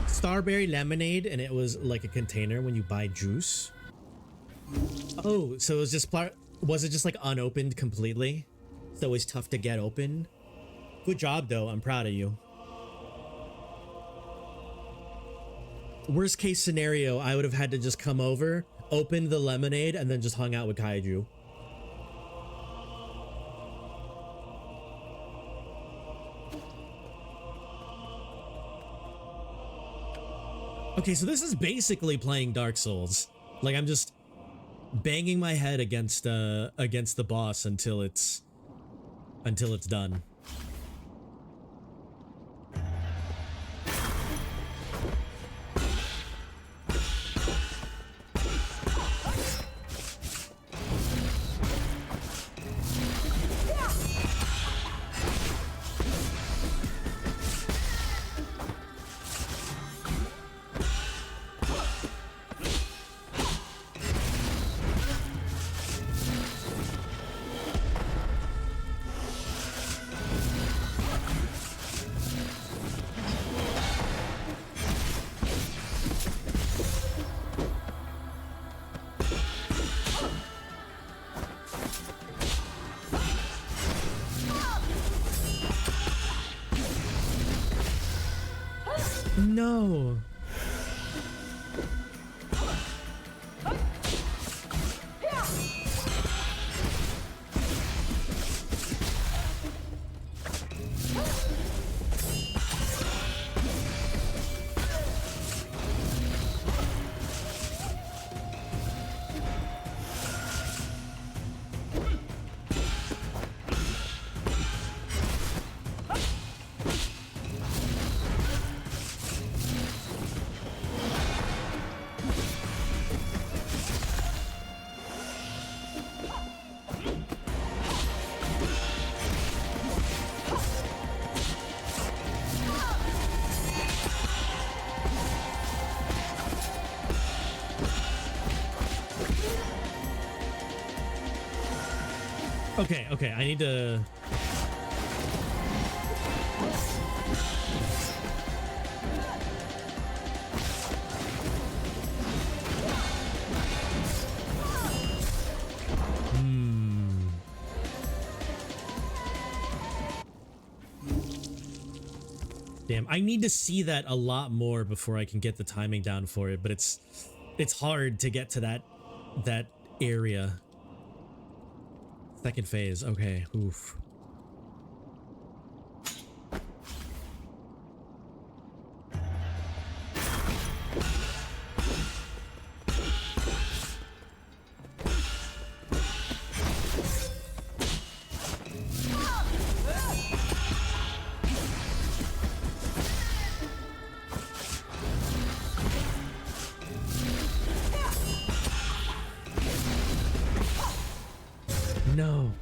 S1: Starberry lemonade, and it was like a container when you buy juice. Oh, so it was just was it just like unopened completely? So it's tough to get open. Good job though, I'm proud of you. Worst case scenario, I would have had to just come over, opened the lemonade and then just hung out with Kaiju. Okay, so this is basically playing Dark Souls. Like, I'm just banging my head against the boss until it's done. No. Okay, I need to... Damn, I need to see that a lot more before I can get the timing down for it, but it's hard to get to that area. Second phase, okay, oof. No.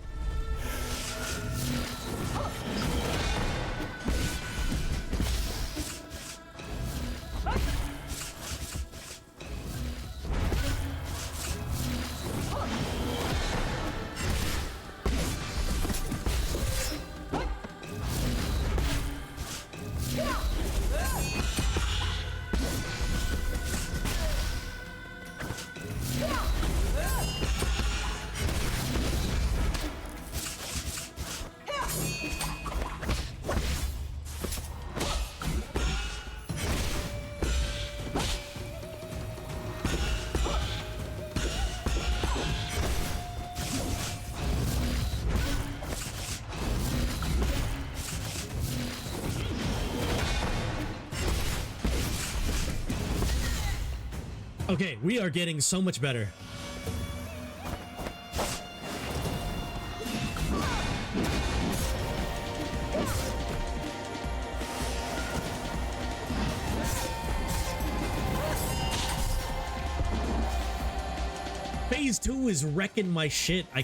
S1: Okay, we are getting so much better. Phase 2 is wrecking my shit. I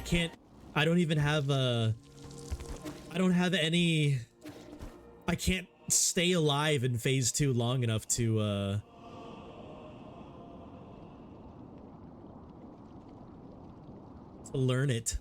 S1: don't even have I can't stay alive in phase 2 long enough to learn it.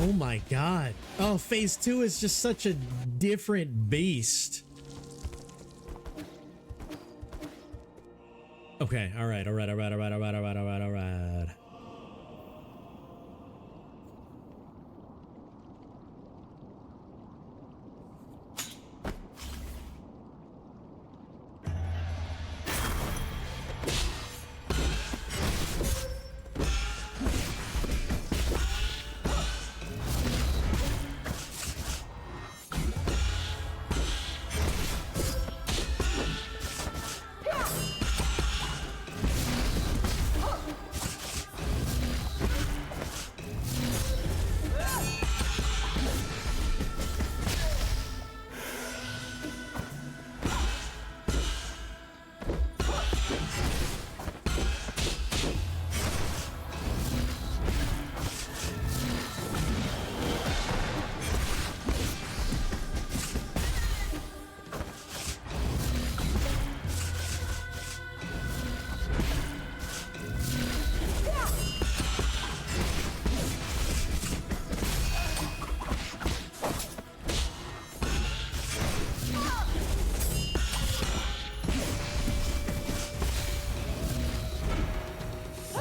S1: Oh my god. Oh, phase 2 is just such a different beast. Okay, all right.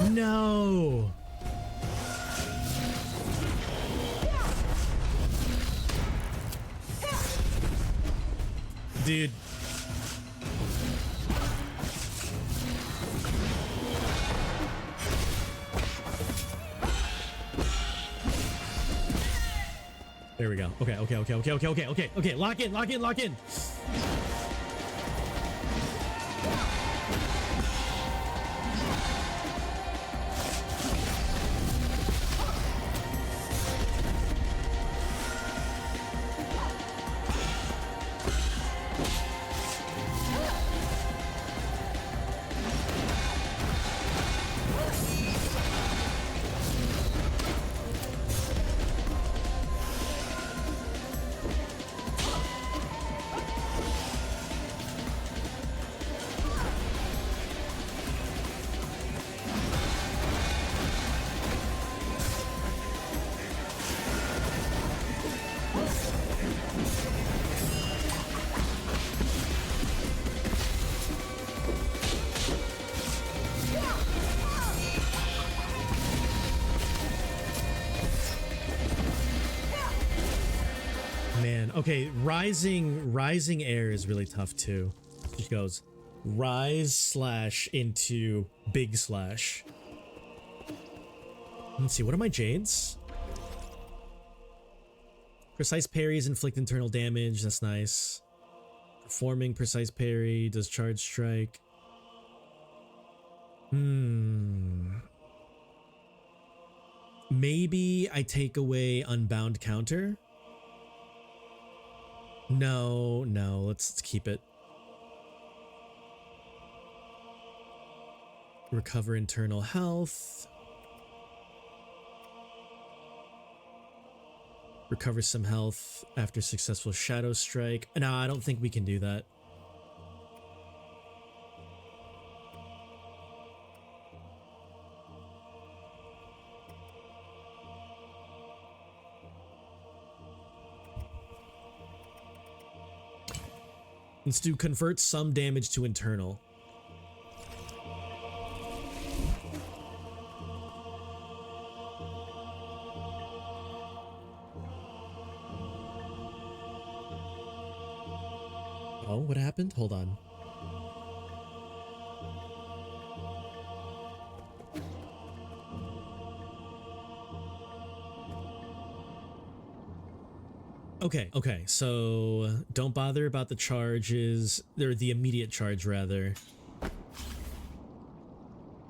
S1: No. Dude. There we go. Okay. Lock in. Man, okay, rising air is really tough too. It goes rise slash into big slash. Let's see, what are my jades? Precise parries inflict internal damage, that's nice. Performing precise parry does charge strike. Maybe I take away unbound counter. No, let's keep it. Recover internal health. Recover some health after successful shadow strike. No, I don't think we can do that. Let's do convert some damage to internal. Oh, what happened? Hold on. Okay, so don't bother about the charges, or the immediate charge rather.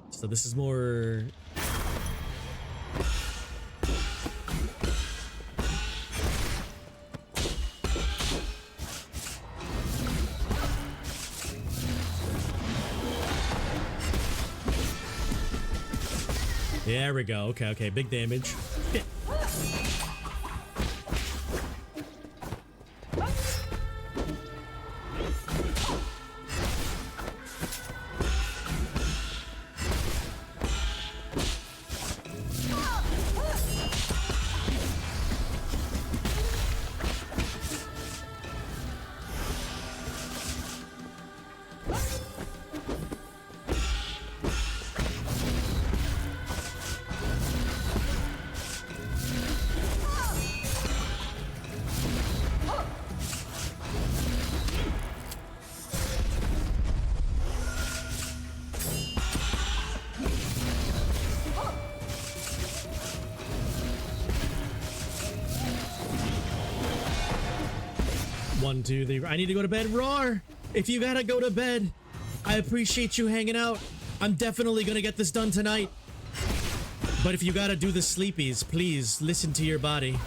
S1: So this is more... There we go. Okay, big damage. 1, 2, 3. I need to go to bed. Roar! If you gotta go to bed, I appreciate you hanging out. I'm definitely gonna get this done tonight. But if you gotta do the sleepies, please listen to your body.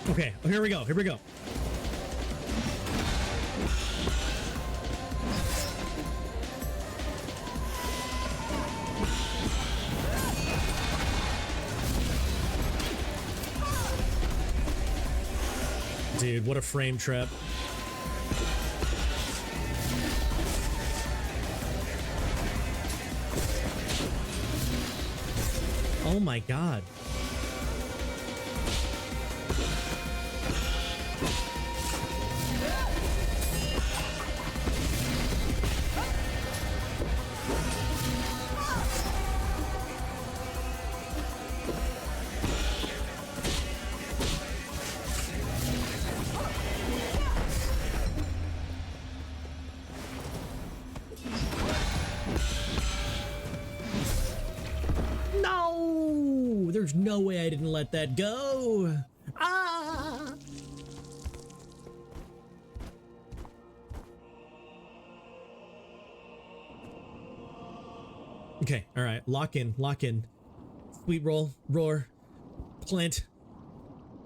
S1: Okay, here we go. Here we go. Dude, what a frame trap. Oh my god. No! There's no way I didn't let that go. Ah! Okay, all right. Lock in, lock in. Sweet roll, roar, plant,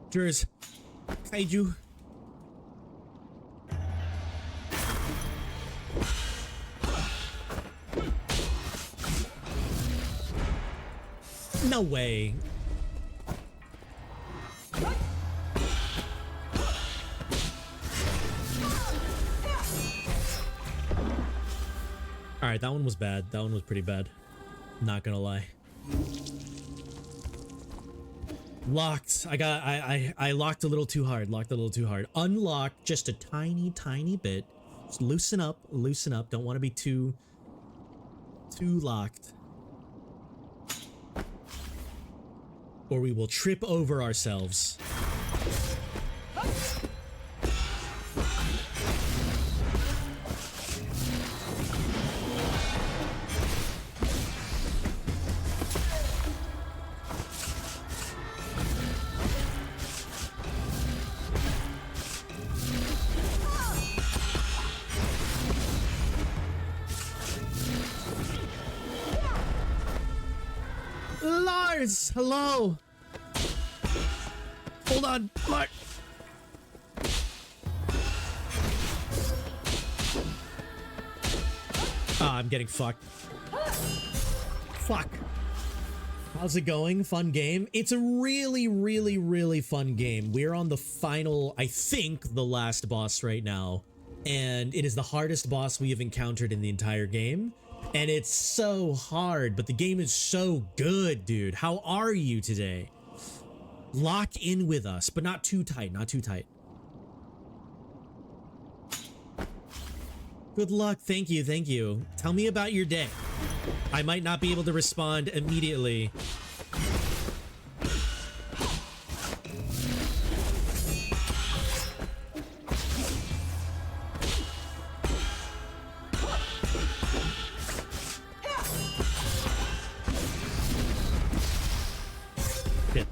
S1: jers, kaiju. No way. All right, that one was bad. That one was pretty bad. Not gonna lie. Locked. I locked a little too hard. Locked a little too hard. Unlocked just a tiny bit. Just loosen up. Loosen up. Don't want to be too locked. Or we will trip over ourselves. Lars, hello. Hold on, Mark. Ah, I'm getting fucked. Fuck. How's it going? Fun game? It's a really fun game. We're on the final, I think, the last boss right now. And it is the hardest boss we have encountered in the entire game. And it's so hard, but the game is so good, dude. How are you today? Lock in with us, but not too tight, not too tight. Good luck. Thank you, thank you. Tell me about your day. I might not be able to respond immediately. Shit.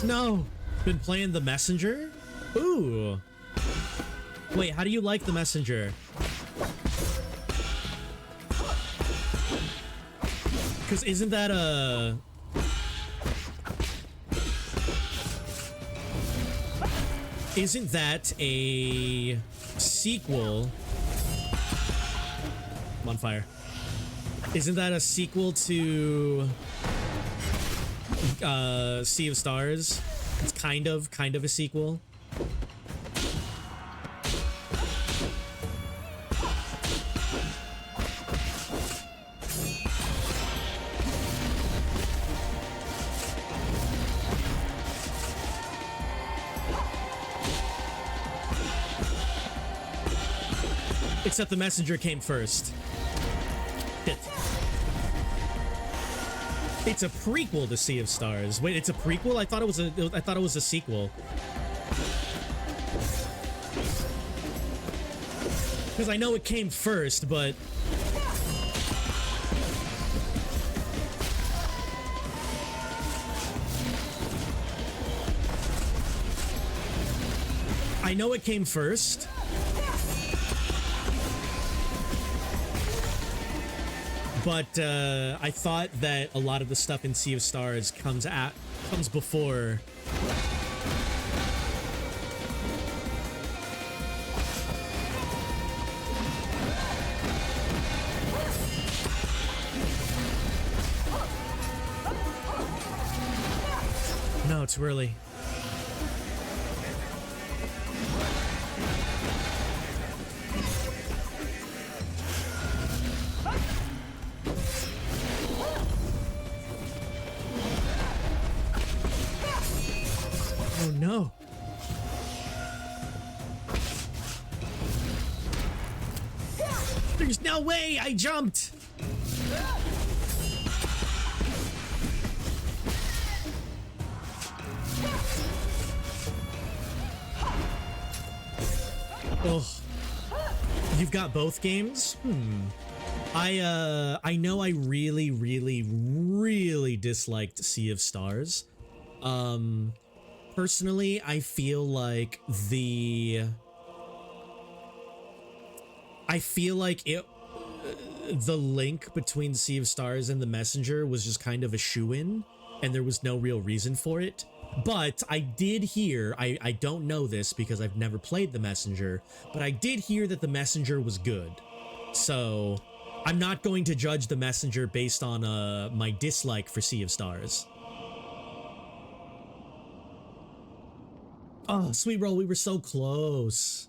S1: No. Been playing The Messenger? Ooh. Wait, how do you like The Messenger? Because isn't that a... Isn't that a sequel? I'm on fire. Isn't that a sequel to Sea of Stars. It's kind of a sequel. Except the Messenger came first. Shit. It's a prequel to Sea of Stars. Wait, it's a prequel? I thought it was a sequel. Because I know it came first, but I know it came first. But I thought that a lot of the stuff in Sea of Stars comes before. No, it's really. Oh no. There's no way I jumped. Oh. You've got both games? I know I really disliked Sea of Stars. Personally, I feel like the link between Sea of Stars and the Messenger was just kind of a shoo-in, and there was no real reason for it. But I did hear, I don't know this because I've never played the Messenger, but I did hear that the Messenger was good. So I'm not going to judge the Messenger based on my dislike for Sea of Stars. Oh, sweet roll, we were so close.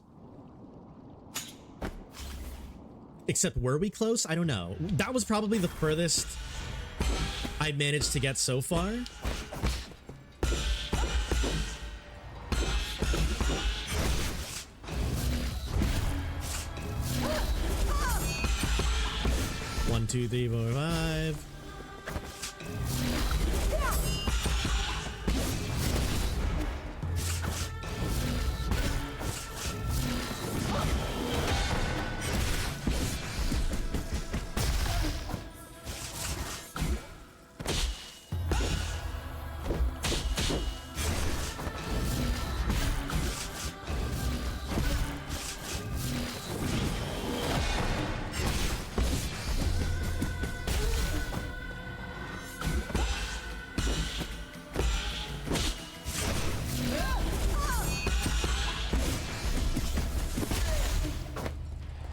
S1: Except, were we close? I don't know. That was probably the furthest I managed to get so far. One, two, three, four, five.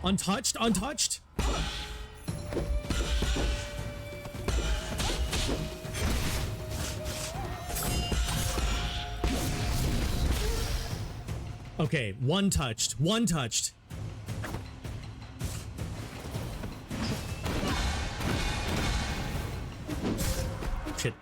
S1: Untouched? Untouched? Okay, one touched. One touched. Shit.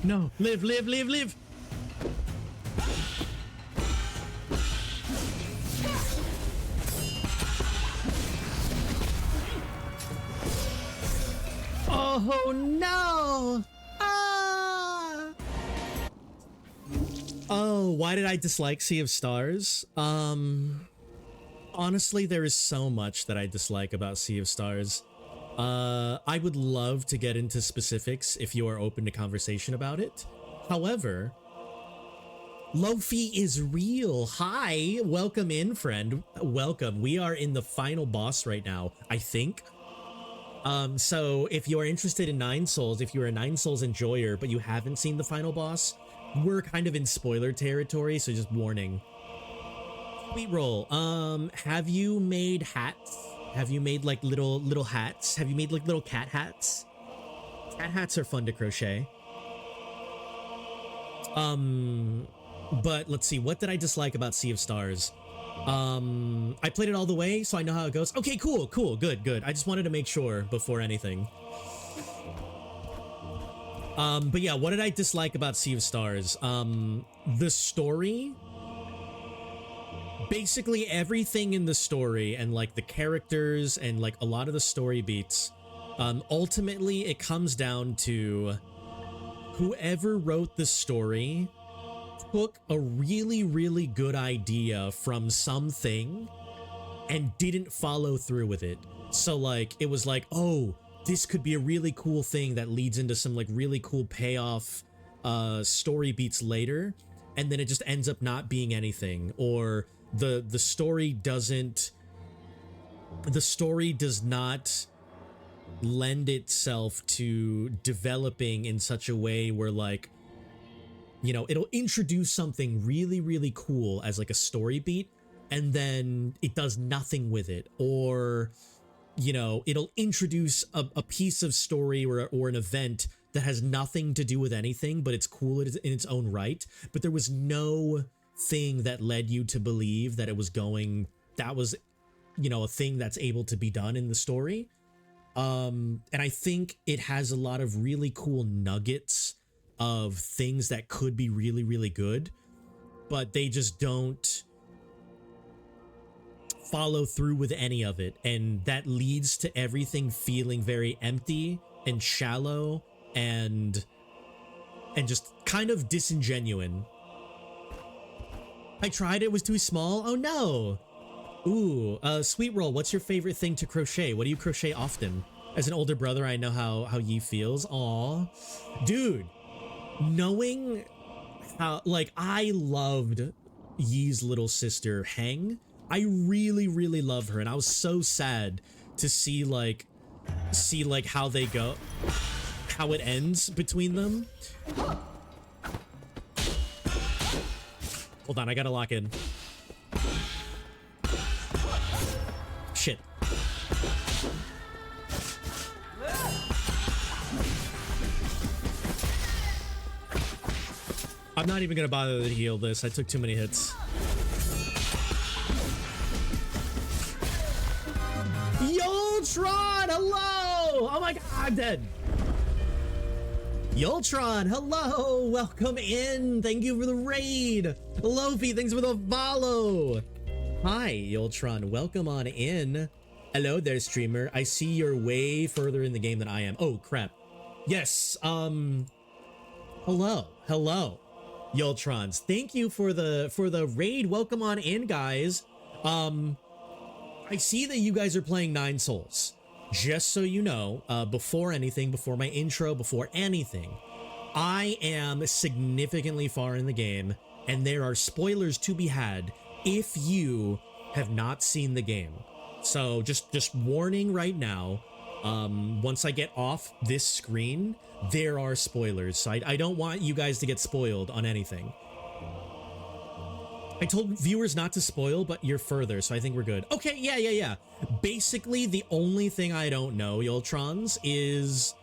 S1: No, live, live, live, live. Oh no! Ah! Oh, why did I dislike Sea of Stars? Honestly, there is so much that I dislike about Sea of Stars. I would love to get into specifics if you are open to conversation about it. However, Lofi is real. Hi, welcome in, friend. Welcome. We are in the final boss right now, I think. So if you are interested in Nine Souls, if you're a Nine Souls enjoyer, but you haven't seen the final boss, we're kind of in spoiler territory, so just warning. Sweet roll. Have you made hats? Have you made like little hats? Have you made like little cat hats? Cat hats are fun to crochet. But let's see, what did I dislike about Sea of Stars? I played it all the way, so I know how it goes. Okay, cool, good. I just wanted to make sure before anything. But yeah, what did I dislike about Sea of Stars? The story. Basically everything in the story and like the characters and like a lot of the story beats, ultimately it comes down to whoever wrote the story took a really good idea from something and didn't follow through with it. So like it was like, oh, this could be a really cool thing that leads into some like really cool payoff story beats later, and then it just ends up not being anything, or the story does not lend itself to developing in such a way where, like, you know, it'll introduce something really cool as like a story beat and then it does nothing with it, or, you know, it'll introduce a piece of story or an event that has nothing to do with anything, but it's cool in its own right, but there was no thing that led you to believe that it was that was, you know, a thing that's able to be done in the story. And I think it has a lot of really cool nuggets of things that could be really good, but they just don't follow through with any of it, and that leads to everything feeling very empty and shallow and just kind of disingenuous. I tried, it was too small. Oh no. Ooh, Sweet Roll, what's your favorite thing to crochet? What do you crochet often? As an older brother, I know how Yi feels. Aw. Dude, knowing how, like, I loved Yi's little sister, Heng. I really love her, and I was so sad to see how they go, how it ends between them. Hold on, I gotta lock in. Shit. I'm not even gonna bother to heal this. I took too many hits. Yoltron, hello! Oh my god, I'm dead. Yoltron, hello! Welcome in. Thank you for the raid. Lofi, thanks for the follow. Hi, Yoltron. Welcome on in. Hello there, streamer. I see you're way further in the game than I am. Oh, crap. Yes, hello. Yoltrons. Thank you for the raid. Welcome on in, guys. I see that you guys are playing Nine Souls. Just so you know, before anything, before my intro, before anything, I am significantly far in the game, and there are spoilers to be had if you have not seen the game. So just warning right now, once I get off this screen, there are spoilers. So I don't want you guys to get spoiled on anything. I told viewers not to spoil, but you're further, so I think we're good. Okay, yeah. Basically, the only thing I don't know, Yoltrons, is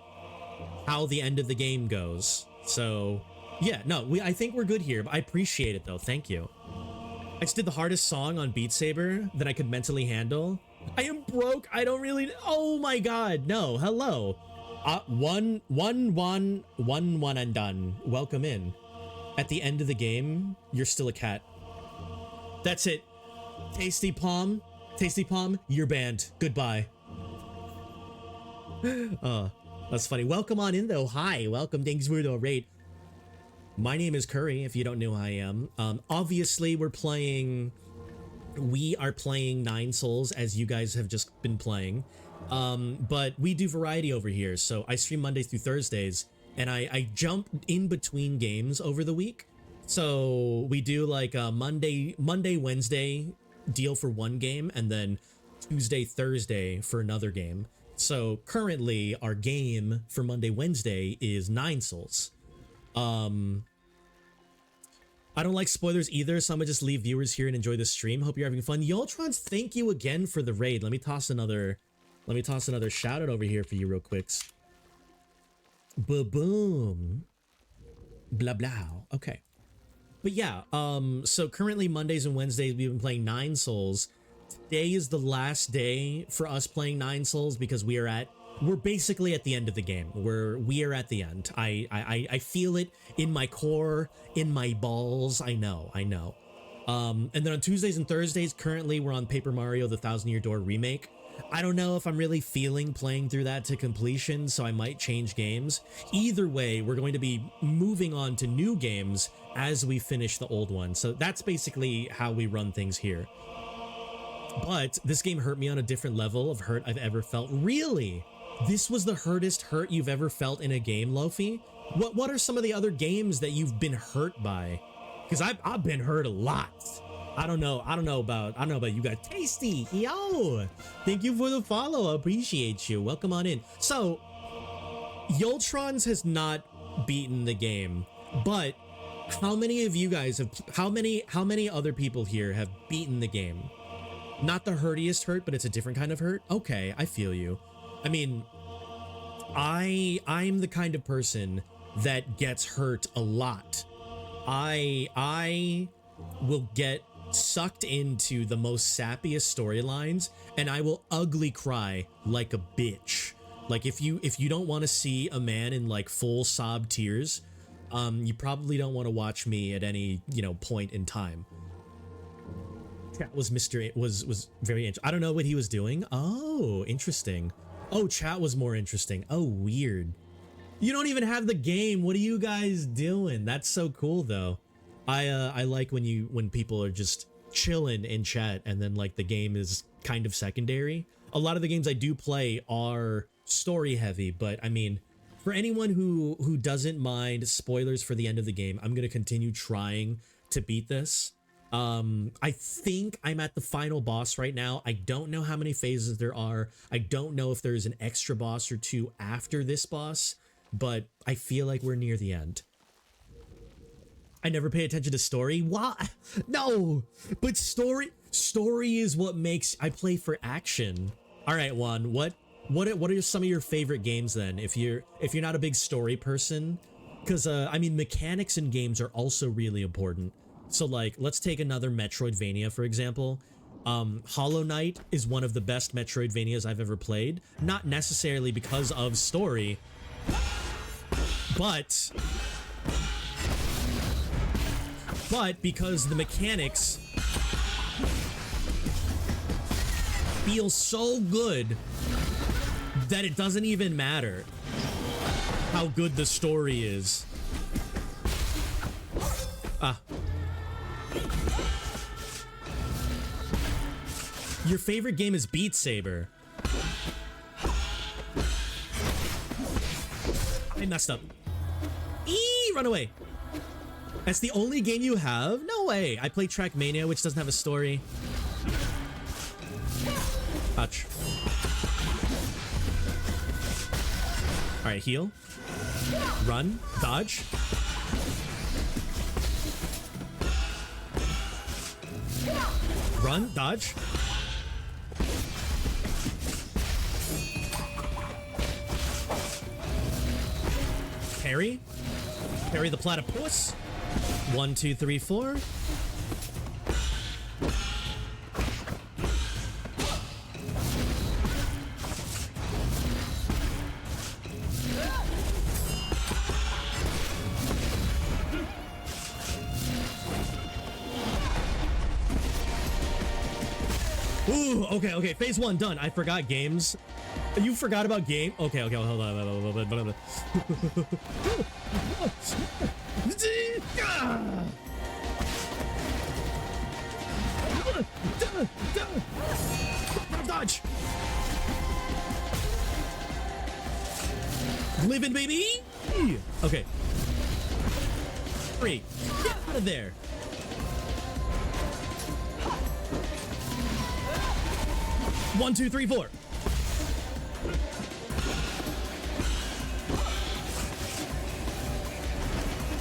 S1: how the end of the game goes. So, yeah, no, I think we're good here, but I appreciate it, though. Thank you. I just did the hardest song on Beat Saber that I could mentally handle. I am broke. I don't really... Oh, my God. No, hello. One and done. Welcome in. At the end of the game, you're still a cat. That's it. Tasty Palm, you're banned. Goodbye. That's funny. Welcome on in though. Hi, welcome. Thanks for the raid. My name is Curry, if you don't know who I am. Obviously, we are playing Nine Souls, as you guys have just been playing. But we do variety over here. So I stream Mondays through Thursdays, and I jump in between games over the week. So we do like a Monday, Wednesday deal for one game, and then Tuesday, Thursday for another game. So currently our game for Monday, Wednesday is Nine Souls. I don't like spoilers either, so I'm gonna just leave viewers here and enjoy the stream. Hope you're having fun. Yoltrons, thank you again for the raid. Let me toss another shout out over here for you real quick. Ba-boom. Blah blah. Okay. But yeah, so currently Mondays and Wednesdays we've been playing Nine Souls. Today is the last day for us playing Nine Souls because we're basically at the end of the game. We are at the end. I feel it in my core, in my balls. I know. And then on Tuesdays and Thursdays, currently we're on Paper Mario: The Thousand Year Door remake. I don't know if I'm really feeling playing through that to completion, so I might change games. Either way, we're going to be moving on to new games as we finish the old one. So that's basically how we run things here. But this game hurt me on a different level of hurt I've ever felt. Really? This was the hurtest hurt you've ever felt in a game, Lofi? What are some of the other games that you've been hurt by? Because I've been hurt a lot. I don't know about you guys. Tasty, yo! Thank you for the follow. I appreciate you. Welcome on in. So, Yoltrons has not beaten the game, but how many of you guys have? How many other people here have beaten the game? Not the hurtiest hurt, but it's a different kind of hurt. Okay, I feel you. I mean, I'm the kind of person that gets hurt a lot. I will get sucked into the most sappiest storylines, and I will ugly cry like a bitch. Like if you don't want to see a man in like full sob tears, you probably don't want to watch me at any point in time. Chat was was very interesting. I don't know what he was doing. Oh, interesting. Oh, chat was more interesting. Oh, weird. You don't even have the game. What are you guys doing? That's so cool though. I like when people are just chilling in chat and then like the game is kind of secondary. A lot of the games I do play are story heavy, but I mean, for anyone who doesn't mind spoilers for the end of the game, I'm gonna continue trying to beat this. I think I'm at the final boss right now. I don't know how many phases there are. I don't know if there's an extra boss or two after this boss, but I feel like we're near the end. I never pay attention to story. Why? No, but story is what makes I play for action. All right, Juan, what are some of your favorite games then? If you're not a big story person, because I mean, mechanics in games are also really important. So like, let's take another Metroidvania, for example. Hollow Knight is one of the best Metroidvanias I've ever played. Not necessarily because of story, but because the mechanics feel so good that it doesn't even matter how good the story is. Your favorite game is Beat Saber. I messed up. Run away. That's the only game you have? No way. I play Trackmania, which doesn't have a story. Ouch. All right, heal. Run. Dodge. Run. Dodge. Parry. Parry the platypus. 1, 2, 3, 4. Ooh, okay. Phase 1 done. I forgot games. You forgot about game? Okay, hold on. Dodge. Living, baby. Okay. 3. Get out of there. One, two, three, four.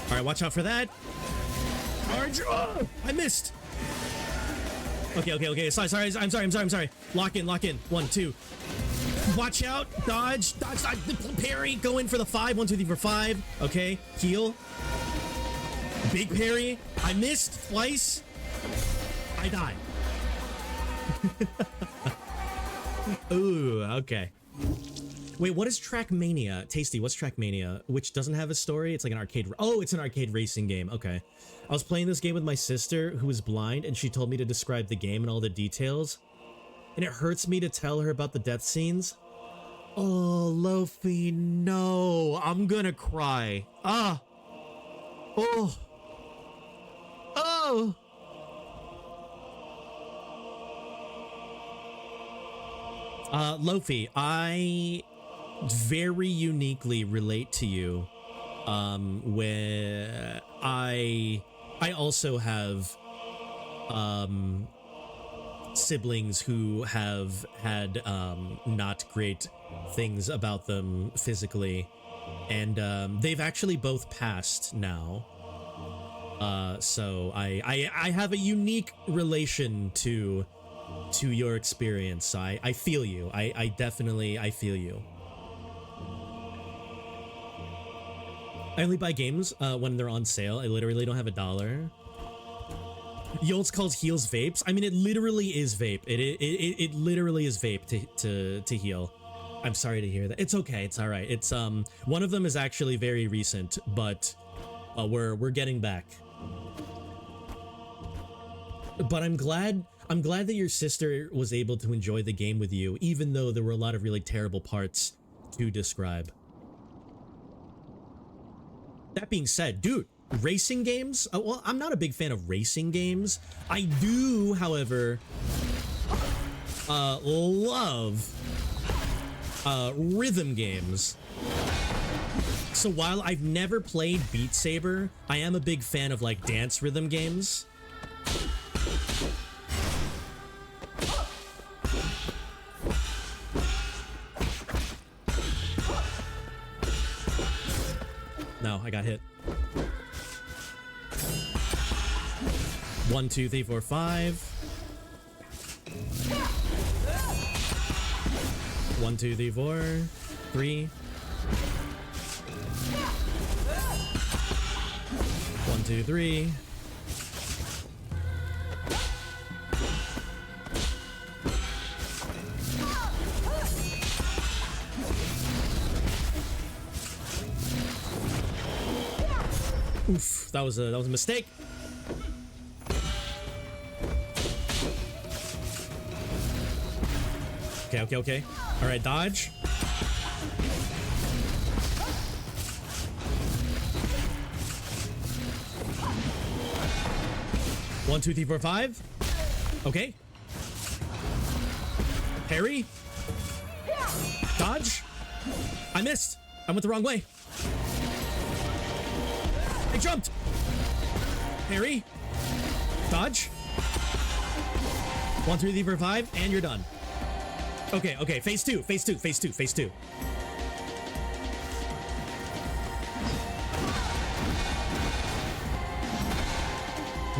S1: All right, watch out for that. Charge. Oh, I missed. Okay. Sorry. I'm sorry. Lock in. 1, 2. Watch out. Dodge. Parry. Go in for the 5. 1, 2, 3, 4, 5. Okay. Heal. Big parry. I missed twice. I died. Ooh, okay. Wait, what is Trackmania? Tasty, what's Trackmania? Which doesn't have a story? It's like an arcade... Oh, it's an arcade racing game. Okay. I was playing this game with my sister, who is blind, and she told me to describe the game and all the details. And it hurts me to tell her about the death scenes. Oh, Lofi, no. I'm gonna cry. Ah. Oh. Oh. Lofi, I very uniquely relate to you, where I also have, siblings who have had, not great things about them physically, and, they've actually both passed now. So I have a unique relation to your experience. I feel you. I definitely feel you. I only buy games when they're on sale. I literally don't have $1. Yolt's called Heals vapes. I mean, it literally is vape. It literally is vape to heal. I'm sorry to hear that. It's okay. It's all right. It's one of them is actually very recent, but we're getting back. But I'm glad that your sister was able to enjoy the game with you, even though there were a lot of really terrible parts to describe. That being said, dude, racing games? Well, I'm not a big fan of racing games. I do, however, love rhythm games. So while I've never played Beat Saber, I am a big fan of like dance rhythm games. No, I got hit. 1, 2, 3, 4, 5. 1, 2, 3, 4. 3. 1, 2, 3. Oof, that was a mistake. Okay. All right, dodge. One, 2, 3, 4, 5. Okay. Parry. Dodge. I missed. I went the wrong way. I jumped. Parry. Dodge. 1, 2, 3, 4, 5, and you're done. Okay. Phase 2.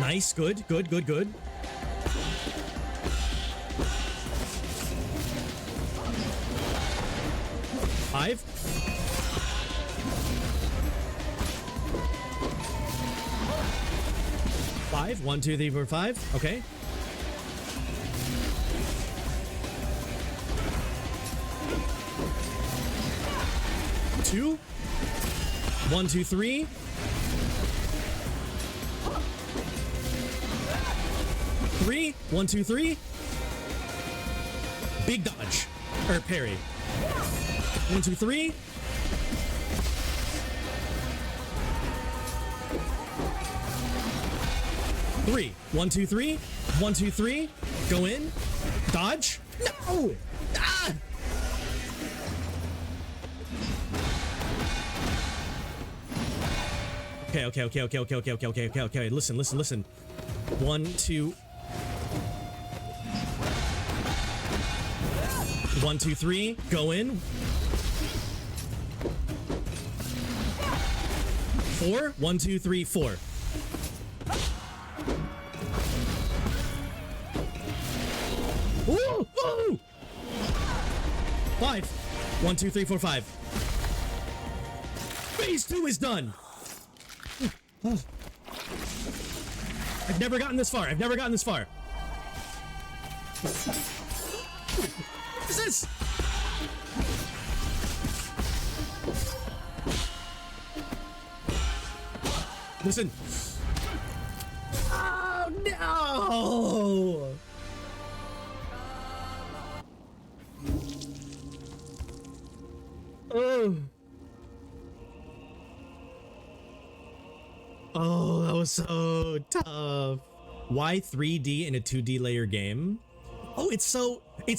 S1: Nice. Good. 5. 5. 1, 2, 3, 4, 5. Okay. 2. 1, 2, 3. 3. 1, 2, 3. Big dodge. Or parry. 1, 2, 3. Three. 1, 2, 3. 1, 2, 3. Go in. Dodge. No! Ah! Okay. Listen. 1, 2. 1, 2, 3. Go in. 4. 1, 2, 3, 4. Ooh! 5. 1, 2, 3, 4, 5. Phase 2 is done. I've never gotten this far. What is this? Listen. Oh no! Oh, that was so tough. Why 3D in a 2D layer game? Oh, it's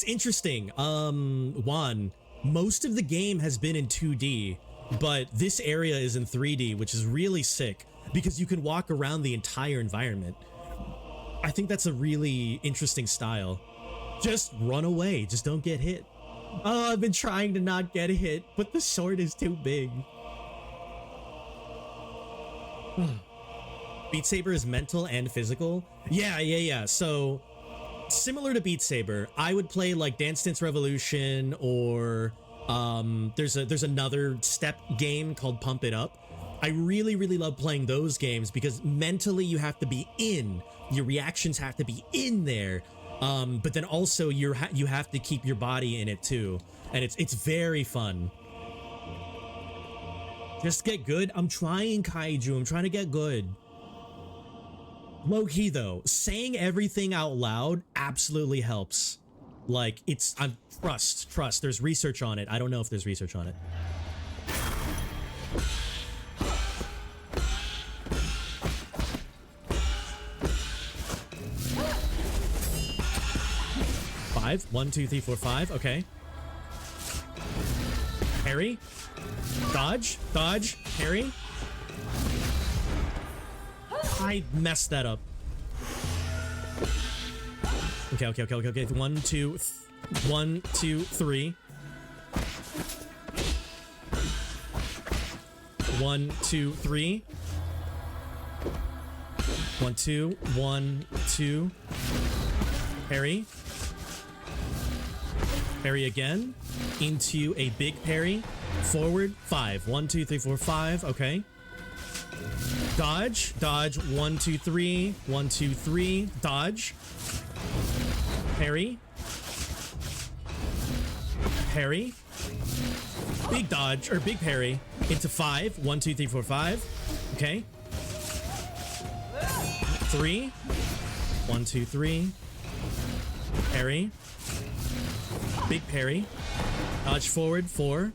S1: interesting. Juan, most of the game has been in 2D, but this area is in 3D, which is really sick because you can walk around the entire environment. I think that's a really interesting style. Just run away. Just don't get hit. Oh, I've been trying to not get hit, but the sword is too big. Beat Saber is mental and physical. Yeah. So similar to Beat Saber, I would play like Dance Dance Revolution, or there's another step game called Pump It Up. I really love playing those games because mentally you have to be in. Your reactions have to be in there. But then also you have to keep your body in it too, and it's very fun. Just get good. I'm trying, Kaiju. I'm trying to get good. Low key though, saying everything out loud absolutely helps. Like trust. There's research on it. I don't know if there's research on it. Five. 1, 2, 3, 4, 5. Okay. Parry. Dodge. Parry. I messed that up. Okay. 1, 2, 3. 1, 2, 3. 1, 2. 1, 2. Parry. Parry again. Into a big parry. Forward. 5. 1, 2, 3, 4, 5. Okay. Dodge. 1, 2, 3. 1, 2, 3. Dodge. Parry. Big dodge, or big parry. Into 5. 1, 2, 3, 4, 5. Okay. 3. 1, 2, 3. Parry. Big parry. Dodge forward. 4.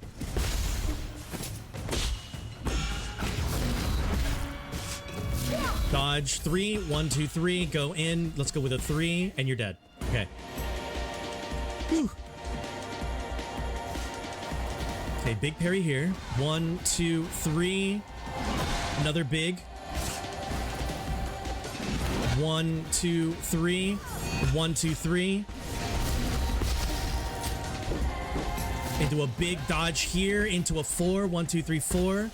S1: Dodge 3. 1, 2, 3. Go in. Let's go with a 3, and you're dead. Okay. Whew. Okay, big parry here. 1, 2, 3. Another big. 1, 2, 3. 1, 2, 3. Into a big dodge here. Into a 4. 1, 2, 3, 4.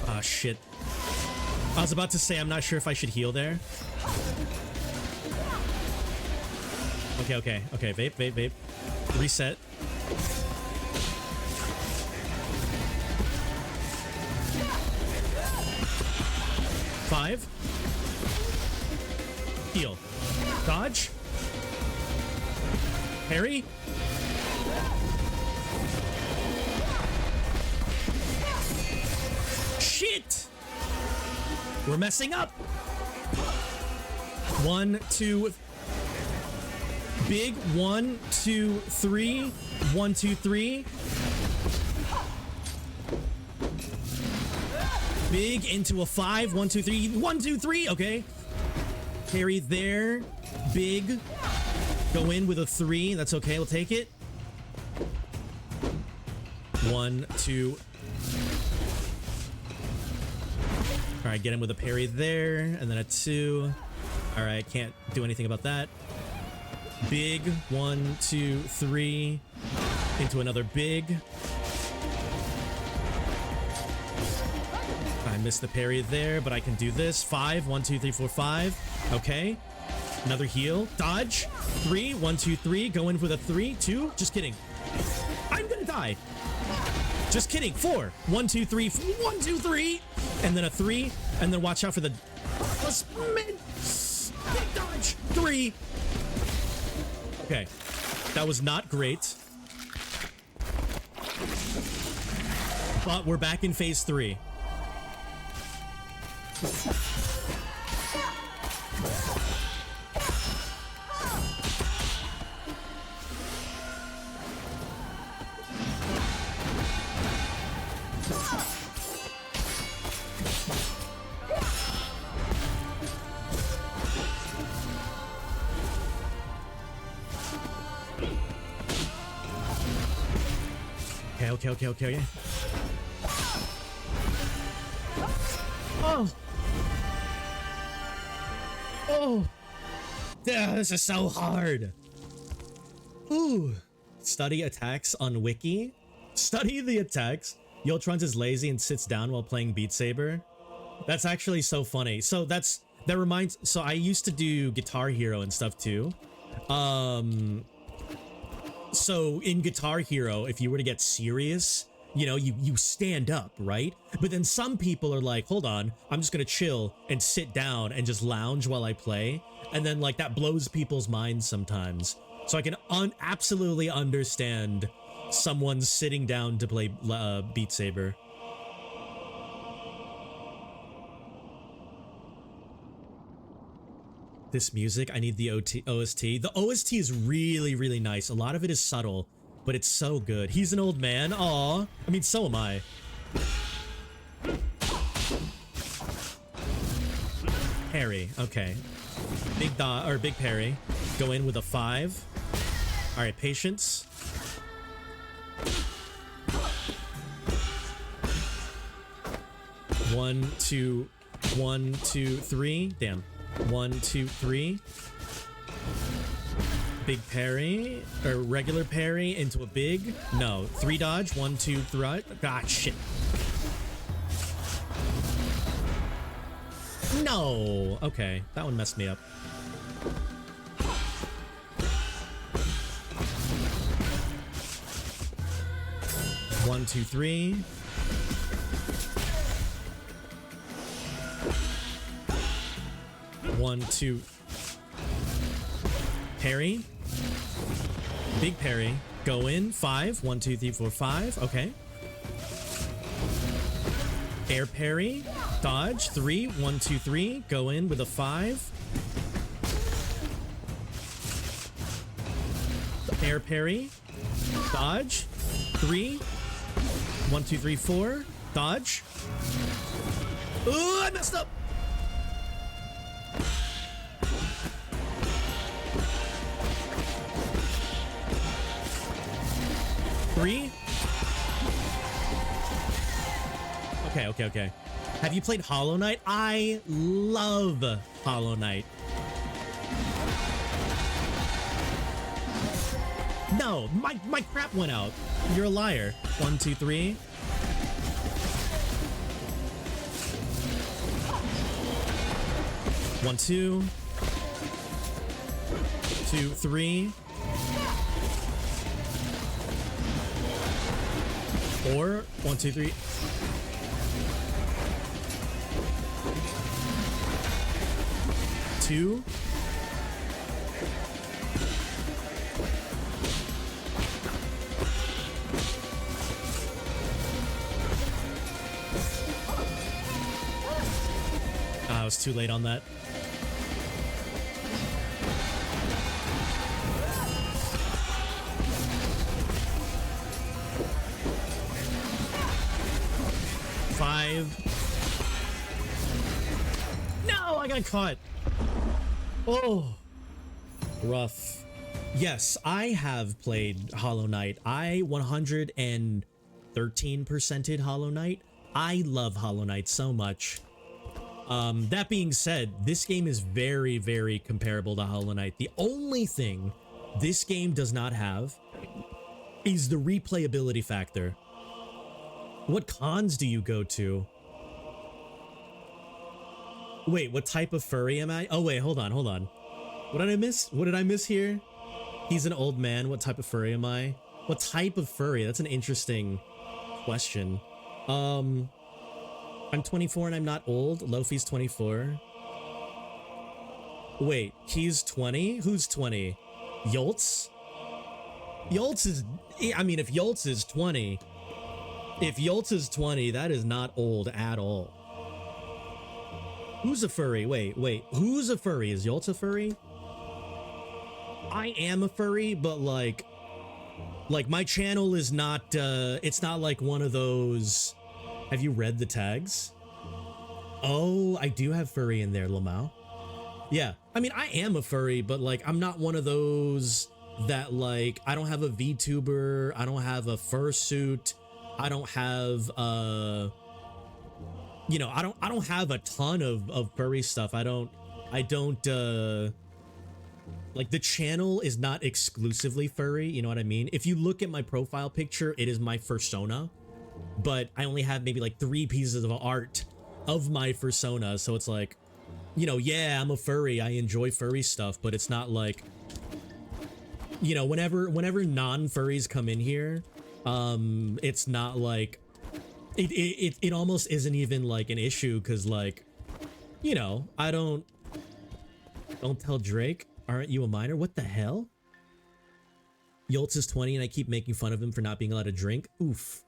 S1: Ah, shit. I was about to say, I'm not sure if I should heal there. Okay. Vape. Reset. Five. Heal. Dodge. Parry. Shit! We're messing up. 1, 2. Big 1, 2, 3. 1, 2, 3. Big into a 5. 1, 2, 3. 1, 2, 3. Okay. Parry there. Big. Go in with a 3. That's okay. We'll take it. 1, 2. All right, get him with a parry there, and then a 2. All right, can't do anything about that. Big 1, 2, 3. Into another big. I missed the parry there, but I can do this. 5, 1, 2, 3, 4, 5. Okay. Another heal. Dodge. 3, 1, 2, 3. Go in with a 3, 2. Just kidding. I'm gonna die. Just kidding. 4, 1, 2, 3. 1, 2, 3. And then a 3. And then watch out for the mid dodge. 3. Okay. That was not great. But we're back in phase 3. Okay. Oh. Yeah, this is so hard. Ooh. Study attacks on Wiki. Study the attacks. Yoltrons is lazy and sits down while playing Beat Saber. That's actually so funny. So that reminds. So I used to do Guitar Hero and stuff too. So in Guitar Hero, if you were to get serious, you know, you stand up, right? But then some people are like, hold on, I'm just gonna chill and sit down and just lounge while I play. And then like that blows people's minds sometimes. So I can absolutely understand someone sitting down to play Beat Saber. This music, I need the OST. The OST is really, really nice. A lot of it is subtle, but it's so good. He's an old man. Aw. I mean, so am I. Parry. Okay. Big parry. Go in with a 5. All right, patience. One, two, 1, 2, 3. Damn. 1, 2, 3. Big parry or regular parry into a big. No, 3 dodge. 1, 2, 3. Ah, shit. No. Okay, that one messed me up. One, 2, 3. One, 2. Parry. Big parry. Go in. 5. 1, 2, 3, 4, 5. Okay. Air parry. Dodge. 3. 1, 2, 3. Go in with a 5. Air parry. Dodge. 3. 1, 2, 3, 4. Dodge. Ooh, I messed up. Three. Okay. Have you played Hollow Knight? I love Hollow Knight. No, my crap went out. You're a liar. 1, 2, 3. One, 2. 2, 3. 4. 1, 2, 3. Two. I was too late on that. Five. No, I got caught. Oh, rough. Yes, I have played Hollow Knight. I 113%ed Hollow Knight. I love Hollow Knight so much. That being said, this game is very, very comparable to Hollow Knight. The only thing this game does not have is the replayability factor. What cons do you go to? Wait, what type of furry am I? Oh wait, hold on. What did I miss? What did I miss here? He's an old man. What type of furry am I? What type of furry? That's an interesting question. I'm 24 and I'm not old. Lofi's 24. Wait, he's 20? Who's 20? Yoltz? Yoltz is... I mean, if Yoltz is 20... If Yoltz is 20, that is not old at all. Who's a furry? Wait. Who's a furry? Is Yoltz a furry? I am a furry, but like my channel is not, it's not like one of those... Have you read the tags? Oh, I do have furry in there, Lamau. Yeah, I mean, I am a furry, but like, I'm not one of those that like, I don't have a VTuber, I don't have a fursuit, I don't have, you know, I don't have a ton of furry stuff. I don't, like, the channel is not exclusively furry, you know what I mean? If you look at my profile picture, it is my fursona, but I only have maybe like 3 pieces of art of my fursona, so it's like, you know, yeah, I'm a furry, I enjoy furry stuff, but it's not like, you know, whenever non-furries come in here, it's not like, it almost isn't even like an issue, because like, you know, don't tell Drake, aren't you a minor? What the hell? Yoltz is 20 and I keep making fun of him for not being allowed to drink. Oof.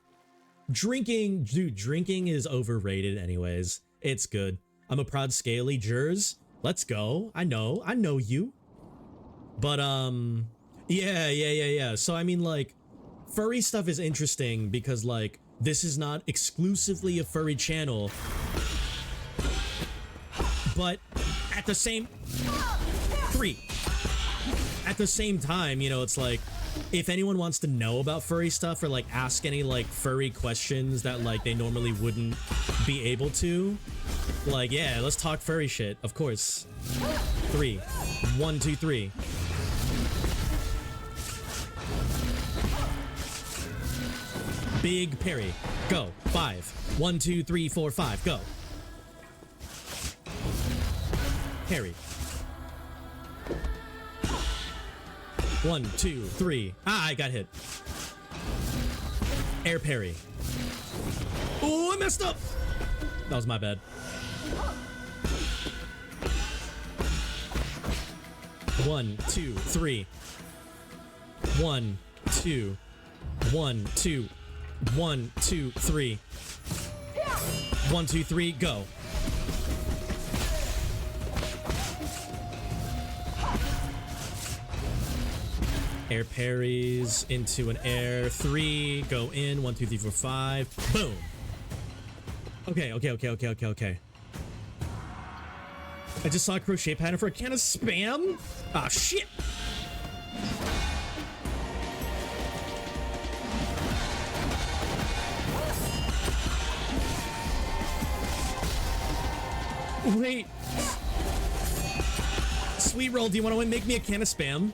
S1: Drinking, dude, drinking is overrated anyways. It's good. I'm a proud scaly Jers. Let's go. I know you. But, yeah. So, I mean, like, furry stuff is interesting because, like, this is not exclusively a furry channel. But at the same... At the same time, you know, it's like, if anyone wants to know about furry stuff or, like, ask any, like, furry questions that, like, they normally wouldn't be able to, like, yeah, let's talk furry shit, of course. 3. 1, 2, 3. Big parry. Go. 5. 1, 2, 3, 4, 5. Go. Parry. 1, 2, 3. Ah, I got hit. Air parry. Oh, I messed up. That was my bad. One, 2, 3. 1, 2. 1, 2. 1, 2, 3. 1, 2, 3. Go. Air parries into an air. 3. Go in. 1, 2, 3, 4, 5. Boom. Okay. I just saw a crochet pattern for a can of spam. Ah, shit. Wait. Sweet roll, do you want to make me a can of spam?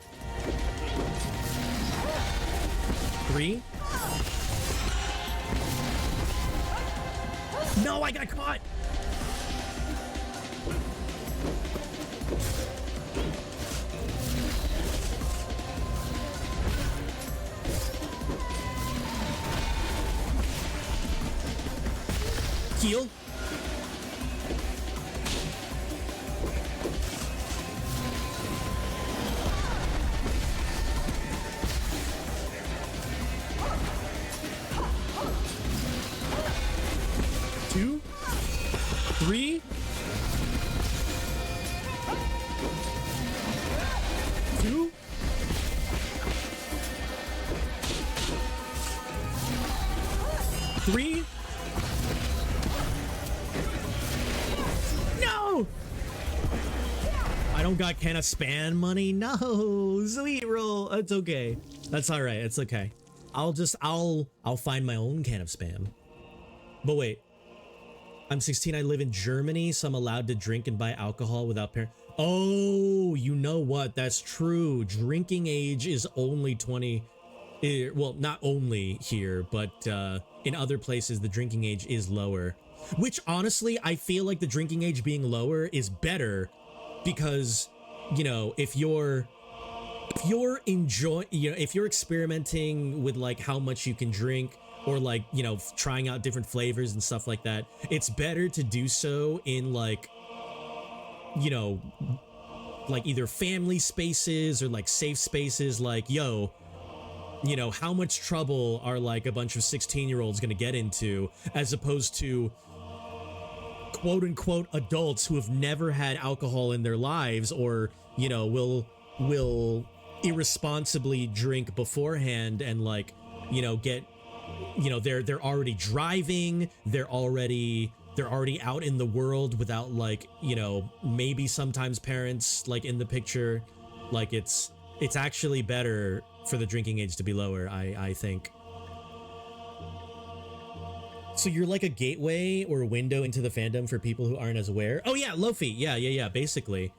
S1: 3. No, I got caught. Heal. No! I don't got can of spam money. No, sweet roll. It's okay. That's all right. It's okay. I'll find my own can of spam. But wait, I'm 16. I live in Germany, so I'm allowed to drink and buy alcohol without parents. Oh, you know what? That's true. Drinking age is only 20. Well, not only here, but in other places, the drinking age is lower. Which honestly, I feel like the drinking age being lower is better because, you know, if you're experimenting with like how much you can drink or like, you know, trying out different flavors and stuff like that, it's better to do so in like, you know, like either family spaces or like safe spaces like, yo, you know, how much trouble are like a bunch of 16-year-olds gonna get into as opposed to quote unquote adults who have never had alcohol in their lives or, you know, will irresponsibly drink beforehand and like, you know, get, you know, they're already driving, they're already out in the world without like, you know, maybe sometimes parents like in the picture. Like it's actually better for the drinking age to be lower, I think. So you're like a gateway or a window into the fandom for people who aren't as aware. Oh yeah, Lofi. Yeah, basically.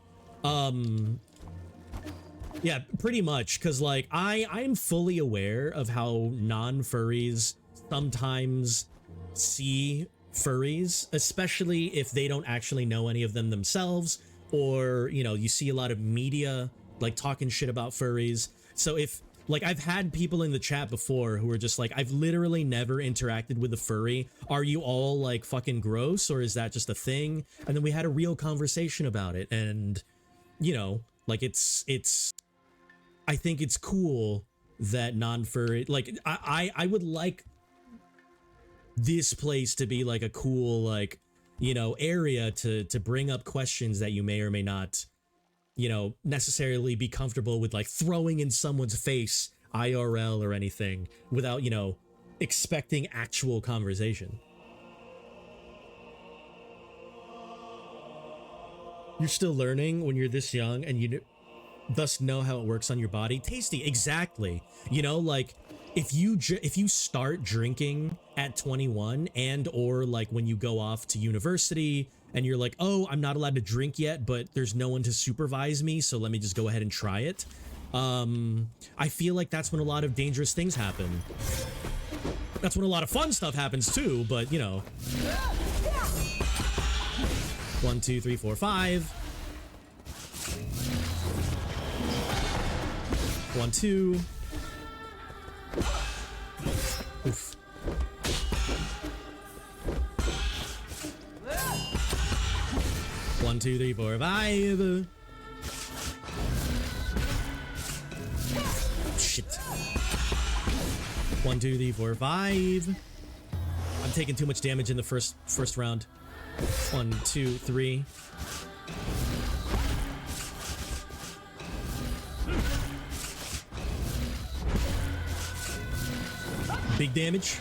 S1: Yeah, pretty much, because like I'm fully aware of how non-furries sometimes see furries, especially if they don't actually know any of them themselves, or, you know, you see a lot of media like talking shit about furries. So if like I've had people in the chat before who are just like, I've literally never interacted with a furry. Are you all like fucking gross, or is that just a thing? And then we had a real conversation about it, and you know, like it's I think it's cool that non-furry, like I would like this place to be like a cool, like, you know, area to bring up questions that you may or may not, you know, necessarily be comfortable with like throwing in someone's face IRL or anything without, you know, expecting actual conversation. You're still learning when you're this young and you thus know how it works on your body. Tasty, exactly. You know, like if you start drinking at 21 and or like when you go off to university and you're like, oh, I'm not allowed to drink yet, but there's no one to supervise me, so let me just go ahead and try it. I feel like that's when a lot of dangerous things happen. That's when a lot of fun stuff happens too, but you know. 1, 2, 3, 4, 5. 1, 2. Oof. One, two, three, four, 5. Shit. 1, 2, 3, 4, 5. I'm taking too much damage in the first round. 1, 2, 3. Big damage.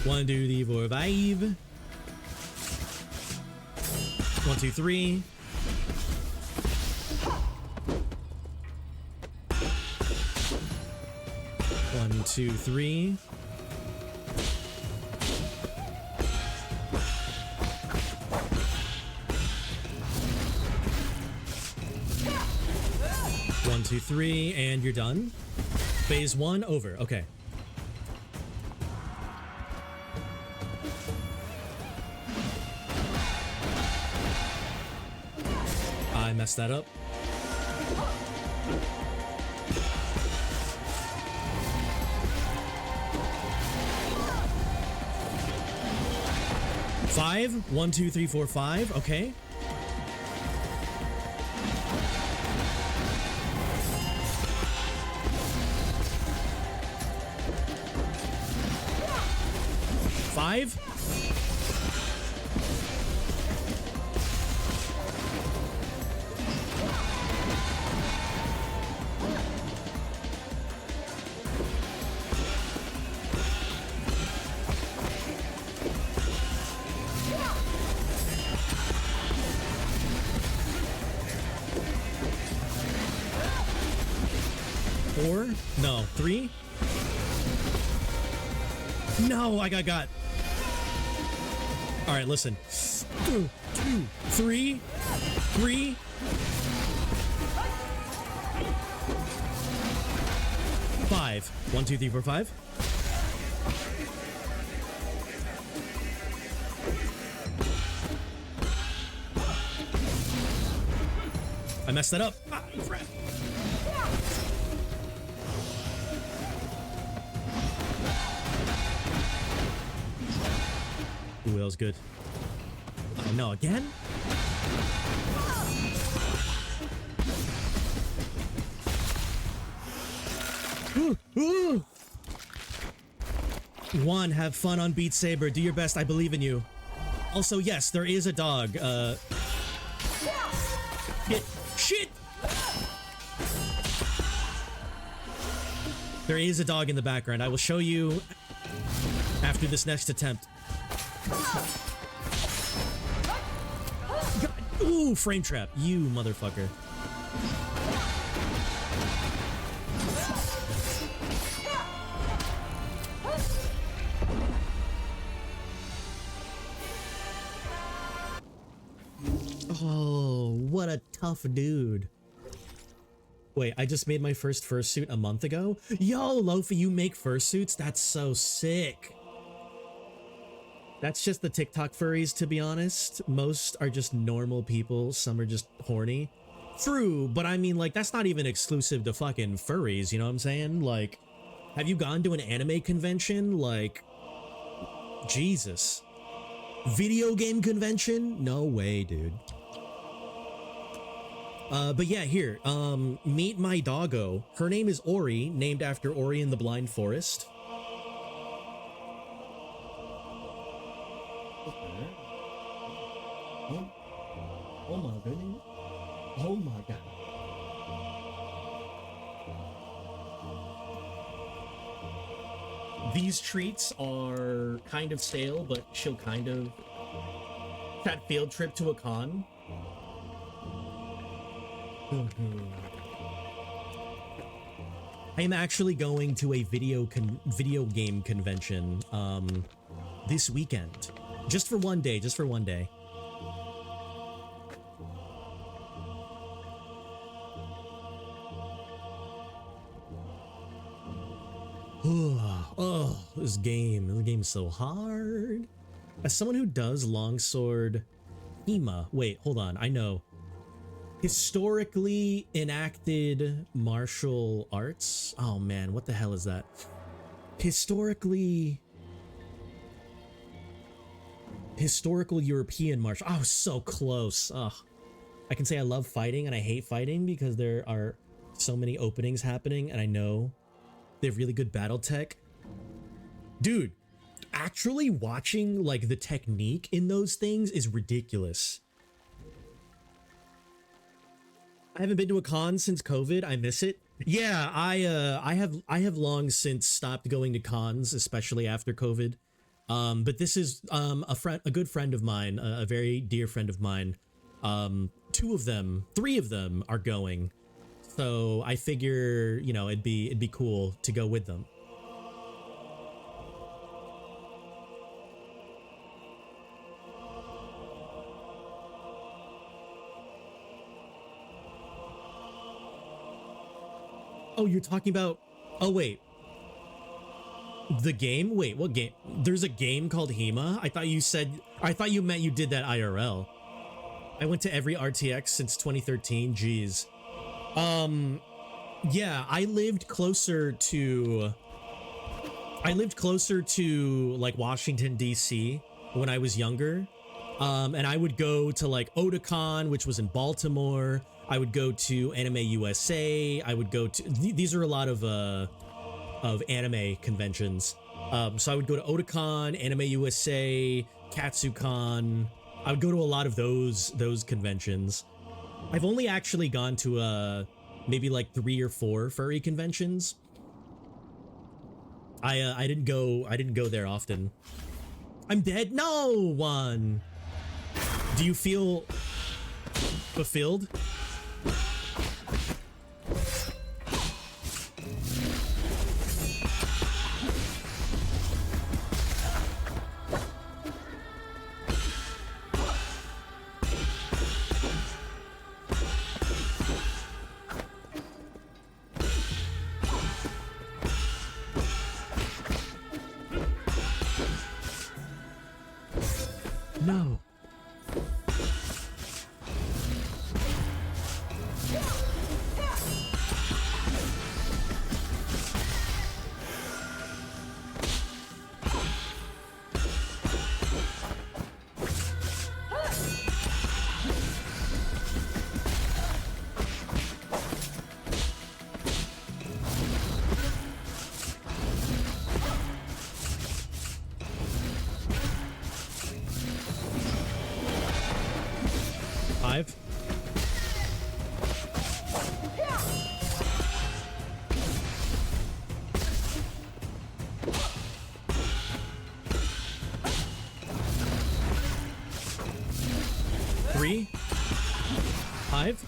S1: 1, 2, 3, 4, 5. 1, 2, 3. One, two, three. One, two, three, and you're done. Phase 1 over. Okay. I messed that up. Five. 1, 2, 3, 4, 5. Okay. Five. 3. No, I got. All right, listen. 2, 3, 3. Five. 1, 2, 3, 4, 5. I messed that up. Ah, crap. Ooh, that was good. Oh no, again? Ooh, ooh. 1, have fun on Beat Saber. Do your best. I believe in you. Also, yes, there is a dog. Shit! There is a dog in the background. I will show you after this next attempt. God. Ooh, frame trap. You motherfucker. Oh, what a tough dude. Wait, I just made my first fursuit a month ago? Yo, Lofi, you make fursuits? That's so sick. That's just the TikTok furries, to be honest. Most are just normal people. Some are just horny. True, but I mean, like, that's not even exclusive to fucking furries, you know what I'm saying? Like, have you gone to an anime convention? Like, Jesus. Video game convention? No way, dude. But yeah, here, meet my doggo. Her name is Ori, named after Ori in the Blind Forest. Oh my goodness. Oh my god. These treats are kind of stale, but she'll kind of... That field trip to a con. I am actually going to a video game convention this weekend. Just for one day, just for one day. Oh, this game is so hard. As someone who does longsword HEMA, wait, hold on, I know. Historically enacted martial arts. Oh man, what the hell is that? Historical European martial. Oh, so close. Ugh. I can say I love fighting and I hate fighting because there are so many openings happening and I know they have really good battle tech. Dude, actually watching like the technique in those things is ridiculous. I haven't been to a con since COVID. I miss it. Yeah, I have long since stopped going to cons, especially after COVID. But this is a good friend of mine, a very dear friend of mine. 3 of them are going. So I figure, you know, it'd be cool to go with them. Oh, you're talking about... Oh, wait. The game? Wait, what game? There's a game called HEMA? I thought you meant you did that IRL. I went to every RTX since 2013. Jeez. Yeah, I lived closer to like Washington, D.C. when I was younger. And I would go to like Otakon, which was in Baltimore. I would go to Anime USA. I would go to... These are a lot of anime conventions. So I would go to Otakon, Anime USA, KatsuCon. I would go to a lot of those conventions. I've only actually gone to maybe like 3 or 4 furry conventions. I didn't go there often. I'm dead? No one. Do you feel fulfilled? No. Five. Three. Five.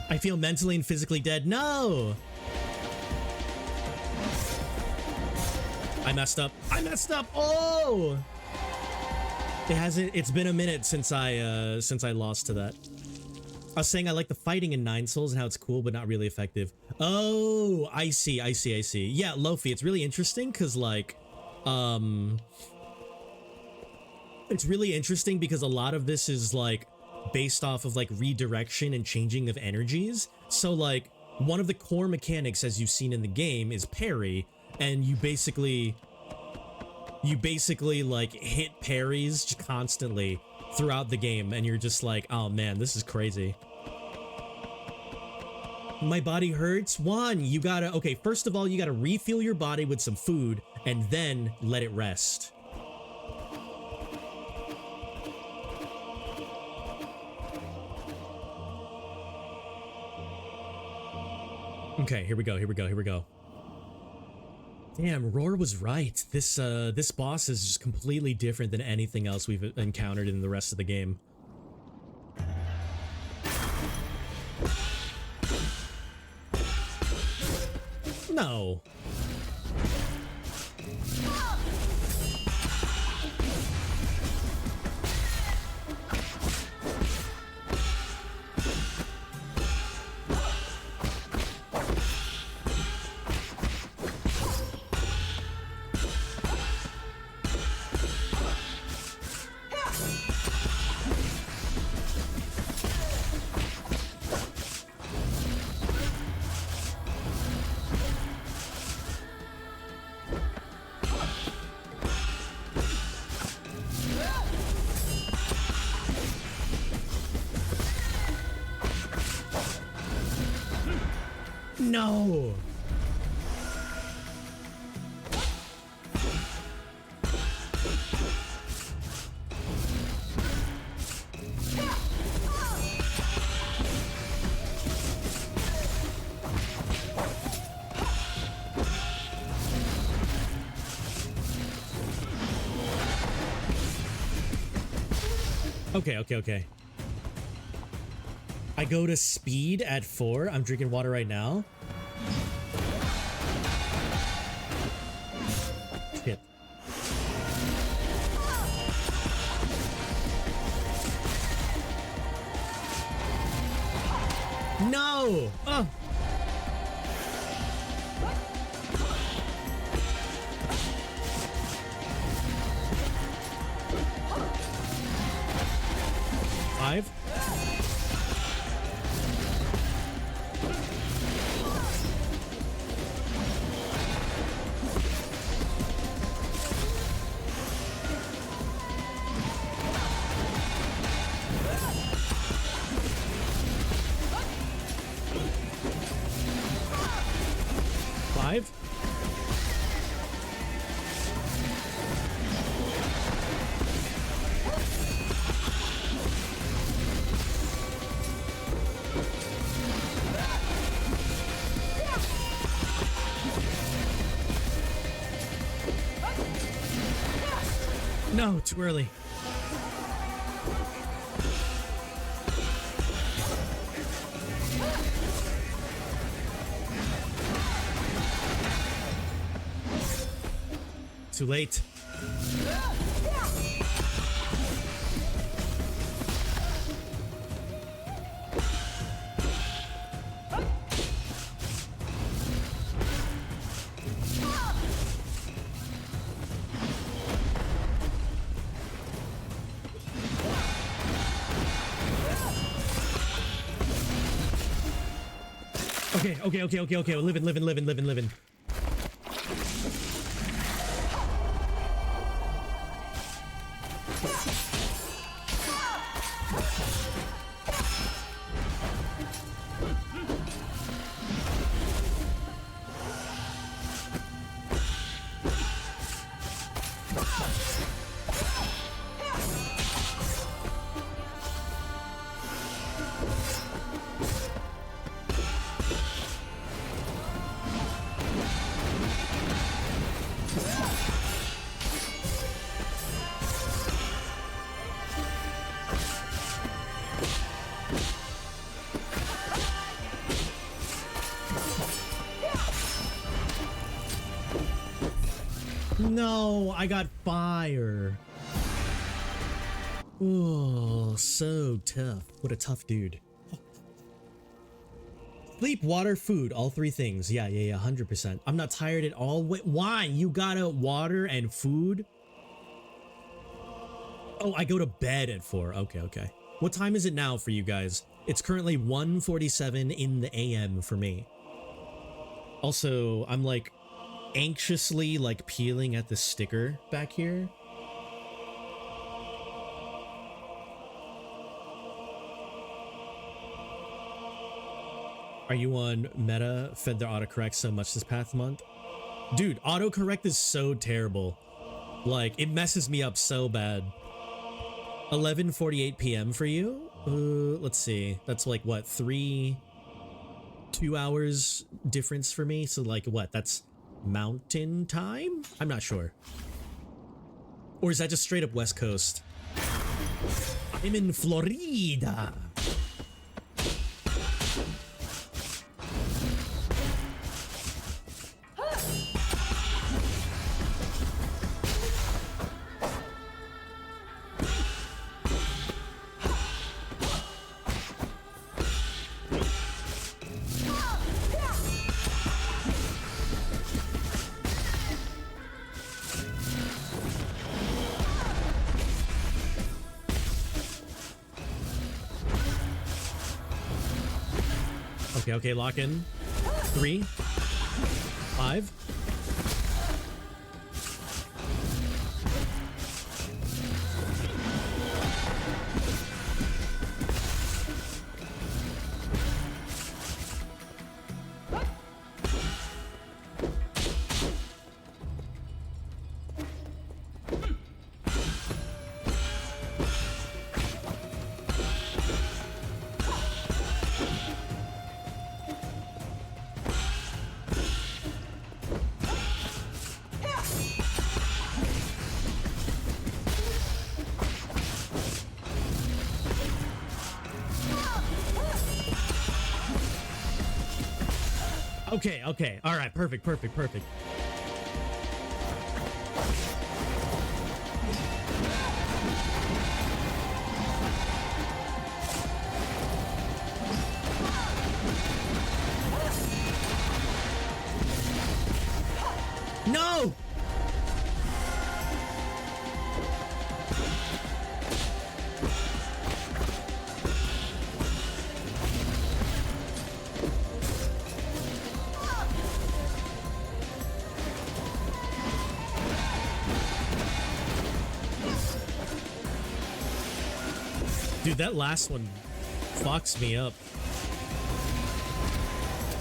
S1: I feel mentally and physically dead. No! I messed up. I messed up. Oh! It's been a minute since I lost to that. I was saying I like the fighting in Nine Souls and how it's cool but not really effective. Oh, I see. Yeah, Lofi, it's really interesting because like it's really interesting because a lot of this is like based off of like redirection and changing of energies. So like one of the core mechanics, as you've seen in the game, is parry, and you basically like hit parries just constantly throughout the game, and you're just like, oh man, this is crazy. My body hurts. You gotta, okay, first of all, you gotta refuel your body with some food and then let it rest. Okay, here we go. Damn, Roar was right. This boss is just completely different than anything else we've encountered in the rest of the game. No. No. Okay. I go to speed at 4. I'm drinking water right now. Shit. No! Oh! Five. Five. No, too early. Too late. Okay. Living. No, I got fire. Oh, so tough. What a tough dude. Sleep, water, food, all three things. Yeah, 100%. I'm not tired at all. Wait, why? You gotta water and food? Oh, I go to bed at 4. Okay. What time is it now for you guys? It's currently 1:47 in the AM for me. Also, I'm like anxiously like peeling at the sticker back here. Are you on Meta? Fed their autocorrect so much this past month? Dude, autocorrect is so terrible. Like, it messes me up so bad. 11:48 p.m. for you? Let's see. That's like, what, 2 hours difference for me? So like, what, that's mountain time? I'm not sure. Or is that just straight up West Coast? I'm in Florida. Okay, lock in. 3, 5. Okay. All right, perfect. No! Dude, that last one fucks me up.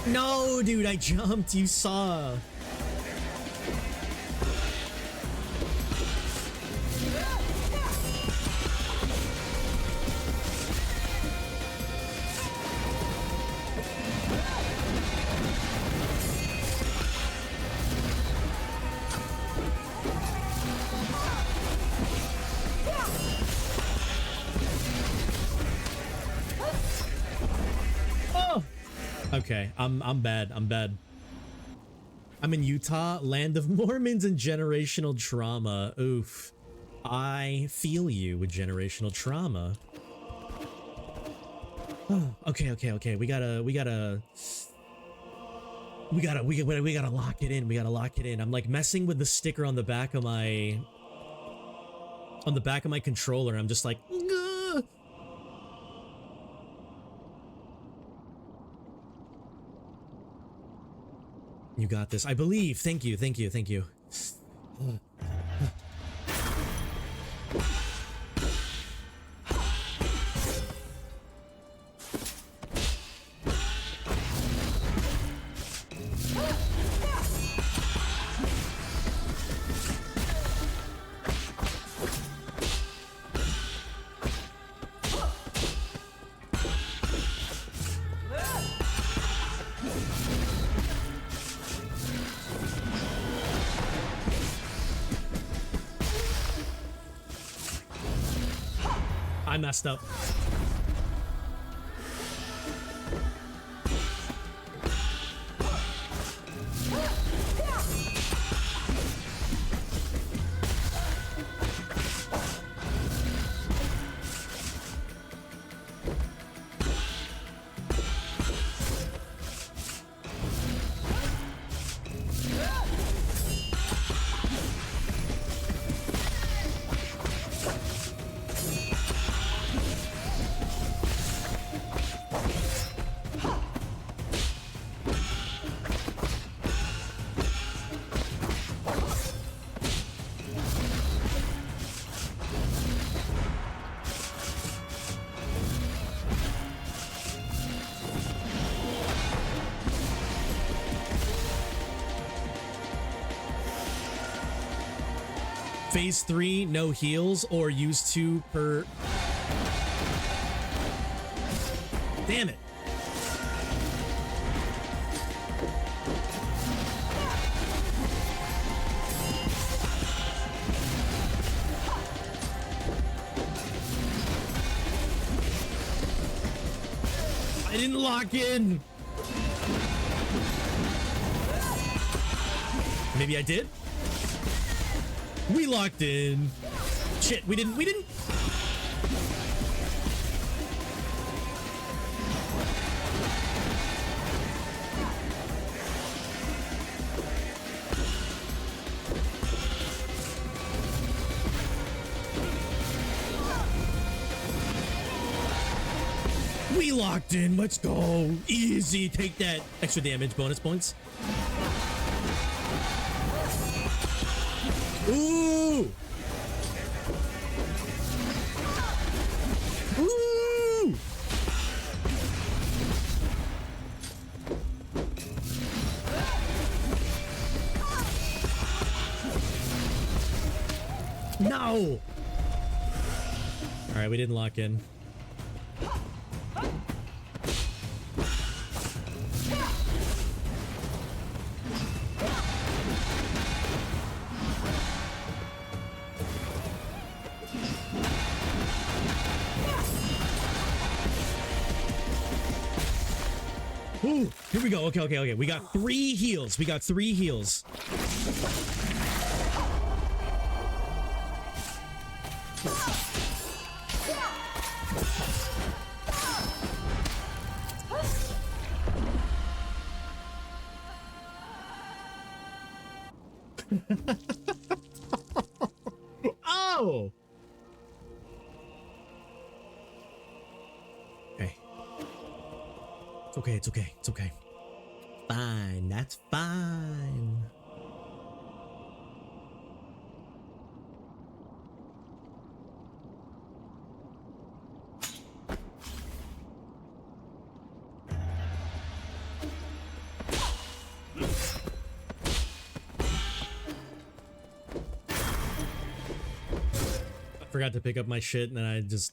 S1: No, dude, I jumped. You saw. Okay, I'm bad. I'm in Utah, land of Mormons and generational trauma. Oof. I feel you with generational trauma. Oh, okay. We gotta lock it in. I'm like messing with the sticker on the back of my controller. I'm just like, ugh. You got this. I believe. Thank you. Thank you. Thank you. I messed up. Phase 3, no heals or use 2 per... Damn it. I didn't lock in. Maybe I did? We locked in. Shit, we didn't. We locked in. Let's go. Easy. Take that extra damage. Bonus points. Ooh! Ooh! No! Alright, we didn't lock in. Ooh, here we go. Okay. We got 3 heals. Oh! Okay. It's okay. Fine. That's fine. I forgot to pick up my shit and then I just...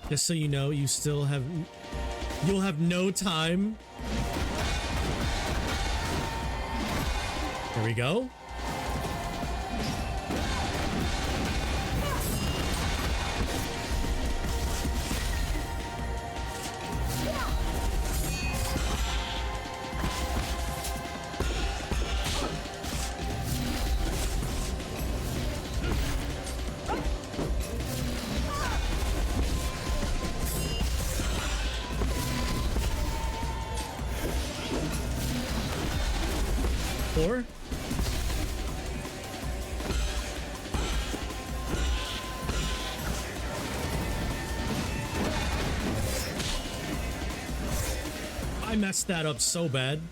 S1: Just so you know, you'll have no time. There we go. Or I messed that up so bad.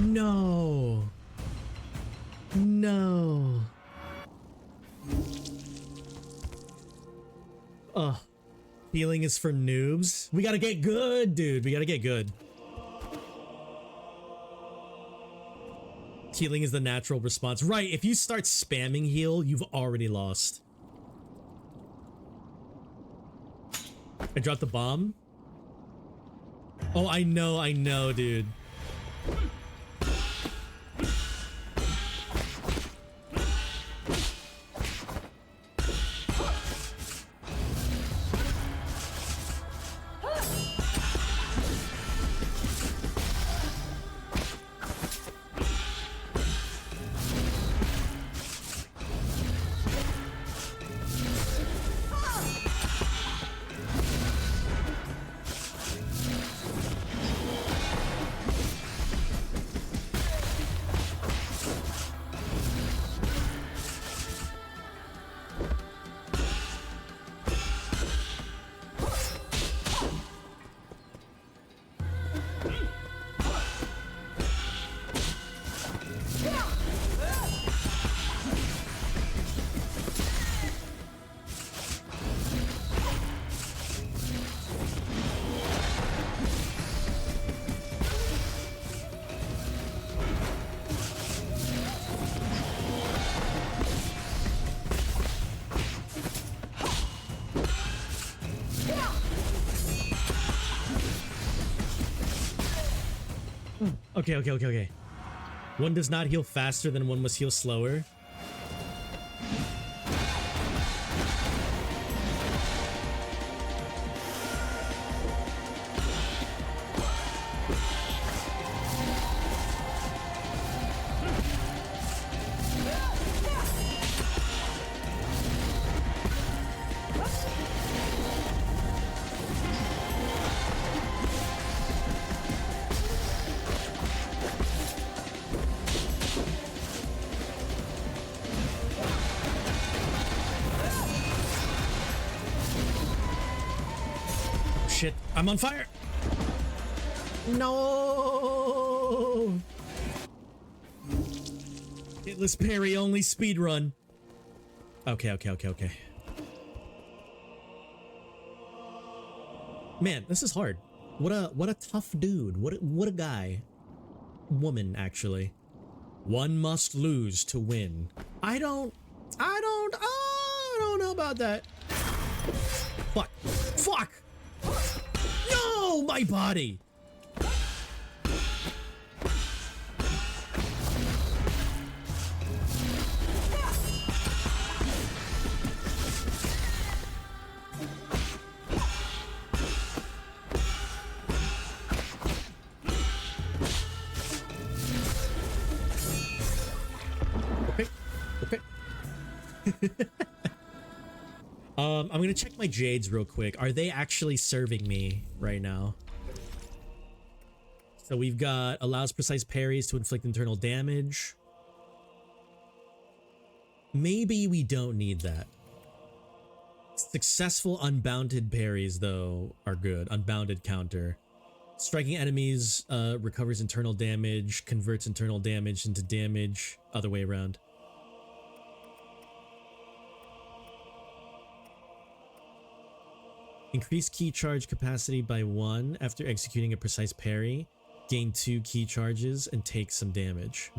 S1: No. No. Ugh. Healing is for noobs. We gotta get good, dude. We gotta get good. Healing is the natural response. Right, if you start spamming heal, you've already lost. I dropped the bomb. Oh, I know, dude. Okay. One does not heal faster than one must heal slower. Shit, I'm on fire. No. Hitless parry only speed run. Okay. Man, this is hard. What a tough dude. What a guy. Woman, actually. One must lose to win. I don't know about that. Fuck. No, my body. Okay. I'm gonna check my jades real quick. Are they actually serving me right now? So we've got allows precise parries to inflict internal damage. Maybe we don't need that. Successful unbounded parries, though, are good. Unbounded counter. Striking enemies recovers internal damage, converts internal damage into damage, other way around. Increase key charge capacity by 1 after executing a precise parry. Gain 2 key charges and take some damage.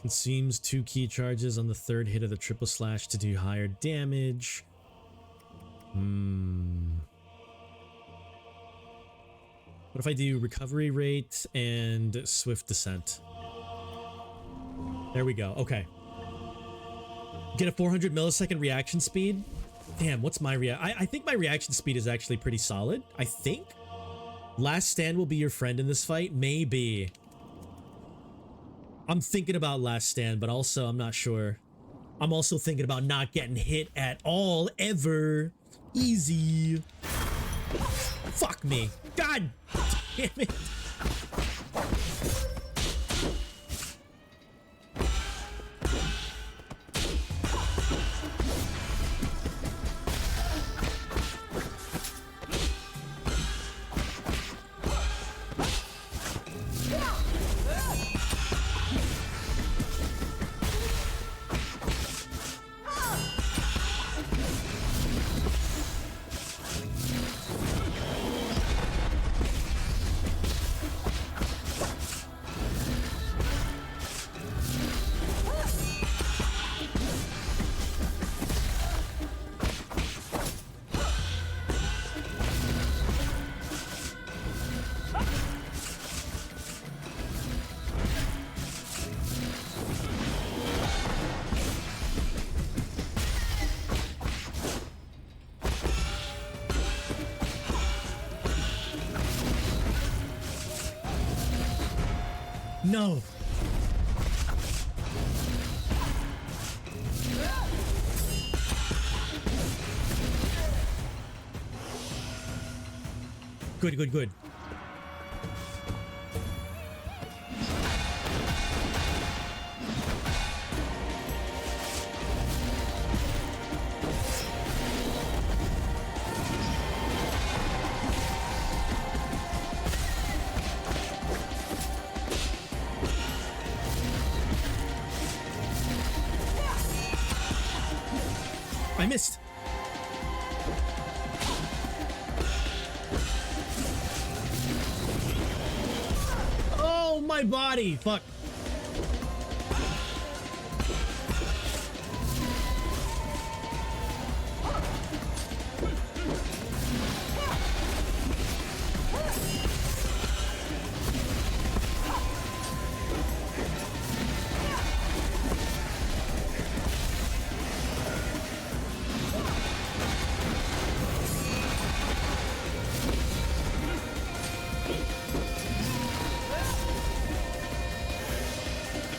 S1: Consumes 2 key charges on the 3rd hit of the triple slash to do higher damage. What if I do recovery rate and swift descent? There we go. Okay. Get a 400 millisecond reaction speed. Damn, what's my I think my reaction speed is actually pretty solid. I think. Last stand will be your friend in this fight. Maybe. I'm thinking about last stand, but also I'm not sure. I'm also thinking about not getting hit at all, ever. Easy. Fuck me. God damn it. No. Good, good, good. I missed. Oh, my body. Fuck.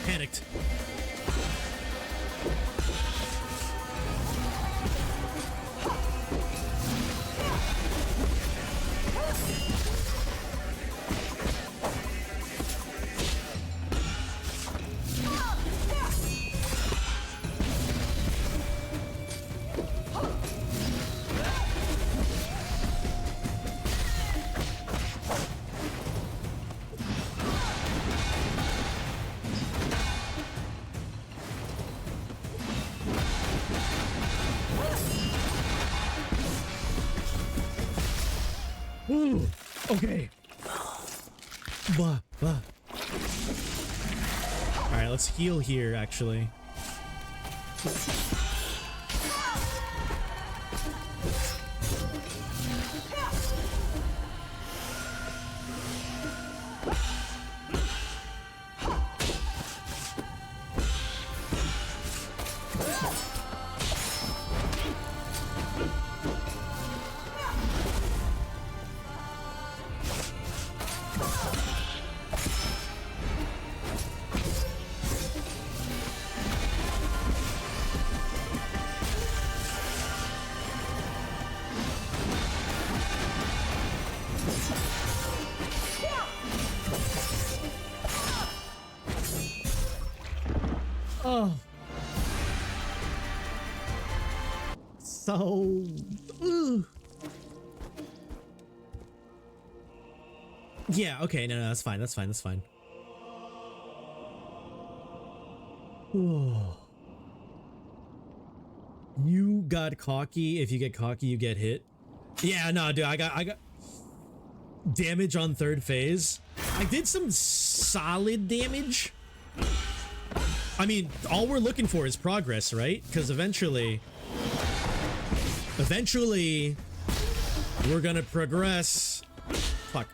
S1: Panicked. Ooh, okay. Bah, bah. All right, let's heal here, actually. so... Ugh. Yeah, okay, no, that's fine, that's fine, that's fine. You got cocky. If you get cocky, you get hit. Yeah, no, dude, I got damage on third phase. I did some solid damage. I mean, all we're looking for is progress, right? Because eventually, we're gonna progress. Fuck.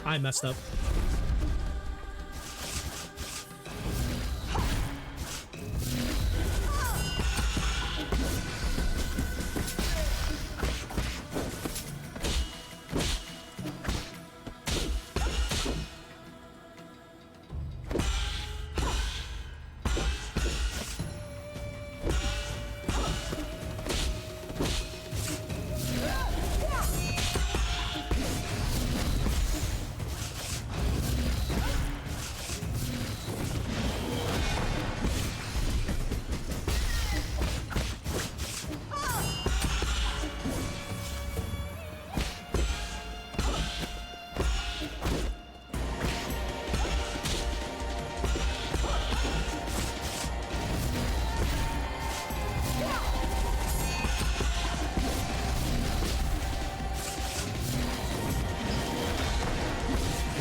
S1: I messed up.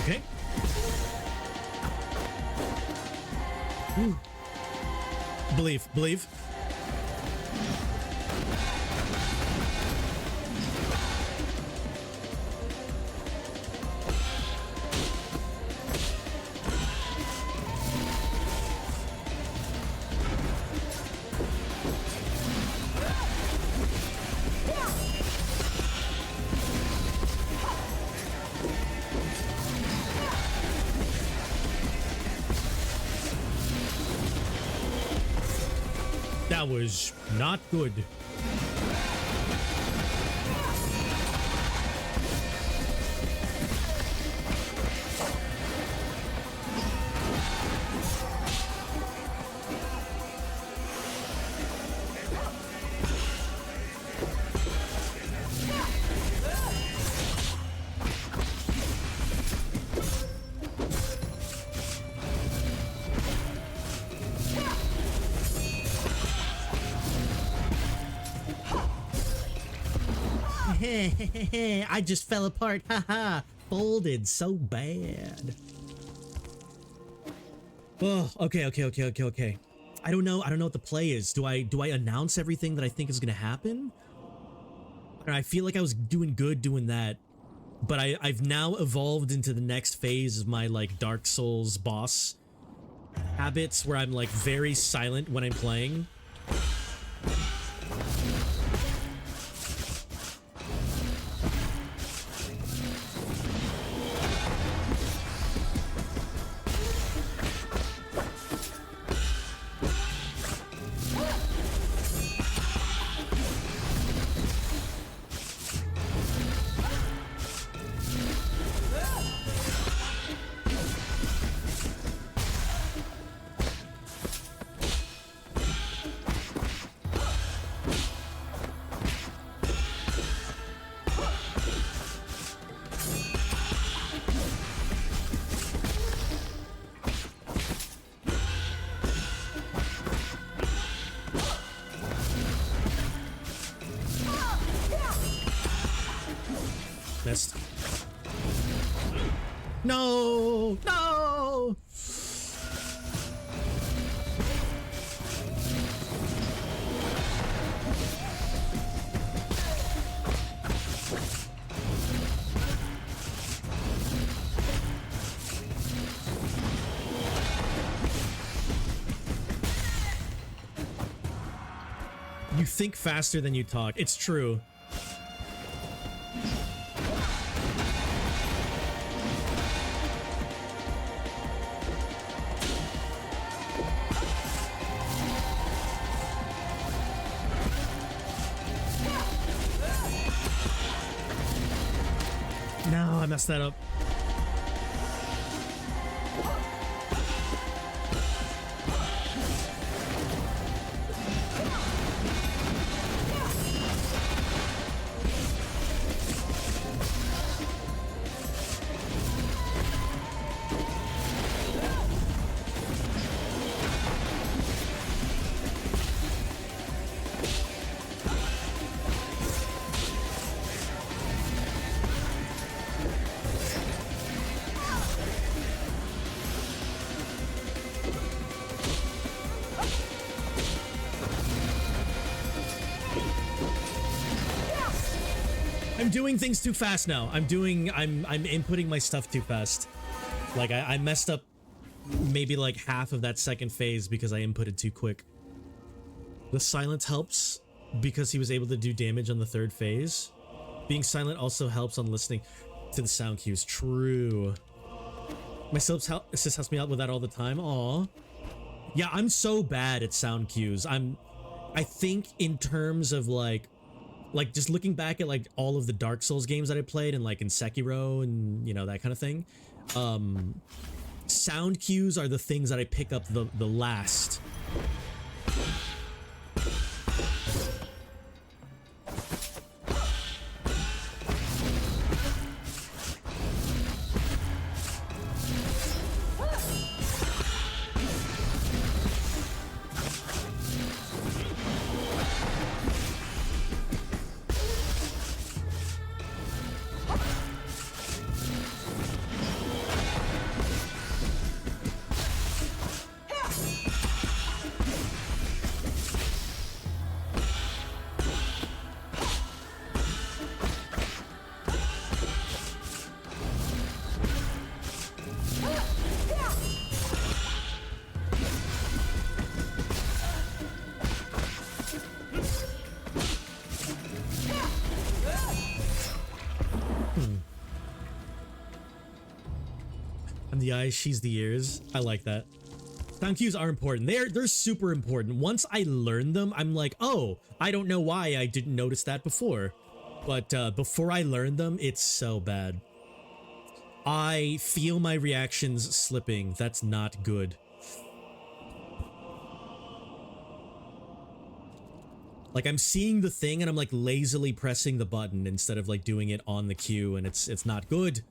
S1: Okay. Ooh. Believe. That was not good. I just fell apart. Haha. Folded so bad. Oh, okay. I don't know what the play is. Do I announce everything that I think is gonna happen? I feel like I was doing good doing that, but I've now evolved into the next phase of my like Dark Souls boss habits where I'm like very silent when I'm playing. Missed. No! No! You think faster than you talk. It's true. messed that up. I'm doing things too fast now. I'm inputting my stuff too fast. Like I messed up maybe like half of that second phase because I inputted too quick. The silence helps because he was able to do damage on the third phase. Being silent also helps on listening to the sound cues. True. My assist helps me out with that all the time. Aw. Yeah, I'm so bad at sound cues. I think in terms of like just looking back at like all of the Dark Souls games that I played and like in Sekiro and, you know, that kind of thing. Sound cues are the things that I pick up the last. I'm the eyes, she's the ears. I like that. Sound cues are important. They're super important. Once I learn them, I'm like, oh, I don't know why I didn't notice that before. But before I learn them, it's so bad. I feel my reactions slipping. That's not good. Like I'm seeing the thing and I'm like lazily pressing the button instead of like doing it on the cue, and it's not good.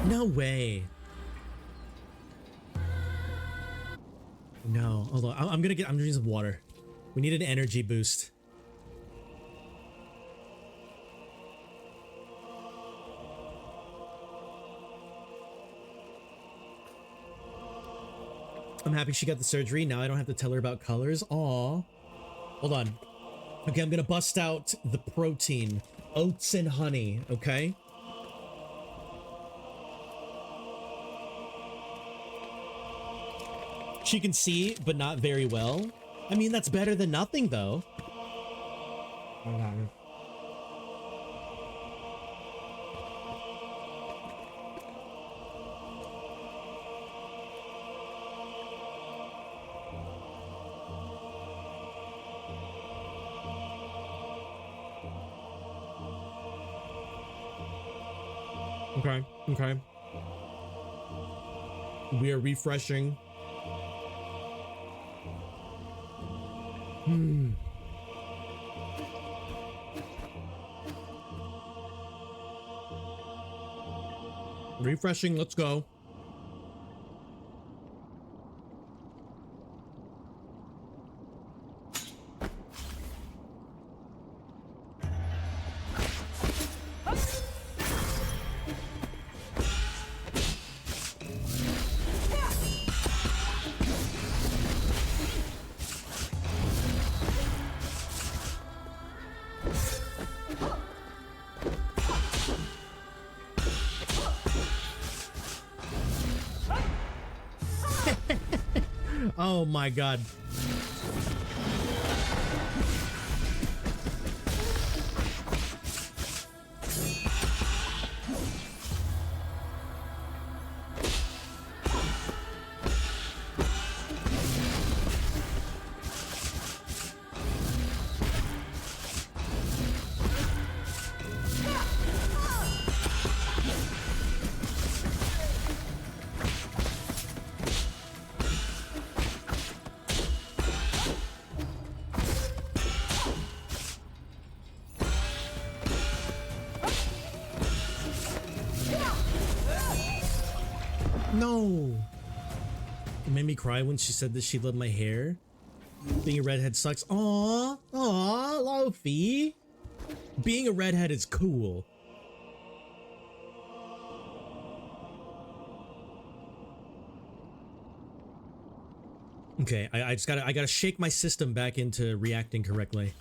S1: No way. No, hold on. I'm gonna need some water. We need an energy boost. I'm happy she got the surgery. Now I don't have to tell her about colors. Aw. Hold on. Okay, I'm gonna bust out the protein. Oats and honey, okay? She can see, but not very well. I mean, that's better than nothing, though. Okay, okay. We are refreshing. Refreshing, let's go. Oh my god. No. It made me cry when she said that she loved my hair. Being a redhead sucks. Aww. Aww, Lofi. Being a redhead is cool. Okay, I gotta shake my system back into reacting correctly.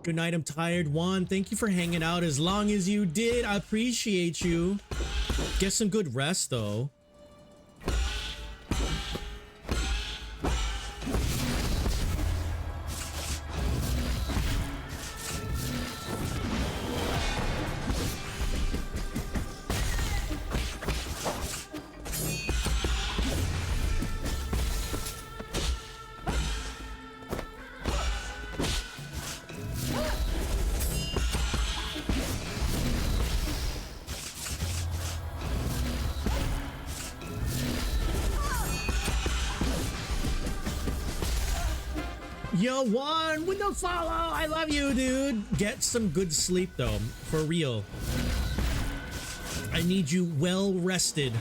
S1: Good night, I'm tired. Juan, thank you for hanging out as long as you did. I appreciate you. Get some good rest, though. Yo, Juan, with the follow. I love you, dude. Get some good sleep, though. For real. I need you well rested.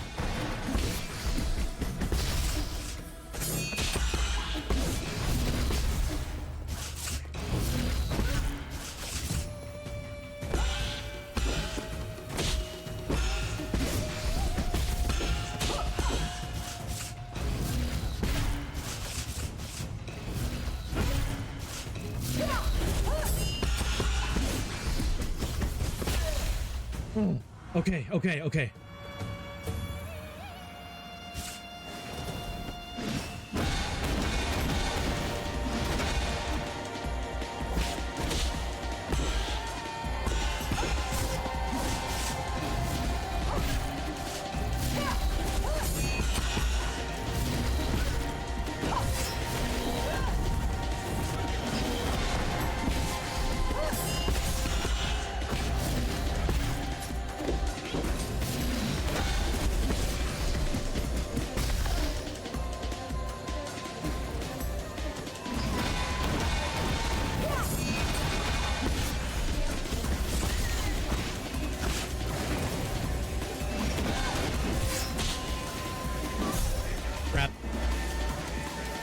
S1: Okay.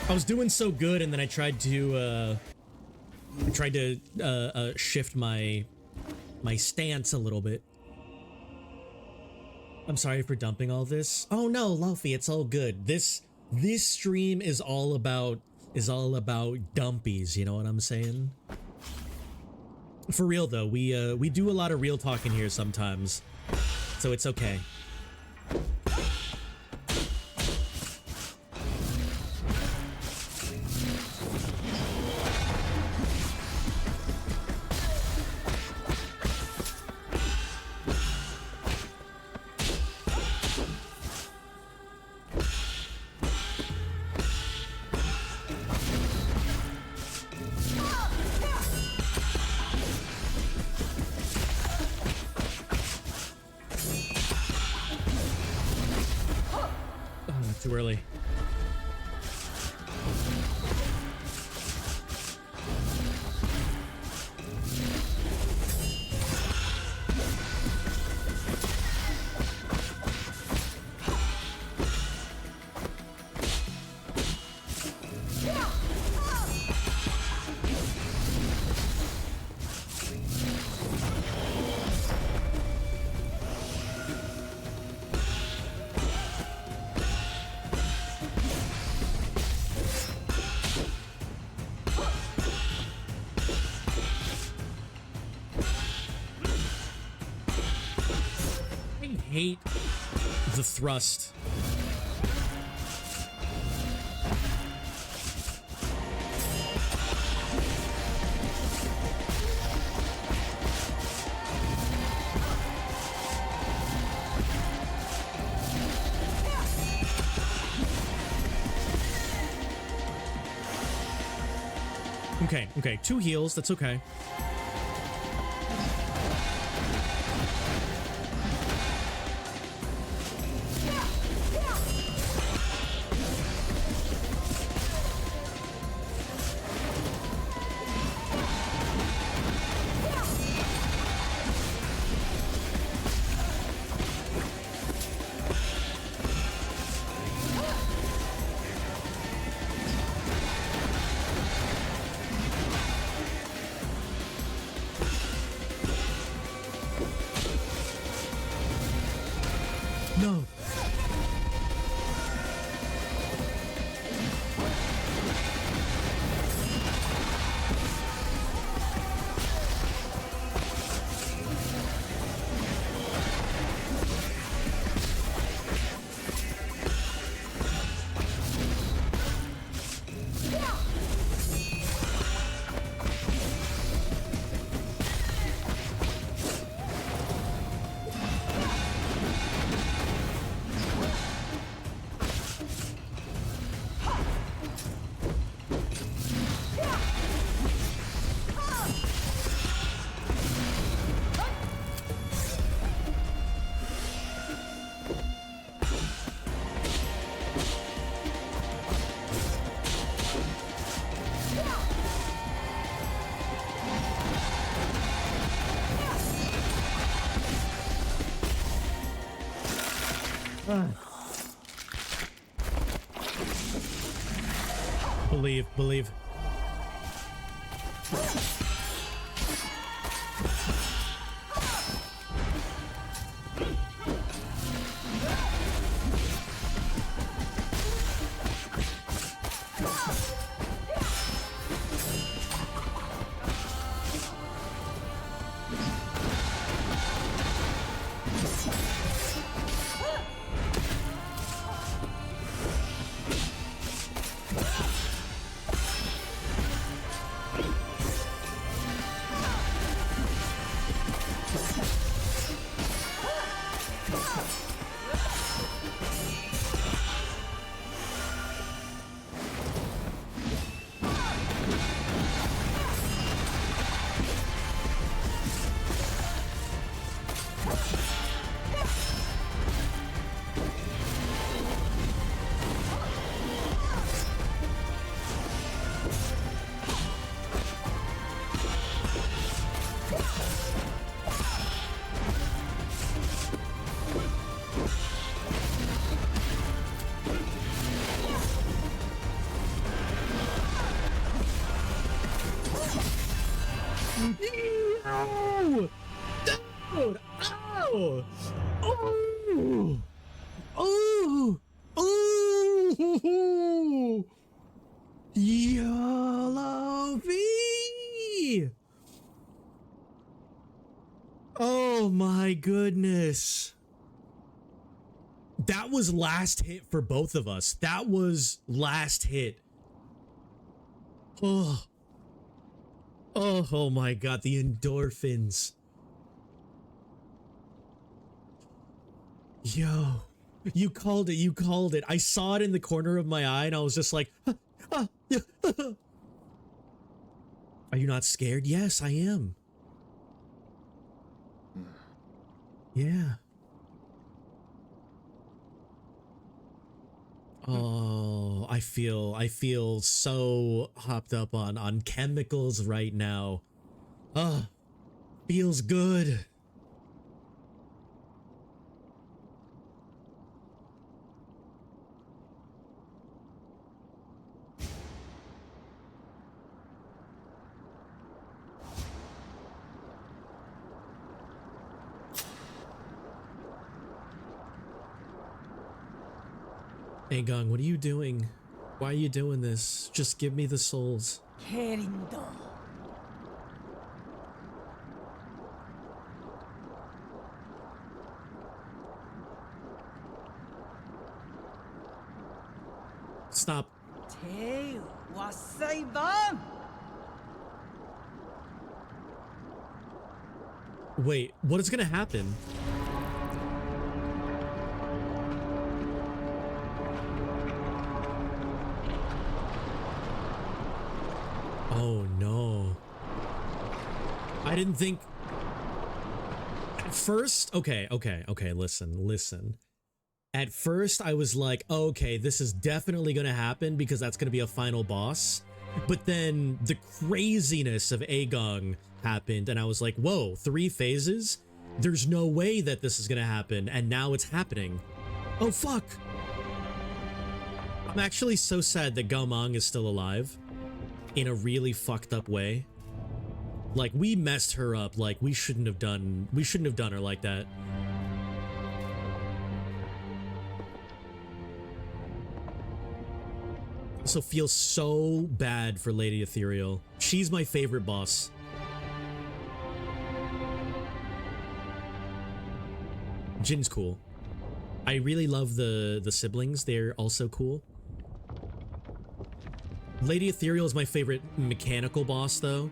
S1: I was doing so good, and then I tried to shift my stance a little bit. I'm sorry for dumping all this. Oh no, Luffy, it's all good. This stream is all about dumpies. You know what I'm saying? For real though, we do a lot of real talking here sometimes, so it's okay. Too early. Hate the thrust. Okay, okay. 2 heals. That's okay. No. Believe. Ow! Dude! Ow! Oh! Oh! Oh! Yellow V! Oh my goodness. That was last hit for both of us. That was last hit. Oh. Oh my god, the endorphins. Yo, you called it, you called it. I saw it in the corner of my eye and I was just like, are you not scared? Yes, I am. Yeah. Oh, I feel so hopped up on chemicals right now. Oh, feels good. Hey Gong, what are you doing? Why are you doing this? Just give me the souls.
S4: Querido.
S1: Stop.
S4: Te wasaiban.
S1: Wait, what is gonna happen? Oh no. I didn't think... At first, okay, listen. At first, I was like, oh, okay, this is definitely gonna happen because that's gonna be a final boss. But then the craziness of Aegon happened, and I was like, whoa, 3 phases? There's no way that this is gonna happen, and now it's happening. Oh, fuck! I'm actually so sad that Gao Mang is still alive in a really fucked up way. Like, we messed her up. Like, we shouldn't have done her like that. Also feel so bad for Lady Ethereal. She's my favorite boss. Jin's cool. I really love the siblings. They're also cool. Lady Ethereal is my favorite mechanical boss, though.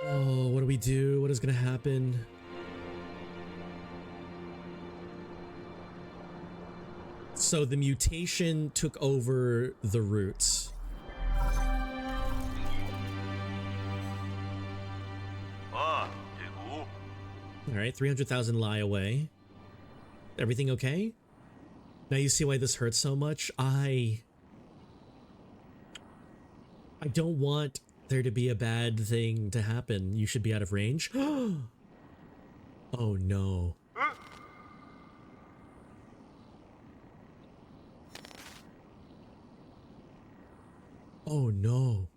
S1: Oh, what do we do? What is gonna happen? So the mutation took over the roots. All right, 300,000 lie away. Everything okay? Now you see why this hurts so much. I don't want there to be a bad thing to happen. You should be out of range. Oh no. Oh no.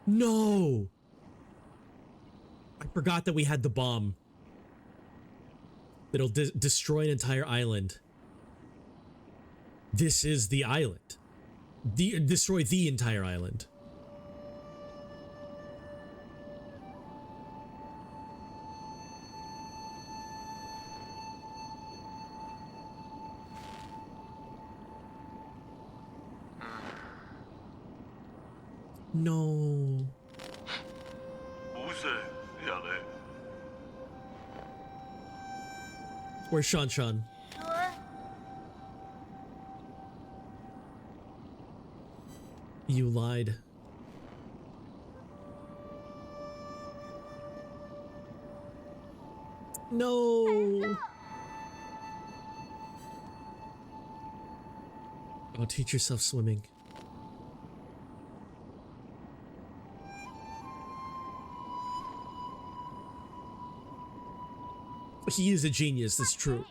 S1: No! I forgot that we had the bomb. It'll destroy an entire island. This is the island. Destroy the entire island. No. Where's Shan Shan? You lied. No. Oh, teach yourself swimming. He is a genius, that's true.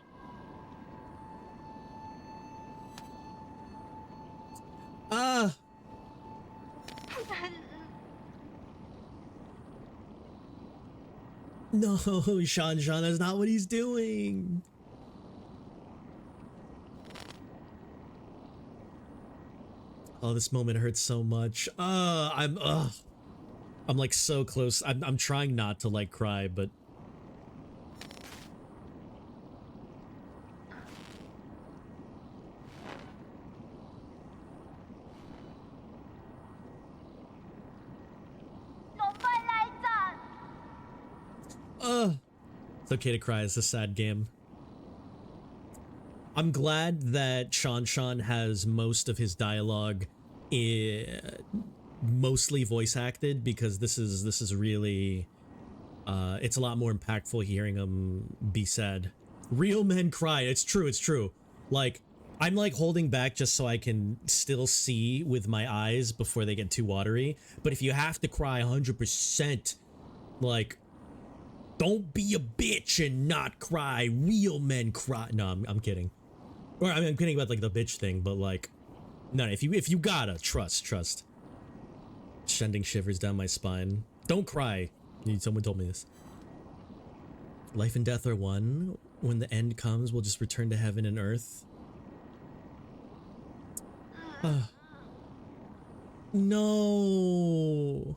S1: Ah! No, Shan Shan, that's not what he's doing. Oh, this moment hurts so much. I'm like so close. I'm trying not to like cry, but it's okay to cry. It's a sad game. I'm glad that Shan Shan has most of his dialogue mostly voice acted, because this is really it's a lot more impactful hearing him be sad. Real men cry. It's true. Like, I'm like holding back just so I can still see with my eyes before they get too watery. But if you have to cry 100%, like, don't be a bitch and not cry. Real men cry. No, I'm kidding. Or I mean, I'm kidding about like the bitch thing, but like, no, if you gotta trust. Sending shivers down my spine. Don't cry. Someone told me this. Life and death are one. When the end comes, we'll just return to heaven and earth. No.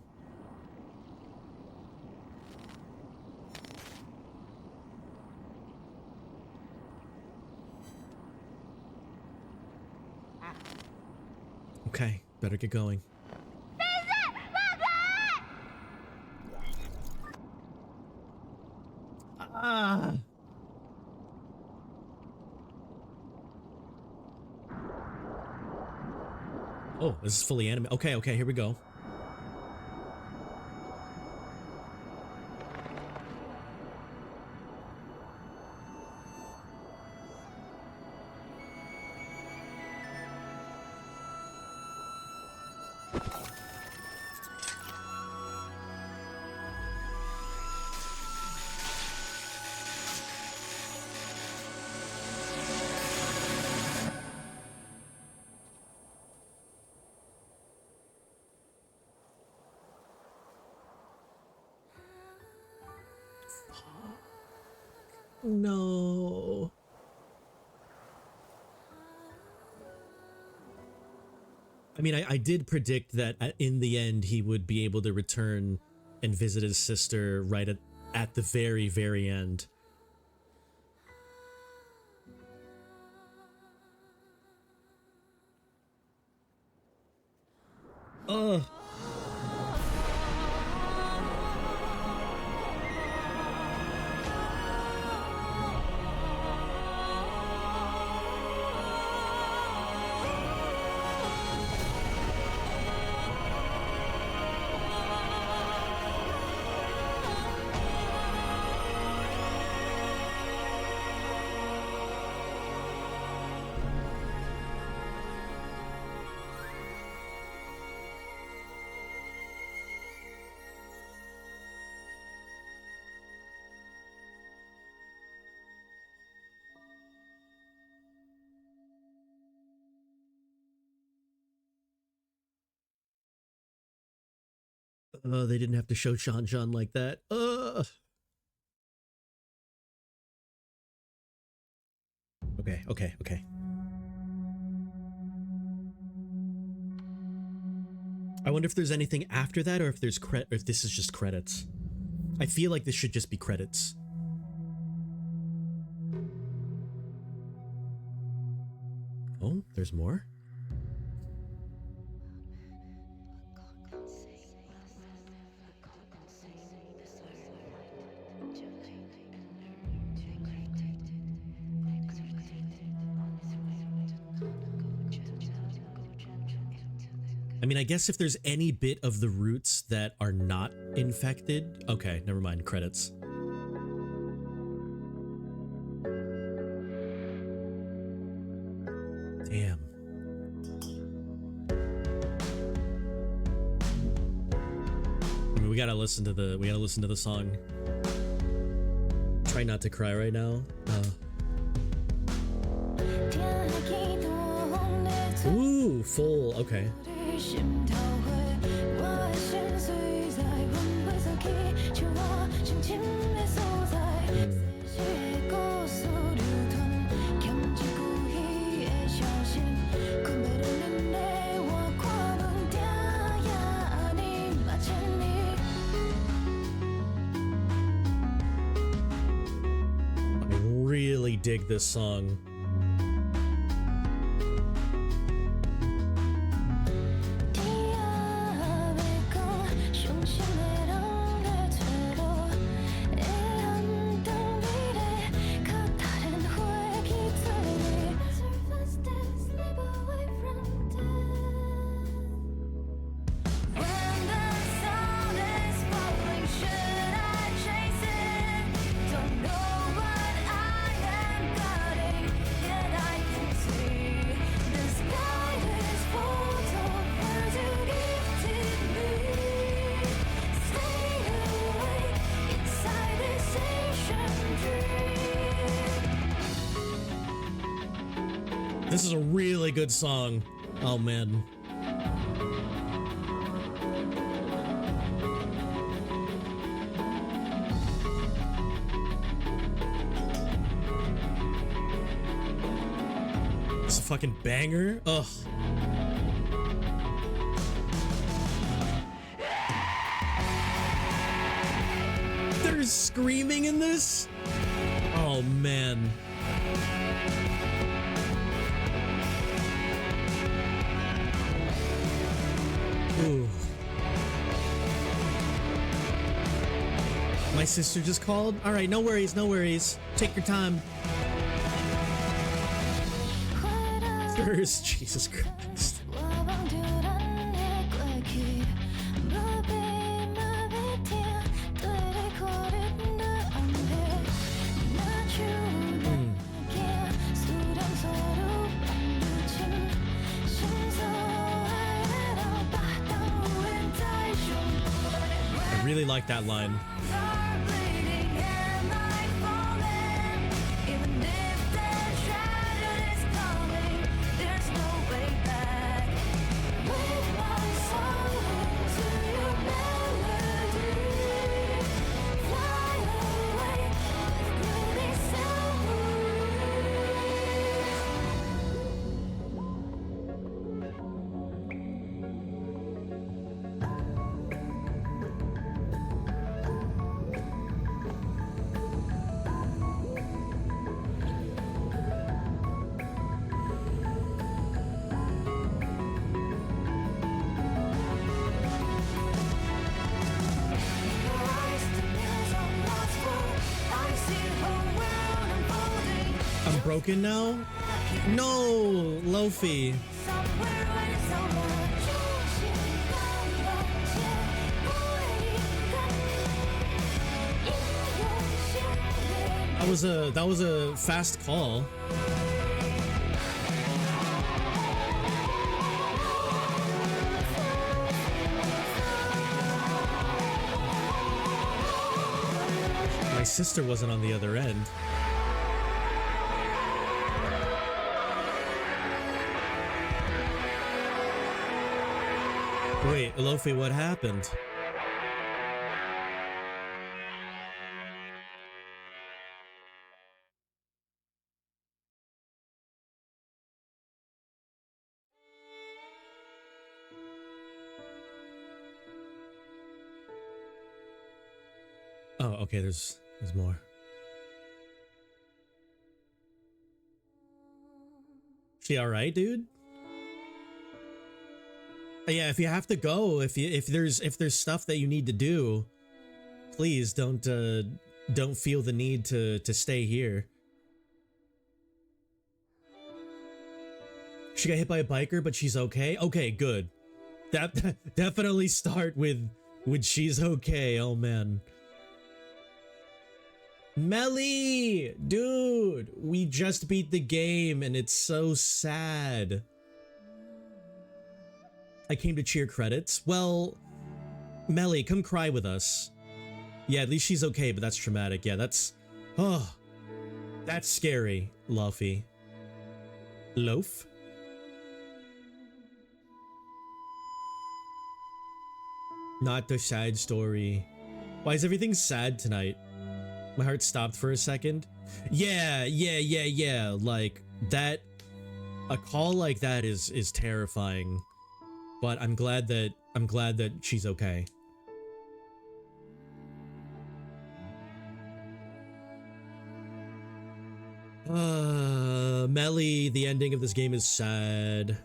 S1: Okay, better get going. Ah. Oh, this is fully anime. Okay, okay, here we go. No. I mean, I did predict that in the end he would be able to return and visit his sister right at the very, very end. Ugh. They didn't have to show Sean John like that. Okay, okay, okay. I wonder if there's anything after that, or if there's or if this is just credits. I feel like this should just be credits. Oh, there's more? I mean, I guess if there's any bit of the roots that are not infected... Okay, never mind, credits. Damn. I mean, we gotta listen to the song. Try not to cry right now. Ooh, full, okay. I really dig this song. This is a really good song. Oh, man. It's a fucking banger. Ugh. There's screaming in this? Oh, man. Ooh. My sister just called? Alright, no worries, no worries. Take your time. First, Jesus Christ. I really like that line. I'm broken now? No, Lofi. That was a fast call. My sister wasn't on the other end. Wait, Lofi, what happened? Oh, okay, there's more. She all right, dude? Yeah, if you have to go, if there's stuff that you need to do, please don't feel the need to stay here. She got hit by a biker, but she's okay. Okay, good. That definitely start with she's okay. Oh man. Melly, dude, we just beat the game and it's so sad. I came to cheer credits. Well, Melly, come cry with us. Yeah, at least she's okay, but that's traumatic. Yeah, that's scary, Luffy. Loaf? Not the sad story. Why is everything sad tonight? My heart stopped for a second. Yeah. Like that, a call like that is terrifying. But I'm glad that she's okay. Melly, the ending of this game is sad.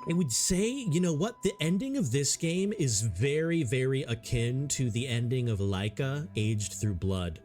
S1: I would say, you know what? The ending of this game is very, very akin to the ending of Laika, Aged Through Blood.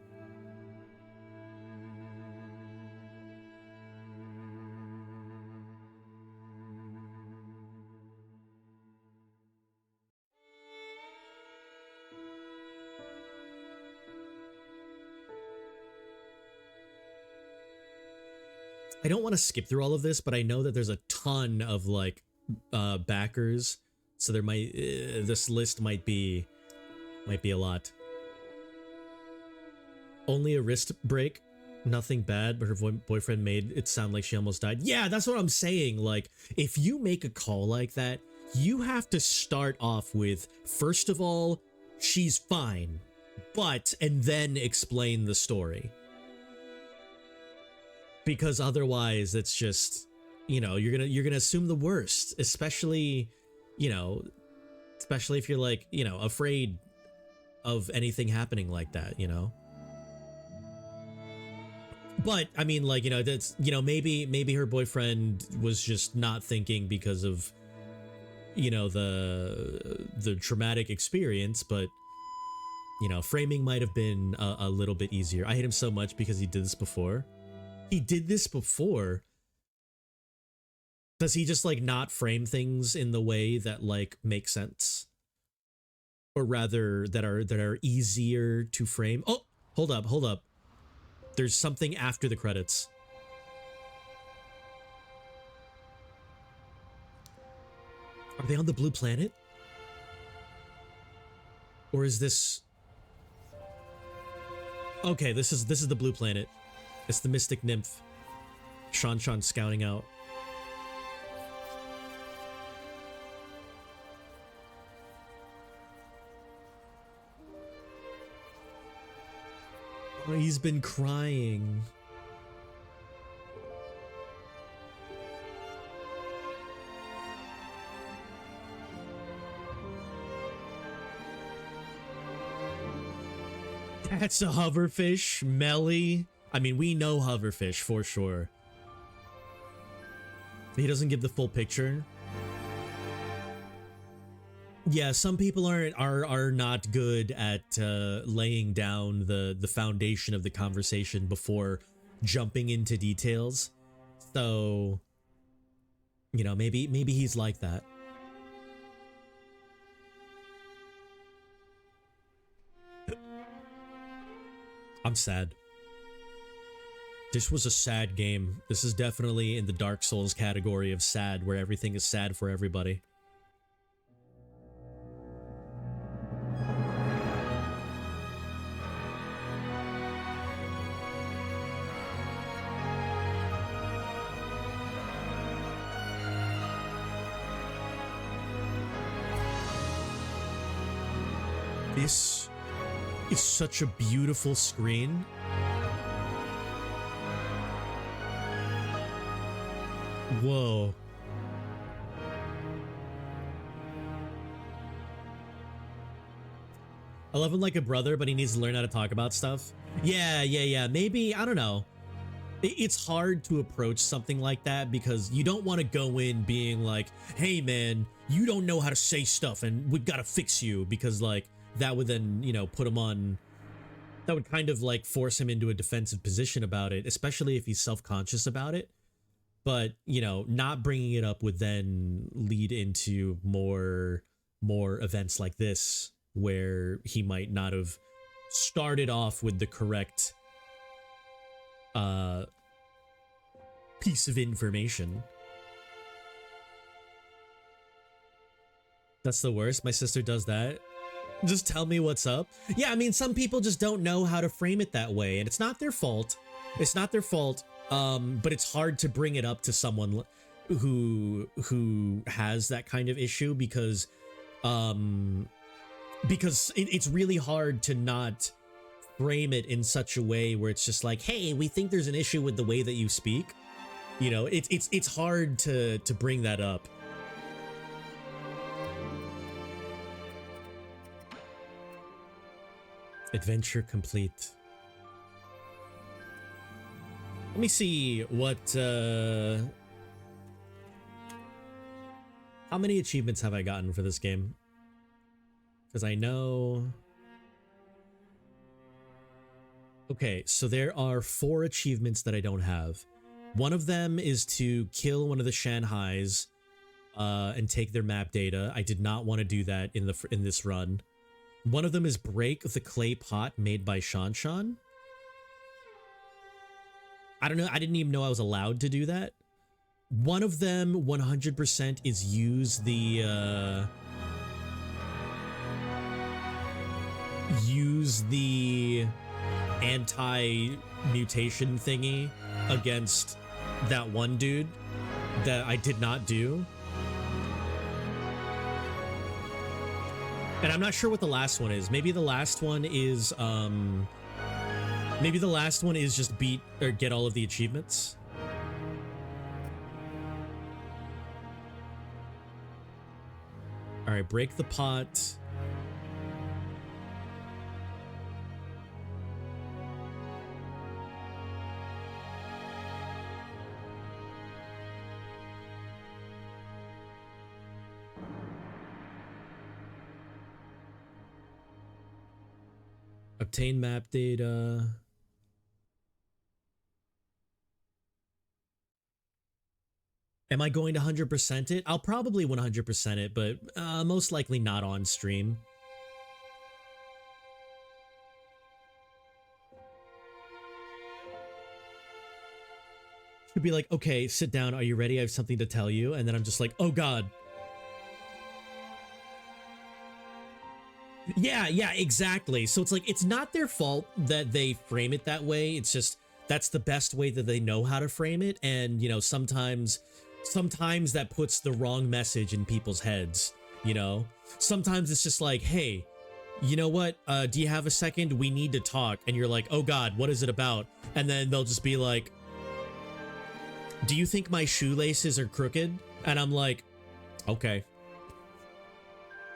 S1: I don't want to skip through all of this, but I know that there's a ton of like backers, so there might this list might be a lot. Only a wrist break, nothing bad, but her boyfriend made it sound like she almost died. Yeah, that's what I'm saying. Like, if you make a call like that, you have to start off with, first of all, she's fine, but, and then explain the story. Because otherwise it's just, you know, you're gonna assume the worst, especially if you're like, you know, afraid of anything happening like that, you know. But I mean, like, you know, that's, you know, maybe her boyfriend was just not thinking because of you know, the traumatic experience, but you know, framing might have been a little bit easier. I hate him so much because he did this before. He did this before. Does he just like not frame things in the way that like make sense? Or rather that are easier to frame? Oh, hold up. There's something after the credits. Are they on the blue planet? Or is this... Okay, this is the blue planet. It's the Mystic Nymph. Shan scouting out. Oh, he's been crying. That's a hoverfish, Melly. I mean, we know hoverfish for sure. He doesn't give the full picture. Yeah, some people are not good at laying down the foundation of the conversation before jumping into details. So, you know, maybe he's like that. I'm sad. This was a sad game. This is definitely in the Dark Souls category of sad, where everything is sad for everybody. This is such a beautiful screen. Whoa. I love him like a brother, but he needs to learn how to talk about stuff. Yeah. Maybe, I don't know. It's hard to approach something like that because you don't want to go in being like, hey man, you don't know how to say stuff and we've got to fix you, because like that would then, you know, put him on, that would kind of like force him into a defensive position about it, especially if he's self-conscious about it. But, you know, not bringing it up would then lead into more events like this, where he might not have started off with the correct piece of information. That's the worst. My sister does that. Just tell me what's up. Yeah, I mean, some people just don't know how to frame it that way, and it's not their fault. It's not their fault. But it's hard to bring it up to someone who has that kind of issue, because it's really hard to not frame it in such a way where it's just like, hey, we think there's an issue with the way that you speak. You know, it's hard to bring that up. Adventure complete. Let me see what, how many achievements have I gotten for this game? Because I know... Okay, so there are 4 achievements that I don't have. One of them is to kill one of the Shanghais and take their map data. I did not want to do that in this run. One of them is break the clay pot made by Shan. I don't know. I didn't even know I was allowed to do that. One of them 100% is use the anti-mutation thingy against that one dude that I did not do. And I'm not sure what the last one is. Maybe the last one is just beat or get all of the achievements. All right, break the pot. Obtain map data. Am I going to 100% it? I'll probably 100% it, but most likely not on stream. Should be like, okay, sit down. Are you ready? I have something to tell you. And then I'm just like, oh God. Yeah, exactly. So it's like, it's not their fault that they frame it that way. It's just, that's the best way that they know how to frame it. And, you know, sometimes that puts the wrong message in people's heads, you know? Sometimes it's just like, hey, you know what? Do you have a second? We need to talk. And you're like, oh God, what is it about? And then they'll just be like, do you think my shoelaces are crooked? And I'm like, okay.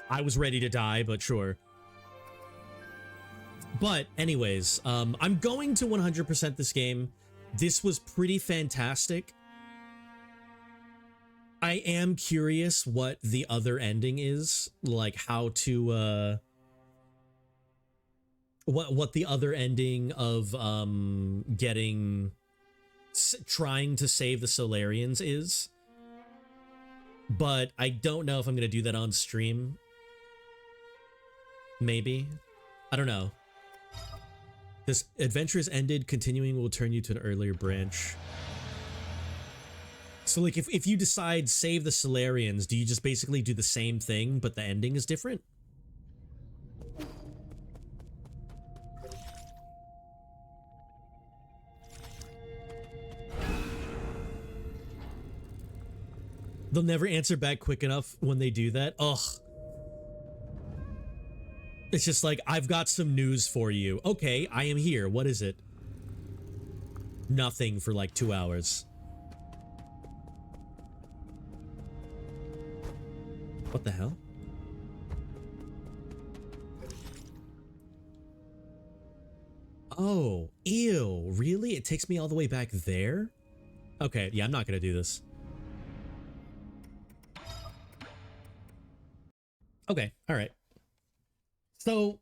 S1: I was ready to die, but sure. But anyways, I'm going to 100% this game. This was pretty fantastic. I am curious what the other ending is, like how to, what the other ending of, trying to save the Solarians is. But I don't know if I'm going to do that on stream. Maybe. I don't know. This adventure is ended. Continuing will turn you to an earlier branch. So, like, if you decide save the Solarians, do you just basically do the same thing, but the ending is different? They'll never answer back quick enough when they do that. Ugh. It's just like, I've got some news for you. Okay, I am here. What is it? Nothing for like 2 hours. What the hell? Oh, ew. Really? It takes me all the way back there? Okay, yeah, I'm not gonna do this. Okay, alright. So,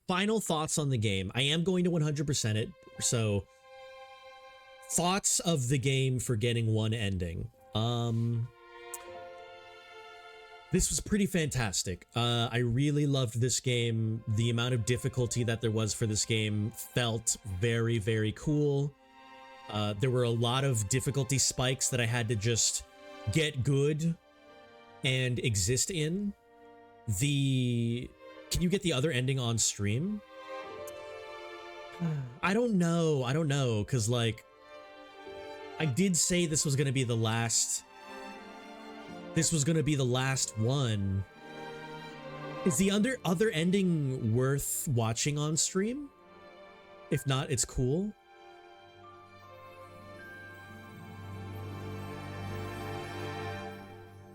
S1: final thoughts on the game. I am going to 100% it, so thoughts of the game for getting one ending. This was pretty fantastic. I really loved this game. The amount of difficulty that there was for this game felt very, very cool. There were a lot of difficulty spikes that I had to just get good and exist in. Can you get the other ending on stream? I don't know, because, like, I did say this was going to be the last... This was going to be the last one. Is the other ending worth watching on stream? If not, it's cool.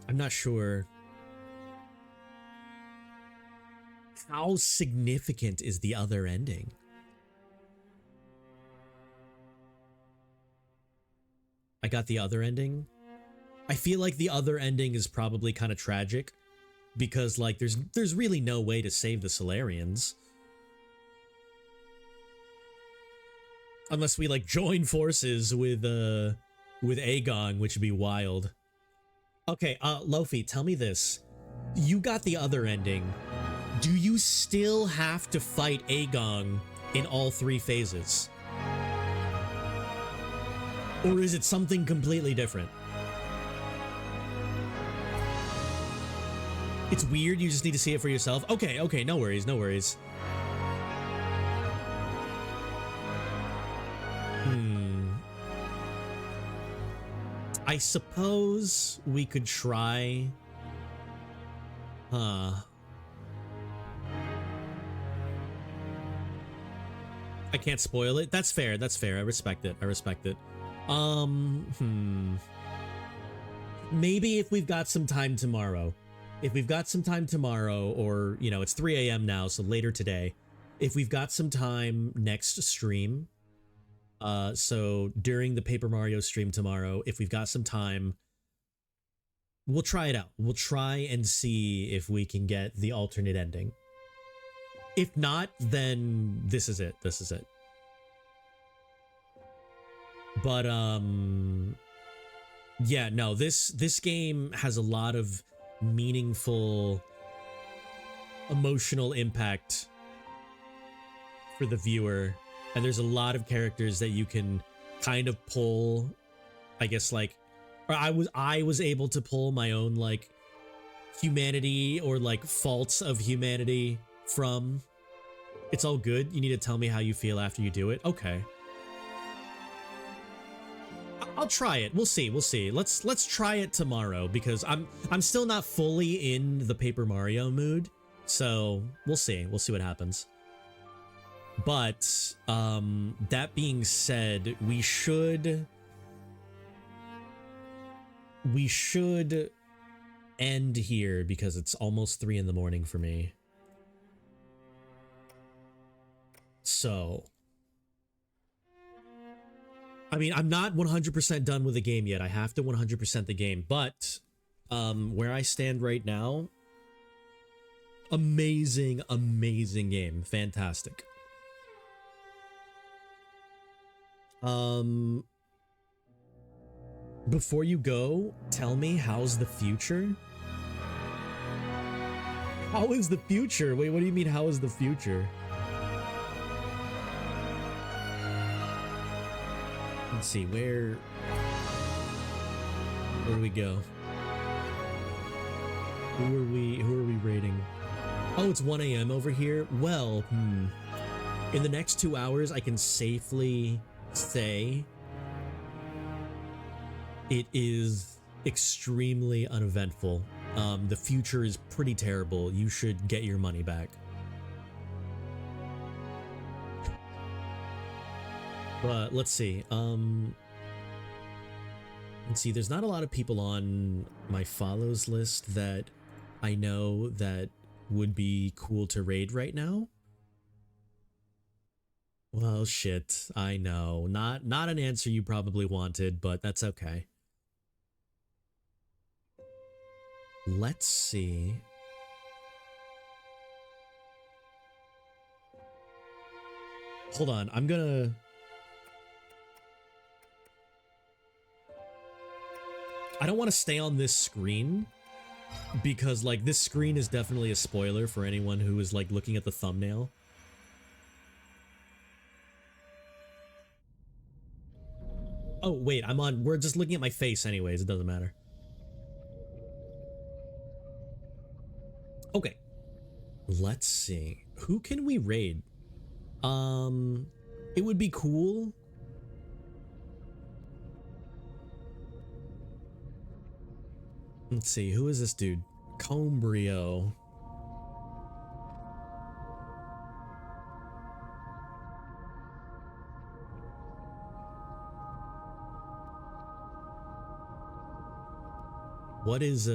S1: I'm not sure. How significant is the other ending? I got the other ending. I feel like the other ending is probably kind of tragic because, like, there's really no way to save the Solarians. Unless we, like, join forces with Aegon, which would be wild. Okay, Lofi, tell me this. You got the other ending. Do you still have to fight Aegon in all 3 phases? Or is it something completely different? It's weird, you just need to see it for yourself? Okay, no worries, no worries. I suppose we could try... Huh. I can't spoil it. That's fair, that's fair. I respect it, I respect it. Maybe if we've got some time tomorrow. If we've got some time tomorrow, or, you know, it's 3 a.m. now, so later today. If we've got some time next stream, so during the Paper Mario stream tomorrow, if we've got some time, we'll try it out. We'll try and see if we can get the alternate ending. If not, then this is it. This is it. But yeah, no, this game has a lot of meaningful emotional impact for the viewer, and there's a lot of characters that you can kind of pull, I guess, like, or I was able to pull my own like humanity or like faults of humanity from. It's all good. You need to tell me how you feel after you do it. Okay. I'll try it. We'll see. We'll see. Let's try it tomorrow, because I'm still not fully in the Paper Mario mood. So we'll see. We'll see what happens. But that being said, we should end here because it's almost 3 in the morning for me. So, I mean, I'm not 100% done with the game yet. I have to 100% the game, but where I stand right now, amazing, amazing game. Fantastic. Before you go, tell me, how's the future? How is the future? Wait, what do you mean, how is the future? Let's see, where do we go? Who are we rating? Oh, it's 1 a.m. over here? Well, in the next 2 hours, I can safely say it is extremely uneventful. The future is pretty terrible. You should get your money back. But let's see. Let's see. There's not a lot of people on my follows list that I know that would be cool to raid right now. Well, shit. I know. Not an answer you probably wanted, but that's okay. Let's see. Hold on. I'm gonna... I don't want to stay on this screen because, like, this screen is definitely a spoiler for anyone who is, like, looking at the thumbnail. Oh, wait, we're just looking at my face anyways, it doesn't matter. Okay. Let's see. Who can we raid? It would be cool. Let's see, who is this dude? Combrio. What is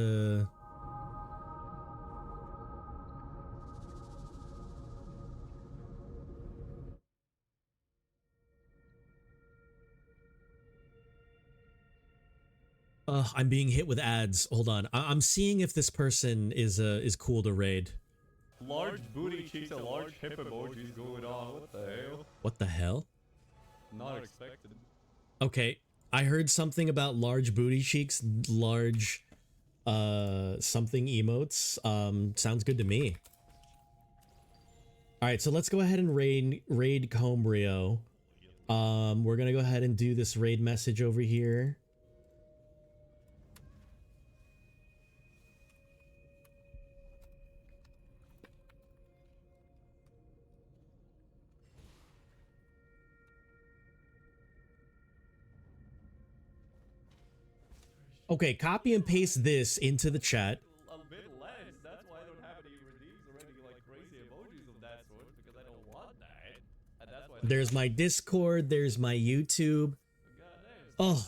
S1: I'm being hit with ads. Hold on. I'm seeing if this person is cool to raid.
S6: Large booty cheeks and large hip emojis going on. What the hell?
S1: What the hell?
S6: Not expected.
S1: Okay, I heard something about large booty cheeks, large something emotes. Sounds good to me. All right, so let's go ahead and raid Combrio. We're gonna go ahead and do this raid message over here. Okay, copy and paste this into the chat.
S6: A bit less. That's why I don't have any redeems or any like crazy emojis of that sort, because I don't want that. And that's why
S1: There's my Discord, there's my YouTube. Oh,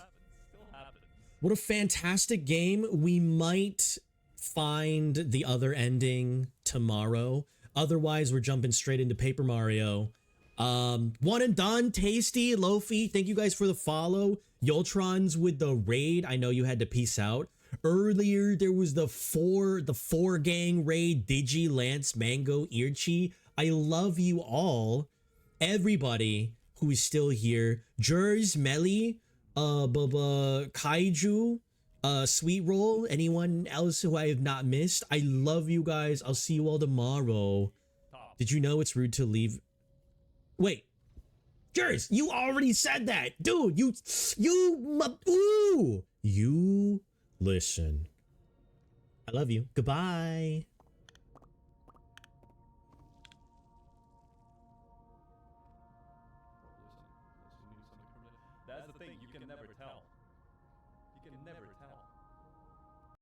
S1: what a fantastic game. We might find the other ending tomorrow. Otherwise, we're jumping straight into Paper Mario. One and done. Tasty, Lofi, thank you guys for the follow. Yoltrons with the raid. I know you had to peace out. Earlier, there was the four gang raid. Digi, Lance, Mango, Irchi. I love you all. Everybody who is still here. Jers, Melly, Kaiju, Sweet Roll, anyone else who I have not missed. I love you guys. I'll see you all tomorrow. Did you know it's rude to leave? Wait. Jers, you already said that. Dude, you listen. I love you. Goodbye.